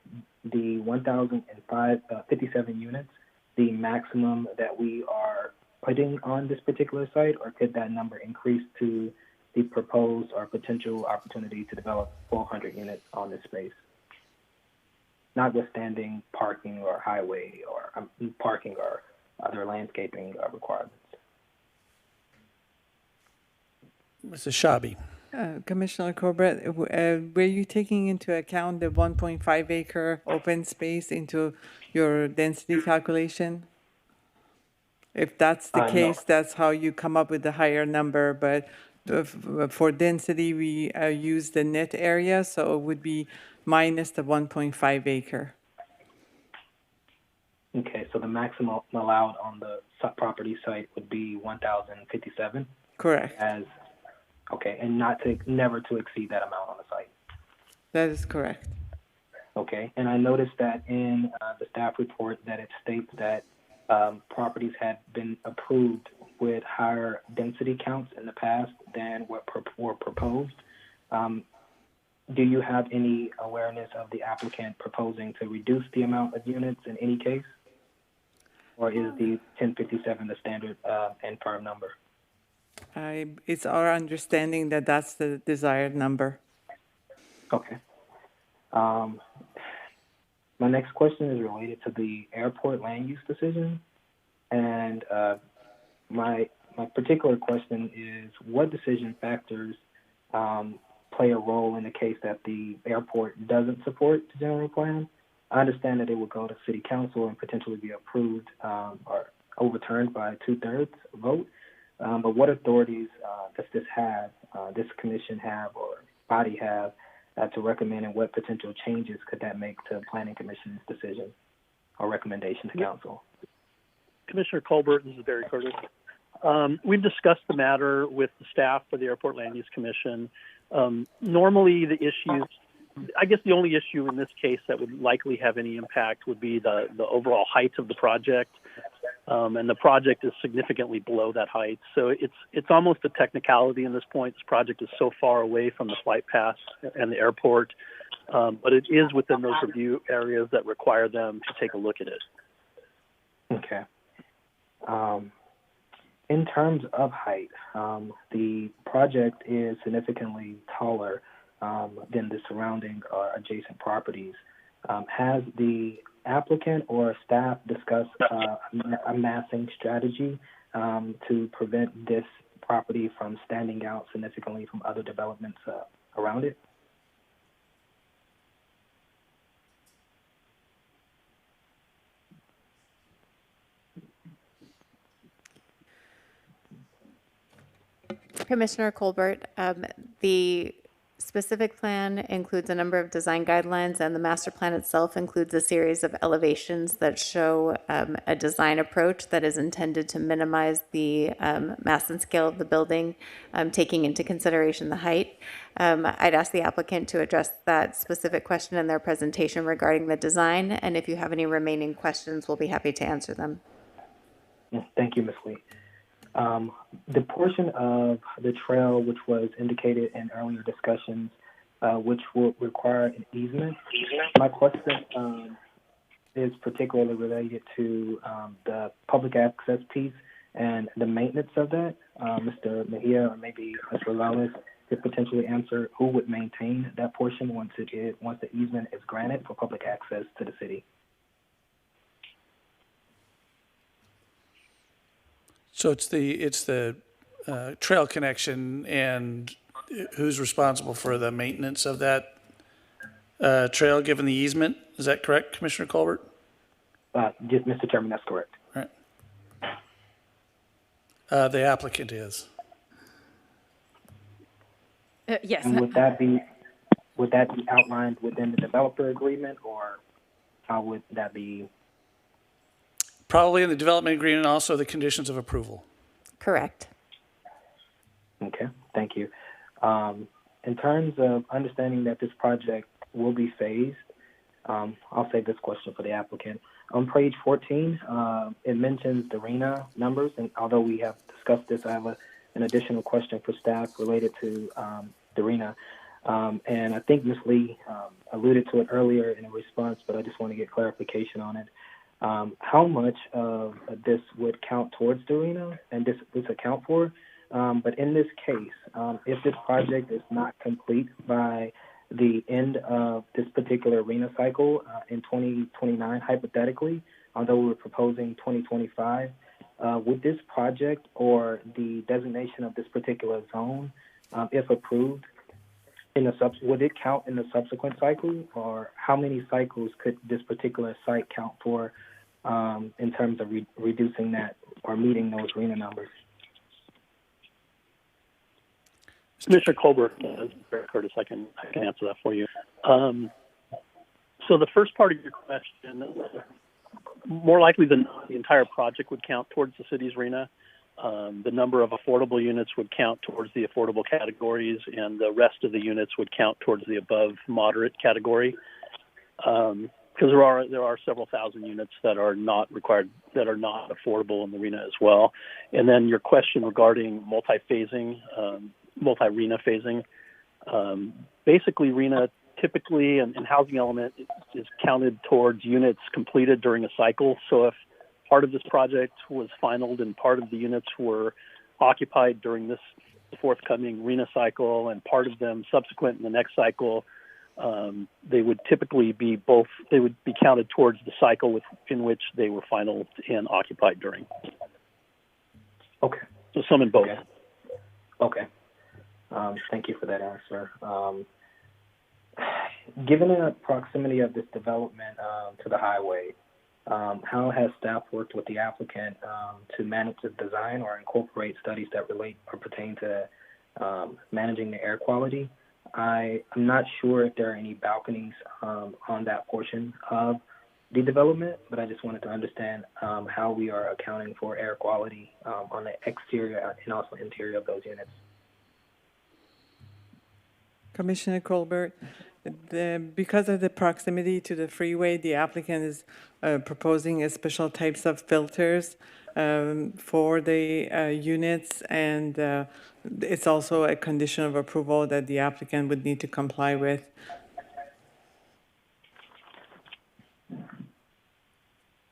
[SPEAKER 12] the 1,057 units the maximum that we are putting on this particular site, or could that number increase to the proposed or potential opportunity to develop 1,200 units on this space, notwithstanding parking or highway or parking or other landscaping requirements?
[SPEAKER 1] Mrs. Shabi.
[SPEAKER 16] Commissioner Corbett, were you taking into account the 1.5 acre open space into your density calculation? If that's the case,
[SPEAKER 12] No.
[SPEAKER 16] that's how you come up with the higher number. But for density, we use the net area, so it would be minus the 1.5 acre.
[SPEAKER 12] Okay, so the maximum allowed on the property site would be 1,057?
[SPEAKER 16] Correct.
[SPEAKER 12] Okay, and never to exceed that amount on the site?
[SPEAKER 16] That is correct.
[SPEAKER 12] Okay, and I noticed that in the staff report that it states that properties had been approved with higher density counts in the past than what were proposed. Do you have any awareness of the applicant proposing to reduce the amount of units in any case? Or is the 1057 the standard and firm number?
[SPEAKER 16] It's our understanding that that's the desired number.
[SPEAKER 12] Okay. My next question is related to the airport land use decision. And my particular question is, what decision factors play a role in the case that the airport doesn't support the general plan? I understand that it will go to city council and potentially be approved or overturned by a 2/3 vote. But what authorities does this commission have or body have to recommend, and what potential changes could that make to the planning commission's decision or recommendation to council?
[SPEAKER 5] Commissioner Colbert, this is Barry Curtis. We've discussed the matter with the staff for the Airport Land Use Commission. Normally the issues, I guess the only issue in this case that would likely have any impact would be the overall height of the project. And the project is significantly below that height. So it's almost a technicality in this point. This project is so far away from the flight paths and the airport, but it is within those review areas that require them to take a look at it.
[SPEAKER 12] Okay. In terms of height, the project is significantly taller than the surrounding or adjacent properties. Has the applicant or staff discussed a massing strategy to prevent this property from standing out significantly from other developments around it?
[SPEAKER 15] Commissioner Colbert, the specific plan includes a number of design guidelines, and the master plan itself includes a series of elevations that show a design approach that is intended to minimize the mass and scale of the building, taking into consideration the height. I'd ask the applicant to address that specific question in their presentation regarding the design, and if you have any remaining questions, we'll be happy to answer them.
[SPEAKER 12] Thank you, Ms. Lee. The portion of the trail which was indicated in earlier discussions, which will require an easement, my question is particularly related to the public access piece and the maintenance of that. Mr. Mejia or maybe Mr. Lawless could potentially answer who would maintain that portion once the easement is granted for public access to the city.
[SPEAKER 1] So it's the trail connection, and who's responsible for the maintenance of that trail given the easement? Is that correct, Commissioner Colbert?
[SPEAKER 12] Just, Mr. Chairman, that's correct.
[SPEAKER 1] Right. The applicant is.
[SPEAKER 14] Yes.
[SPEAKER 12] And would that be outlined within the developer agreement, or how would that be?
[SPEAKER 1] Probably in the development agreement, and also the conditions of approval.
[SPEAKER 15] Correct.
[SPEAKER 12] Okay, thank you. In terms of understanding that this project will be phased, I'll save this question for the applicant. On page 14, it mentions the RENA numbers, and although we have discussed this, I have an additional question for staff related to the RENA. And I think Ms. Lee alluded to it earlier in a response, but I just want to get clarification on it. How much of this would count towards the RENA and this account for? But in this case, if this project is not complete by the end of this particular RENA cycle in 2029, hypothetically, although we were proposing 2025, would this project or the designation of this particular zone, if approved, would it count in the subsequent cycle, or how many cycles could this particular site count for in terms of reducing that or meeting those RENA numbers?
[SPEAKER 5] Commissioner Colbert, Curtis, I can answer that for you. So the first part of your question, more likely than not, the entire project would count towards the city's RENA. The number of affordable units would count towards the affordable categories, and the rest of the units would count towards the above moderate category. Because there are several thousand units that are not required, that are not affordable in the RENA as well. And then your question regarding multi-phasing, multi-RENA phasing, basically RENA typically and housing element is counted towards units completed during a cycle. So if part of this project was finalized and part of the units were occupied during this forthcoming RENA cycle and part of them subsequent in the next cycle, they would typically be both, they would be counted towards the cycle in which they were finalized and occupied during.
[SPEAKER 12] Okay.
[SPEAKER 5] So some in both.
[SPEAKER 12] Okay. Thank you for that answer. Given the proximity of this development to the highway, how has staff worked with the applicant to manage the design or incorporate studies that relate or pertain to managing the air quality? I'm not sure if there are any balconies on that portion of the development, but I just wanted to understand how we are accounting for air quality on the exterior and also interior of those units.
[SPEAKER 16] Commissioner Colbert, because of the proximity to the freeway, the applicant is proposing special types of filters for the units, and it's also a condition of approval that the applicant would need to comply with.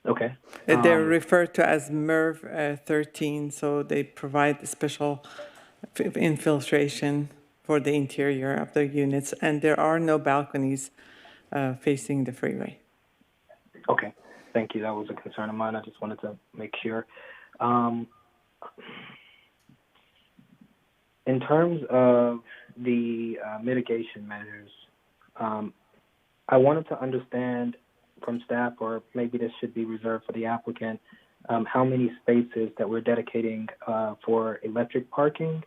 [SPEAKER 12] Okay.
[SPEAKER 16] They're referred to as MERV 13, so they provide special infiltration for the interior of the units, and there are no balconies facing the freeway.
[SPEAKER 12] Okay, thank you. That was a concern of mine. I just wanted to make sure. In terms of the mitigation measures, I wanted to understand from staff, or maybe this should be reserved for the applicant, how many spaces that we're dedicating for electric parking,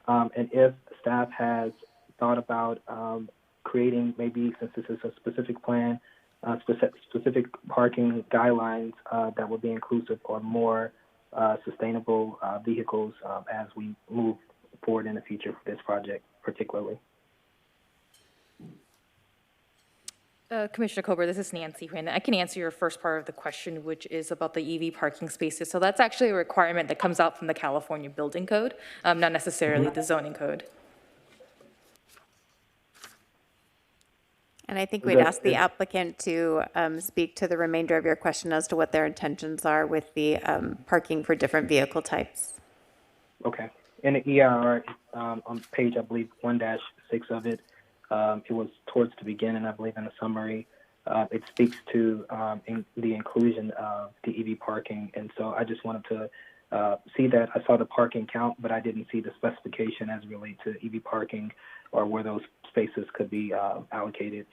[SPEAKER 12] and if staff has thought about creating, maybe since this is a specific plan, specific parking guidelines that would be inclusive or more sustainable vehicles as we move forward in the future for this project particularly.
[SPEAKER 14] Commissioner Colbert, this is Nancy Huynh. I can answer your first part of the question, which is about the EV parking spaces. So that's actually a requirement that comes out from the California Building Code, not necessarily the zoning code.
[SPEAKER 15] And I think we'd ask the applicant to speak to the remainder of your question as to what their intentions are with the parking for different vehicle types.
[SPEAKER 12] Okay. In the EIR, on page, I believe, 1-6 of it, it was towards the beginning, I believe, in the summary. It speaks to the inclusion of the EV parking. And so I just wanted to see that. I saw the parking count, but I didn't see the specification as it relates to EV parking or where those spaces could be allocated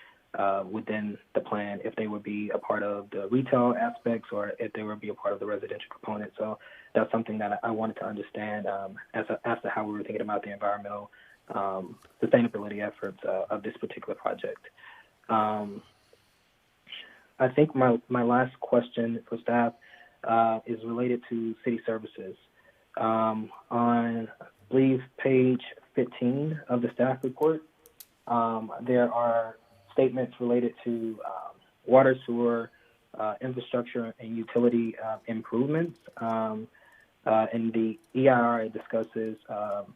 [SPEAKER 12] within the plan, if they would be a part of the retail aspects or if they would be a part of the residential component. So that's something that I wanted to understand as to how we were thinking about the environmental sustainability efforts of this particular project. I think my last question for staff is related to city services. On, I believe, page 15 of the staff report, there are statements related to water, sewer, infrastructure, and utility improvements. And the EIR discusses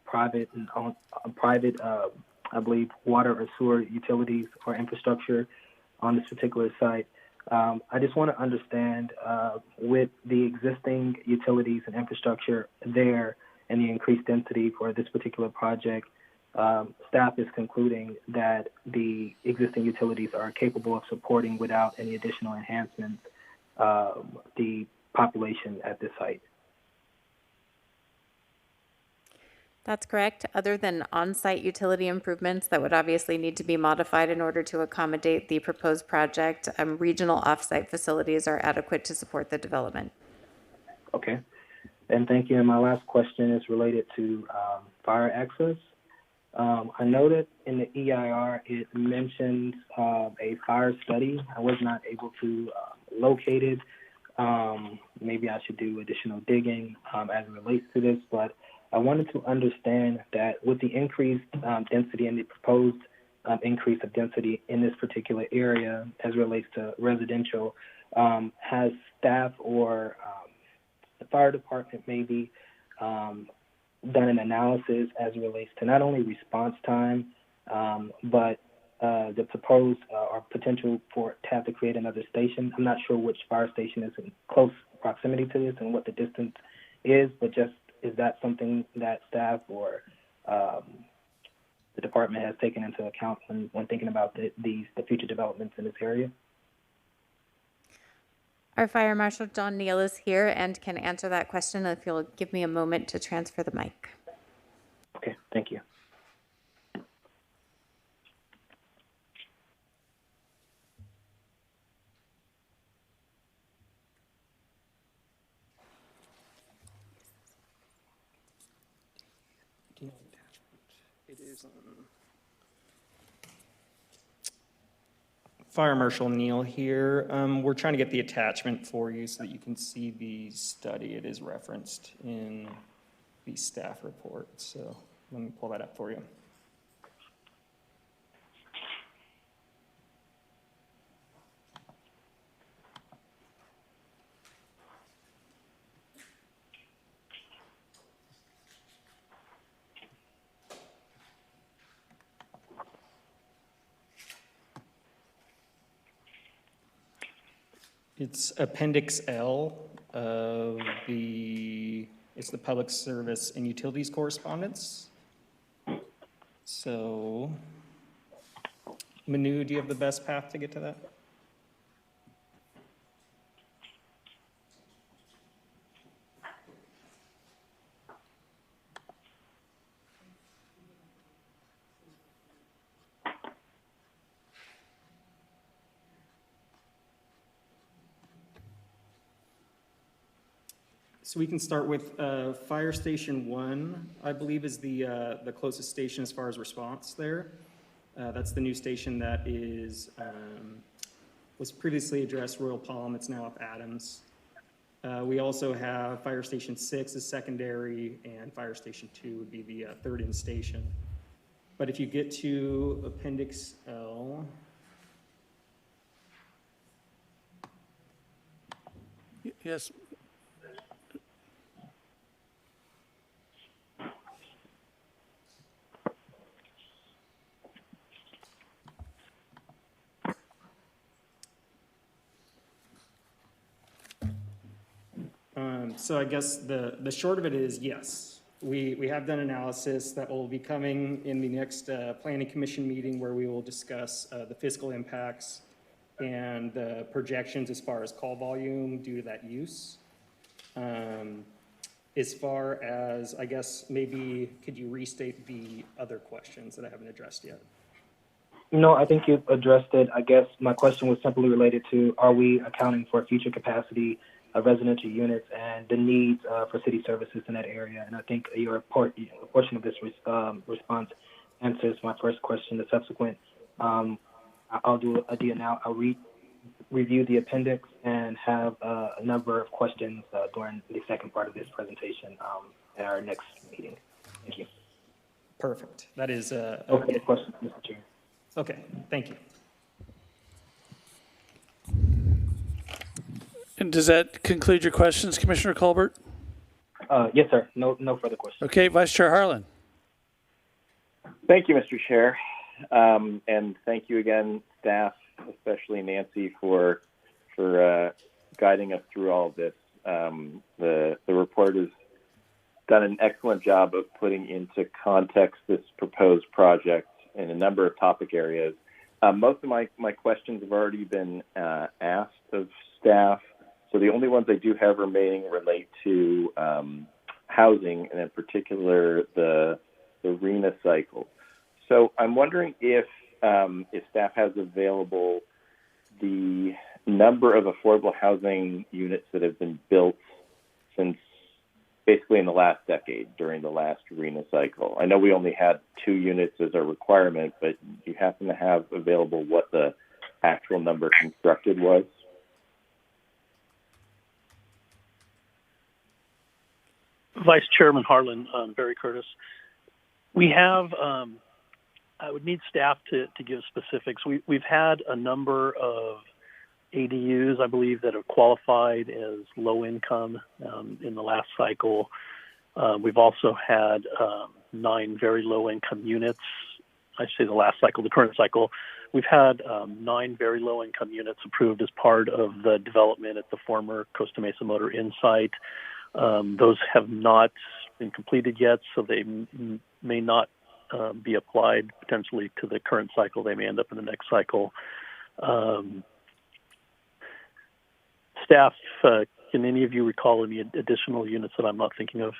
[SPEAKER 12] private, I believe, water or sewer utilities or infrastructure on this particular site. I just want to understand with the existing utilities and infrastructure there and the increased density for this particular project, staff is concluding that the existing utilities are capable of supporting without any additional enhancements the population at this site.
[SPEAKER 15] That's correct. Other than on-site utility improvements that would obviously need to be modified in order to accommodate the proposed project, regional off-site facilities are adequate to support the development.
[SPEAKER 12] Okay. And thank you. And my last question is related to fire access. I noted in the EIR it mentions a fire study. I was not able to locate it. Maybe I should do additional digging as it relates to this, but I wanted to understand that with the increased density and the proposed increase of density in this particular area as it relates to residential, has staff or the fire department maybe done an analysis as it relates to not only response time, but the proposed or potential to have to create another station? I'm not sure which fire station is in close proximity to this and what the distance is, but just is that something that staff or the department has taken into account when thinking about the future developments in this area?
[SPEAKER 15] Our Fire Marshal John Neal is here and can answer that question if you'll give me a moment to transfer the mic.
[SPEAKER 12] Okay, thank you.
[SPEAKER 20] It is Fire Marshal Neal here. We're trying to get the attachment for you so that you can see the study. It is referenced in the staff report. So let me pull that up for you. It's Appendix L of it's the Public Service and Utilities Correspondence. So, Manu, do you have the best path to get to that? So we can start with Fire Station 1, I believe is the closest station as far as response there. That's the new station that is was previously addressed Royal Palm. It's now up Adams. We also have Fire Station 6 as secondary, and Fire Station 2 would be the third in station. But if you get to Appendix L,
[SPEAKER 1] Yes.
[SPEAKER 20] So I guess the short of it is yes. We have done analysis that will be coming in the next Planning Commission meeting where we will discuss the fiscal impacts and the projections as far as call volume due to that use. As far as, I guess, maybe could you restate the other questions that I haven't addressed yet?
[SPEAKER 12] No, I think you've addressed it. I guess my question was simply related to, are we accounting for future capacity of residential units and the needs for city services in that area? And I think your portion of this response answers my first question. The subsequent, I'll do a DIANNE now. I'll review the appendix and have a number of questions during the second part of this presentation at our next meeting. Thank you.
[SPEAKER 20] Perfect. That is
[SPEAKER 12] okay. Question, Mr. Chair.
[SPEAKER 20] Okay, thank you.
[SPEAKER 1] And does that conclude your questions, Commissioner Colbert?
[SPEAKER 12] Yes, sir. No further questions.
[SPEAKER 1] Okay, Vice Chair Harlan.
[SPEAKER 13] Thank you, Mr. Chair. And thank you again, staff, especially Nancy, for guiding us through all of this. The report has done an excellent job of putting into context this proposed project in a number of topic areas. Most of my questions have already been asked of staff, so the only ones I do have remaining relate to housing, and in particular the RENA cycle. So I'm wondering if staff has available the number of affordable housing units that have been built since basically in the last decade during the last RENA cycle. I know we only had 2 units as our requirement, but you happen to have available what the actual number constructed was?
[SPEAKER 5] Vice Chairman Harlan, Barry Curtis. We have, I would need staff to give specifics. We've had a number of ADUs, I believe, that have qualified as low income in the last cycle. We've also had 9 very low income units. I say the last cycle, the current cycle. We've had 9 very low income units approved as part of the development at the former Costa Mesa Motor Inn site. Those have not been completed yet, so they may not be applied potentially to the current cycle. They may end up in the next cycle. Staff, can any of you recall any additional units that I'm not thinking of?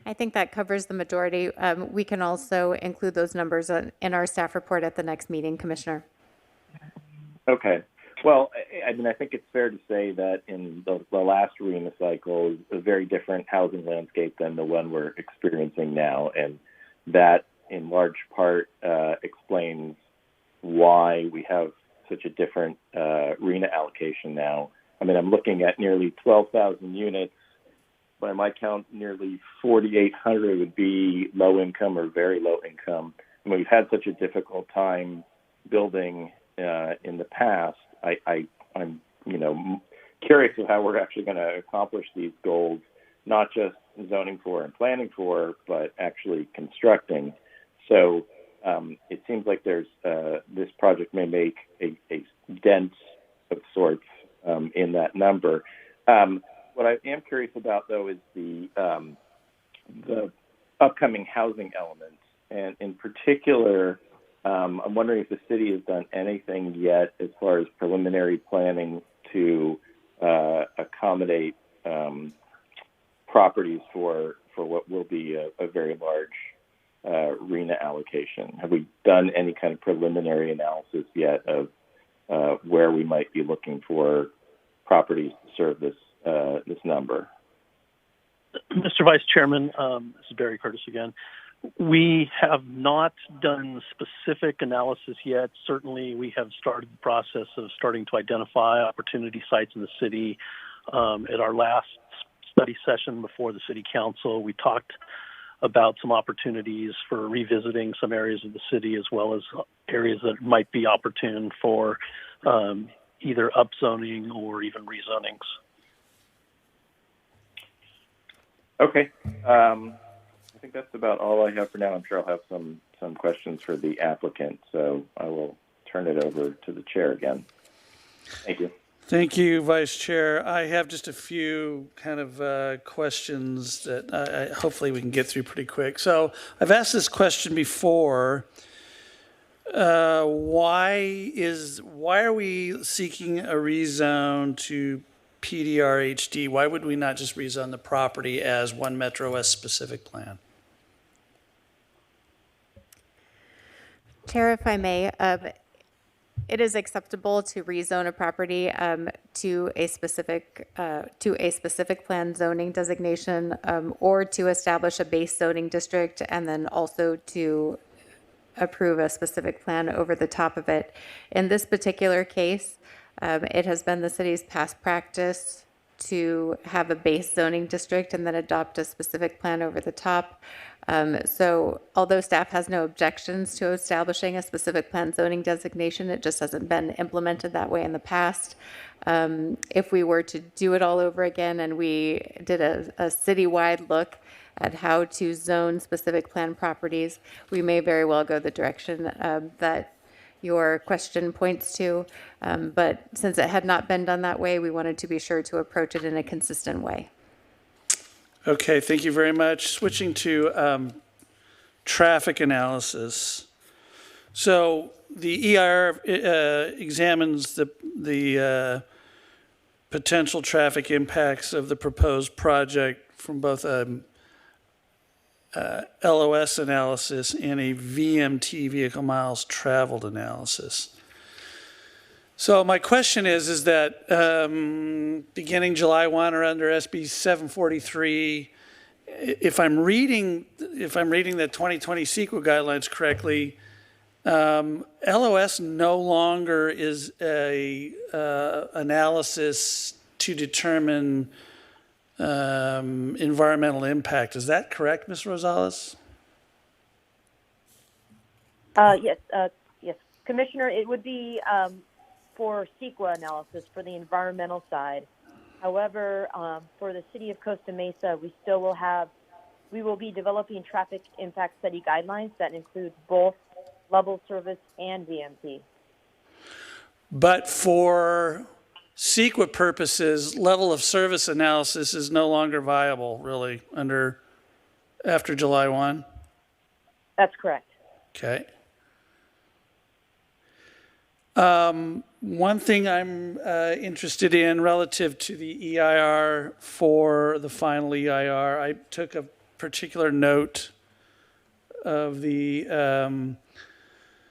[SPEAKER 15] I think that covers the majority. We can also include those numbers in our staff report at the next meeting, Commissioner.
[SPEAKER 13] Okay. Well, I mean, I think it's fair to say that in the last RENA cycle is a very different housing landscape than the one we're experiencing now, and that in large part explains why we have such a different RENA allocation now. I mean, I'm looking at nearly 12,000 units. By my count, nearly 4,800 would be low income or very low income. And we've had such a difficult time building in the past. I'm curious of how we're actually going to accomplish these goals, not just zoning for and planning for, but actually constructing. So it seems like there's this project may make a dent of sorts in that number. What I am curious about, though, is the upcoming housing elements, and in particular, I'm wondering if the city has done anything yet as far as preliminary planning to accommodate properties for what will be a very large RENA allocation. Have we done any kind of preliminary analysis yet of where we might be looking for properties to serve this number?
[SPEAKER 5] Mr. Vice Chairman, this is Barry Curtis again. We have not done specific analysis yet. Certainly, we have started the process of starting to identify opportunity sites in the city. At our last study session before the City Council, we talked about some opportunities for revisiting some areas of the city, as well as areas that might be opportune for either upzoning or even rezonings.
[SPEAKER 13] Okay. I think that's about all I have for now. I'm sure I'll have some questions for the applicant, so I will turn it over to the chair again. Thank you.
[SPEAKER 1] Thank you, Vice Chair. I have just a few kind of questions that hopefully we can get through pretty quick. So I've asked this question before. Why are we seeking a rezone to PDR HD? Why would we not just rezone the property as one Metro West specific plan?
[SPEAKER 15] Chair, if I may, it is acceptable to rezone a property to a specific plan zoning designation, or to establish a base zoning district, and then also to approve a specific plan over the top of it. In this particular case, it has been the city's past practice to have a base zoning district and then adopt a specific plan over the top. So although staff has no objections to establishing a specific plan zoning designation, it just hasn't been implemented that way in the past. If we were to do it all over again and we did a citywide look at how to zone specific plan properties, we may very well go the direction that your question points to. But since it had not been done that way, we wanted to be sure to approach it in a consistent way.
[SPEAKER 1] Okay, thank you very much. Switching to traffic analysis. So the EIR examines the potential traffic impacts of the proposed project from both LOS analysis and a VMT, vehicle miles traveled analysis. So my question is that beginning July 1 or under SB 743, if I'm reading the 2020 CEQA guidelines correctly, LOS no longer is a analysis to determine environmental impact. Is that correct, Ms. Rosales?
[SPEAKER 17] Yes, Commissioner, it would be for CEQA analysis for the environmental side. However, for the city of Costa Mesa, we will be developing traffic impact study guidelines that include both level service and VMT.
[SPEAKER 1] But for CEQA purposes, level of service analysis is no longer viable, really, after July 1?
[SPEAKER 17] That's correct.
[SPEAKER 1] Okay. One thing I'm interested in relative to the EIR for the final EIR, I took a particular note of the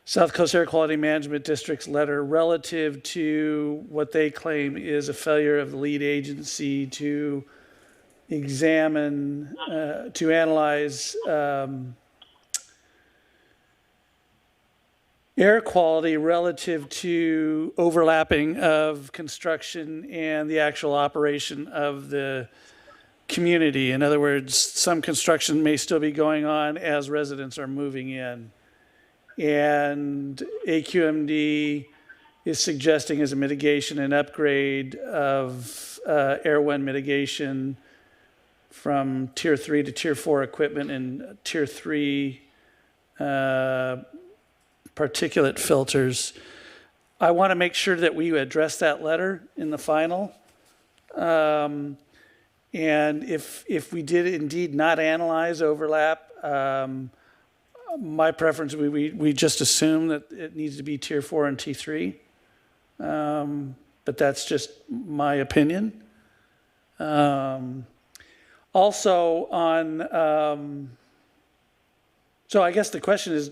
[SPEAKER 1] South Coast Air Quality Management District's letter relative to what they claim is a failure of the lead agency to examine, to analyze air quality relative to overlapping of construction and the actual operation of the community. In other words, some construction may still be going on as residents are moving in. And AQMD is suggesting as a mitigation an upgrade of airborne mitigation from Tier 3 to Tier 4 equipment and Tier 3 particulate filters. I want to make sure that we address that letter in the final. And if we did indeed not analyze overlap, my preference would be we just assume that it needs to be Tier 4 and T3. But that's just my opinion. Also on, so I guess the question is,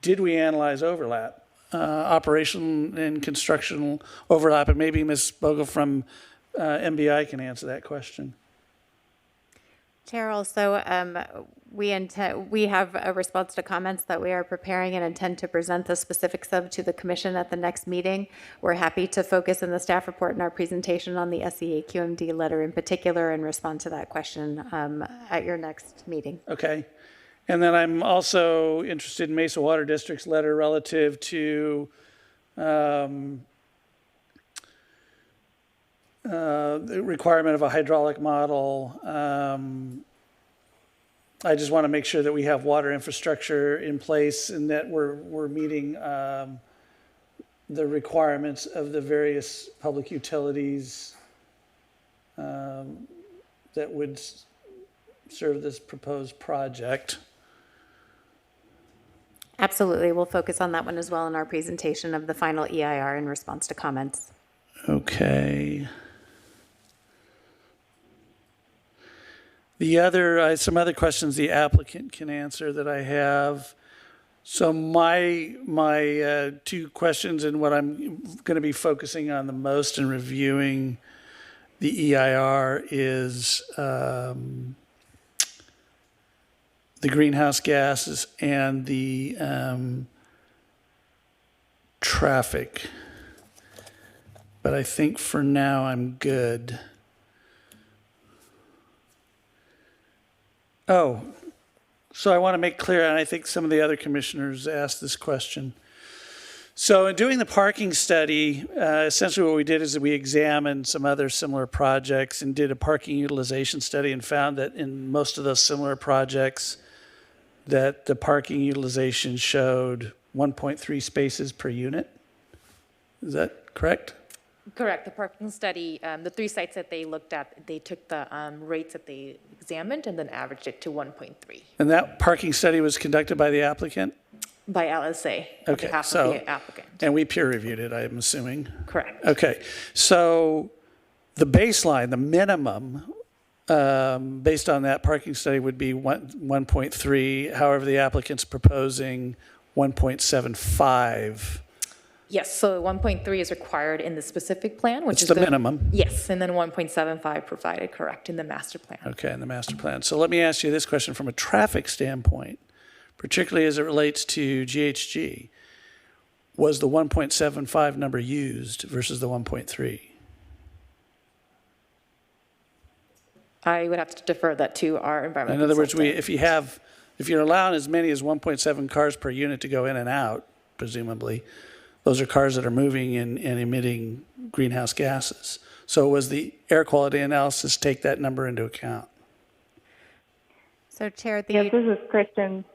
[SPEAKER 1] did we analyze overlap, operational and constructional overlap? And maybe Ms. Bogle from MBI can answer that question.
[SPEAKER 15] Chair, also, we have a response to comments that we are preparing and intend to present the specifics of to the Commission at the next meeting. We're happy to focus in the staff report and our presentation on the SEAQMD letter in particular and respond to that question at your next meeting.
[SPEAKER 1] Okay. And then I'm also interested in Mesa Water District's letter relative to the requirement of a hydraulic model. I just want to make sure that we have water infrastructure in place and that we're meeting the requirements of the various public utilities that would serve this proposed project.
[SPEAKER 15] Absolutely. We'll focus on that one as well in our presentation of the final EIR in response to comments.
[SPEAKER 1] Okay. The other, some other questions the applicant can answer that I have. So my two questions and what I'm going to be focusing on the most in reviewing the EIR is the greenhouse gases and the traffic. But I think for now I'm good. Oh, so I want to make clear, and I think some of the other commissioners asked this question. So in doing the parking study, essentially what we did is that we examined some other similar projects and did a parking utilization study and found that in most of those similar projects that the parking utilization showed 1.3 spaces per unit. Is that correct?
[SPEAKER 14] Correct. The parking study, the 3 sites that they looked at, they took the rates that they examined and then averaged it to 1.3.
[SPEAKER 1] And that parking study was conducted by the applicant?
[SPEAKER 14] By LSA, on behalf of the applicant.
[SPEAKER 1] And we peer reviewed it, I'm assuming?
[SPEAKER 14] Correct.
[SPEAKER 1] Okay. So the baseline, the minimum, based on that parking study would be 1.3. However, the applicant's proposing 1.75.
[SPEAKER 14] Yes, so 1.3 is required in the specific plan, which
[SPEAKER 1] It's
[SPEAKER 14] is
[SPEAKER 1] the minimum.
[SPEAKER 14] Yes, and then 1.75 provided, correct, in the master plan.
[SPEAKER 1] Okay, in the master plan. So let me ask you this question from a traffic standpoint, particularly as it relates to GHG. Was the 1.75 number used versus the 1.3?
[SPEAKER 14] I would have to defer that to our environmental
[SPEAKER 1] In other words,
[SPEAKER 14] consultant.
[SPEAKER 1] if you're allowing as many as 1.7 cars per unit to go in and out, presumably, those are cars that are moving and emitting greenhouse gases. So was the air quality analysis take that number into account?
[SPEAKER 15] So Chair,
[SPEAKER 18] Yes, this is Kristen.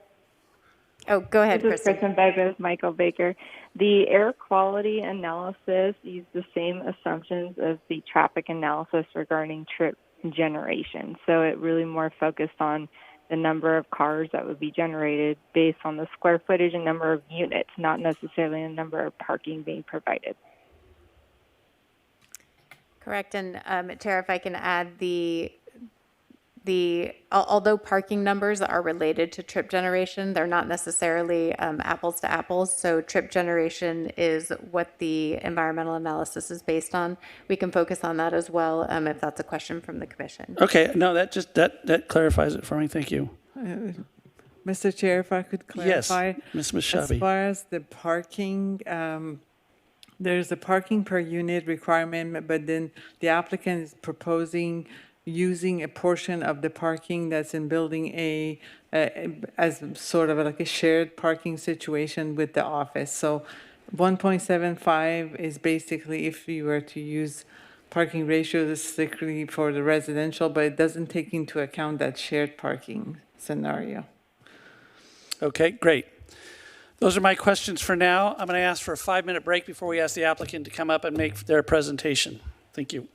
[SPEAKER 15] Oh, go ahead,
[SPEAKER 18] This is Kristen Begg with Michael Baker. The air quality analysis used the same assumptions as the traffic analysis regarding trip generation. So it really more focused on the number of cars that would be generated based on the square footage and number of units, not necessarily the number of parking being provided.
[SPEAKER 15] Correct. And Chair, if I can add although parking numbers are related to trip generation, they're not necessarily apples to apples. So trip generation is what the environmental analysis is based on. We can focus on that as well if that's a question from the commission.
[SPEAKER 1] Okay, no, that clarifies it for me. Thank you.
[SPEAKER 16] Mr. Chair, if I could clarify.
[SPEAKER 1] Yes, Ms. Shabi.
[SPEAKER 16] As far as the parking, there's a parking per unit requirement, but then the applicant is proposing using a portion of the parking that's in building A as sort of like a shared parking situation with the office. So 1.75 is basically if you were to use parking ratios strictly for the residential, but it doesn't take into account that shared parking scenario.
[SPEAKER 1] Okay, great. Those are my questions for now. I'm going to ask for a 5-minute break before we ask the applicant to come up and make their presentation. Thank you.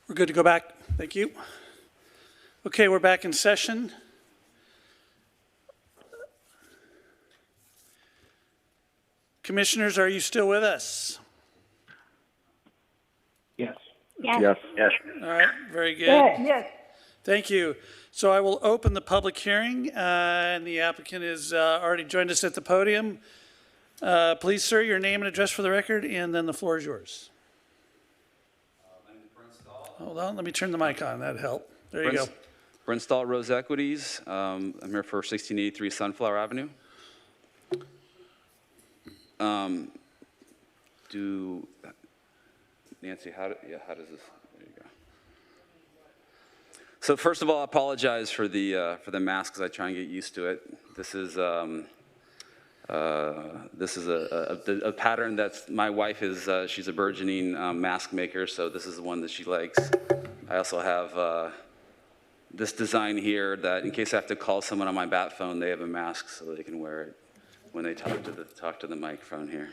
[SPEAKER 1] We're good to go back. Thank you. Okay, we're back in session. Commissioners, are you still with us?
[SPEAKER 12] Yes.
[SPEAKER 9] Yes.
[SPEAKER 3] Yes.
[SPEAKER 1] All right, very good.
[SPEAKER 4] Yes.
[SPEAKER 1] Thank you. So I will open the public hearing, and the applicant has already joined us at the podium. Please, sir, your name and address for the record, and then the floor is yours. Hold on, let me turn the mic on. That'd help. There you go.
[SPEAKER 21] Brent Stahl, Rose Equities. I'm here for 1683 Sunflower Avenue. Nancy, how does this? There you go. So first of all, I apologize for the mask because I try and get used to it. This is a pattern that's my wife is. She's a burgeoning mask maker, so this is the one that she likes. I also have this design here that in case I have to call someone on my bat phone, they have a mask so they can wear it when they talk to the microphone here.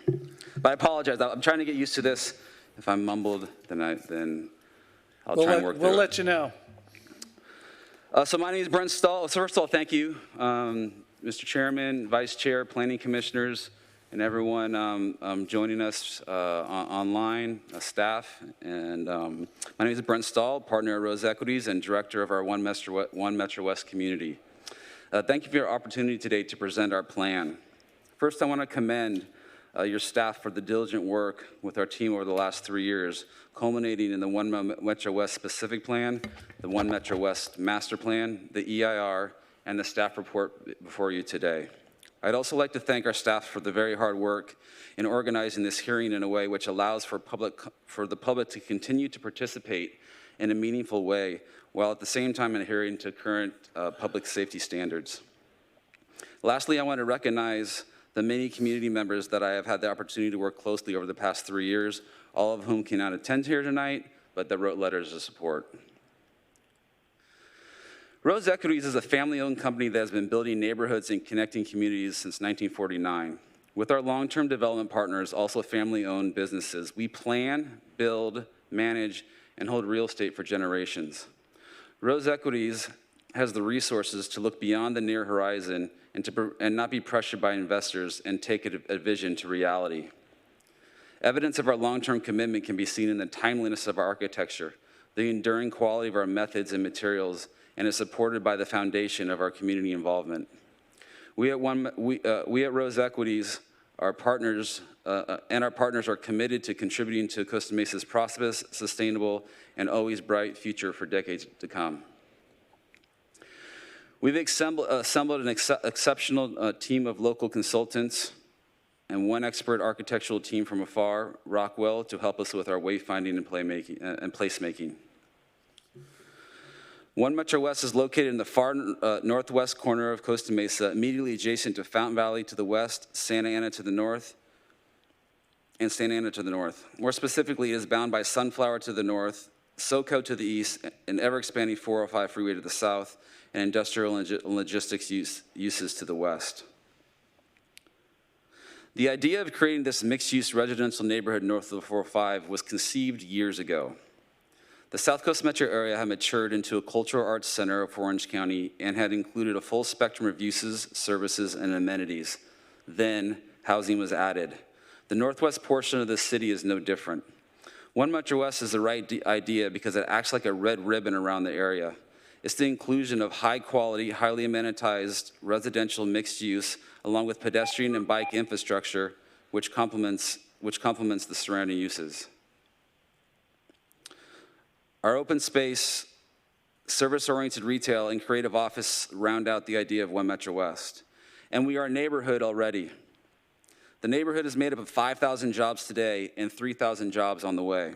[SPEAKER 21] But I apologize. I'm trying to get used to this. If I'm mumbled, then I'll try and work through it.
[SPEAKER 1] We'll let you know.
[SPEAKER 21] So my name is Brent Stahl. So first of all, thank you, Mr. Chairman, Vice Chair, Planning Commissioners, and everyone joining us online, staff. And my name is Brent Stahl, partner at Rose Equities and director of our One Metro West community. Thank you for your opportunity today to present our plan. First, I want to commend your staff for the diligent work with our team over the last 3 years, culminating in the One Metro West specific plan, the One Metro West master plan, the EIR, and the staff report before you today. I'd also like to thank our staff for the very hard work in organizing this hearing in a way which allows for the public to continue to participate in a meaningful way, while at the same time adhering to current public safety standards. Lastly, I want to recognize the many community members that I have had the opportunity to work closely over the past 3 years, all of whom cannot attend here tonight, but that wrote letters of support. Rose Equities is a family-owned company that has been building neighborhoods and connecting communities since 1949. With our long-term development partners, also family-owned businesses, we plan, build, manage, and hold real estate for generations. Rose Equities has the resources to look beyond the near horizon and not be pressured by investors and take a vision to reality. Evidence of our long-term commitment can be seen in the timeliness of our architecture, the enduring quality of our methods and materials, and is supported by the foundation of our community involvement. We at Rose Equities, our partners are committed to contributing to Costa Mesa's prosperous, sustainable, and always bright future for decades to come. We've assembled an exceptional team of local consultants and one expert architectural team from afar, Rockwell, to help us with our wayfinding and placemaking. One Metro West is located in the far northwest corner of Costa Mesa, immediately adjacent to Fountain Valley to the west, Santa Ana to the north, and Santa Ana to the north. More specifically, it is bound by Sunflower to the north, SoCo to the east, an ever-expanding 405 freeway to the south, and industrial and logistics uses to the west. The idea of creating this mixed-use residential neighborhood north of the 405 was conceived years ago. The South Coast metro area had matured into a cultural arts center of Orange County and had included a full spectrum of uses, services, and amenities. Then, housing was added. The northwest portion of the city is no different. One Metro West is the right idea because it acts like a red ribbon around the area. It's the inclusion of high-quality, highly amenitized residential mixed use, along with pedestrian and bike infrastructure, which complements the surrounding uses. Our open space, service-oriented retail, and creative office round out the idea of One Metro West. And we are a neighborhood already. The neighborhood is made up of 5,000 jobs today and 3,000 jobs on the way.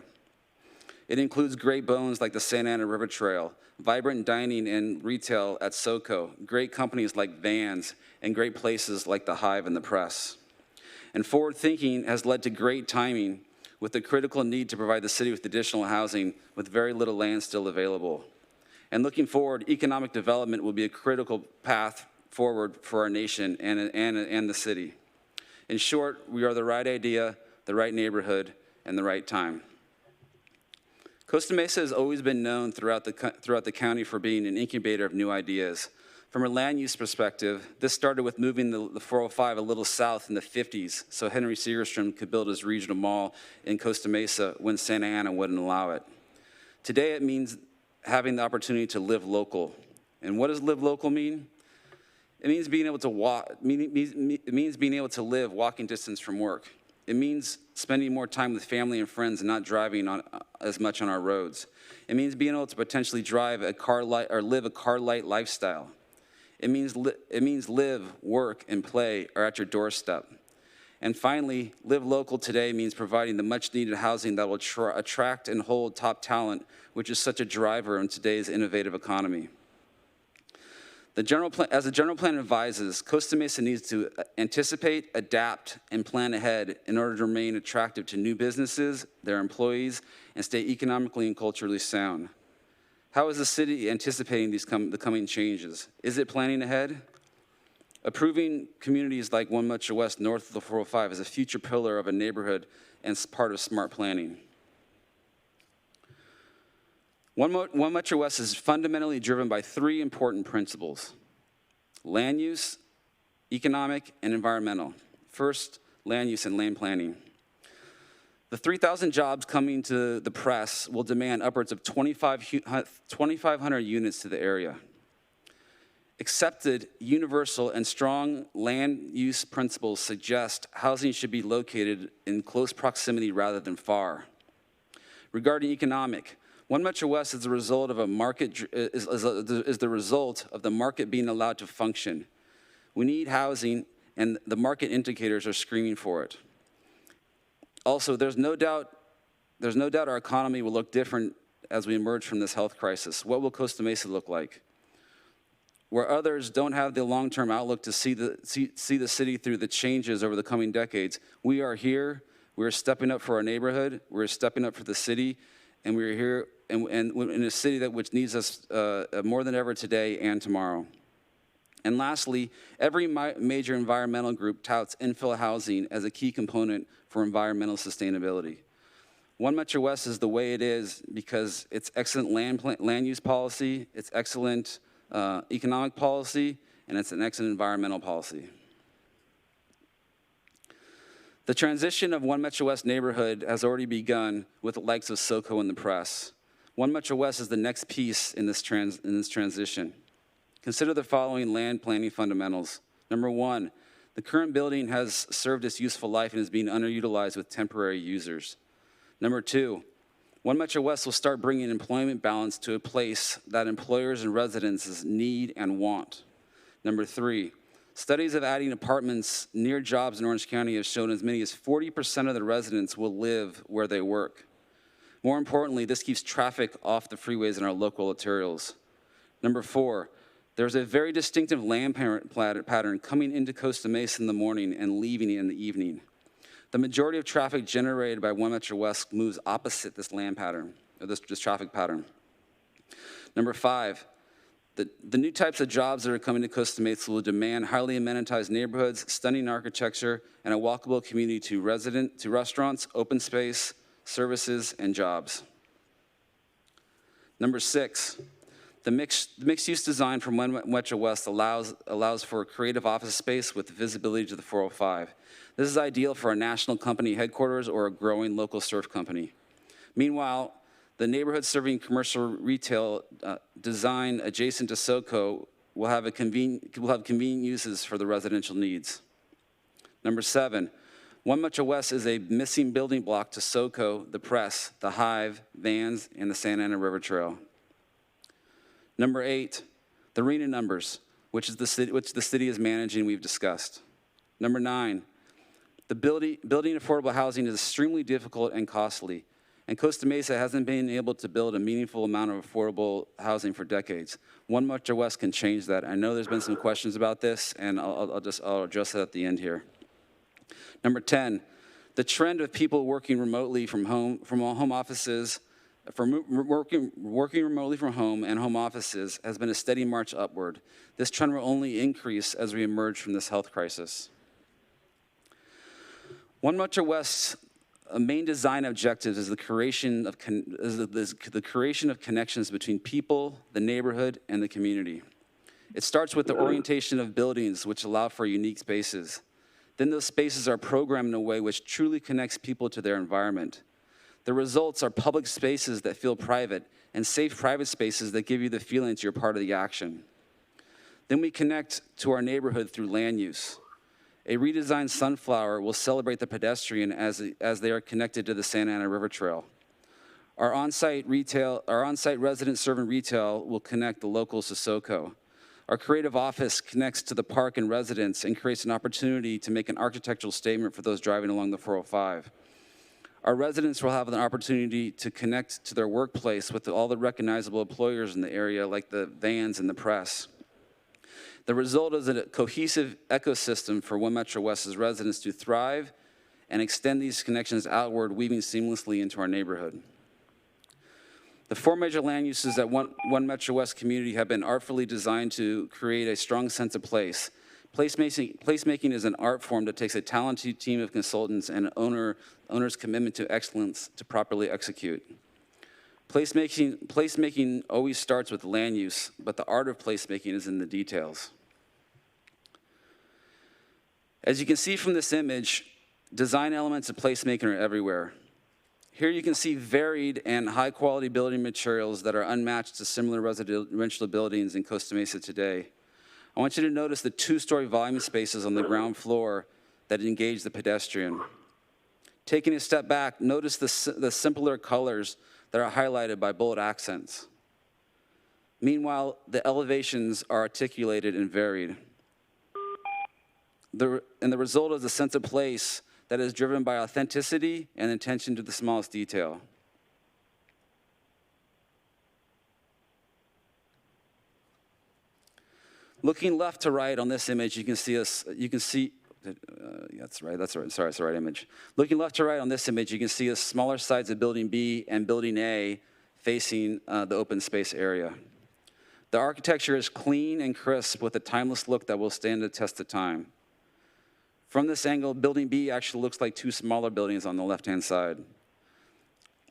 [SPEAKER 21] It includes great bones like the Santa Ana River Trail, vibrant dining and retail at SoCo, great companies like Vans, and great places like the Hive and the Press. And forward thinking has led to great timing with the critical need to provide the city with additional housing with very little land still available. And looking forward, economic development will be a critical path forward for our nation and the city. In short, we are the right idea, the right neighborhood, and the right time. Costa Mesa has always been known throughout the county for being an incubator of new ideas. From a land use perspective, this started with moving the 405 a little south in the 50s so Henry Segerstrom could build his regional mall in Costa Mesa when Santa Ana wouldn't allow it. Today it means having the opportunity to live local. And what does live local mean? It means being able to it means being able to live walking distance from work. It means spending more time with family and friends and not driving as much on our roads. It means being able to potentially drive a car light or live a car light lifestyle. It means live, work, and play are at your doorstep. And finally, live local today means providing the much needed housing that will attract and hold top talent, which is such a driver in today's innovative economy. As the general plan advises, Costa Mesa needs to anticipate, adapt, and plan ahead in order to remain attractive to new businesses, their employees, and stay economically and culturally sound. How is the city anticipating the coming changes? Is it planning ahead? Approving communities like One Metro West north of the 405 is a future pillar of a neighborhood and part of smart planning. One Metro West is fundamentally driven by three important principles: land use, economic, and environmental. First, land use and land planning. The 3,000 jobs coming to the press will demand upwards of 2,500 units to the area. Accepted, universal, and strong land use principles suggest housing should be located in close proximity rather than far. Regarding economic, One Metro West is the result of the result of the market being allowed to function. We need housing, and the market indicators are screaming for it. Also, there's no doubt our economy will look different as we emerge from this health crisis. What will Costa Mesa look like? Where others don't have the long-term outlook to see the city through the changes over the coming decades, we are here. We're stepping up for our neighborhood. We're stepping up for the city, and we're here and in a city which needs us more than ever today and tomorrow. And lastly, every major environmental group touts infill housing as a key component for environmental sustainability. One Metro West is the way it is because it's excellent land use policy, it's excellent economic policy, and it's an excellent environmental policy. The transition of One Metro West neighborhood has already begun with the likes of SoCo in the press. One Metro West is the next piece in this transition. Consider the following land planning fundamentals. Number one, the current building has served its useful life and is being underutilized with temporary users. Number two, One Metro West will start bringing employment balance to a place that employers and residents need and want. Number three, studies of adding apartments near jobs in Orange County have shown as many as 40% of the residents will live where they work. More importantly, this keeps traffic off the freeways in our local arterials. Number four, there's a very distinctive land pattern coming into Costa Mesa in the morning and leaving in the evening. The majority of traffic generated by One Metro West moves opposite this land pattern, or this traffic pattern. Number five, the new types of jobs that are coming to Costa Mesa will demand highly amenitized neighborhoods, stunning architecture, and a walkable community to restaurants, open space, services, and jobs. Number six, the mixed-use design from One Metro West allows for creative office space with visibility to the 405. This is ideal for a national company headquarters or a growing local surf company. Meanwhile, the neighborhood serving commercial retail design adjacent to SoCo will have convenient uses for the residential needs. Number seven, One Metro West is a missing building block to SoCo, the Press, the Hive, Vans, and the Santa Ana River Trail. Number eight, the RENA numbers, which the city is managing, we've discussed. Number nine, building affordable housing is extremely difficult and costly, and Costa Mesa hasn't been able to build a meaningful amount of affordable housing for decades. One Metro West can change that. I know there's been some questions about this, and I'll address that at the end here. Number 10, the trend of people working remotely from home offices, working remotely from home and home offices has been a steady march upward. This trend will only increase as we emerge from this health crisis. One Metro West main design objectives is the creation of the creation of connections between people, the neighborhood, and the community. It starts with the orientation of buildings, which allow for unique spaces. Then those spaces are programmed in a way which truly connects people to their environment. The results are public spaces that feel private and safe private spaces that give you the feeling that you're part of the action. Then we connect to our neighborhood through land use. A redesigned sunflower will celebrate the pedestrian as they are connected to the Santa Ana River Trail. Our on-site resident serving retail will connect the locals to SoCo. Our creative office connects to the park and residents and creates an opportunity to make an architectural statement for those driving along the 405. Our residents will have an opportunity to connect to their workplace with all the recognizable employers in the area, like the vans and the press. The result is a cohesive ecosystem for One Metro West's residents to thrive and extend these connections outward, weaving seamlessly into our neighborhood. The 4 major land uses at One Metro West community have been artfully designed to create a strong sense of place. Placemaking is an art form that takes a talented team of consultants and owner's commitment to excellence to properly execute. Placemaking always starts with land use, but the art of placemaking is in the details. As you can see from this image, design elements of placemaking are everywhere. Here you can see varied and high-quality building materials that are unmatched to similar residential buildings in Costa Mesa today. I want you to notice the 2-story volume spaces on the ground floor that engage the pedestrian. Taking a step back, notice the simpler colors that are highlighted by bold accents. Meanwhile, the elevations are articulated and varied. And the result is a sense of place that is driven by authenticity and attention to the smallest detail. Looking left to right on this image, that's right, sorry, it's the right image. Looking left to right on this image, you can see the smaller sides of Building B and Building A facing the open space area. The architecture is clean and crisp with a timeless look that will stand the test of time. From this angle, Building B actually looks like 2 smaller buildings on the left-hand side.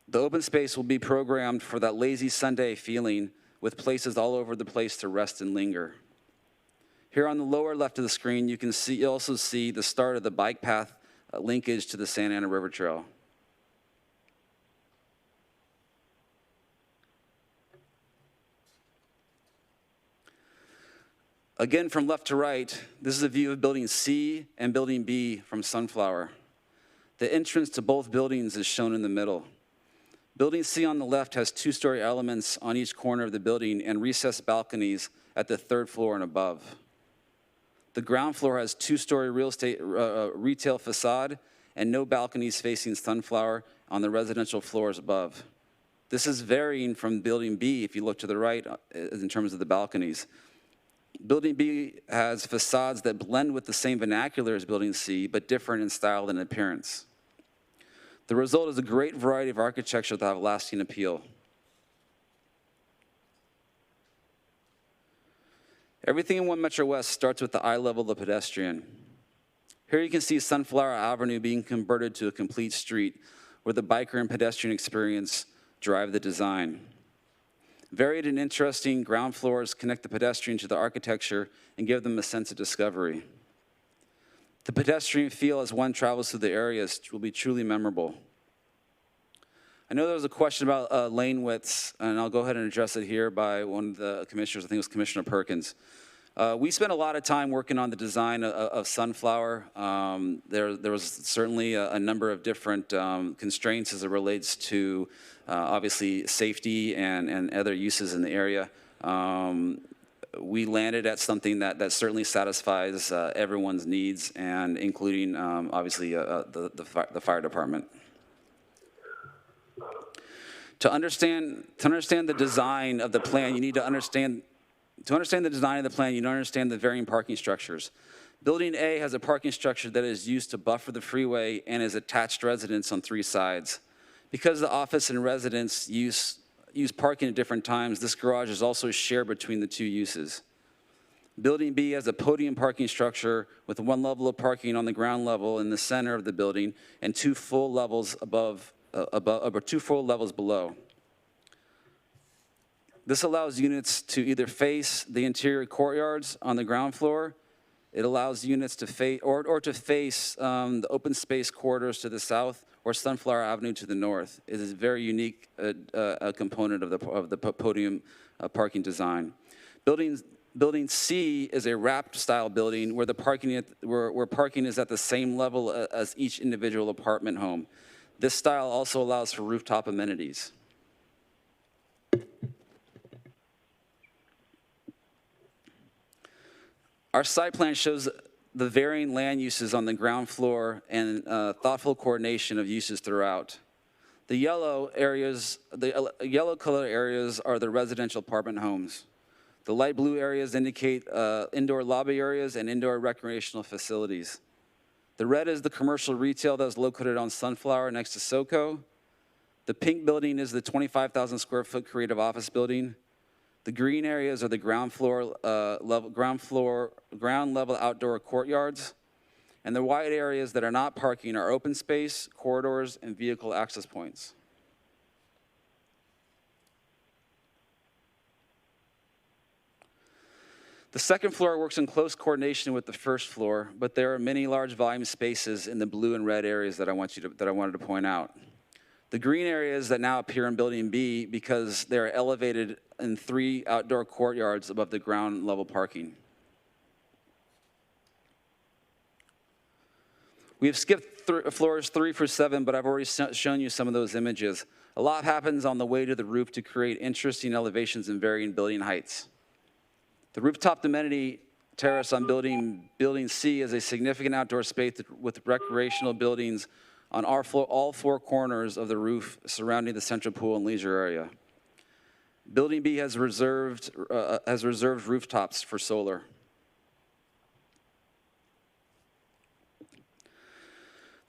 [SPEAKER 21] The open space will be programmed for that lazy Sunday feeling with places all over the place to rest and linger. Here on the lower left of the screen, you also see the start of the bike path linkage to the Santa Ana River Trail. Again, from left to right, this is a view of Building C and Building B from Sunflower. The entrance to both buildings is shown in the middle. Building C on the left has 2-story elements on each corner of the building and recessed balconies at the 3rd floor and above. The ground floor has 2-story retail facade and no balconies facing Sunflower on the residential floors above. This is varying from Building B if you look to the right in terms of the balconies. Building B has facades that blend with the same vernacular as Building C, but different in style and appearance. The result is a great variety of architecture that have lasting appeal. Everything in One Metro West starts with the eye level of the pedestrian. Here you can see Sunflower Avenue being converted to a complete street where the biker and pedestrian experience drive the design. Varied and interesting ground floors connect the pedestrian to the architecture and give them a sense of discovery. The pedestrian feel as one travels through the areas will be truly memorable. I know there was a question about lane widths, and I'll go ahead and address it here by one of the commissioners. I think it was Commissioner Perkins. We spent a lot of time working on the design of Sunflower. There was certainly a number of different constraints as it relates to obviously safety and other uses in the area. We landed at something that certainly satisfies everyone's needs, and including obviously the fire department. To understand the design of the plan, you need to understand the design of the plan, you need to understand the varying parking structures. Building A has a parking structure that is used to buffer the freeway and is attached residence on 3 sides. Because the office and residents use parking at different times, this garage is also shared between the 2 uses. Building B has a podium parking structure with one level of parking on the ground level in the center of the building and two full levels below. This allows units to either face the interior courtyards on the ground floor. It allows units to face to face the open space corridors to the south or Sunflower Avenue to the north. It is a very unique component of the podium parking design. Building C is a wrapped style building where parking is at the same level as each individual apartment home. This style also allows for rooftop amenities. Our site plan shows the varying land uses on the ground floor and thoughtful coordination of uses throughout. The yellow color areas are the residential apartment homes. The light blue areas indicate indoor lobby areas and indoor recreational facilities. The red is the commercial retail that is located on Sunflower next to SoCo. The pink building is the 25,000 square foot creative office building. The green areas are the ground level outdoor courtyards. And the white areas that are not parking are open space, corridors, and vehicle access points. The second floor works in close coordination with the first floor, but there are many large volume spaces in the blue and red areas that I wanted to point out. The green areas that now appear in Building B because they're elevated in 3 outdoor courtyards above the ground level parking. We have skipped floors 3 through 7, but I've already shown you some of those images. A lot happens on the way to the roof to create interesting elevations and varying building heights. The rooftop amenity terrace on Building C is a significant outdoor space with recreational buildings on all 4 corners of the roof surrounding the central pool and leisure area. Building B has reserved rooftops for solar.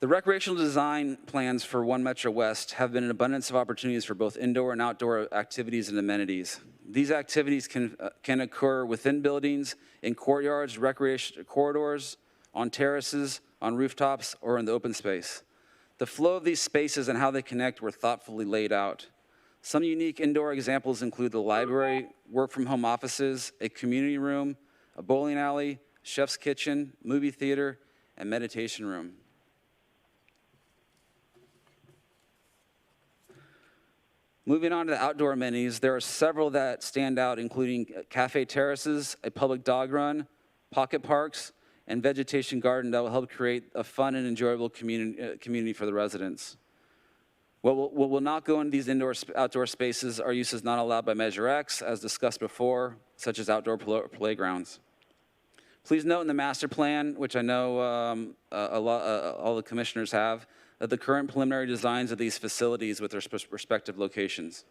[SPEAKER 21] The recreational design plans for One Metro West have been an abundance of opportunities for both indoor and outdoor activities and amenities. These activities can occur within buildings, in courtyards, recreation corridors, on terraces, on rooftops, or in the open space. The flow of these spaces and how they connect were thoughtfully laid out. Some unique indoor examples include the library, work-from-home offices, a community room, a bowling alley, chef's kitchen, movie theater, and meditation room. Moving on to the outdoor amenities, there are several that stand out, including cafe terraces, a public dog run, pocket parks, and vegetation garden that will help create a fun and enjoyable community for the residents. What will not go into these outdoor spaces are uses not allowed by Measure X, as discussed before, such as outdoor playgrounds. Please note in the master plan, which I know all the commissioners have, the current preliminary designs of these facilities with their respective locations.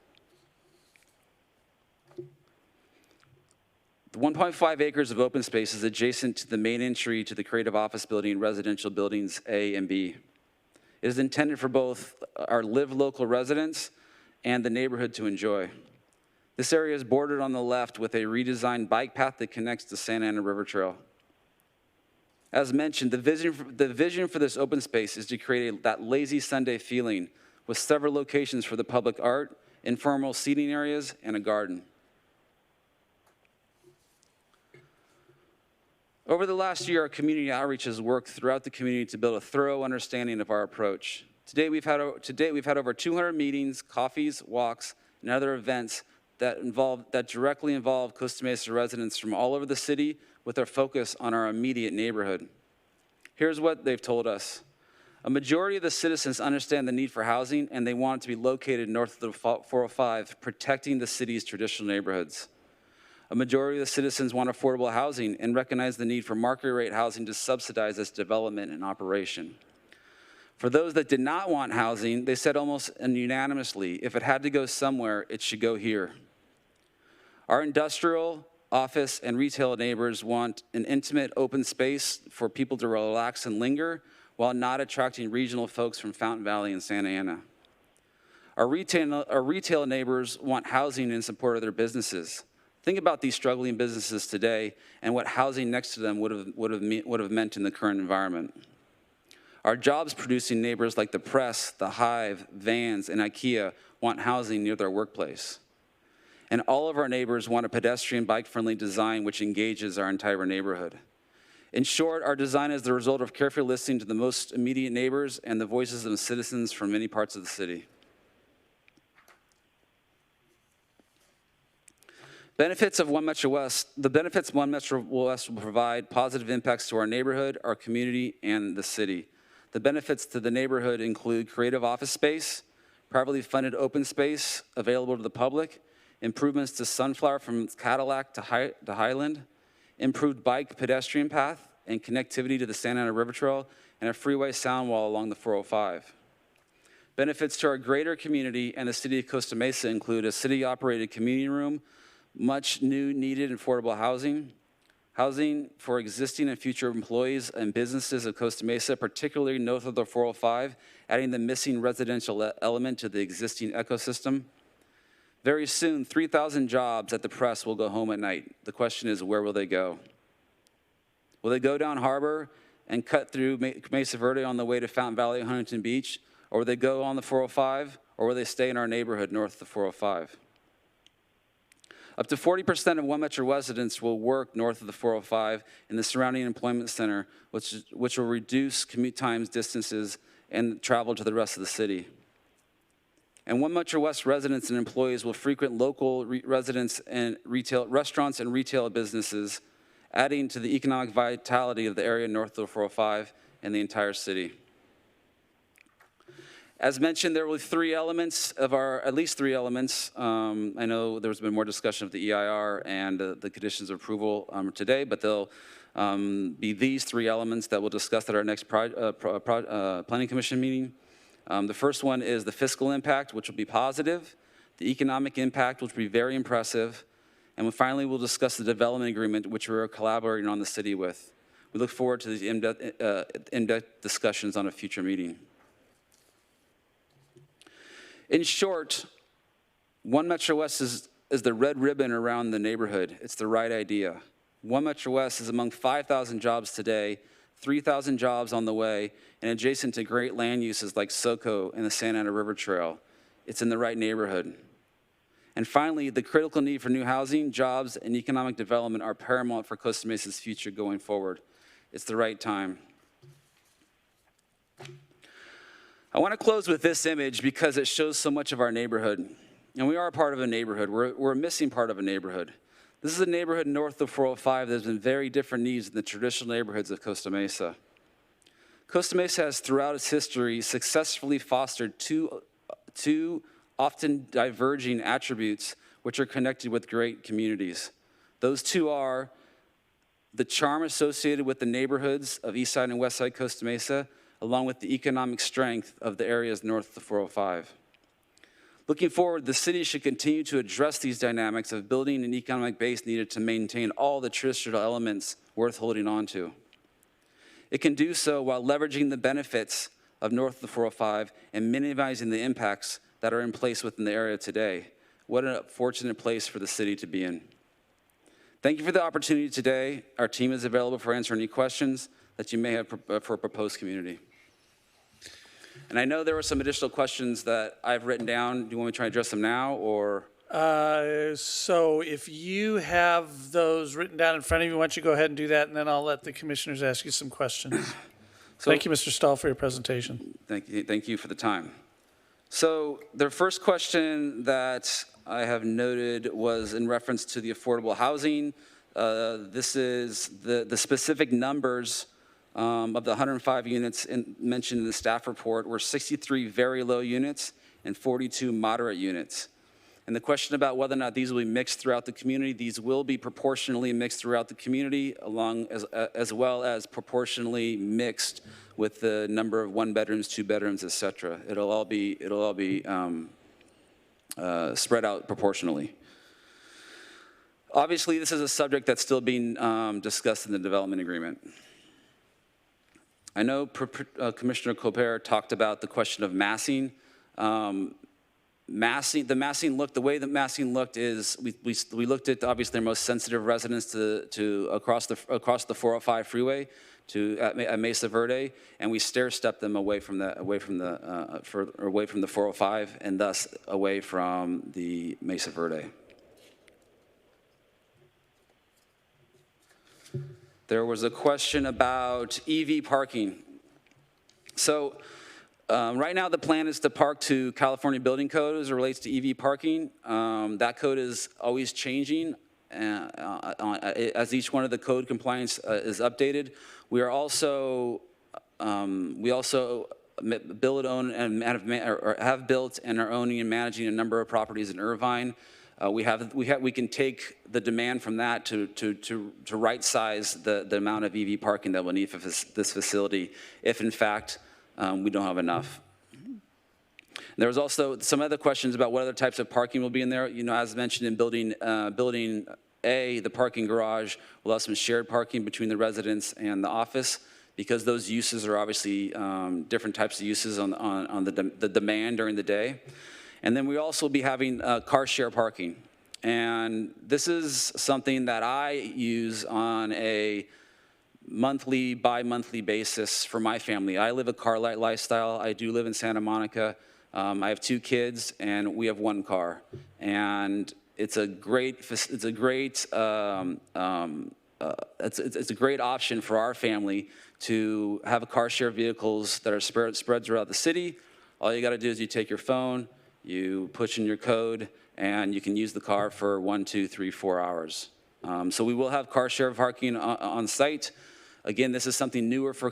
[SPEAKER 21] The 1.5 acres of open space is adjacent to the main entry to the creative office building and residential buildings A and B. It is intended for both our live local residents and the neighborhood to enjoy. This area is bordered on the left with a redesigned bike path that connects to Santa Ana River Trail. As mentioned, the vision for this open space is to create that lazy Sunday feeling with several locations for the public art, informal seating areas, and a garden. Over the last year, our community outreach has worked throughout the community to build a thorough understanding of our approach. To date, we've had over 200 meetings, coffees, walks, and other events that directly involve Costa Mesa residents from all over the city with our focus on our immediate neighborhood. Here's what they've told us. A majority of the citizens understand the need for housing, and they want it to be located north of the 405, protecting the city's traditional neighborhoods. A majority of the citizens want affordable housing and recognize the need for market rate housing to subsidize its development and operation. For those that did not want housing, they said almost unanimously, if it had to go somewhere, it should go here. Our industrial, office, and retail neighbors want an intimate open space for people to relax and linger while not attracting regional folks from Fountain Valley and Santa Ana. Our retail neighbors want housing in support of their businesses. Think about these struggling businesses today and what housing next to them would have meant in the current environment. Our jobs-producing neighbors like the Press, the Hive, Vans, and IKEA want housing near their workplace. And all of our neighbors want a pedestrian, bike-friendly design which engages our entire neighborhood. In short, our design is the result of carefully listening to the most immediate neighbors and the voices of citizens from many parts of the city. Benefits of One Metro West. The benefits of One Metro West will provide positive impacts to our neighborhood, our community, and the city. The benefits to the neighborhood include creative office space, privately funded open space available to the public, improvements to Sunflower from Cadillac to Highland, improved bike pedestrian path and connectivity to the Santa Ana River Trail, and a freeway sound wall along the 405. Benefits to our greater community and the city of Costa Mesa include a city-operated community room, much new, needed, and affordable housing, housing for existing and future employees and businesses of Costa Mesa, particularly north of the 405, adding the missing residential element to the existing ecosystem. Very soon, 3,000 jobs at the Press will go home at night. The question is, where will they go? Will they go down Harbor and cut through Mesa Verde on the way to Fountain Valley and Huntington Beach? Or will they go on the 405? Or will they stay in our neighborhood north of the 405? Up to 40% of One Metro residents will work north of the 405 in the surrounding employment center, which will reduce commute times, distances, and travel to the rest of the city. And One Metro West residents and employees will frequent local residents and restaurants and retail businesses, adding to the economic vitality of the area north of the 405 and the entire city. As mentioned, there will be at least three elements. I know there's been more discussion of the EIR and the conditions of approval today, but there'll be these three elements that we'll discuss at our next Planning Commission meeting. The first one is the fiscal impact, which will be positive, the economic impact, which will be very impressive, and finally, we'll discuss the development agreement, which we're collaborating on the city with. We look forward to these in-depth discussions on a future meeting. In short, One Metro West is the red ribbon around the neighborhood. It's the right idea. One Metro West is among 5,000 jobs today, 3,000 jobs on the way, and adjacent to great land uses like SoCo and the Santa Ana River Trail. It's in the right neighborhood. And finally, the critical need for new housing, jobs, and economic development are paramount for Costa Mesa's future going forward. It's the right time. I want to close with this image because it shows so much of our neighborhood. And we are a part of a neighborhood. We're a missing part of a neighborhood. This is a neighborhood north of 405 that has been very different needs than the traditional neighborhoods of Costa Mesa. Costa Mesa has, throughout its history, successfully fostered two often diverging attributes which are connected with great communities. Those two are the charm associated with the neighborhoods of Eastside and Westside Costa Mesa, along with the economic strength of the areas north of the 405. Looking forward, the city should continue to address these dynamics of building an economic base needed to maintain all the traditional elements worth holding on to. It can do so while leveraging the benefits of north of the 405 and minimizing the impacts that are in place within the area today. What a fortunate place for the city to be in. Thank you for the opportunity today. Our team is available for answering any questions that you may have for a proposed community. And I know there were some additional questions that I've written down. Do you want me to try to address them now, or?
[SPEAKER 1] So if you have those written down in front of you, why don't you go ahead and do that, and then I'll let the commissioners ask you some questions. Thank you, Mr. Stahl, for your presentation.
[SPEAKER 21] Thank you for the time. So the first question that I have noted was in reference to the affordable housing. This is the specific numbers of the 105 units mentioned in the staff report were 63 very low units and 42 moderate units. And the question about whether or not these will be mixed throughout the community, these will be proportionally mixed throughout the community, as well as proportionally mixed with the number of 1 bedrooms, 2 bedrooms, et cetera. It'll all be spread out proportionally. Obviously, this is a subject that's still being discussed in the development agreement. I know Commissioner Colbert talked about the question of massing. the massing look, the way the massing looked is we looked at obviously their most sensitive residents to across the 405 freeway at Mesa Verde, and we stair-stepped them away from the 405, and thus away from the Mesa Verde. There was a question about EV parking. So right now the plan is to park to California building code as it relates to EV parking. That code is always changing as each one of the code compliance is updated. We also build, own, and have built and are owning and managing a number of properties in Irvine. We can take the demand from that to right size the amount of EV parking that we'll need for this facility if in fact we don't have enough. There was also some other questions about what other types of parking will be in there. You know, as mentioned in building A, the parking garage will have some shared parking between the residents and the office, because those uses are obviously different types of uses on the demand during the day. And then we also will be having car share parking. And this is something that I use on a monthly, bi-monthly basis for my family. I live a car light lifestyle. I do live in Santa Monica. I have 2 kids, and we have 1 car. And it's a great option for our family to have a car share vehicles that are spread throughout the city. All you got to do is you take your phone, you push in your code, and you can use the car for 1, 2, 3, 4 hours. So we will have car share parking on site. Again, this is something newer for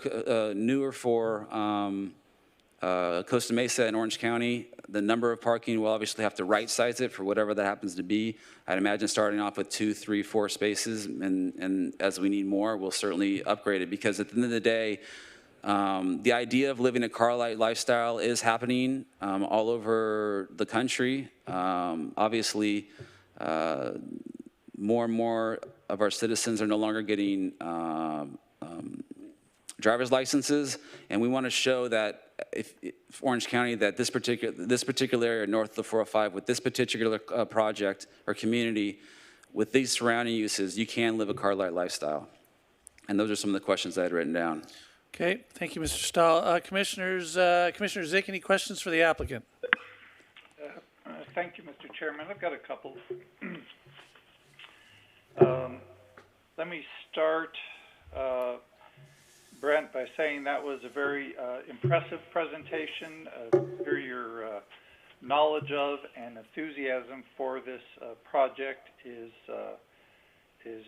[SPEAKER 21] Costa Mesa and Orange County. The number of parking, we'll obviously have to right size it for whatever that happens to be. I'd imagine starting off with 2, 3, 4 spaces, and as we need more, we'll certainly upgrade it, because at the end of the day, the idea of living a car light lifestyle is happening all over the country. Obviously, more and more of our citizens are no longer getting driver's licenses, and we want to show that if Orange County, that this particular area north of the 405, with this particular project or community, with these surrounding uses, you can live a car light lifestyle. And those are some of the questions I had written down.
[SPEAKER 1] Okay, thank you, Mr. Stahl. Commissioners, Commissioner ZICH, any questions for the applicant?
[SPEAKER 8] Thank you, Mr. Chairman. I've got a couple. Let me start, Brent, by saying that was a very impressive presentation. Hear your knowledge of and enthusiasm for this project is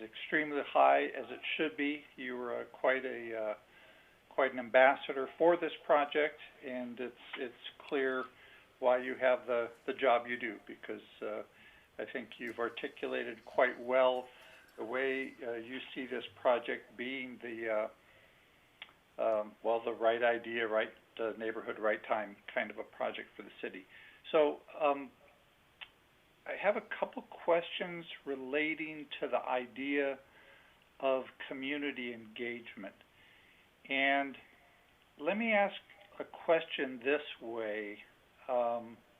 [SPEAKER 8] extremely high, as it should be. You were quite an ambassador for this project, and it's clear why you have the job you do, because I think you've articulated quite well the way you see this project being the right idea, right neighborhood, right time kind of a project for the city. So I have a couple questions relating to the idea of community engagement. And let me ask a question this way,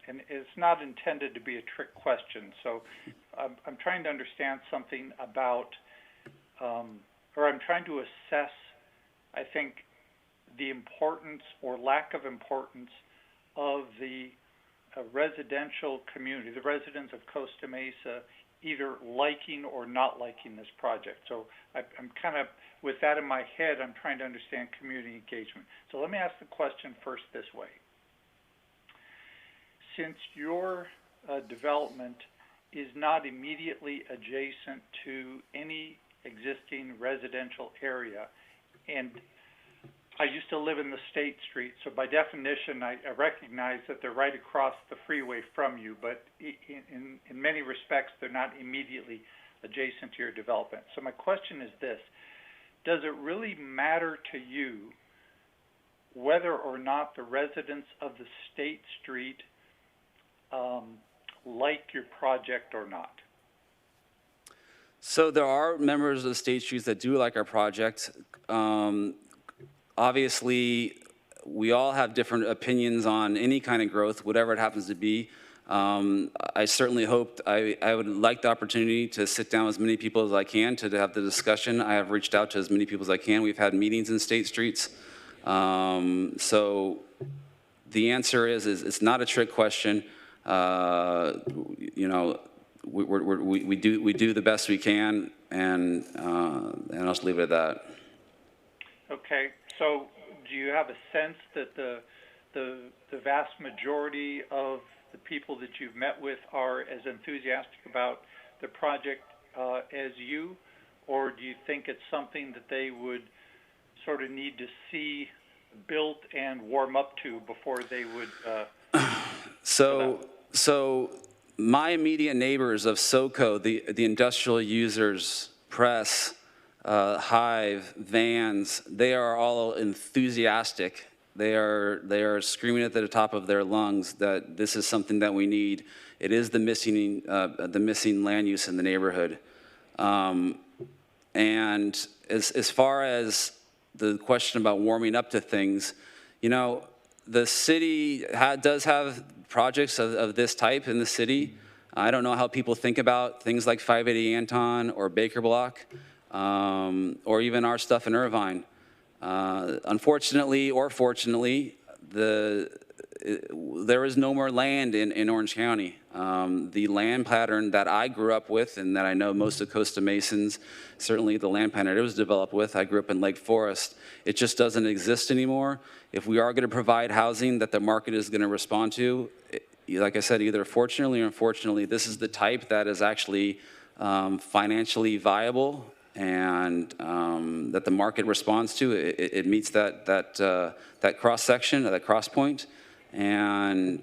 [SPEAKER 8] and it's not intended to be a trick question. So I'm trying to understand something about, or I'm trying to assess, I think, the importance or lack of importance of the residential community, the residents of Costa Mesa, either liking or not liking this project. So I'm kind of, with that in my head, I'm trying to understand community engagement. So let me ask the question first this way. Since your development is not immediately adjacent to any existing residential area, and I used to live in the State Street, so by definition, I recognize that they're right across the freeway from you, but in many respects, they're not immediately adjacent to your development. So my question is this: does it really matter to you whether or not the residents of the State Street like your project or not?
[SPEAKER 21] So there are members of the State Streets that do like our project. Obviously, we all have different opinions on any kind of growth, whatever it happens to be. I certainly hoped, I would like the opportunity to sit down with as many people as I can to have the discussion. I have reached out to as many people as I can. We've had meetings in State Streets. So the answer is it's not a trick question. You know, we do the best we can, and I'll just leave it at that.
[SPEAKER 8] Okay, so do you have a sense that the vast majority of the people that you've met with are as enthusiastic about the project as you, or do you think it's something that they would sort of need to see built and warm up to before they would?
[SPEAKER 21] So my immediate neighbors of SoCo, the industrial users, press, Hive, Vans, they are all enthusiastic. They are screaming at the top of their lungs that this is something that we need. It is the missing land use in the neighborhood. And as far as the question about warming up to things, you know, the city does have projects of this type in the city. I don't know how people think about things like 580 Anton or Baker Block, or even our stuff in Irvine. Unfortunately or fortunately, there is no more land in Orange County. The land pattern that I grew up with and that I know most of Costa Mesans, certainly the land pattern it was developed with, I grew up in Lake Forest, it just doesn't exist anymore. If we are going to provide housing that the market is going to respond to, like I said, either fortunately or unfortunately, this is the type that is actually financially viable and that the market responds to. It meets that cross section, that cross point, and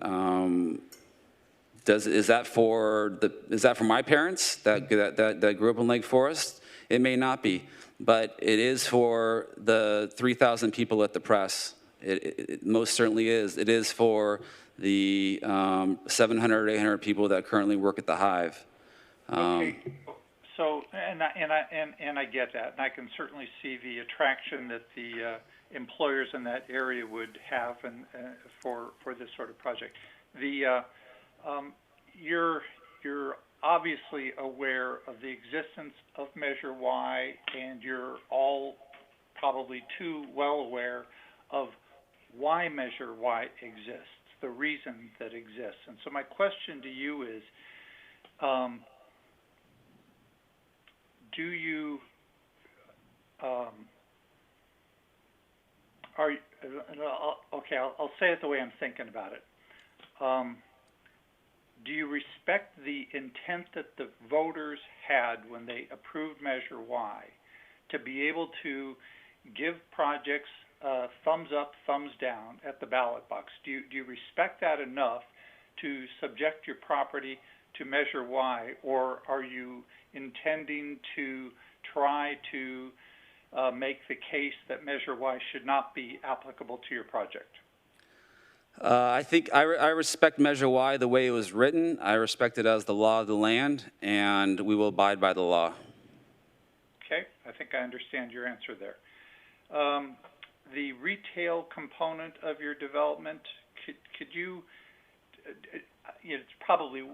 [SPEAKER 21] is that for my parents that grew up in Lake Forest? It may not be, but it is for the 3,000 people at the press. It most certainly is. It is for the 700 or 800 people that currently work at the Hive.
[SPEAKER 8] Okay. So, and I get that, and I can certainly see the attraction that the employers in that area would have for this sort of project. You're obviously aware of the existence of Measure Y, and you're all probably too well aware of why Measure Y exists, the reason that exists. And so my question to you is, do you, I'll say it the way I'm thinking about it. Do you respect the intent that the voters had when they approved Measure Y to be able to give projects thumbs up, thumbs down at the ballot box? Do you respect that enough to subject your property to Measure Y, or are you intending to try to make the case that Measure Y should not be applicable to your project?
[SPEAKER 21] I think I respect Measure Y the way it was written. I respect it as the law of the land, and we will abide by the law.
[SPEAKER 8] Okay, I think I understand your answer there. The retail component of your development, could you, it's probably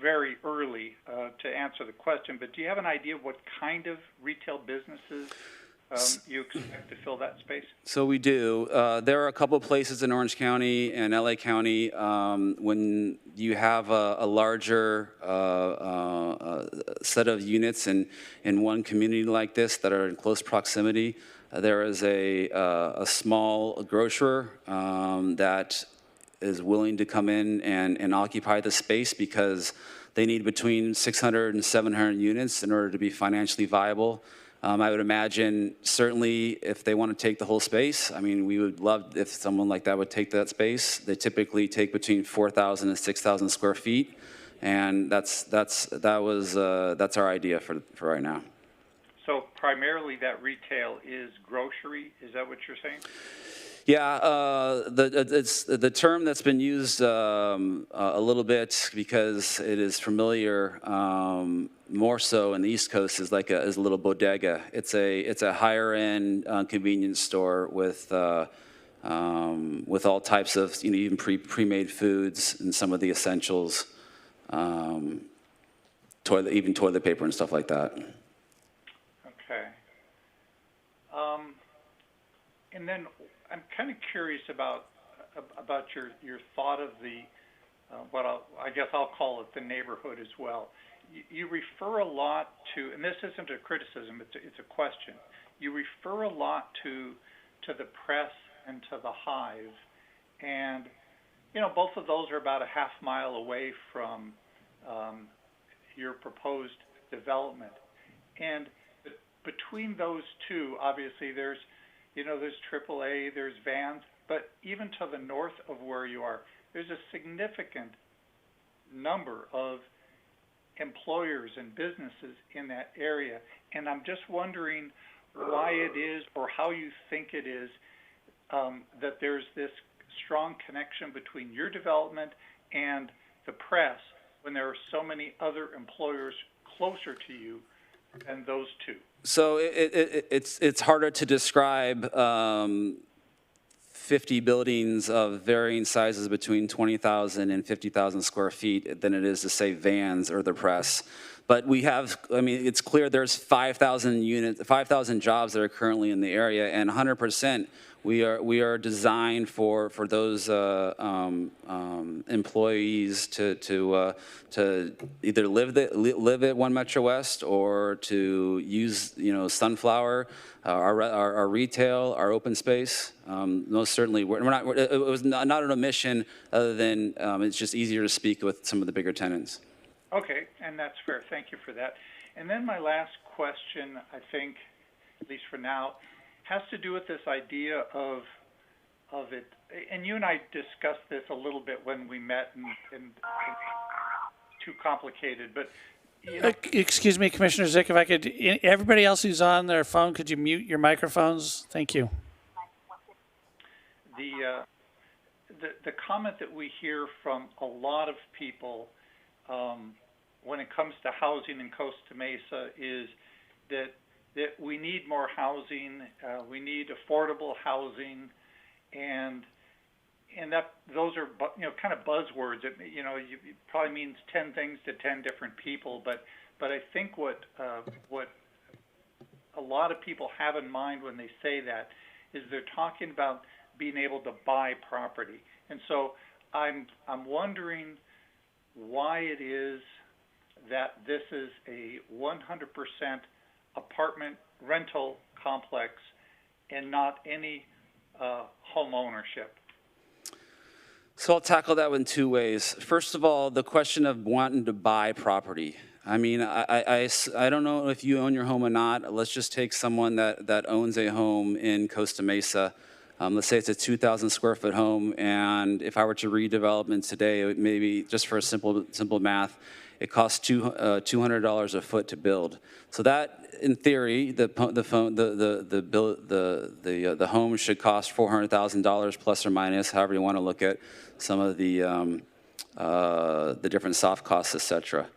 [SPEAKER 8] very early to answer the question, but do you have an idea of what kind of retail businesses you expect to fill that space?
[SPEAKER 21] So we do. There are a couple of places in Orange County and LA County when you have a larger set of units in one community like this that are in close proximity. There is a small grocer that is willing to come in and occupy the space because they need between 600 and 700 units in order to be financially viable. I would imagine certainly if they want to take the whole space, I mean, we would love if someone like that would take that space. They typically take between 4,000 and 6,000 square feet, and that's our idea for right now.
[SPEAKER 8] So primarily that retail is grocery, is that what you're saying?
[SPEAKER 21] Yeah, it's the term that's been used a little bit because it is familiar more so in the East Coast is like a little bodega. It's a higher end convenience store with with all types of, even pre-made foods and some of the essentials, even toilet paper and stuff like that.
[SPEAKER 8] Okay. And then I'm kind of curious about your thought of the I guess I'll call it the neighborhood as well. You refer a lot to, and this isn't a criticism, it's a question. You refer a lot to the press and to the Hive, and both of those are about a half mile away from your proposed development. And between those two, obviously there's AAA, there's Vans, but even to the north of where you are, there's a significant number of employers and businesses in that area. And I'm just wondering why it is, or how you think it is, that there's this strong connection between your development and the press when there are so many other employers closer to you than those two.
[SPEAKER 21] So it's harder to describe 50 buildings of varying sizes between 20,000 and 50,000 square feet than it is to say Vans or the press. But we have, it's clear there's 5,000 jobs that are currently in the area, and 100% we are designed for those employees to either live at 1 Metro West or to use Sunflower, our retail, our open space. Most certainly, it was not an omission, other than it's just easier to speak with some of the bigger tenants.
[SPEAKER 8] Okay, and that's fair. Thank you for that. And then my last question, I think, at least for now, has to do with this idea of it. And you and I discussed this a little bit when we met, and too complicated. But
[SPEAKER 1] excuse me, Commissioner ZICH, if I could, everybody else who's on their phone, could you mute your microphones? Thank you.
[SPEAKER 8] The comment that we hear from a lot of people when it comes to housing in Costa Mesa is that we need more housing, we need affordable housing, and that those are kind of buzzwords. It probably means 10 things to 10 different people, but I think what a lot of people have in mind when they say that is they're talking about being able to buy property. And so I'm wondering why it is that this is a 100% apartment rental complex and not any home ownership.
[SPEAKER 21] So I'll tackle that in two ways. First of all, the question of wanting to buy property. I don't know if you own your home or not. Let's just take someone that owns a home in Costa Mesa. Let's say it's a 2,000 square foot home, and if I were to redevelop it today, it maybe, just for a simple math, it costs $200 a foot to build. So that, in theory, the home should cost $400,000 plus or minus, however you want to look at some of the different soft costs, etc.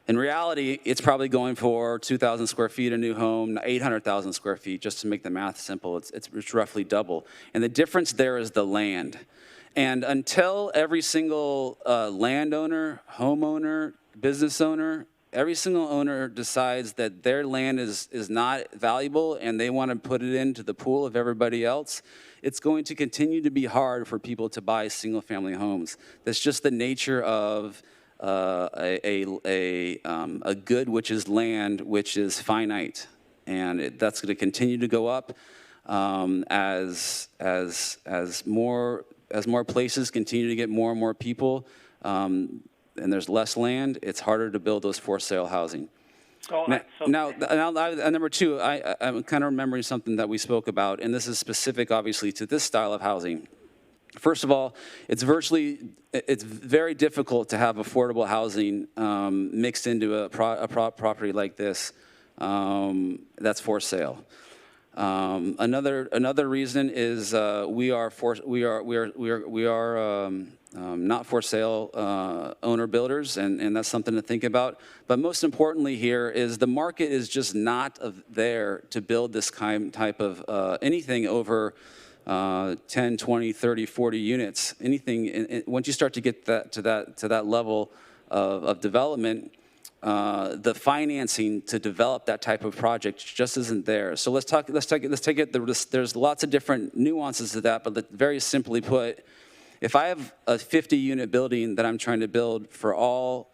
[SPEAKER 21] In reality, it's probably going for 2,000 square feet, a new home, 800,000 square feet, just to make the math simple. It's roughly double. And the difference there is the land. And until every single landowner, homeowner, business owner, every single owner decides that their land is not valuable and they want to put it into the pool of everybody else, it's going to continue to be hard for people to buy single-family homes. That's just the nature of a good, which is land, which is finite, and that's going to continue to go up as more places continue to get more and more people, and there's less land. It's harder to build those for sale housing. Now, number two, I'm kind of remembering something that we spoke about, and this is specific, obviously, to this style of housing. First of all, it's very difficult to have affordable housing mixed into a property like this that's for sale. Another reason is we are not for sale owner builders, and that's something to think about. But most importantly here is the market is just not there to build this type of anything over 10, 20, 30, 40 units. Anything, once you start to get to that level of development, the financing to develop that type of project just isn't there. So let's take it. There's lots of different nuances to that, but very simply put, if I have a 50-unit building that I'm trying to build for all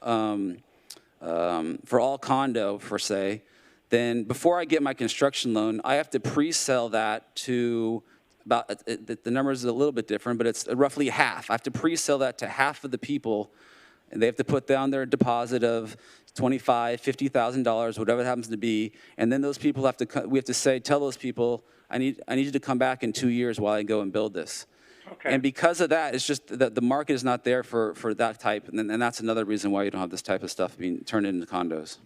[SPEAKER 21] condo, per se, then before I get my construction loan, I have to pre-sell that to about, the number is a little bit different, but it's roughly half. I have to pre-sell that to half of the people, and they have to put down their deposit of $25,000, $50,000, whatever it happens to be, and then those people we have to tell those people, I need you to come back in 2 years while I go and build this. Okay. And because of that, it's just that the market is not there for that type, and that's another reason why you don't have this type of stuff being turned into condos.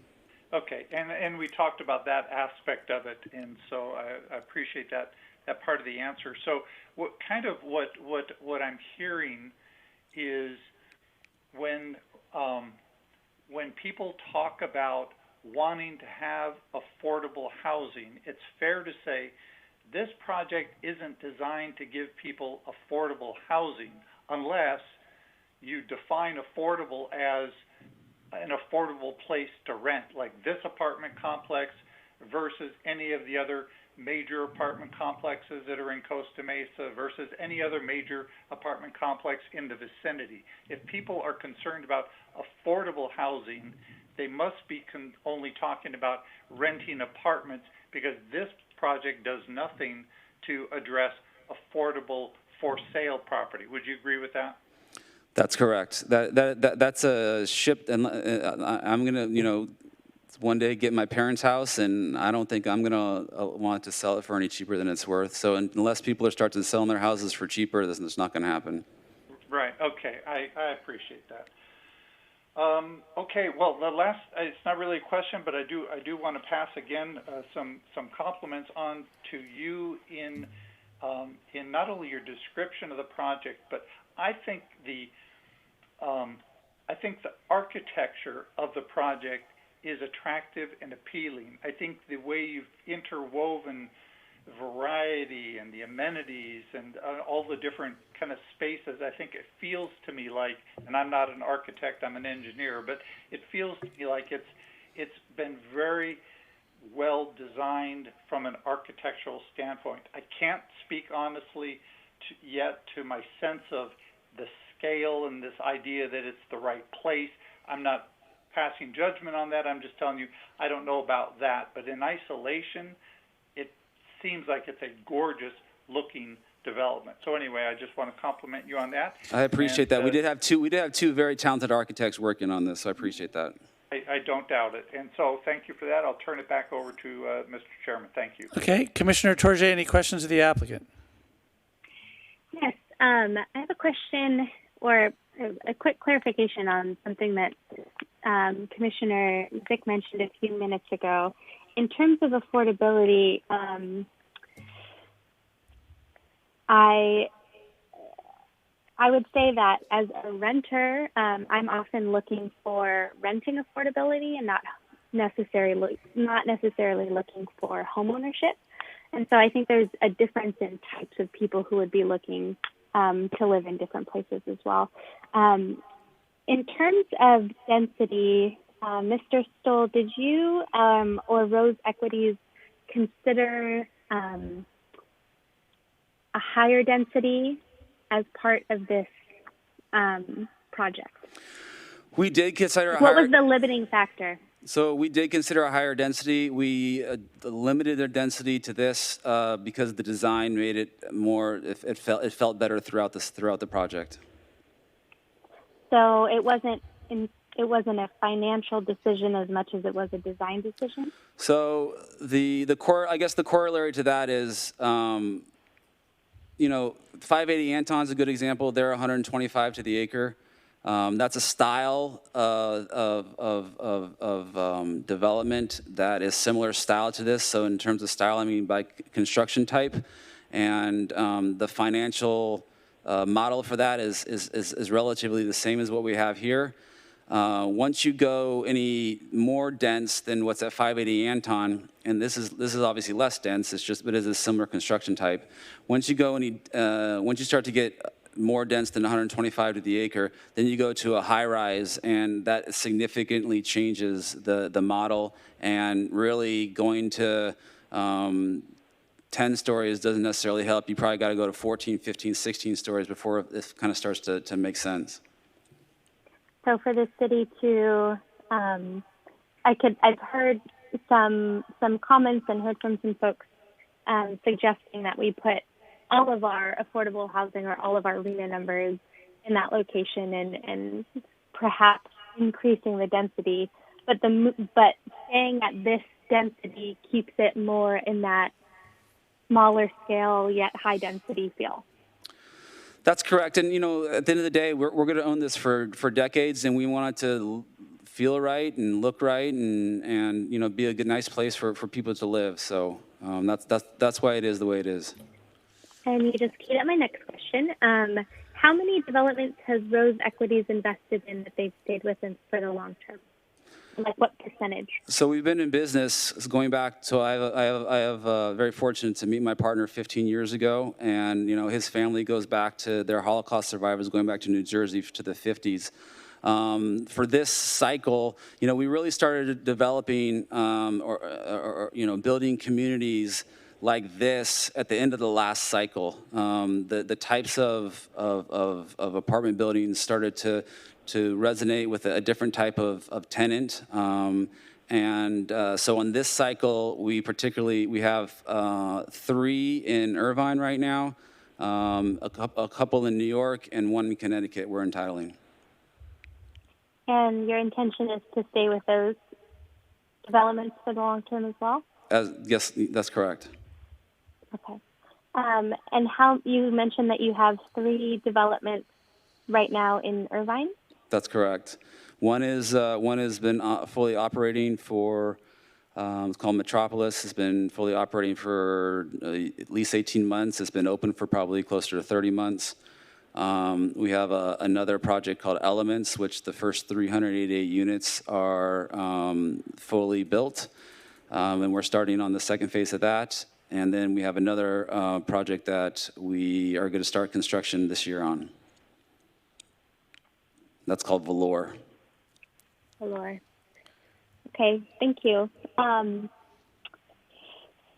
[SPEAKER 8] Okay, and we talked about that aspect of it, and so I appreciate that part of the answer. So what I'm hearing is when people talk about wanting to have affordable housing, it's fair to say this project isn't designed to give people affordable housing unless you define affordable as an affordable place to rent, like this apartment complex versus any of the other major apartment complexes that are in Costa Mesa versus any other major apartment complex in the vicinity. If people are concerned about affordable housing, they must be only talking about renting apartments, because this project does nothing to address affordable for sale property. Would you agree with that?
[SPEAKER 21] That's correct. That's a ship, and I'm gonna, one day get my parents' house, and I don't think I'm gonna want to sell it for any cheaper than it's worth. So unless people are starting to sell their houses for cheaper, it's not gonna happen.
[SPEAKER 8] Right. Okay. I appreciate that. Okay. Well, the last, it's not really a question, but I do want to pass again some compliments on to you in not only your description of the project, but I think the architecture of the project is attractive and appealing. I think the way you've interwoven variety and the amenities and all the different kind of spaces, I think it feels to me like, and I'm not an architect, I'm an engineer, but it feels to me like it's been very well designed from an architectural standpoint. I can't speak honestly yet to my sense of the scale and this idea that it's the right place. I'm not passing judgment on that. I'm just telling you I don't know about that. But in isolation, it seems like it's a gorgeous looking development. So anyway, I just want to compliment you on that.
[SPEAKER 21] I appreciate that. We did have two very talented architects working on this, so I appreciate that.
[SPEAKER 8] I don't doubt it. And so thank you for that. I'll turn it back over to Mr. Chairman. Thank you.
[SPEAKER 1] Okay. Commissioner TOURJE, any questions of the applicant?
[SPEAKER 9] Yes. I have a question or a quick clarification on something that Commissioner ZICH mentioned a few minutes ago. In terms of affordability, I would say that as a renter, I'm often looking for renting affordability and not necessarily looking for homeownership. And so I think there's a difference in types of people who would be looking to live in different places as well. In terms of density, Mr. Stoll, did you or Rose Equities consider a higher density as part of this project?
[SPEAKER 21] We did consider a
[SPEAKER 9] What was the limiting factor?
[SPEAKER 21] So we did consider a higher density. We limited their density to this because the design made it more. It felt better throughout the project.
[SPEAKER 9] So it wasn't a financial decision as much as it was a design decision.
[SPEAKER 21] So the corollary to that is, 580 Anton's a good example. They're 125 to the acre. That's a style of development that is similar style to this. So in terms of style, I mean by construction type, and the financial model for that is relatively the same as what we have here. Once you go any more dense than what's at 580 Anton, and this is obviously less dense, but it is a similar construction type. Once you start to get more dense than 125 to the acre, then you go to a high rise, and that significantly changes the model, and really going to 10 stories doesn't necessarily help. You probably got to go to 14, 15, 16 stories before it kind of starts to make sense.
[SPEAKER 9] So for the city to, I've heard some comments and heard from some folks suggesting that we put all of our affordable housing or all of our RENA numbers in that location and perhaps increasing the density, but staying at this density keeps it more in that smaller scale yet high density feel.
[SPEAKER 21] That's correct. And, at the end of the day, we're going to own this for decades, and we want it to feel right and look right and be a good, nice place for people to live. So that's why it is the way it is.
[SPEAKER 9] And you just keyed up my next question. How many developments has Rose Equities invested in that they've stayed with us for the long term? Like what percentage?
[SPEAKER 21] So we've been in business going back to I have very fortunate to meet my partner 15 years ago, and his family goes back to their Holocaust survivors going back to New Jersey to the 50s. For this cycle, we really started developing building communities like this at the end of the last cycle. The types of apartment buildings started to resonate with a different type of tenant. So on this cycle, we have 3 in Irvine right now, a couple in New York, and 1 in Connecticut we're entitling.
[SPEAKER 9] And your intention is to stay with those developments for the long term as well?
[SPEAKER 21] Yes, that's correct.
[SPEAKER 9] Okay. And how you mentioned that you have 3 developments right now in Irvine?
[SPEAKER 21] That's correct. One has been fully operating for, it's called Metropolis. It's been fully operating for at least 18 months. It's been open for probably closer to 30 months. We have another project called Elements, which the first 388 units are fully built. And we're starting on the second phase of that. And then we have another project that we are going to start construction this year on. That's called Velour.
[SPEAKER 9] Velour. Okay, thank you.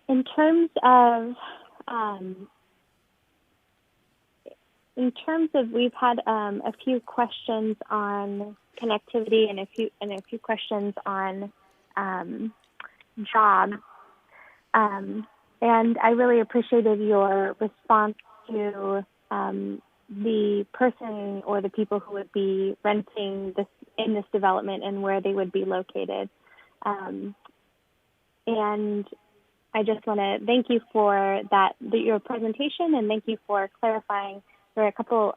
[SPEAKER 9] In terms of we've had a few questions on connectivity and a few questions on jobs. And I really appreciated your response to the person or the people who would be renting in this development and where they would be located. And I just want to thank you for your presentation, and thank you for clarifying. There are a couple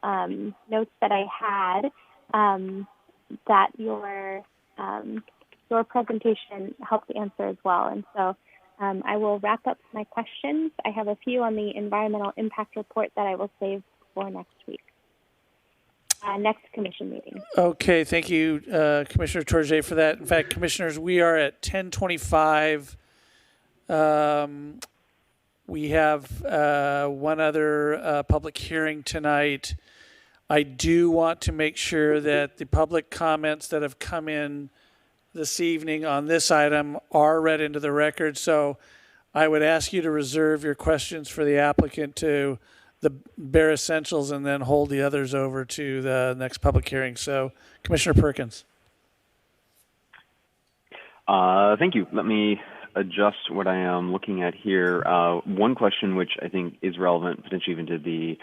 [SPEAKER 9] notes that I had that your presentation helped answer as well. And so I will wrap up my questions. I have a few on the environmental impact report that I will save for next week, next commission meeting.
[SPEAKER 1] Okay, thank you, Commissioner TOURJE, for that. In fact, Commissioners, we are at 10:25. We have one other public hearing tonight. I do want to make sure that the public comments that have come in this evening on this item are read into the record. So I would ask you to reserve your questions for the applicant to the bare essentials and then hold the others over to the next public hearing. So Commissioner Perkins.
[SPEAKER 3] Thank you. Let me adjust what I am looking at here. One question which I think is relevant potentially even to the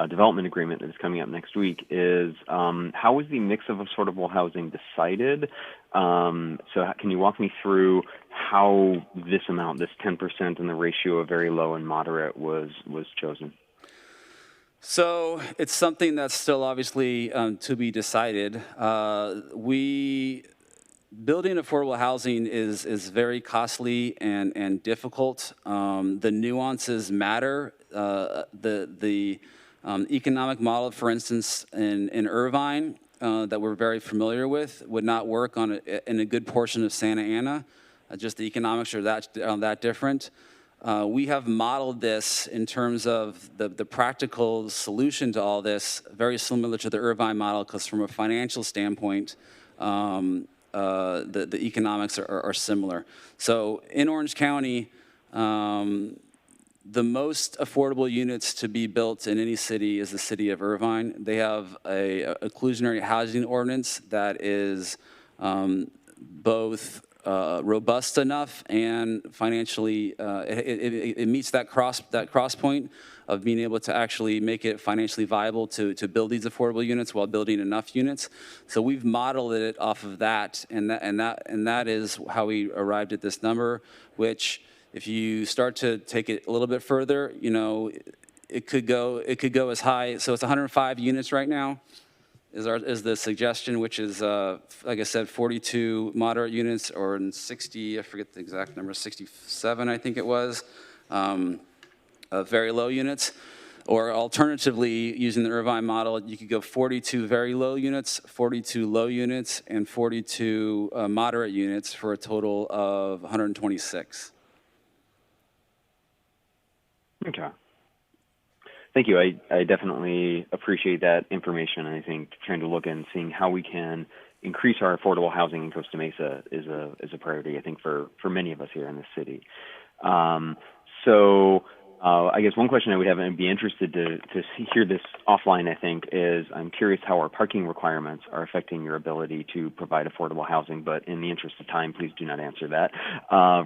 [SPEAKER 3] development agreement that is coming up next week is how was the mix of affordable housing decided? So can you walk me through how this amount, this 10% and the ratio of very low and moderate was chosen?
[SPEAKER 21] So it's something that's still obviously to be decided. Building affordable housing is very costly and difficult. The nuances matter. The economic model, for instance, in Irvine, that we're very familiar with would not work in a good portion of Santa Ana. Just the economics are that different. We have modeled this in terms of the practical solution to all this, very similar to the Irvine model, because from a financial standpoint, the economics are similar. So in Orange County, the most affordable units to be built in any city is the city of Irvine. They have a inclusionary housing ordinance that is both robust enough and financially, it meets that cross point of being able to actually make it financially viable to build these affordable units while building enough units. So we've modeled it off of that, and that is how we arrived at this number, which if you start to take it a little bit further, you know, it could go as high. So it's 105 units right now. Is the suggestion, which is, like I said, 42 moderate units, or in 60, I forget the exact number, 67, I think it was, very low units. Or alternatively, using the Irvine model, you could go 42 very low units, 42 low units, and 42 moderate units for a total of 126.
[SPEAKER 3] Okay. Thank you. I definitely appreciate that information. I think trying to look and seeing how we can increase our affordable housing in Costa Mesa is a priority, I think, for many of us here in the city. I guess one question I would have, and be interested to hear this offline, I think, is I'm curious how our parking requirements are affecting your ability to provide affordable housing, but in the interest of time, please do not answer that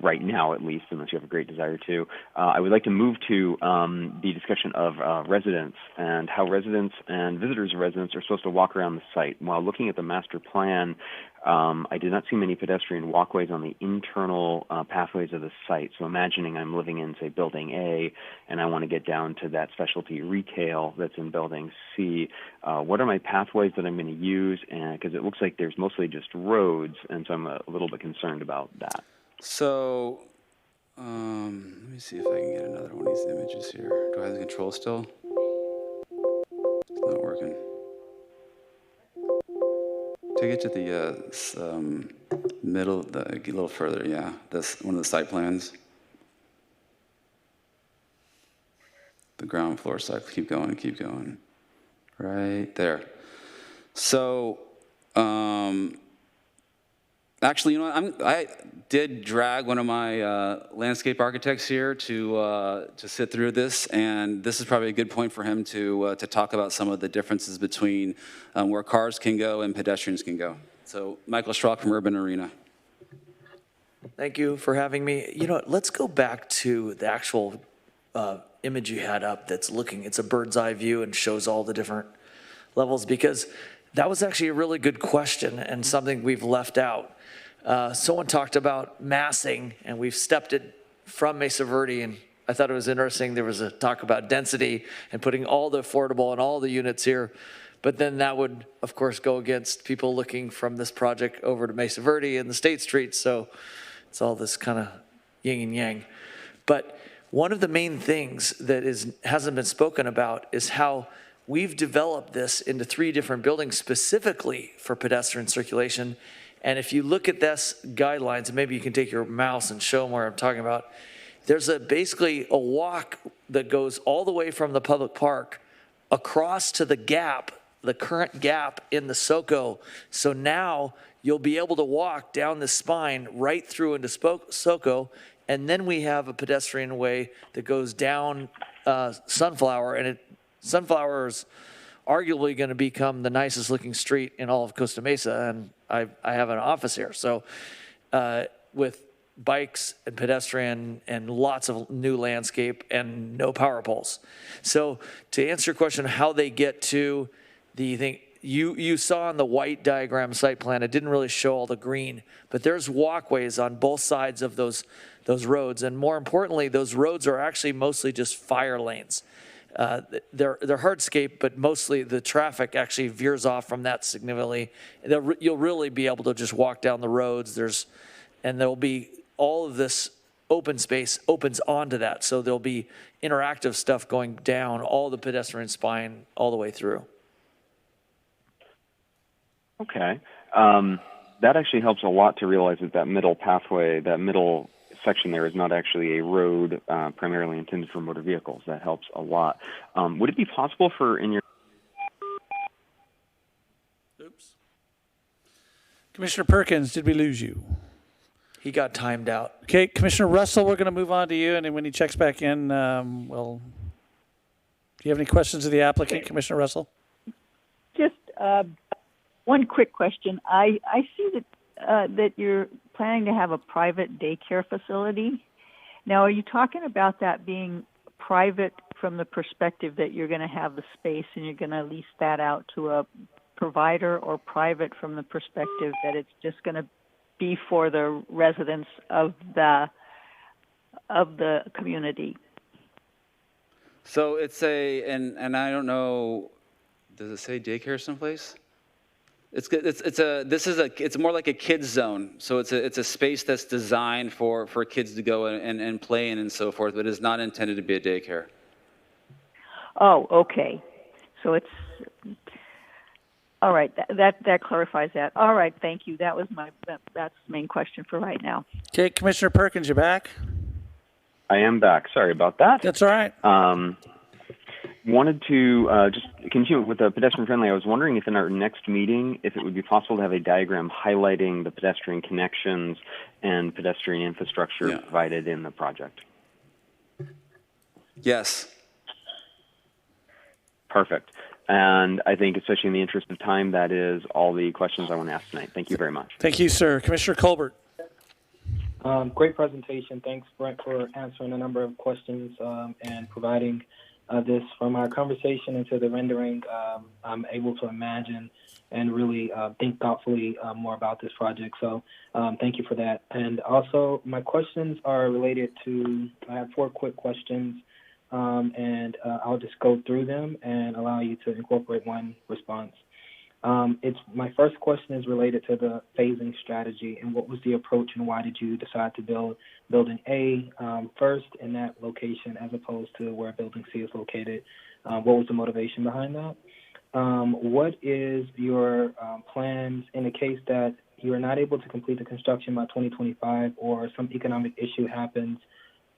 [SPEAKER 3] right now, at least, unless you have a great desire to. I would like to move to the discussion of residents and how residents and visitors of residents are supposed to walk around the site. While looking at the master plan, I did not see many pedestrian walkways on the internal pathways of the site. So imagining I'm living in, say, Building A, and I want to get down to that specialty retail that's in Building C. What are my pathways that I'm going to use? Because it looks like there's mostly just roads, and so I'm a little bit concerned about that.
[SPEAKER 21] So let me see if I can get another one of these images here. Do I have the control still? It's not working. Take it to the middle, a little further, yeah. That's one of the site plans. The ground floor site, keep going. Right there. So, actually, you know what, I did drag one of my landscape architects here to sit through this, and this is probably a good point for him to talk about some of the differences between where cars can go and pedestrians can go. So, Michael Schrock from Urban Arena.
[SPEAKER 6] Thank you for having me. You know, let's go back to the actual image you had up that's looking, it's a bird's eye view and shows all the different levels, because that was actually a really good question and something we've left out. Someone talked about massing, and we've stepped it from Mesa Verde, and I thought it was interesting. There was a talk about density and putting all the affordable and all the units here, but then that would, of course, go against people looking from this project over to Mesa Verde and the State Street, so it's all this kind of yin and yang. But one of the main things that hasn't been spoken about is how we've developed this into 3 different buildings specifically for pedestrian circulation. And if you look at this guidelines, and maybe you can take your mouse and show them where I'm talking about, there's basically a walk that goes all the way from the public park across to the gap, the current gap in the SoCo. So now you'll be able to walk down the spine right through into SoCo, and then we have a pedestrian way that goes down Sunflower, and Sunflower is arguably going to become the nicest looking street in all of Costa Mesa, and I have an office here. So with bikes and pedestrian and lots of new landscape and no power poles. So to answer your question, how they get to the thing, you saw on the white diagram site plan, it didn't really show all the green, but there's walkways on both sides of those roads. And more importantly, those roads are actually mostly just fire lanes. They're hardscape, but mostly the traffic actually veers off from that significantly. You'll really be able to just walk down the roads. There'll be all of this open space opens onto that. So there'll be interactive stuff going down all the pedestrian spine all the way through.
[SPEAKER 3] Okay. That actually helps a lot to realize that that middle pathway, that middle section there is not actually a road primarily intended for motor vehicles. That helps a lot. Would it be possible for in your
[SPEAKER 1] Commissioner Perkins, did we lose you?
[SPEAKER 6] He got timed out.
[SPEAKER 1] Okay, Commissioner Russell, we're going to move on to you, and then when he checks back in, do you have any questions of the applicant, Commissioner Russell?
[SPEAKER 4] Just one quick question. I see that you're planning to have a private daycare facility. Now, are you talking about that being private from the perspective that you're going to have the space and you're going to lease that out to a provider, or private from the perspective that it's just going to be for the residents of the community?
[SPEAKER 21] So it's and I don't know, does it say daycare someplace? It's more like a kids zone. So it's a space that's designed for kids to go and play in and so forth, but it's not intended to be a daycare.
[SPEAKER 4] Oh, okay. So it's all right. That clarifies that. All right. Thank you. That's the main question for right now.
[SPEAKER 1] Okay, Commissioner Perkins, you back?
[SPEAKER 3] I am back. Sorry about that.
[SPEAKER 1] That's all right.
[SPEAKER 3] Wanted to just continue with the pedestrian friendly. I was wondering if in our next meeting, if it would be possible to have a diagram highlighting the pedestrian connections and pedestrian infrastructure provided in the project.
[SPEAKER 21] Yes.
[SPEAKER 3] Perfect. And I think, especially in the interest of time, that is all the questions I want to ask tonight. Thank you very much.
[SPEAKER 1] Thank you, sir. Commissioner Colbert.
[SPEAKER 12] Great presentation. Thanks, Brent, for answering a number of questions and providing this. From our conversation into the rendering, I'm able to imagine and really think thoughtfully more about this project. So thank you for that. And also, my questions are related to, I have 4 quick questions, and I'll just go through them and allow you to incorporate one response. My first question is related to the phasing strategy, and what was the approach and why did you decide to build building A first in that location as opposed to where building C is located? What was the motivation behind that? What is your plans in the case that you are not able to complete the construction by 2025 or some economic issue happens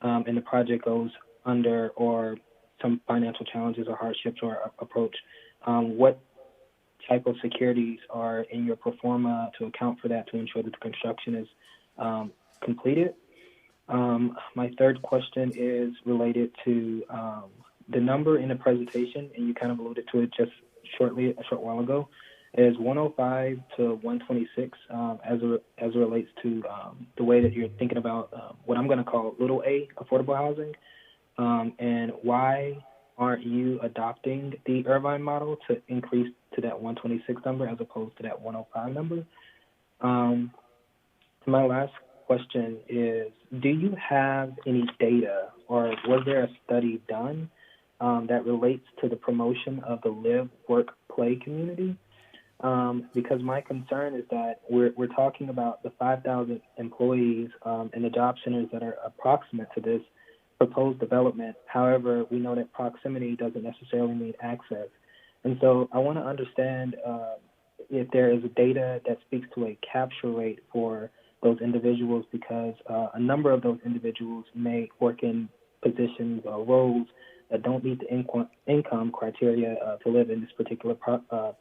[SPEAKER 12] and the project goes under, or some financial challenges or hardships or approach? What type of securities are in your pro forma to account for that, to ensure that the construction is completed? My third question is related to the number in the presentation, and you kind of alluded to it just shortly a short while ago, is 105 to 126 as it relates to the way that you're thinking about what I'm going to call little a affordable housing, and why aren't you adopting the Irvine model to increase to that 126 number as opposed to that 105 number? My last question is, do you have any data, or was there a study done that relates to the promotion of the live, work, play community? Because my concern is that we're talking about the 5,000 employees and the job centers that are approximate to this proposed development. However, we know that proximity doesn't necessarily mean access. And so I want to understand if there is data that speaks to a capture rate for those individuals, because a number of those individuals may work in positions or roles that don't meet the income criteria to live in this particular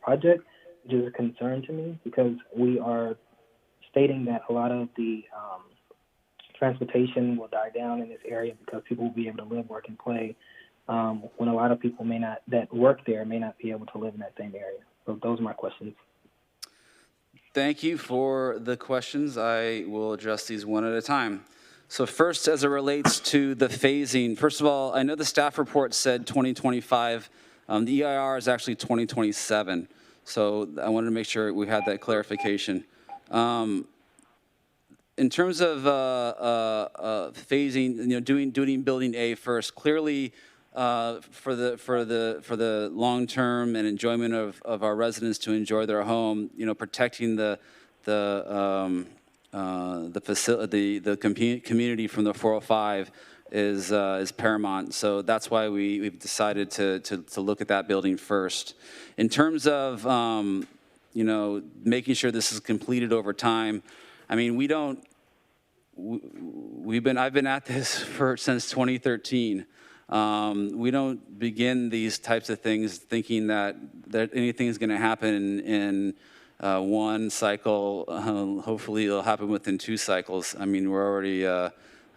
[SPEAKER 12] project, which is a concern to me, because we are stating that a lot of the transportation will die down in this area because people will be able to live, work, and play, when a lot of people that work there may not be able to live in that same area. So those are my questions.
[SPEAKER 21] Thank you for the questions. I will address these one at a time. So first, as it relates to the phasing, first of all, I know the staff report said 2025. The EIR is actually 2027. So I wanted to make sure we had that clarification. In terms of phasing, doing building A first, clearly for the long term and enjoyment of our residents to enjoy their home, protecting the facility, the community from the 405 is paramount. So that's why we've decided to look at that building first. In terms of making sure this is completed over time. I mean, I've been at this since 2013. We don't begin these types of things thinking that anything is going to happen in one cycle. Hopefully it'll happen within 2 cycles. I mean, we're already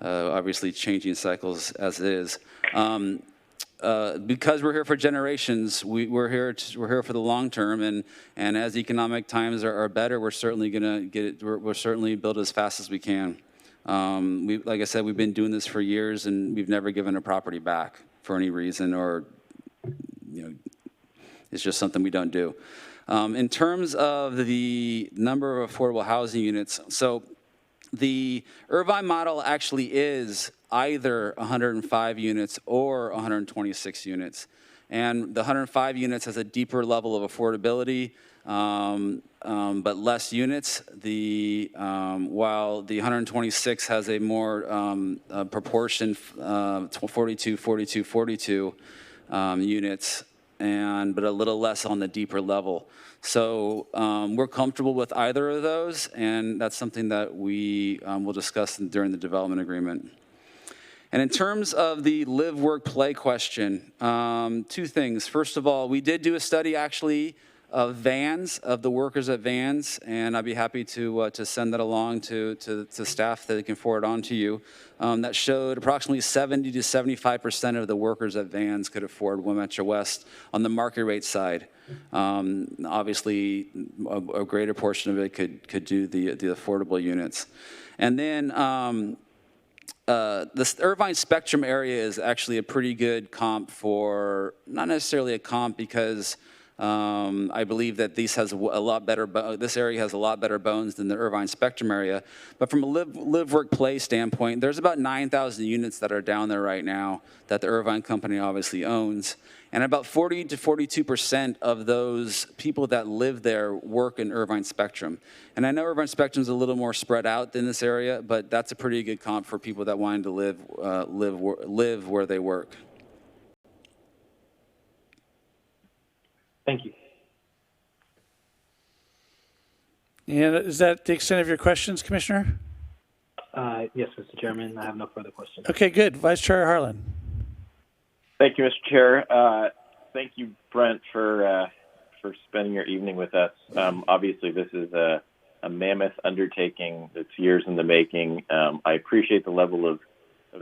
[SPEAKER 21] obviously changing cycles as it is. Because we're here for generations, we're here for the long term, and as economic times are better, we're certainly gonna get it. We're certainly build as fast as we can. Like I said, we've been doing this for years, and we've never given a property back for any reason, or it's just something we don't do. In terms of the number of affordable housing units, so the Irvine model actually is either 105 units or 126 units. And the 105 units has a deeper level of affordability, but less units. While the 126 has a more proportion, 42, 42, 42 units, but a little less on the deeper level. So we're comfortable with either of those, and that's something that we will discuss during the development agreement. And in terms of the live, work, play question, 2 things. First of all, we did do a study actually of vans, of the workers at vans, and I'd be happy to send that along to staff that they can forward on to you. That showed approximately 70 to 75% of the workers at vans could afford One Metro West on the market rate side. Obviously, a greater portion of it could do the affordable units. And then the Irvine Spectrum area is actually a pretty good comp for, not necessarily a comp because I believe that this area has a lot better bones than the Irvine Spectrum area. But from a live, work, play standpoint, there's about 9,000 units that are down there right now that the Irvine company obviously owns. And about 40 to 42% of those people that live there work in Irvine Spectrum. And I know Irvine Spectrum is a little more spread out than this area, but that's a pretty good comp for people that wanted to live where they work.
[SPEAKER 12] Thank you.
[SPEAKER 1] And is that the extent of your questions, Commissioner?
[SPEAKER 12] Yes, Mr. Chairman, I have no further questions.
[SPEAKER 1] Okay, good. Vice Chair Harlan.
[SPEAKER 13] Thank you, Mr. Chair. Thank you, Brent, for spending your evening with us. Obviously, this is a mammoth undertaking that's years in the making. I appreciate the level of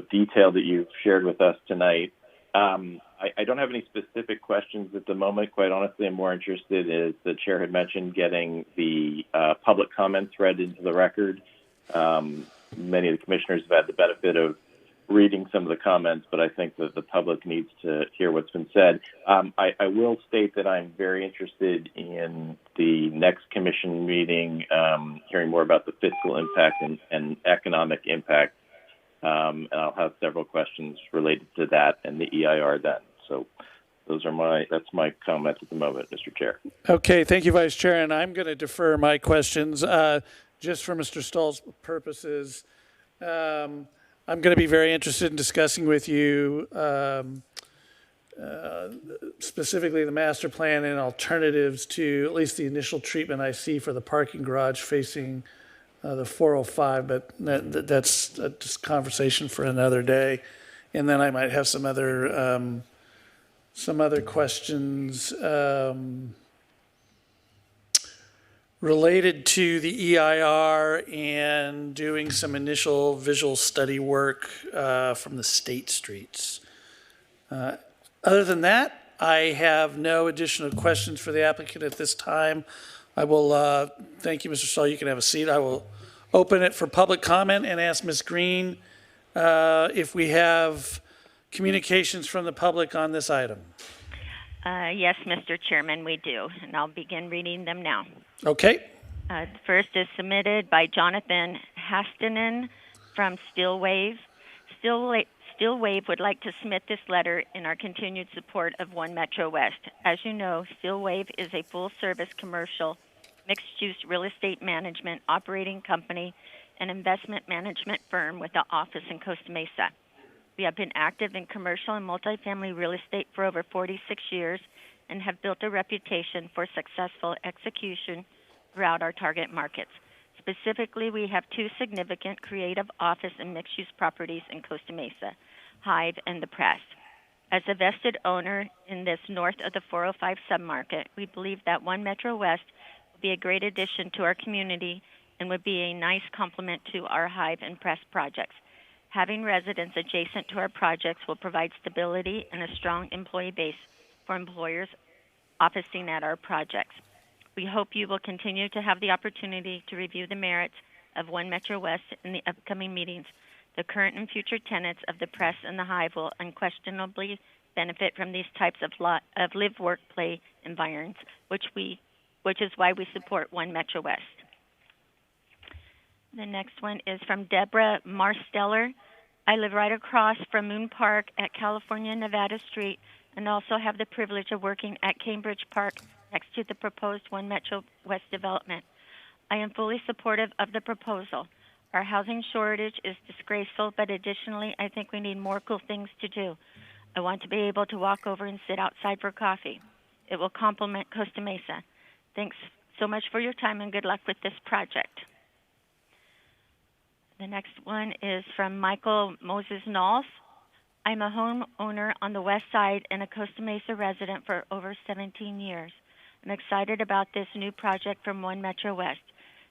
[SPEAKER 13] detail that you've shared with us tonight. I don't have any specific questions at the moment. Quite honestly, I'm more interested, as the chair had mentioned, getting the public comments read into the record. Many of the commissioners have had the benefit of reading some of the comments, but I think that the public needs to hear what's been said. I will state that I'm very interested in the next commission meeting, hearing more about the fiscal impact and economic impact. And I'll have several questions related to that and the EIR then. So that's my comment at the moment, Mr. Chair.
[SPEAKER 1] Okay, thank you, Vice Chair. And I'm going to defer my questions just for Mr. Stahl's purposes. I'm going to be very interested in discussing with you specifically the master plan and alternatives to at least the initial treatment I see for the parking garage facing the 405, but that's just conversation for another day. And then I might have some other questions related to the EIR and doing some initial visual study work from the state streets. Other than that, I have no additional questions for the applicant at this time. I will thank you, Mr. Stahl. You can have a seat. I will open it for public comment and ask Ms. Green if we have communications from the public on this item.
[SPEAKER 11] Yes, Mr. Chairman, we do, and I'll begin reading them now.
[SPEAKER 1] Okay.
[SPEAKER 11] First is submitted by Jonathan Hastinen from Stillwave. Stillwave would like to submit this letter in our continued support of One Metro West. As you know, Stillwave is a full-service commercial mixed-use real estate management operating company and investment management firm with an office in Costa Mesa. We have been active in commercial and multifamily real estate for over 46 years and have built a reputation for successful execution throughout our target markets. Specifically, we have two significant creative office and mixed-use properties in Costa Mesa, Hive and the Press. As a vested owner in this north of the 405 submarket, we believe that One Metro West will be a great addition to our community and would be a nice complement to our Hive and Press projects. Having residents adjacent to our projects will provide stability and a strong employee base for employers officing at our projects. We hope you will continue to have the opportunity to review the merits of One Metro West in the upcoming meetings. The current and future tenants of the Press and the Hive will unquestionably benefit from these types of live, work, play environments, which is why we support One Metro West. The next one is from Deborah Marsteller. I live right across from Moon Park at California Nevada Street and also have the privilege of working at Cambridge Park next to the proposed One Metro West development. I am fully supportive of the proposal. Our housing shortage is disgraceful, but additionally, I think we need more cool things to do. I want to be able to walk over and sit outside for coffee. It will complement Costa Mesa. Thanks so much for your time and good luck with this project. The next one is from Michael Moses Knolls. I'm a homeowner on the west side and a Costa Mesa resident for over 17 years. I'm excited about this new project from One Metro West.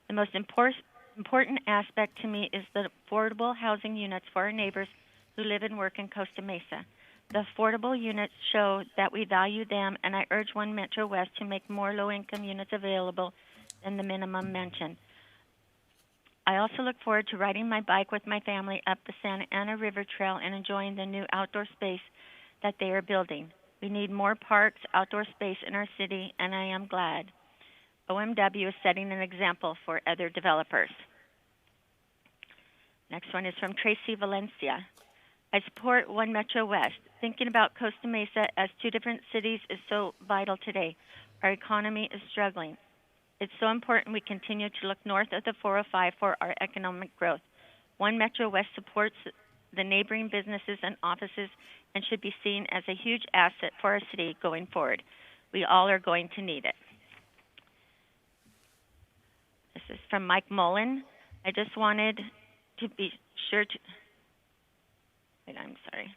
[SPEAKER 11] The most important aspect to me is the affordable housing units for our neighbors who live and work in Costa Mesa. The affordable units show that we value them, and I urge One Metro West to make more low-income units available than the minimum mentioned. I also look forward to riding my bike with my family up the Santa Ana River Trail and enjoying the new outdoor space that they are building. We need more parks, outdoor space in our city, and I am glad. OMW is setting an example for other developers. Next one is from Tracy Valencia. I support One Metro West. Thinking about Costa Mesa as two different cities is so vital today. Our economy is struggling. It's so important we continue to look north of the 405 for our economic growth. One Metro West supports the neighboring businesses and offices and should be seen as a huge asset for our city going forward. We all are going to need it. This is from Mike Mullen. I just wanted to be sure to... Wait, I'm sorry.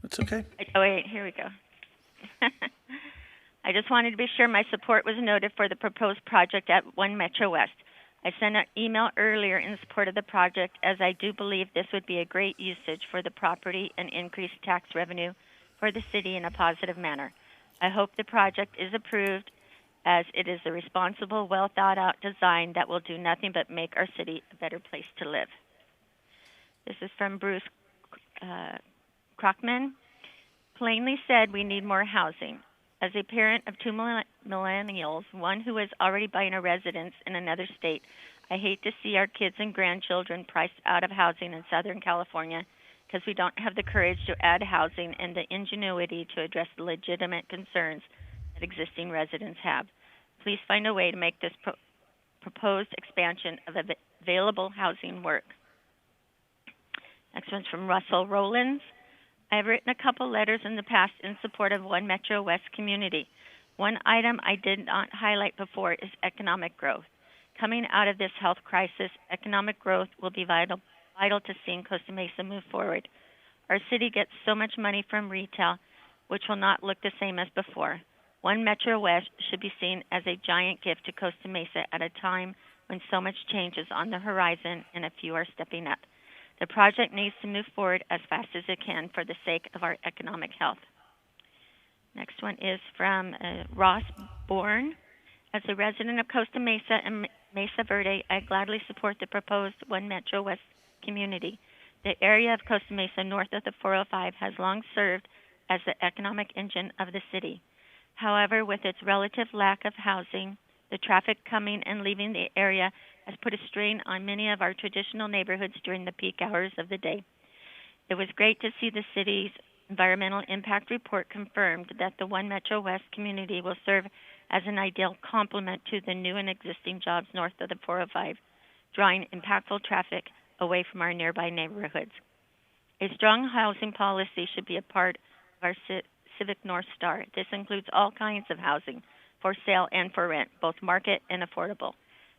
[SPEAKER 1] That's okay.
[SPEAKER 11] Oh, wait, here we go. I just wanted to be sure my support was noted for the proposed project at One Metro West. I sent an email earlier in support of the project as I do believe this would be a great usage for the property and increase tax revenue for the city in a positive manner. I hope the project is approved as it is a responsible, well thought out design that will do nothing but make our city a better place to live. This is from Bruce Krockman. Plainly said, we need more housing. As a parent of two millennials, one who is already buying a residence in another state, I hate to see our kids and grandchildren priced out of housing in Southern California because we don't have the courage to add housing and the ingenuity to address the legitimate concerns that existing residents have. Please find a way to make this proposed expansion of available housing work. Next one's from Russell Rollins. I have written a couple letters in the past in support of One Metro West community. One item I did not highlight before is economic growth. Coming out of this health crisis, economic growth will be vital to seeing Costa Mesa move forward. Our city gets so much money from retail, which will not look the same as before. One Metro West should be seen as a giant gift to Costa Mesa at a time when so much change is on the horizon and a few are stepping up. The project needs to move forward as fast as it can for the sake of our economic health. Next one is from Ross Bourne. As a resident of Costa Mesa and Mesa Verde, I gladly support the proposed One Metro West community. The area of Costa Mesa north of the 405 has long served as the economic engine of the city. However, with its relative lack of housing, the traffic coming and leaving the area has put a strain on many of our traditional neighborhoods during the peak hours of the day. It was great to see the city's environmental impact report confirmed that the One Metro West community will serve as an ideal complement to the new and existing jobs north of the 405, drawing impactful traffic away from our nearby neighborhoods. A strong housing policy should be a part of our civic North Star. This includes all kinds of housing for sale and for rent, both market and affordable.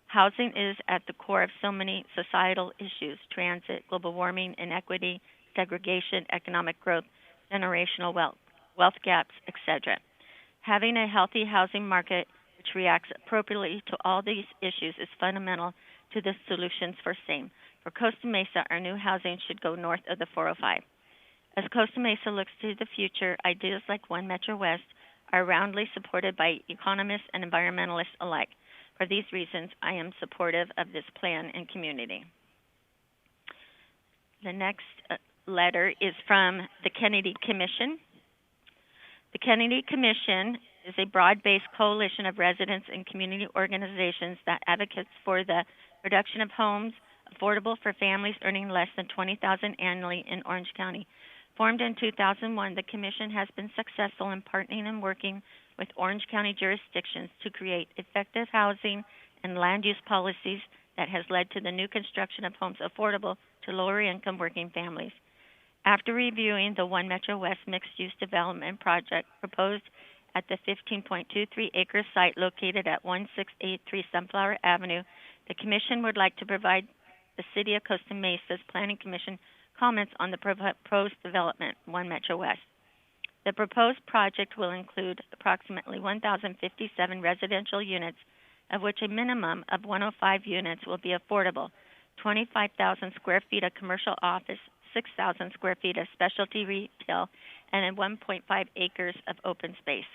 [SPEAKER 11] Housing is at the core of so many societal issues: transit, global warming, inequity, segregation, economic growth, generational wealth gaps, etc. Having a healthy housing market which reacts appropriately to all these issues is fundamental to the solutions for same. For Costa Mesa, our new housing should go north of the 405. As Costa Mesa looks to the future, ideas like One Metro West are roundly supported by economists and environmentalists alike. For these reasons, I am supportive of this plan and community. The next letter is from the Kennedy Commission. The Kennedy Commission is a broad-based coalition of residents and community organizations that advocates for the production of homes affordable for families earning less than $20,000 annually in Orange County. Formed in 2001, the Commission has been successful in partnering and working with Orange County jurisdictions to create effective housing and land use policies that has led to the new construction of homes affordable to lower-income working families. After reviewing the One Metro West mixed-use development project proposed at the 15.23-acre site located at 1683 Sunflower Avenue, the Commission would like to provide the City of Costa Mesa's Planning Commission comments on the proposed development, One Metro West. The proposed project will include approximately 1,057 residential units, of which a minimum of 105 units will be affordable, 25,000 square feet of commercial office, 6,000 square feet of specialty retail, and 1.5 acres of open space.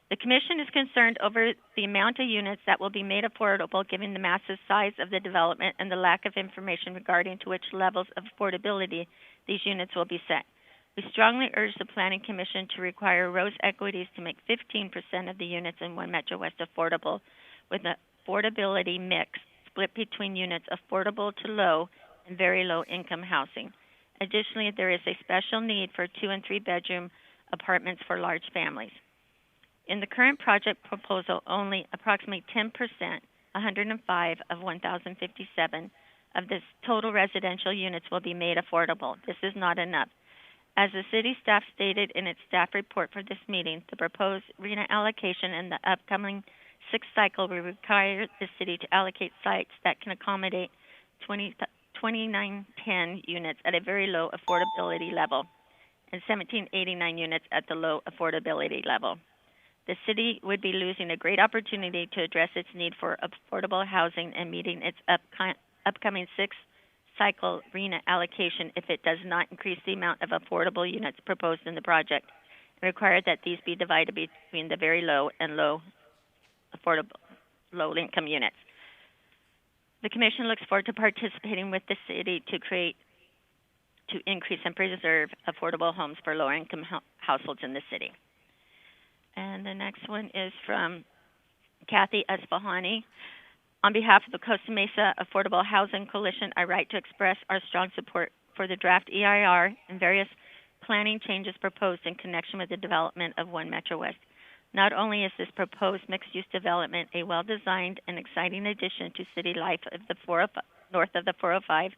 [SPEAKER 11] The Commission is concerned over the amount of units that will be made affordable given the massive size of the development and the lack of information regarding to which levels of affordability these units will be set. We strongly urge the Planning Commission to require Rose Equities to make 15% of the units in One Metro West affordable, with an affordability mix split between units affordable to low and very low income housing. Additionally, there is a special need for 2- and 3-bedroom apartments for large families. In the current project proposal, only approximately 10%, 105 of 1,057, of the total residential units will be made affordable. This is not enough. As the city staff stated in its staff report for this meeting, the proposed RENA allocation in the upcoming 6th cycle will require the city to allocate sites that can accommodate 2,910 units at a very low affordability level and 1,789 units at the low affordability level. The city would be losing a great opportunity to address its need for affordable housing and meeting its upcoming 6th cycle RENA allocation if it does not increase the amount of affordable units proposed in the project and require that these be divided between the very low and low income units. The Commission looks forward to participating with the city to increase and preserve affordable homes for lower income households in the city. And the next one is from Kathy Esfahani. On behalf of the Costa Mesa Affordable Housing Coalition, I write to express our strong support for the draft EIR and various planning changes proposed in connection with the development of One Metro West. Not only is this proposed mixed-use development a well-designed and exciting addition to city life of the north of the 405,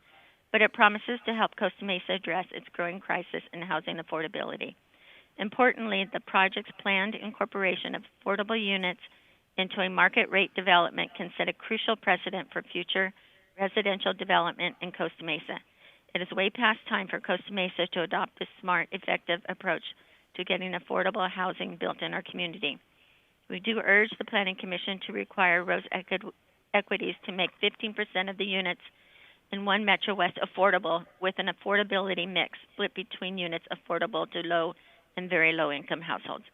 [SPEAKER 11] but it promises to help Costa Mesa address its growing crisis in housing affordability. Importantly, the project's planned incorporation of affordable units into a market rate development can set a crucial precedent for future residential development in Costa Mesa. It is way past time for Costa Mesa to adopt this smart, effective approach to getting affordable housing built in our community. We do urge the Planning Commission to require Rose Equities to make 15% of the units in One Metro West affordable, with an affordability mix split between units affordable to low and very low income households.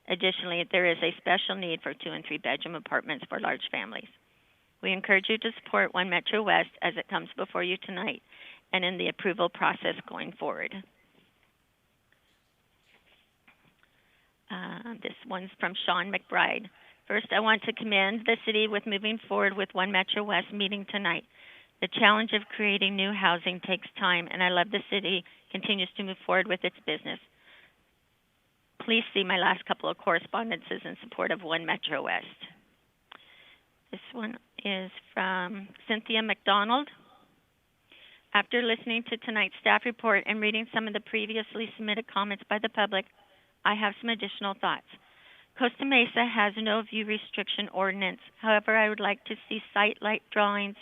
[SPEAKER 11] Additionally, there is a special need for 2- and 3-bedroom apartments for large families. We encourage you to support One Metro West as it comes before you tonight and in the approval process going forward. This one's from Sean McBride. First, I want to commend the city with moving forward with One Metro West meeting tonight. The challenge of creating new housing takes time, and I love the city continues to move forward with its business. Please see my last couple of correspondences in support of One Metro West. This one is from Cynthia McDonald. After listening to tonight's staff report and reading some of the previously submitted comments by the public, I have some additional thoughts. Costa Mesa has no view restriction ordinance. However, I would like to see site-like drawings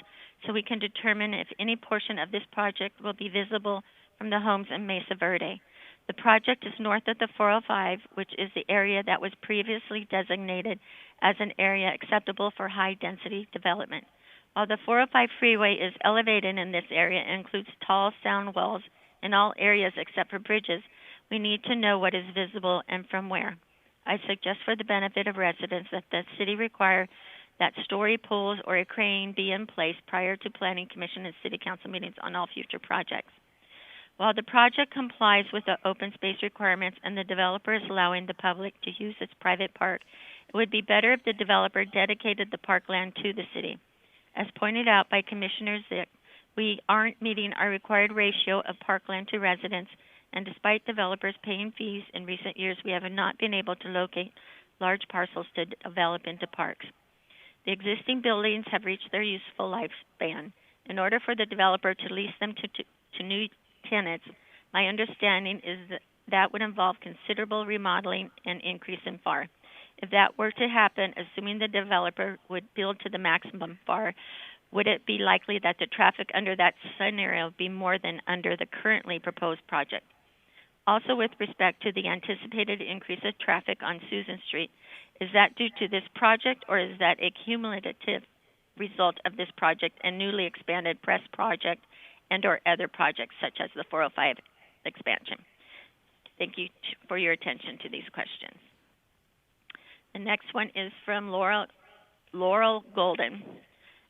[SPEAKER 11] so we can determine if any portion of this project will be visible from the homes in Mesa Verde. The project is north of the 405, which is the area that was previously designated as an area acceptable for high-density development. While the 405 freeway is elevated in this area and includes tall sound walls in all areas except for bridges, we need to know what is visible and from where. I suggest for the benefit of residents that the city require that story poles or a crane be in place prior to Planning Commission and City Council meetings on all future projects. While the project complies with the open space requirements and the developer is allowing the public to use its private park, it would be better if the developer dedicated the parkland to the city. As pointed out by Commissioner ZICH, we aren't meeting our required ratio of parkland to residents, and despite developers paying fees in recent years, we have not been able to locate large parcels to develop into parks. The existing buildings have reached their useful lifespan. In order for the developer to lease them to new tenants, my understanding is that would involve considerable remodeling and increase in FAR. If that were to happen, assuming the developer would build to the maximum FAR, would it be likely that the traffic under that scenario would be more than under the currently proposed project? Also, with respect to the anticipated increase of traffic on Susan Street, is that due to this project or is that a cumulative result of this project and newly expanded press project and or other projects such as the 405 expansion? Thank you for your attention to these questions. The next one is from Laurel Golden.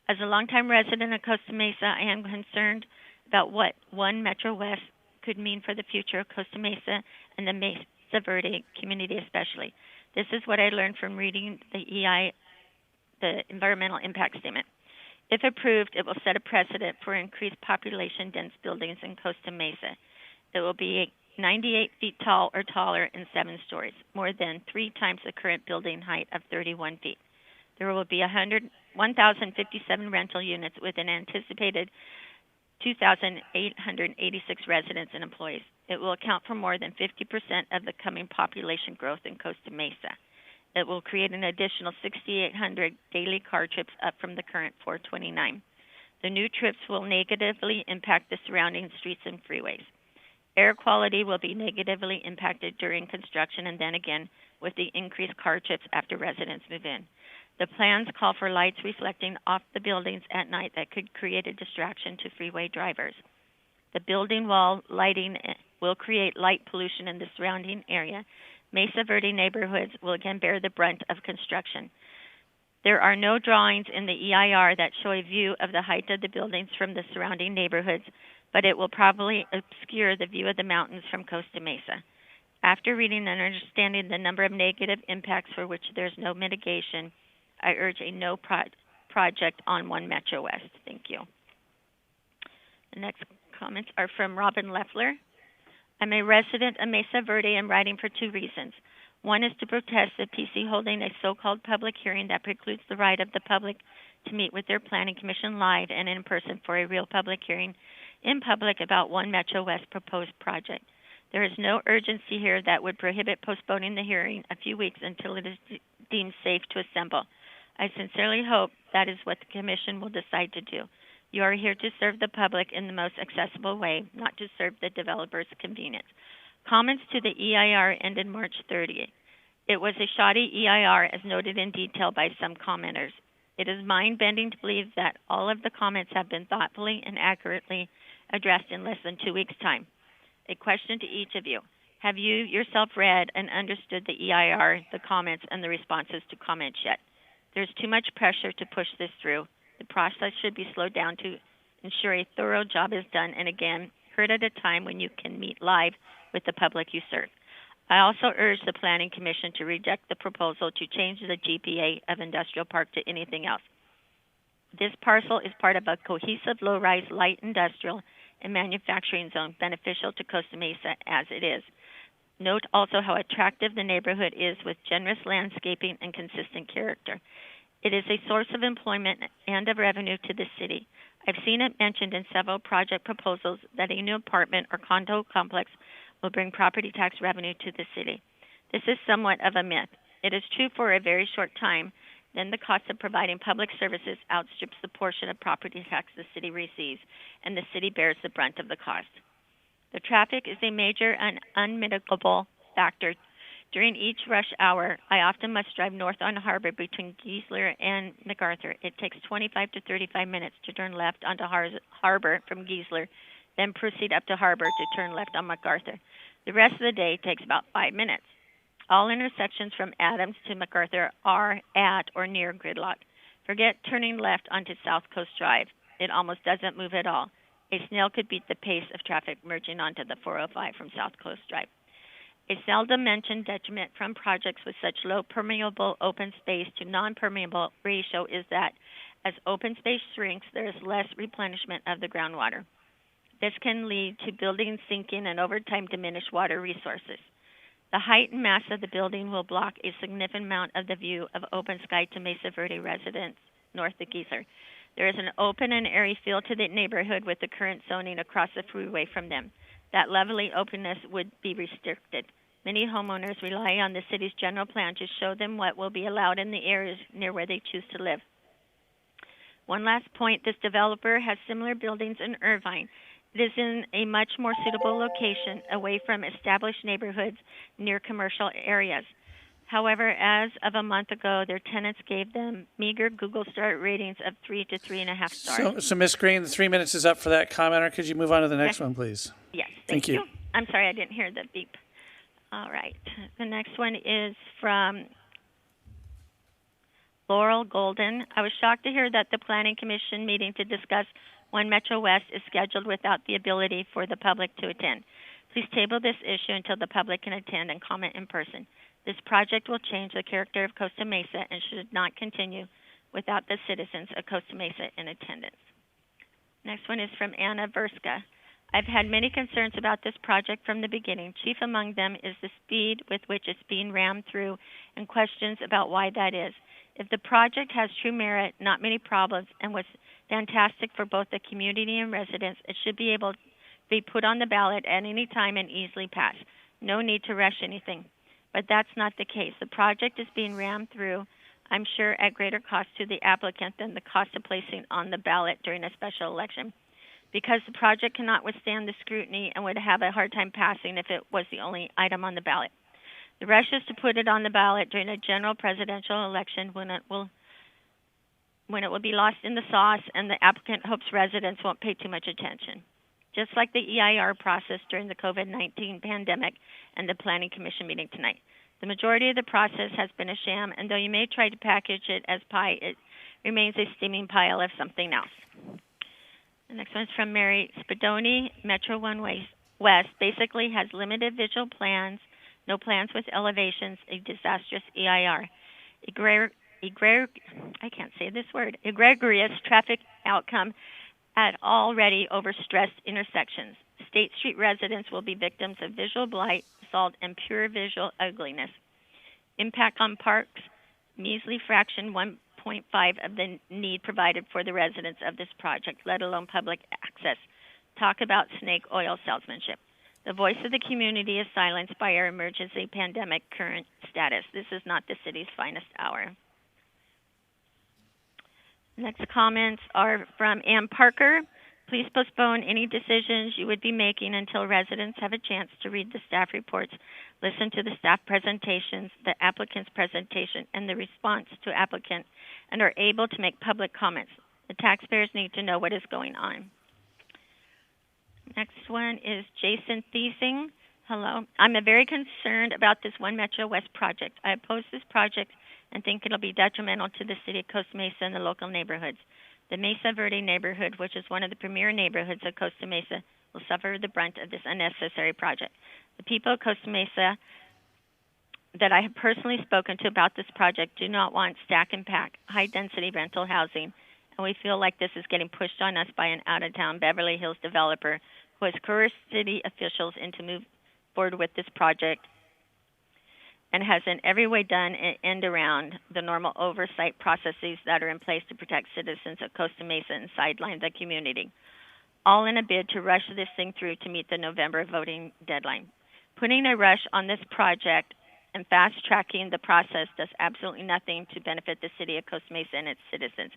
[SPEAKER 11] As a longtime resident of Costa Mesa, I am concerned about what One Metro West could mean for the future of Costa Mesa and the Mesa Verde community especially. This is what I learned from reading the environmental impact statement. If approved, it will set a precedent for increased population-dense buildings in Costa Mesa. It will be 98 feet tall or taller and 7 stories, more than 3 times the current building height of 31 feet. There will be 1,057 rental units with an anticipated 2,886 residents and employees. It will account for more than 50% of the coming population growth in Costa Mesa. It will create an additional 6,800 daily car trips up from the current 429. The new trips will negatively impact the surrounding streets and freeways. Air quality will be negatively impacted during construction and then again with the increased car trips after residents move in. The plans call for lights reflecting off the buildings at night that could create a distraction to freeway drivers. The building wall lighting will create light pollution in the surrounding area. Mesa Verde neighborhoods will again bear the brunt of construction. There are no drawings in the EIR that show a view of the height of the buildings from the surrounding neighborhoods, but it will probably obscure the view of the mountains from Costa Mesa. After reading and understanding the number of negative impacts for which there is no mitigation, I urge a no project on One Metro West. Thank you. The next comments are from Robin Leffler. I'm a resident of Mesa Verde and writing for 2 reasons. One is to protest the PC holding a so-called public hearing that precludes the right of the public to meet with their planning commission live and in person for a real public hearing in public about One Metro West proposed project. There is no urgency here that would prohibit postponing the hearing a few weeks until it is deemed safe to assemble. I sincerely hope that is what the Commission will decide to do. You are here to serve the public in the most accessible way, not to serve the developer's convenience. Comments to the EIR ended March 30th. It was a shoddy EIR as noted in detail by some commenters. It is mind-bending to believe that all of the comments have been thoughtfully and accurately addressed in less than 2 weeks' time. A question to each of you. Have you yourself read and understood the EIR, the comments, and the responses to comments yet? There's too much pressure to push this through. The process should be slowed down to ensure a thorough job is done, and again, heard at a time when you can meet live with the public you serve. I also urge the Planning Commission to reject the proposal to change the GPA of Industrial Park to anything else. This parcel is part of a cohesive low-rise light industrial and manufacturing zone beneficial to Costa Mesa as it is. Note also how attractive the neighborhood is with generous landscaping and consistent character. It is a source of employment and of revenue to the city. I've seen it mentioned in several project proposals that a new apartment or condo complex will bring property tax revenue to the city. This is somewhat of a myth. It is true for a very short time, then the cost of providing public services outstrips the portion of property tax the city receives, and the city bears the brunt of the cost. The traffic is a major and unmitigable factor. During each rush hour, I often must drive north on Harbor between Geisler and MacArthur. It takes 25 to 35 minutes to turn left onto Harbor from Geisler, then proceed up to Harbor to turn left on MacArthur. The rest of the day takes about 5 minutes. All intersections from Adams to MacArthur are at or near gridlock. Forget turning left onto South Coast Drive. It almost doesn't move at all. A snail could beat the pace of traffic merging onto the 405 from South Coast Drive. A seldom mentioned detriment from projects with such low permeable open space to non-permeable ratio is that as open space shrinks, there is less replenishment of the groundwater. This can lead to buildings sinking and over time diminish water resources. The height and mass of the building will block a significant amount of the view of open sky to Mesa Verde residents north of Geisler. There is an open and airy feel to the neighborhood with the current zoning across the freeway from them. That lovely openness would be restricted. Many homeowners rely on the city's general plan to show them what will be allowed in the areas near where they choose to live. One last point, this developer has similar buildings in Irvine. It is in a much more suitable location away from established neighborhoods near commercial areas. However, as of a month ago, their tenants gave them meager Google star ratings of 3 to 3.5 stars.
[SPEAKER 1] So Ms. Green, the 3 minutes is up for that commenter. Could you move on to the next one, please?
[SPEAKER 11] Yes,
[SPEAKER 1] Thank you.
[SPEAKER 11] I'm sorry, I didn't hear the beep. All right. The next one is from Laurel Golden. I was shocked to hear that the Planning Commission meeting to discuss One Metro West is scheduled without the ability for the public to attend. Please table this issue until the public can attend and comment in person. This project will change the character of Costa Mesa and should not continue without the citizens of Costa Mesa in attendance. Next one is from Anna Verska. I've had many concerns about this project from the beginning. Chief among them is the speed with which it's being rammed through and questions about why that is. If the project has true merit, not many problems, and was fantastic for both the community and residents, it should be able to be put on the ballot at any time and easily pass. No need to rush anything. But that's not the case. The project is being rammed through, I'm sure, at greater cost to the applicant than the cost of placing on the ballot during a special election. Because the project cannot withstand the scrutiny and would have a hard time passing if it was the only item on the ballot. The rush is to put it on the ballot during a general presidential election when it will be lost in the sauce and the applicant hopes residents won't pay too much attention. Just like the EIR process during the COVID-19 pandemic and the Planning Commission meeting tonight. The majority of the process has been a sham, and though you may try to package it as pie, it remains a steaming pile of something else. The next one is from Mary Spadoni. Metro One West basically has limited visual plans, no plans with elevations, a disastrous EIR. Egregious traffic outcome at already overstressed intersections. State Street residents will be victims of visual blight, assault, and pure visual ugliness. Impact on parks, measly fraction 1.5 of the need provided for the residents of this project, let alone public access. Talk about snake oil salesmanship. The voice of the community is silenced by our emergency pandemic current status. This is not the city's finest hour. Next comments are from Ann Parker. Please postpone any decisions you would be making until residents have a chance to read the staff reports, listen to the staff presentations, the applicant's presentation, and the response to applicant, and are able to make public comments. The taxpayers need to know what is going on. Next one is Jason Thiesing. Hello. I'm very concerned about this One Metro West project. I oppose this project and think it'll be detrimental to the city of Costa Mesa and the local neighborhoods. The Mesa Verde neighborhood, which is one of the premier neighborhoods of Costa Mesa, will suffer the brunt of this unnecessary project. The people of Costa Mesa that I have personally spoken to about this project do not want stack and pack, high-density rental housing, and we feel like this is getting pushed on us by an out-of-town Beverly Hills developer who has coerced city officials into move forward with this project. and has in every way done an end around the normal oversight processes that are in place to protect citizens of Costa Mesa and sideline the community, all in a bid to rush this thing through to meet the November voting deadline. Putting a rush on this project and fast-tracking the process does absolutely nothing to benefit the city of Costa Mesa and its citizens.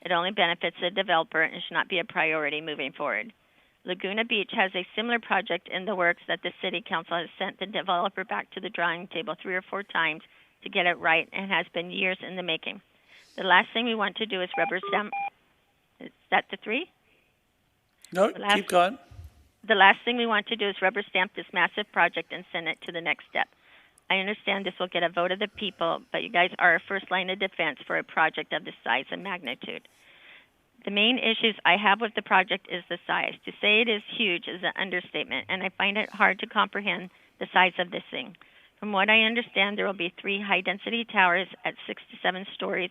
[SPEAKER 11] It only benefits the developer and should not be a priority moving forward. Laguna Beach has a similar project in the works that the city council has sent the developer back to the drawing table 3 or 4 times to get it right and has been years in the making. The last thing we want to do is rubber stamp. Is that the 3?
[SPEAKER 1] No, keep going.
[SPEAKER 11] The last thing we want to do is rubber stamp this massive project and send it to the next step. I understand this will get a vote of the people, but you guys are a first line of defense for a project of this size and magnitude. The main issues I have with the project is the size. To say it is huge is an understatement, and I find it hard to comprehend the size of this thing. From what I understand, there will be 3 high-density towers at 6 to 7 stories,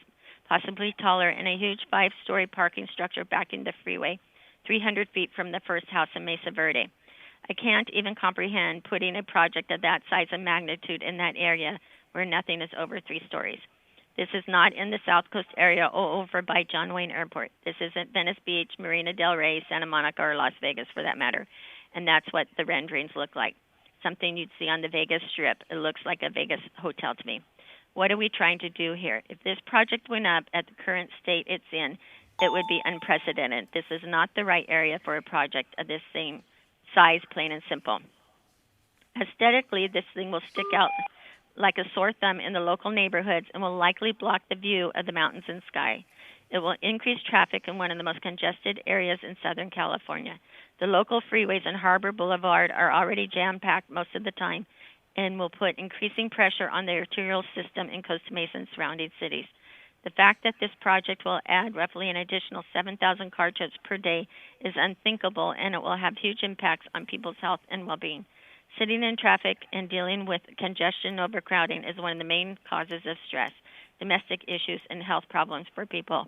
[SPEAKER 11] possibly taller, and a huge 5-story parking structure backing the freeway, 300 feet from the first house in Mesa Verde. I can't even comprehend putting a project of that size and magnitude in that area where nothing is over 3 stories. This is not in the South Coast area or over by John Wayne Airport. This isn't Venice Beach, Marina del Rey, Santa Monica, or Las Vegas for that matter. And that's what the renderings look like. Something you'd see on the Vegas Strip. It looks like a Vegas hotel to me. What are we trying to do here? If this project went up at the current state it's in, it would be unprecedented. This is not the right area for a project of this same size, plain and simple. Aesthetically, this thing will stick out like a sore thumb in the local neighborhoods and will likely block the view of the mountains and sky. It will increase traffic in one of the most congested areas in Southern California. The local freeways and Harbor Boulevard are already jam-packed most of the time and will put increasing pressure on the arterial system in Costa Mesa and surrounding cities. The fact that this project will add roughly an additional 7,000 car trips per day is unthinkable, and it will have huge impacts on people's health and well-being. Sitting in traffic and dealing with congestion and overcrowding is one of the main causes of stress, domestic issues, and health problems for people.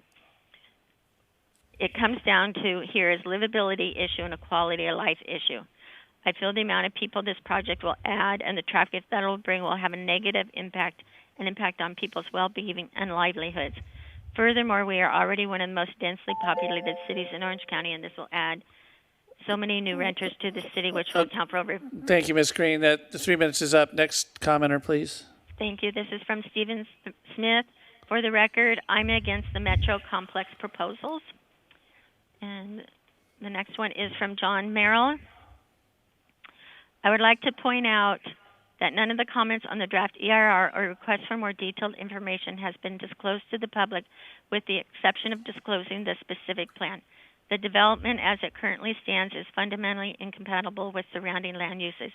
[SPEAKER 11] It comes down to here is livability issue and a quality of life issue. I feel the amount of people this project will add and the traffic that it will bring will have a negative impact, an impact on people's well-being and livelihoods. Furthermore, we are already one of the most densely populated cities in Orange County, and this will add so many new renters to the city, which will account for over...
[SPEAKER 1] Thank you, Ms. Green. The 3 minutes is up. Next commenter, please.
[SPEAKER 11] Thank you. This is from Stephen Smith. For the record, I'm against the Metro Complex proposals. And the next one is from John Merrill. I would like to point out that none of the comments on the draft EIR or requests for more detailed information has been disclosed to the public, with the exception of disclosing the specific plan. The development as it currently stands is fundamentally incompatible with surrounding land uses,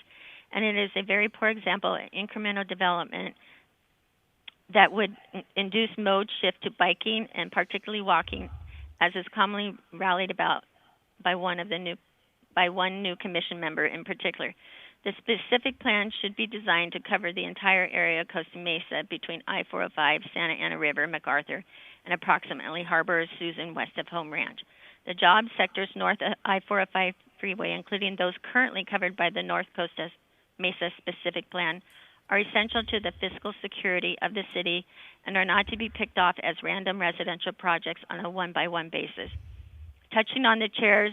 [SPEAKER 11] and it is a very poor example of incremental development that would induce mode shift to biking and particularly walking, as is commonly rallied about by one new commission member in particular. The specific plan should be designed to cover the entire area of Costa Mesa between I-405, Santa Ana River, MacArthur, and approximately Harbor Susan west of Home Ranch. The job sectors north of I-405 freeway, including those currently covered by the North Costa Mesa specific plan, are essential to the fiscal security of the city and are not to be picked off as random residential projects on a one-by-one basis. Touching on the chair's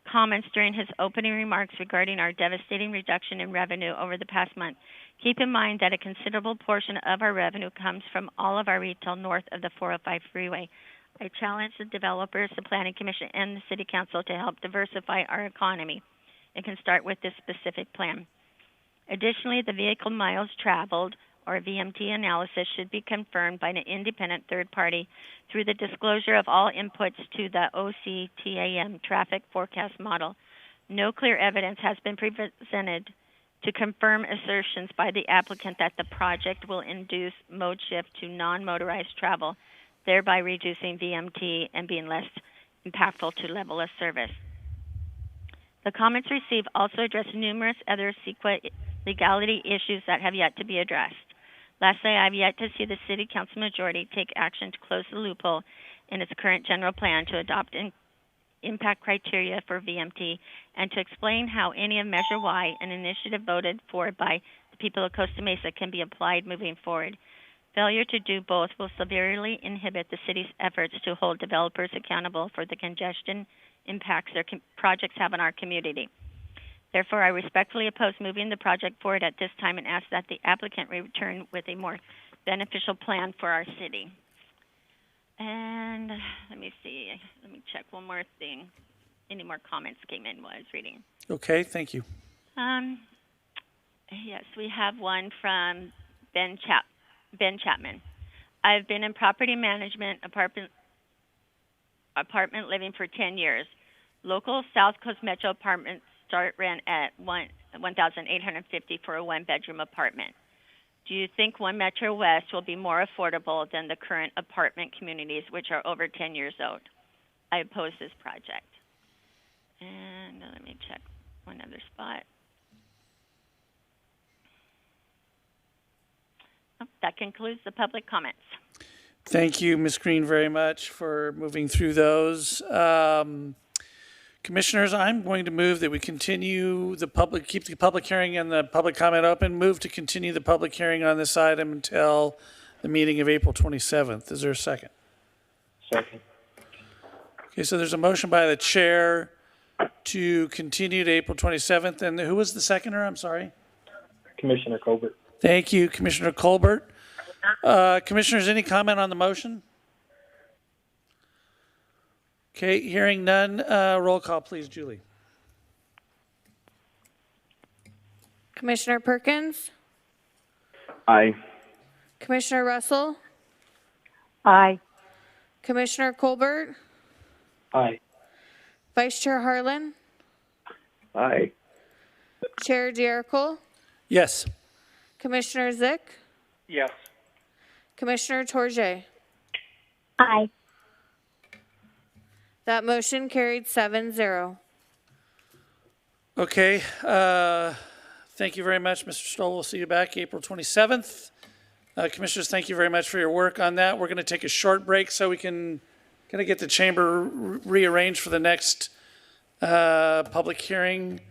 [SPEAKER 11] comments during his opening remarks regarding our devastating reduction in revenue over the past month, keep in mind that a considerable portion of our revenue comes from all of our retail north of the 405 freeway. I challenge the developers, the Planning Commission, and the City Council to help diversify our economy. It can start with this specific plan. Additionally, the vehicle miles traveled, or VMT analysis, should be confirmed by an independent third party through the disclosure of all inputs to the OCTAM traffic forecast model. No clear evidence has been presented to confirm assertions by the applicant that the project will induce mode shift to non-motorized travel, thereby reducing VMT and being less impactful to level of service. The comments received also address numerous other CEQA legality issues that have yet to be addressed. Lastly, I have yet to see the City Council majority take action to close the loophole in its current general plan to adopt impact criteria for VMT and to explain how any of Measure Y, an initiative voted for by the the people of Costa Mesa can be applied moving forward. Failure to do both will severely inhibit the city's efforts to hold developers accountable for the congestion impacts their projects have on our community. Therefore, I respectfully oppose moving the project forward at this time and ask that the applicant return with a more beneficial plan for our city. And let me see, let me check one more thing. Any more comments came in while I was reading?
[SPEAKER 1] Okay, thank you.
[SPEAKER 11] Yes, we have one from Ben Chapman. I've been in property management apartment living for 10 years. Local South Coast Metro apartments start rent at $1,850 for a one-bedroom apartment. Do you think One Metro West will be more affordable than the current apartment communities, which are over 10 years old? I oppose this project. And let me check one other spot. Oh, that concludes the public comments.
[SPEAKER 1] Thank you, Ms. Green, very much for moving through those. Commissioners, I'm going to move that we continue keep the public hearing and the public comment open, move to continue the public hearing on this item until the meeting of April 27th. Is there a second?
[SPEAKER 12] Second.
[SPEAKER 1] Okay, so there's a motion by the chair to continue to April 27th. And who was the seconder? I'm sorry.
[SPEAKER 12] Commissioner Colbert.
[SPEAKER 1] Thank you, Commissioner Colbert. Commissioners, any comment on the motion? Okay, hearing none, roll call, please, Julie.
[SPEAKER 2] Commissioner Perkins?
[SPEAKER 3] Aye.
[SPEAKER 2] Commissioner Russell?
[SPEAKER 4] Aye.
[SPEAKER 2] Commissioner Colbert?
[SPEAKER 12] Aye.
[SPEAKER 2] Vice Chair Harlan?
[SPEAKER 3] Aye.
[SPEAKER 2] Chair Jericho?
[SPEAKER 1] Yes.
[SPEAKER 2] Commissioner ZICH?
[SPEAKER 8] Yes.
[SPEAKER 2] Commissioner TOURJE?
[SPEAKER 9] Aye.
[SPEAKER 2] That motion carried 7-0.
[SPEAKER 1] Okay, thank you very much, Mr. Stoll. We'll see you back April 27th. Commissioners, thank you very much for your work on that. We're going to take a short break so we can kind of get the chamber rearranged for the next public hearing.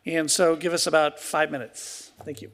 [SPEAKER 1] And so give us about 5 minutes. Thank you.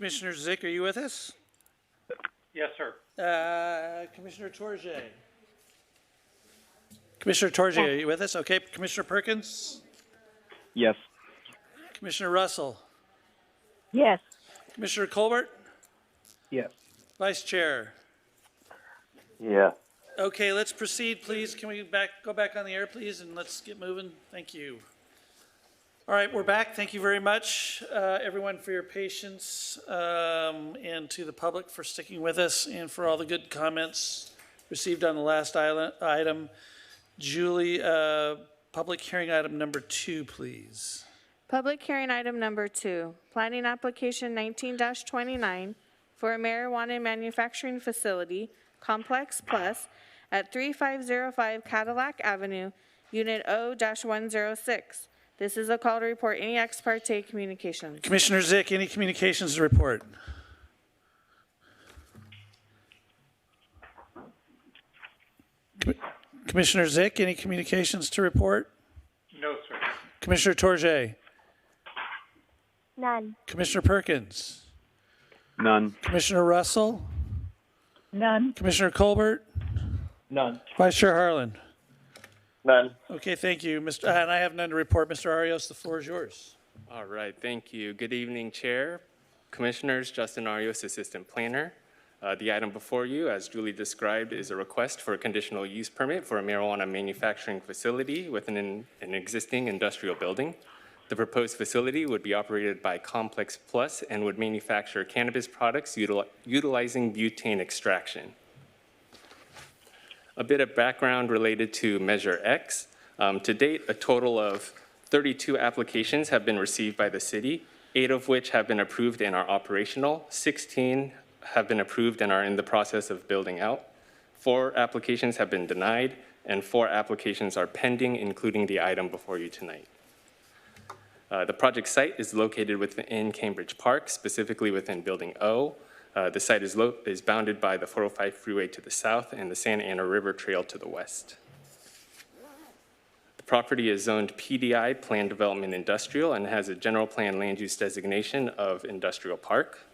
[SPEAKER 1] Commissioner ZICH, are you with us?
[SPEAKER 8] Yes, sir.
[SPEAKER 1] Commissioner TOURJE. Commissioner TOURJE, are you with us? Okay. Commissioner Perkins?
[SPEAKER 3] Yes.
[SPEAKER 1] Commissioner Russell?
[SPEAKER 4] Yes.
[SPEAKER 1] Commissioner Colbert?
[SPEAKER 12] Yes.
[SPEAKER 1] Vice Chair?
[SPEAKER 7] Yeah.
[SPEAKER 1] Okay, let's proceed, please. Can we go back on the air, please, and let's get moving? Thank you. All right, we're back. Thank you very much, everyone, for your patience, and to the public for sticking with us and for all the good comments received on the last item. Julie, public hearing item number 2, please.
[SPEAKER 2] Public hearing item number 2, planning application 19-29 for a marijuana manufacturing facility, Complex Plus, at 3505 Cadillac Avenue, Unit O-106. This is a call to report any ex parte communications.
[SPEAKER 1] Commissioner ZICH, any communications to report? Commissioner ZICH, any communications to report?
[SPEAKER 8] No, sir.
[SPEAKER 1] Commissioner TOURJE?
[SPEAKER 9] None.
[SPEAKER 1] Commissioner Perkins?
[SPEAKER 3] None.
[SPEAKER 1] Commissioner Russell?
[SPEAKER 4] None.
[SPEAKER 1] Commissioner Colbert?
[SPEAKER 12] None.
[SPEAKER 1] Vice Chair Harlan?
[SPEAKER 13] None.
[SPEAKER 1] Okay, thank you, Mr. And I have none to report. Mr. Arias, the floor is yours.
[SPEAKER 10] All right, thank you. Good evening, Chair, Commissioners. Justin Arias, Assistant Planner. The item before you, as Julie described, is a request for a conditional use permit for a marijuana manufacturing facility within an existing industrial building. The proposed facility would be operated by Complex Plus and would manufacture cannabis products utilizing butane extraction. A bit of background related to Measure X. To date, a total of 32 applications have been received by the city, 8 of which have been approved and are operational, 16 have been approved and are in the process of building out, 4 applications have been denied, and 4 applications are pending, including the item before you tonight. The project site is located within Cambridge Park, specifically within Building O. The site is bounded by the 405 freeway to the south and the Santa Ana River Trail to the west. The property is zoned PDI, Planned Development Industrial, and has a general plan land use designation of Industrial Park.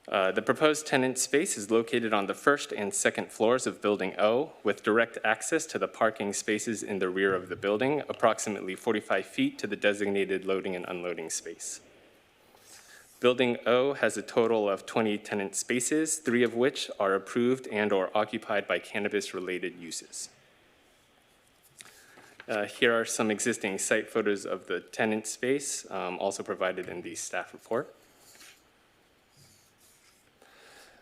[SPEAKER 10] The proposed tenant space is located on the first and second floors of Building O, with direct access to the parking spaces in the rear of the building, approximately 45 feet to the designated loading and unloading space. Building O has a total of 20 tenant spaces, 3 of which are approved and or occupied by cannabis-related uses. Here are some existing site photos of the tenant space, also provided in the staff report.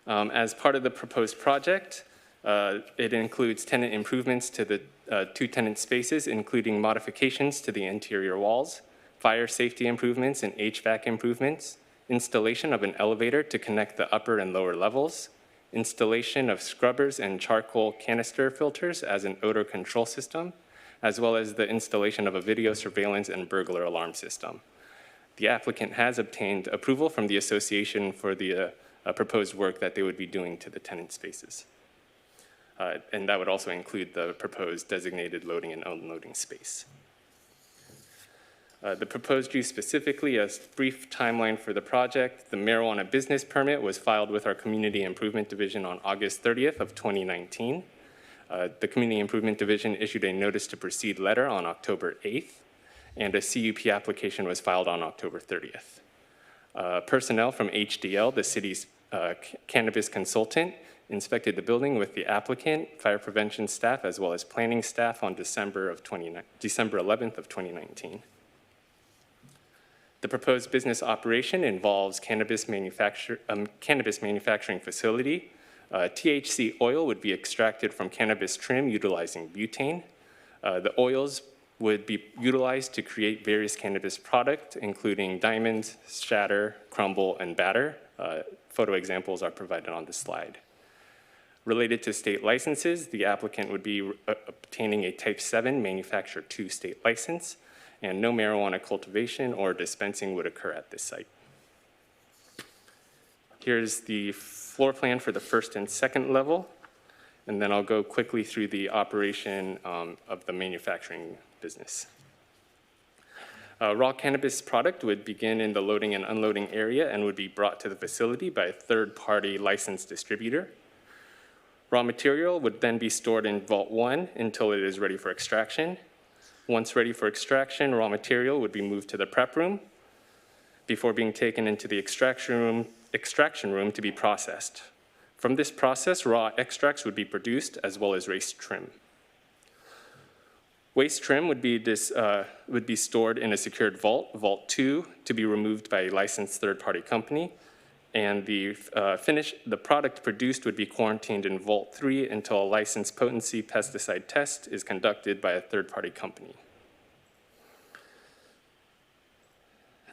[SPEAKER 10] As part of the proposed project, it includes tenant improvements to the 2 tenant spaces, including modifications to the interior walls, fire safety improvements and HVAC improvements, installation of an elevator to connect the upper and lower levels, installation of scrubbers and charcoal canister filters as an odor control system, as well as the installation of a video surveillance and burglar alarm system. The applicant has obtained approval from the association for the proposed work that they would be doing to the tenant spaces. And that would also include the proposed designated loading and unloading space. The proposed use specifically, a brief timeline for the project. The marijuana business permit was filed with our Community Improvement Division on August 30th of 2019. The Community Improvement Division issued a notice to proceed letter on October 8th, and a CUP application was filed on October 30th. Personnel from HDL, the city's cannabis consultant, inspected the building with the applicant, fire prevention staff, as well as planning staff on December 11th of 2019. The proposed business operation involves cannabis manufacturing facility. THC oil would be extracted from cannabis trim utilizing butane. The oils would be utilized to create various cannabis products, including diamonds, shatter, crumble, and batter. Photo examples are provided on the slide. Related to state licenses, the applicant would be obtaining a Type 7 Manufacturer 2 state license, and no marijuana cultivation or dispensing would occur at this site. Here's the floor plan for the first and second level, and then I'll go quickly through the operation of the manufacturing business. Raw cannabis product would begin in the loading and unloading area and would be brought to the facility by a third-party licensed distributor. Raw material would then be stored in Vault 1 until it is ready for extraction. Once ready for extraction, raw material would be moved to the prep room before being taken into the extraction room to be processed. From this process, raw extracts would be produced as well as waste trim. Waste trim would be stored in a secured vault, Vault 2, to be removed by a licensed third-party company, and the product produced would be quarantined in Vault 3 until a licensed potency pesticide test is conducted by a third-party company.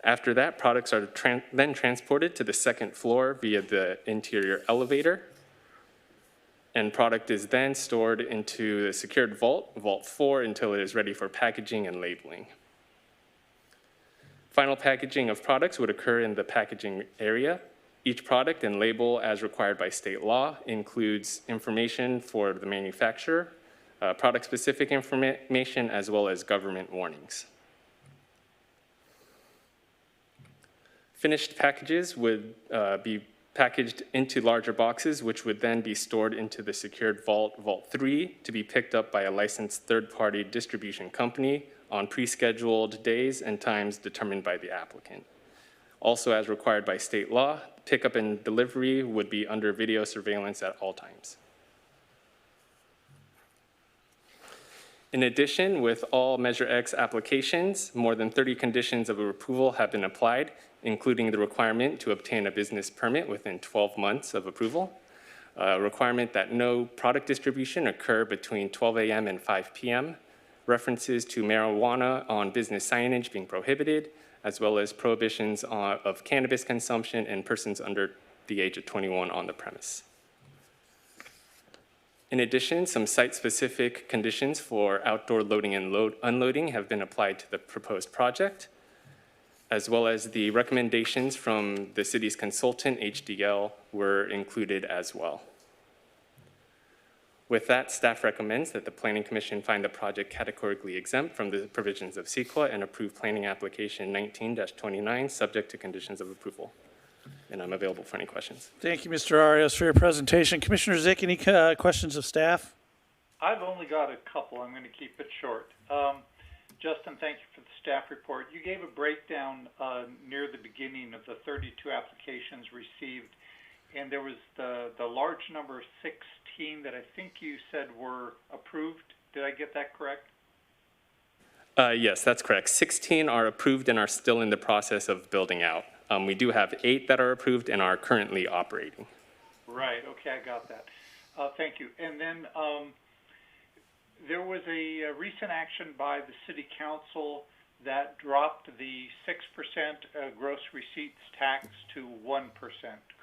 [SPEAKER 10] After that, products are then transported to the second floor via the interior elevator, and product is then stored into the secured vault, Vault 4, until it is ready for packaging and labeling. Final packaging of products would occur in the packaging area. Each product and label, as required by state law, includes information for the manufacturer, product-specific information, as well as government warnings. Finished packages would be packaged into larger boxes, which would then be stored into the secured vault, Vault 3, to be picked up by a licensed third-party distribution company on pre-scheduled days and times determined by the applicant. Also, as required by state law, pickup and delivery would be under video surveillance at all times. In addition, with all Measure X applications, more than 30 conditions of approval have been applied, including the requirement to obtain a business permit within 12 months of approval, a requirement that no product distribution occur between 12 a.m. and 5 p.m., references to marijuana on business signage being prohibited, as well as prohibitions of cannabis consumption and persons under the age of 21 on the premise. In addition, some site-specific conditions for outdoor loading and unloading have been applied to the proposed project, as well as the recommendations from the city's consultant, HDL, were included as well. With that, staff recommends that the Planning Commission find the project categorically exempt from the provisions of CEQA and approve Planning Application 19-29, subject to conditions of approval. And I'm available for any questions.
[SPEAKER 1] Thank you, Mr. Arias, for your presentation. Commissioner ZICH, any questions of staff?
[SPEAKER 8] I've only got a couple. I'm going to keep it short. Justin, thank you for the staff report. You gave a breakdown near the beginning of the 32 applications received, and there was the large number 16 that I think you said were approved. Did I get that correct?
[SPEAKER 10] Yes, that's correct. 16 are approved and are still in the process of building out. We do have 8 that are approved and are currently operating.
[SPEAKER 8] Right, okay, I got that. Thank you. And then there was a recent action by the City Council that dropped the 6% gross receipts tax to 1%,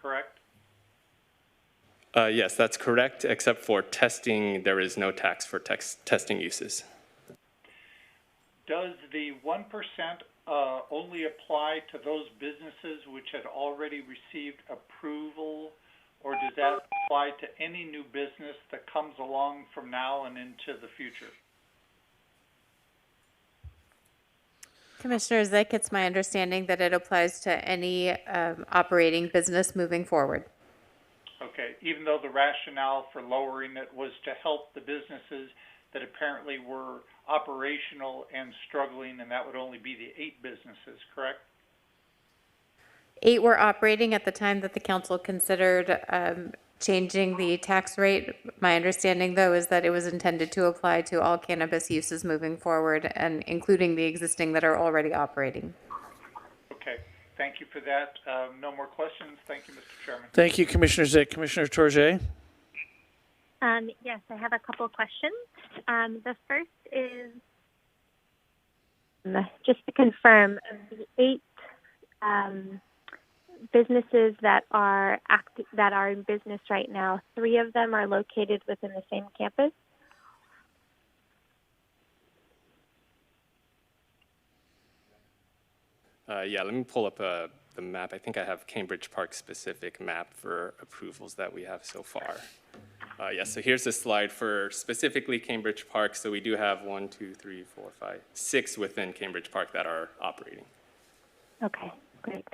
[SPEAKER 8] correct?
[SPEAKER 10] Yes, that's correct, except for testing, there is no tax for testing uses.
[SPEAKER 8] Does the 1% only apply to those businesses which had already received approval, or does that apply to any new business that comes along from now and into the future?
[SPEAKER 15] Commissioner ZICH, it's my understanding that it applies to any operating business moving forward.
[SPEAKER 8] Okay, even though the rationale for lowering it was to help the businesses that apparently were operational and struggling, and that would only be the 8 businesses, correct?
[SPEAKER 15] 8 were operating at the time that the council considered changing the tax rate. My understanding, though, is that it was intended to apply to all cannabis uses moving forward, and including the existing that are already operating.
[SPEAKER 8] Okay, thank you for that. No more questions. Thank you, Mr. Chairman.
[SPEAKER 1] Thank you, Commissioner ZICH. Commissioner TOURJE?
[SPEAKER 9] Yes, I have a couple of questions. The first is just to confirm the 8 businesses that are in business right now. 3 of them are located within the same campus.
[SPEAKER 10] Yeah, let me pull up the map. I think I have Cambridge Park specific map for approvals that we have so far. Yes, so here's a slide for specifically Cambridge Park. So we do have 1, 2, 3, 4, 5, 6 within Cambridge Park that are operating.
[SPEAKER 9] Okay, great.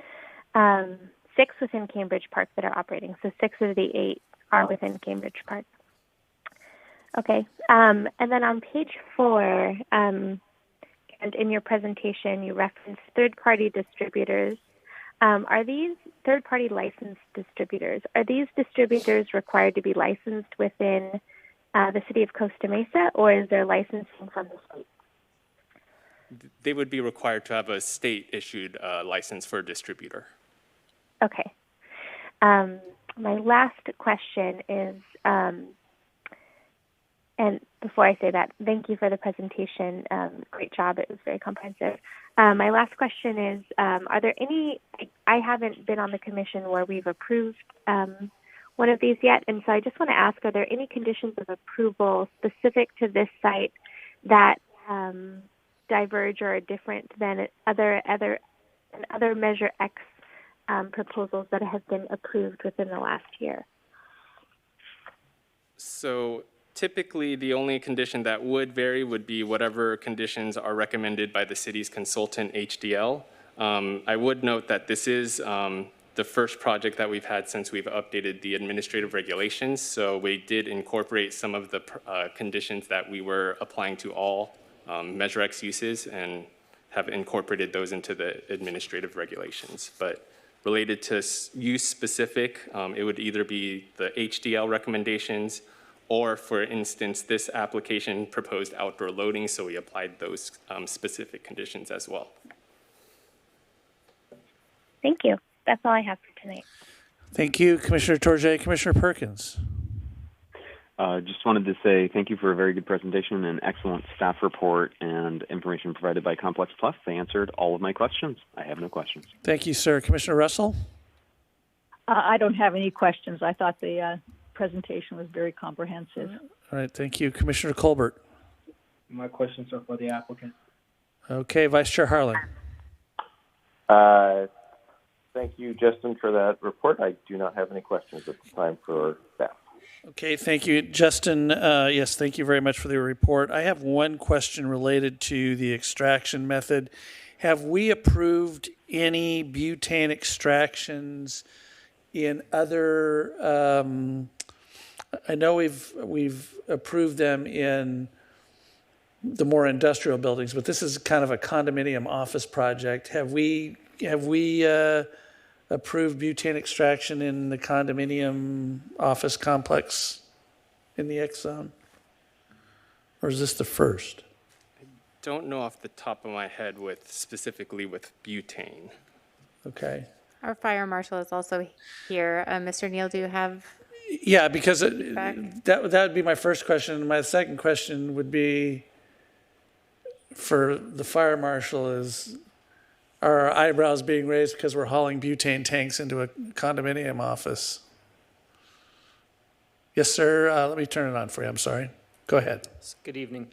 [SPEAKER 9] 6 within Cambridge Park that are operating. So 6 of the 8 are within Cambridge Park. Okay, and then on page 4, and in your presentation, you referenced third-party distributors. Are these third-party licensed distributors? Are these distributors required to be licensed within the city of Costa Mesa, or is there licensing from the state?
[SPEAKER 10] They would be required to have a state-issued license for a distributor.
[SPEAKER 9] Okay. My last question is, and before I say that, thank you for the presentation. Great job. It was very comprehensive. My last question is, are there any, I haven't been on the commission where we've approved one of these yet, and so I just want to ask, are there any conditions of approval specific to this site that diverge or are different than other Measure X proposals that have been approved within the last year?
[SPEAKER 10] So typically, the only condition that would vary would be whatever conditions are recommended by the city's consultant, HDL. I would note that this is the first project that we've had since we've updated the administrative regulations. So we did incorporate some of the conditions that we were applying to all Measure X uses and have incorporated those into the administrative regulations. But related to use specific, it would either be the HDL recommendations, or for instance, this application proposed outdoor loading, so we applied those specific conditions as well.
[SPEAKER 9] Thank you. That's all I have for tonight.
[SPEAKER 1] Thank you, Commissioner TOURJE. Commissioner Perkins.
[SPEAKER 3] Just wanted to say thank you for a very good presentation and excellent staff report and information provided by Complex Plus. They answered all of my questions. I have no questions.
[SPEAKER 1] Thank you, sir. Commissioner Russell?
[SPEAKER 4] I don't have any questions. I thought the presentation was very comprehensive.
[SPEAKER 1] All right, thank you. Commissioner Colbert?
[SPEAKER 12] My questions are for the applicant.
[SPEAKER 1] Okay, Vice Chair Harlan?
[SPEAKER 13] Thank you, Justin, for that report. I do not have any questions at this time for staff.
[SPEAKER 1] Okay, thank you, Justin. Yes, thank you very much for the report. I have one question related to the extraction method. Have we approved any butane extractions in other? I know we've approved them in the more industrial buildings, but this is kind of a condominium office project. Have we approved butane extraction in the condominium office complex in the X zone? Or is this the first?
[SPEAKER 10] I don't know off the top of my head specifically with butane.
[SPEAKER 1] Okay.
[SPEAKER 15] Our fire marshal is also here. Mr. Neal, do you have?
[SPEAKER 1] Yeah, because that would be my first question. My second question would be for the fire marshal is, are our eyebrows being raised because we're hauling butane tanks into a condominium office? Yes, sir. Let me turn it on for you. I'm sorry. Go ahead.
[SPEAKER 20] Good evening.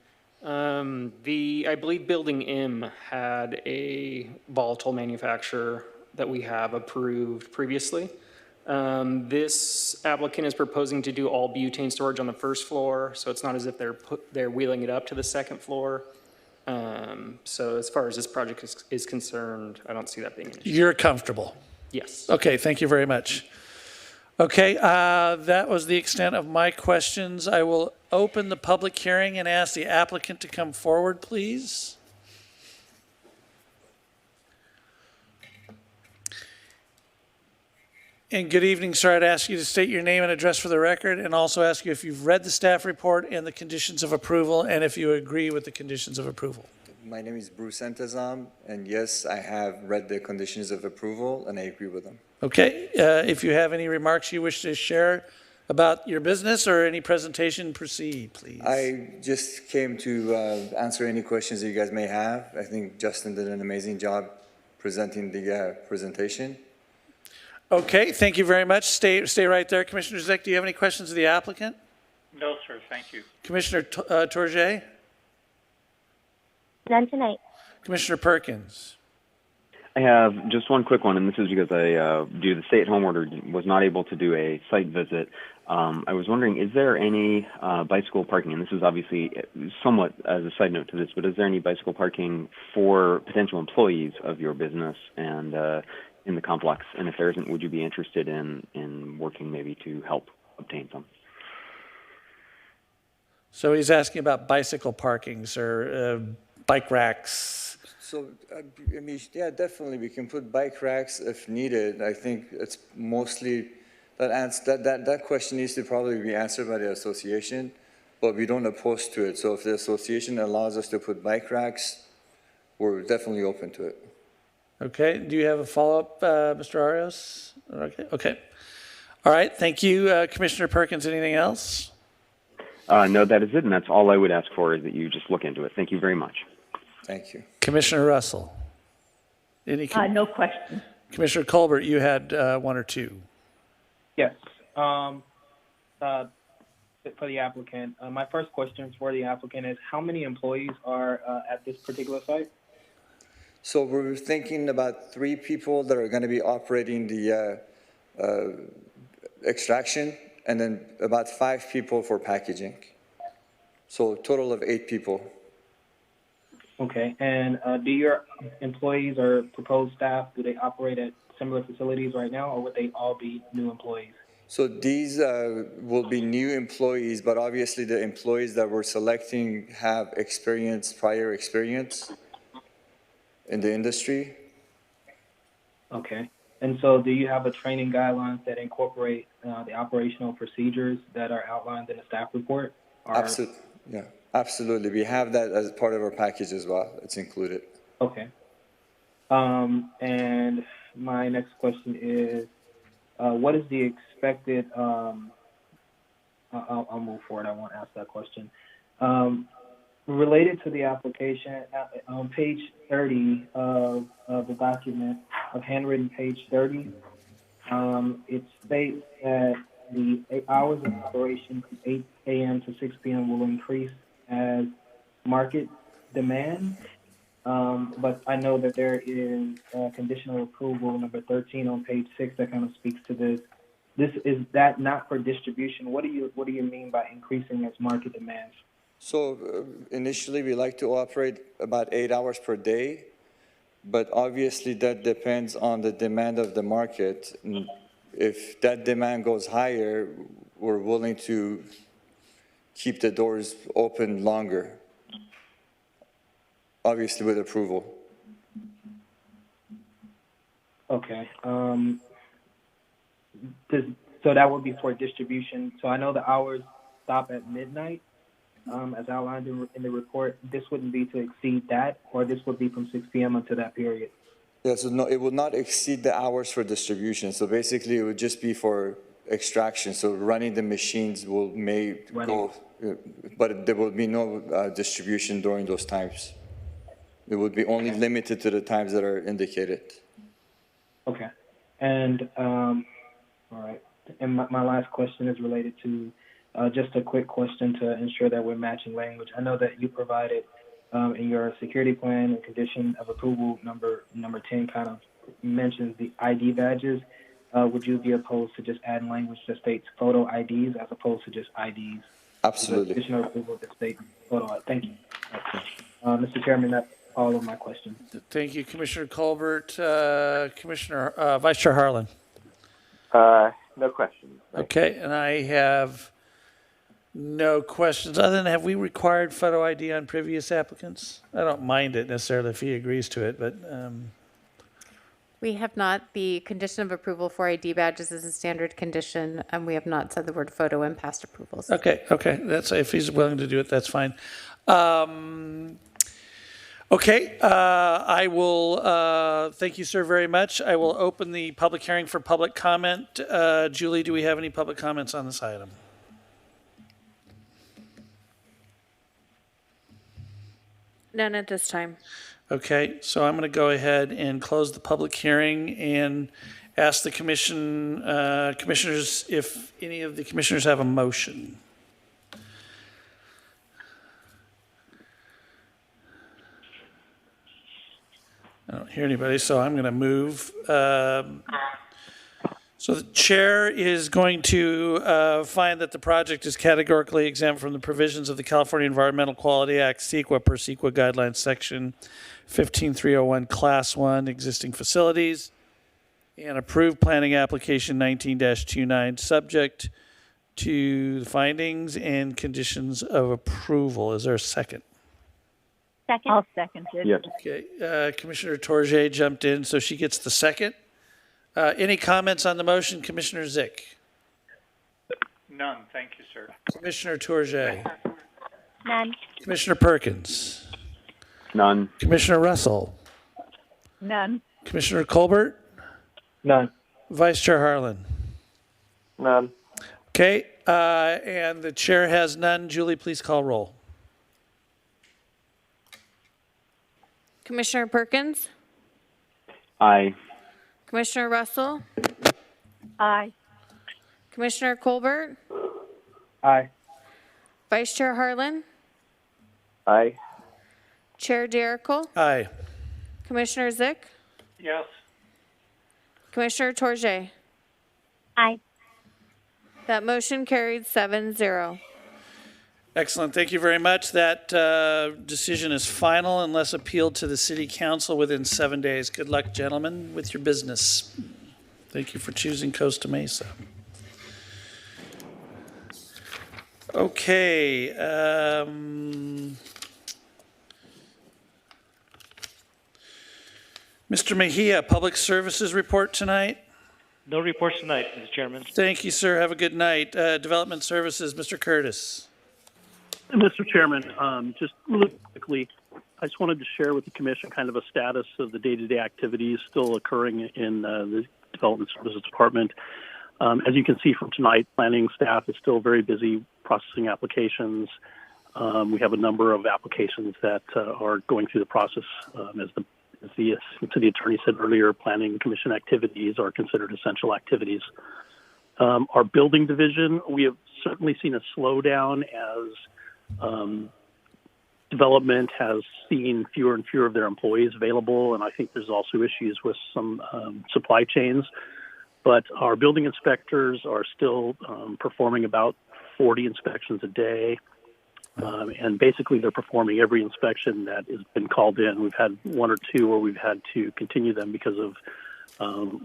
[SPEAKER 20] I believe Building M had a volatile manufacturer that we have approved previously. This applicant is proposing to do all butane storage on the first floor, so it's not as if they're wheeling it up to the second floor. So as far as this project is concerned, I don't see that being an issue.
[SPEAKER 1] You're comfortable?
[SPEAKER 20] Yes.
[SPEAKER 1] Okay, thank you very much. Okay, that was the extent of my questions. I will open the public hearing and ask the applicant to come forward, please. And good evening, sir. I'd ask you to state your name and address for the record, and also ask you if you've read the staff report and the conditions of approval, and if you agree with the conditions of approval.
[SPEAKER 19] My name is Bruce Entazam, and yes, I have read the conditions of approval, and I agree with them.
[SPEAKER 1] Okay. If you have any remarks you wish to share about your business or any presentation, proceed, please.
[SPEAKER 19] I just came to answer any questions that you guys may have. I think Justin did an amazing job presenting the presentation.
[SPEAKER 1] Okay, thank you very much. Stay right there. Commissioner ZICH, do you have any questions of the applicant?
[SPEAKER 8] No, sir, thank you.
[SPEAKER 1] Commissioner TOURJE?
[SPEAKER 9] None tonight.
[SPEAKER 1] Commissioner Perkins?
[SPEAKER 3] I have just one quick one, and this is because I, due to the stay-at-home order, was not able to do a site visit. I was wondering, is there any bicycle parking? And this is obviously somewhat as a side note to this, but is there any bicycle parking for potential employees of your business and in the complex? And if there isn't, would you be interested in working maybe to help obtain some?
[SPEAKER 1] So he's asking about bicycle parkings or bike racks.
[SPEAKER 19] So, I mean, yeah, definitely, we can put bike racks if needed. I think it's mostly, that question needs to probably be answered by the association, but we don't oppose to it. So if the association allows us to put bike racks, we're definitely open to it.
[SPEAKER 1] Okay, do you have a follow-up, Mr. Arias? Okay. All right, thank you. Commissioner Perkins, anything else?
[SPEAKER 3] No, that is it, and that's all I would ask for is that you just look into it. Thank you very much.
[SPEAKER 19] Thank you.
[SPEAKER 1] Commissioner Russell?
[SPEAKER 4] No question.
[SPEAKER 1] Commissioner Colbert, you had one or two.
[SPEAKER 12] Yes. For the applicant, my first question for the applicant is how many employees are at this particular site?
[SPEAKER 19] So we're thinking about 3 people that are going to be operating the extraction, and then about 5 people for packaging. So a total of 8 people.
[SPEAKER 12] Okay, and do your employees or proposed staff, do they operate at similar facilities right now, or would they all be new employees?
[SPEAKER 19] So these will be new employees, but obviously the employees that we're selecting have prior experience in the industry.
[SPEAKER 12] Okay, and so do you have a training guidelines that incorporate the operational procedures that are outlined in the staff report?
[SPEAKER 19] Absolutely, yeah, absolutely. We have that as part of our package as well. It's included.
[SPEAKER 12] Okay. And my next question is, what is the expected, I'll move forward, I won't ask that question. Related to the application, on page 30 of the document, of handwritten page 30, it states that the hours of operation from 8 a.m. to 6 p.m. will increase as market demand. But I know that there is conditional approval number 13 on page 6 that kind of speaks to this. Is that not for distribution? What do you mean by increasing as market demands?
[SPEAKER 19] So initially we like to operate about 8 hours per day, but obviously that depends on the demand of the market. If that demand goes higher, we're willing to keep the doors open longer, obviously with approval.
[SPEAKER 12] Okay. So that would be for distribution. So I know the hours stop at midnight, as outlined in the report. This wouldn't be to exceed that, or this would be from 6 p.m. until that period?
[SPEAKER 19] Yeah, so no, it will not exceed the hours for distribution. So basically it would just be for extraction. So running the machines go, but there will be no distribution during those times. It would be only limited to the times that are indicated.
[SPEAKER 12] Okay. And, all right. And my last question is related to just a quick question to ensure that we're matching language. I know that you provided in your security plan and condition of approval number 10 kind of mentions the ID badges. Would you be opposed to just adding language that states photo IDs as opposed to just IDs?
[SPEAKER 19] Absolutely.
[SPEAKER 12] Additional approval that states photo ID. Thank you. Mr. Chairman, that's all of my questions.
[SPEAKER 1] Thank you, Commissioner Colbert. Commissioner, Vice Chair Harlan.
[SPEAKER 13] No questions.
[SPEAKER 1] Okay, and I have no questions. Other than, have we required photo ID on previous applicants? I don't mind it necessarily if he agrees to it, but.
[SPEAKER 15] We have not. The condition of approval for ID badges is a standard condition, and we have not said the word photo in past approvals.
[SPEAKER 1] Okay. That's, if he's willing to do it, that's fine. Okay, I will, thank you, sir, very much. I will open the public hearing for public comment. Julie, do we have any public comments on this item?
[SPEAKER 2] None at this time.
[SPEAKER 1] Okay, so I'm going to go ahead and close the public hearing and ask the commissioners if any of the commissioners have a motion. I don't hear anybody, so I'm going to move. So the chair is going to find that the project is categorically exempt from the provisions of the California Environmental Quality Act, CEQA per CEQA guidelines, section 15301, class 1, existing facilities, and approved planning application 19-29, subject to the findings and conditions of approval. Is there a second?
[SPEAKER 4] Second. I'll second it.
[SPEAKER 3] Yes.
[SPEAKER 1] Okay, Commissioner TOURJE jumped in, so she gets the second. Any comments on the motion, Commissioner ZICH?
[SPEAKER 8] None, thank you, sir.
[SPEAKER 1] Commissioner TOURJE?
[SPEAKER 9] None.
[SPEAKER 1] Commissioner Perkins?
[SPEAKER 3] None.
[SPEAKER 1] Commissioner Russell?
[SPEAKER 4] None.
[SPEAKER 1] Commissioner Colbert?
[SPEAKER 12] None.
[SPEAKER 1] Vice Chair Harlan?
[SPEAKER 12] None.
[SPEAKER 1] Okay, and the chair has none. Julie, please call roll.
[SPEAKER 2] Commissioner Perkins?
[SPEAKER 3] Aye.
[SPEAKER 2] Commissioner Russell?
[SPEAKER 4] Aye.
[SPEAKER 2] Commissioner Colbert?
[SPEAKER 12] Aye.
[SPEAKER 2] Vice Chair Harlan?
[SPEAKER 12] Aye.
[SPEAKER 2] Chair D'Erical?
[SPEAKER 1] Aye.
[SPEAKER 2] Commissioner ZICH?
[SPEAKER 8] Yes.
[SPEAKER 2] Commissioner TOURJE?
[SPEAKER 9] Aye.
[SPEAKER 2] That motion carried 7-0.
[SPEAKER 1] Excellent. Thank you very much. That decision is final unless appealed to the City Council within 7 days. Good luck, gentlemen, with your business. Thank you for choosing Costa Mesa. Okay. Mr. Mejia, Public Services report tonight.
[SPEAKER 5] No reports tonight, Mr. Chairman.
[SPEAKER 1] Thank you, sir. Have a good night. Development Services, Mr. Curtis.
[SPEAKER 22] Mr. Chairman, just really quickly, I just wanted to share with the Commission kind of a status of the day-to-day activities still occurring in the Development Services Department. As you can see from tonight, planning staff is still very busy processing applications. We have a number of applications that are going through the process. As the City Attorney said earlier, Planning Commission activities are considered essential activities. Our building division, we have certainly seen a slowdown as development has seen fewer and fewer of their employees available, and I think there's also issues with some supply chains. But our building inspectors are still performing about 40 inspections a day, and basically they're performing every inspection that has been called in. We've had one or two where we've had to continue them because of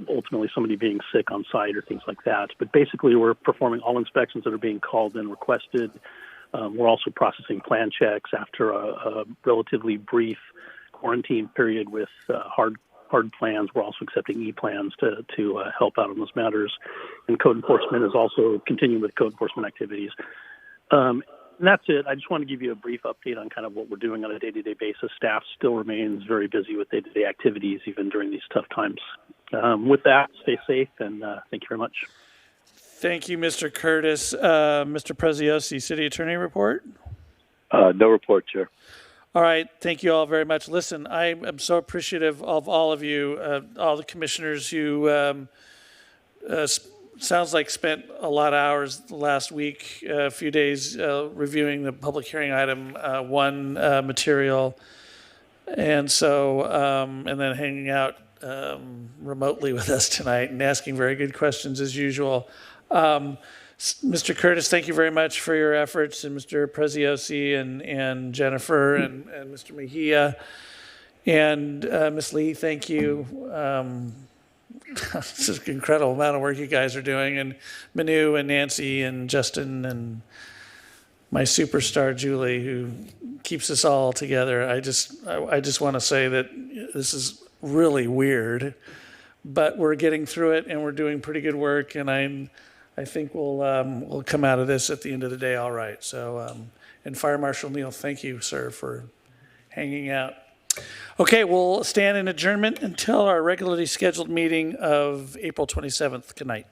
[SPEAKER 22] ultimately somebody being sick on site or things like that. But basically we're performing all inspections that are being called in, requested. We're also processing plan checks after a relatively brief quarantine period with hard plans. We're also accepting e-plans to help out on those matters. And code enforcement is also continuing with code enforcement activities. And that's it. I just want to give you a brief update on kind of what we're doing on a day-to-day basis. Staff still remains very busy with day-to-day activities, even during these tough times. With that, stay safe, and thank you very much.
[SPEAKER 1] Thank you, Mr. Curtis. Mr. Preziosi, City Attorney report?
[SPEAKER 7] No report, Chair.
[SPEAKER 1] All right. Thank you all very much. Listen, I am so appreciative of all of you, all the commissioners who sounds like spent a lot of hours the last week, a few days reviewing the public hearing item 1 material. And so, and then hanging out remotely with us tonight and asking very good questions as usual. Mr. Curtis, thank you very much for your efforts, and Mr. Preziosi and Jennifer and Mr. Mejia. And Ms. Lee, thank you. This is an incredible amount of work you guys are doing. And Manu and Nancy and Justin and my superstar Julie, who keeps us all together. I just want to say that this is really weird, but we're getting through it and we're doing pretty good work. And I think we'll come out of this at the end of the day all right. So, and Fire Marshal Neal, thank you, sir, for hanging out. Okay, we'll stand in adjournment until our regularly scheduled meeting of April 27th. Good night.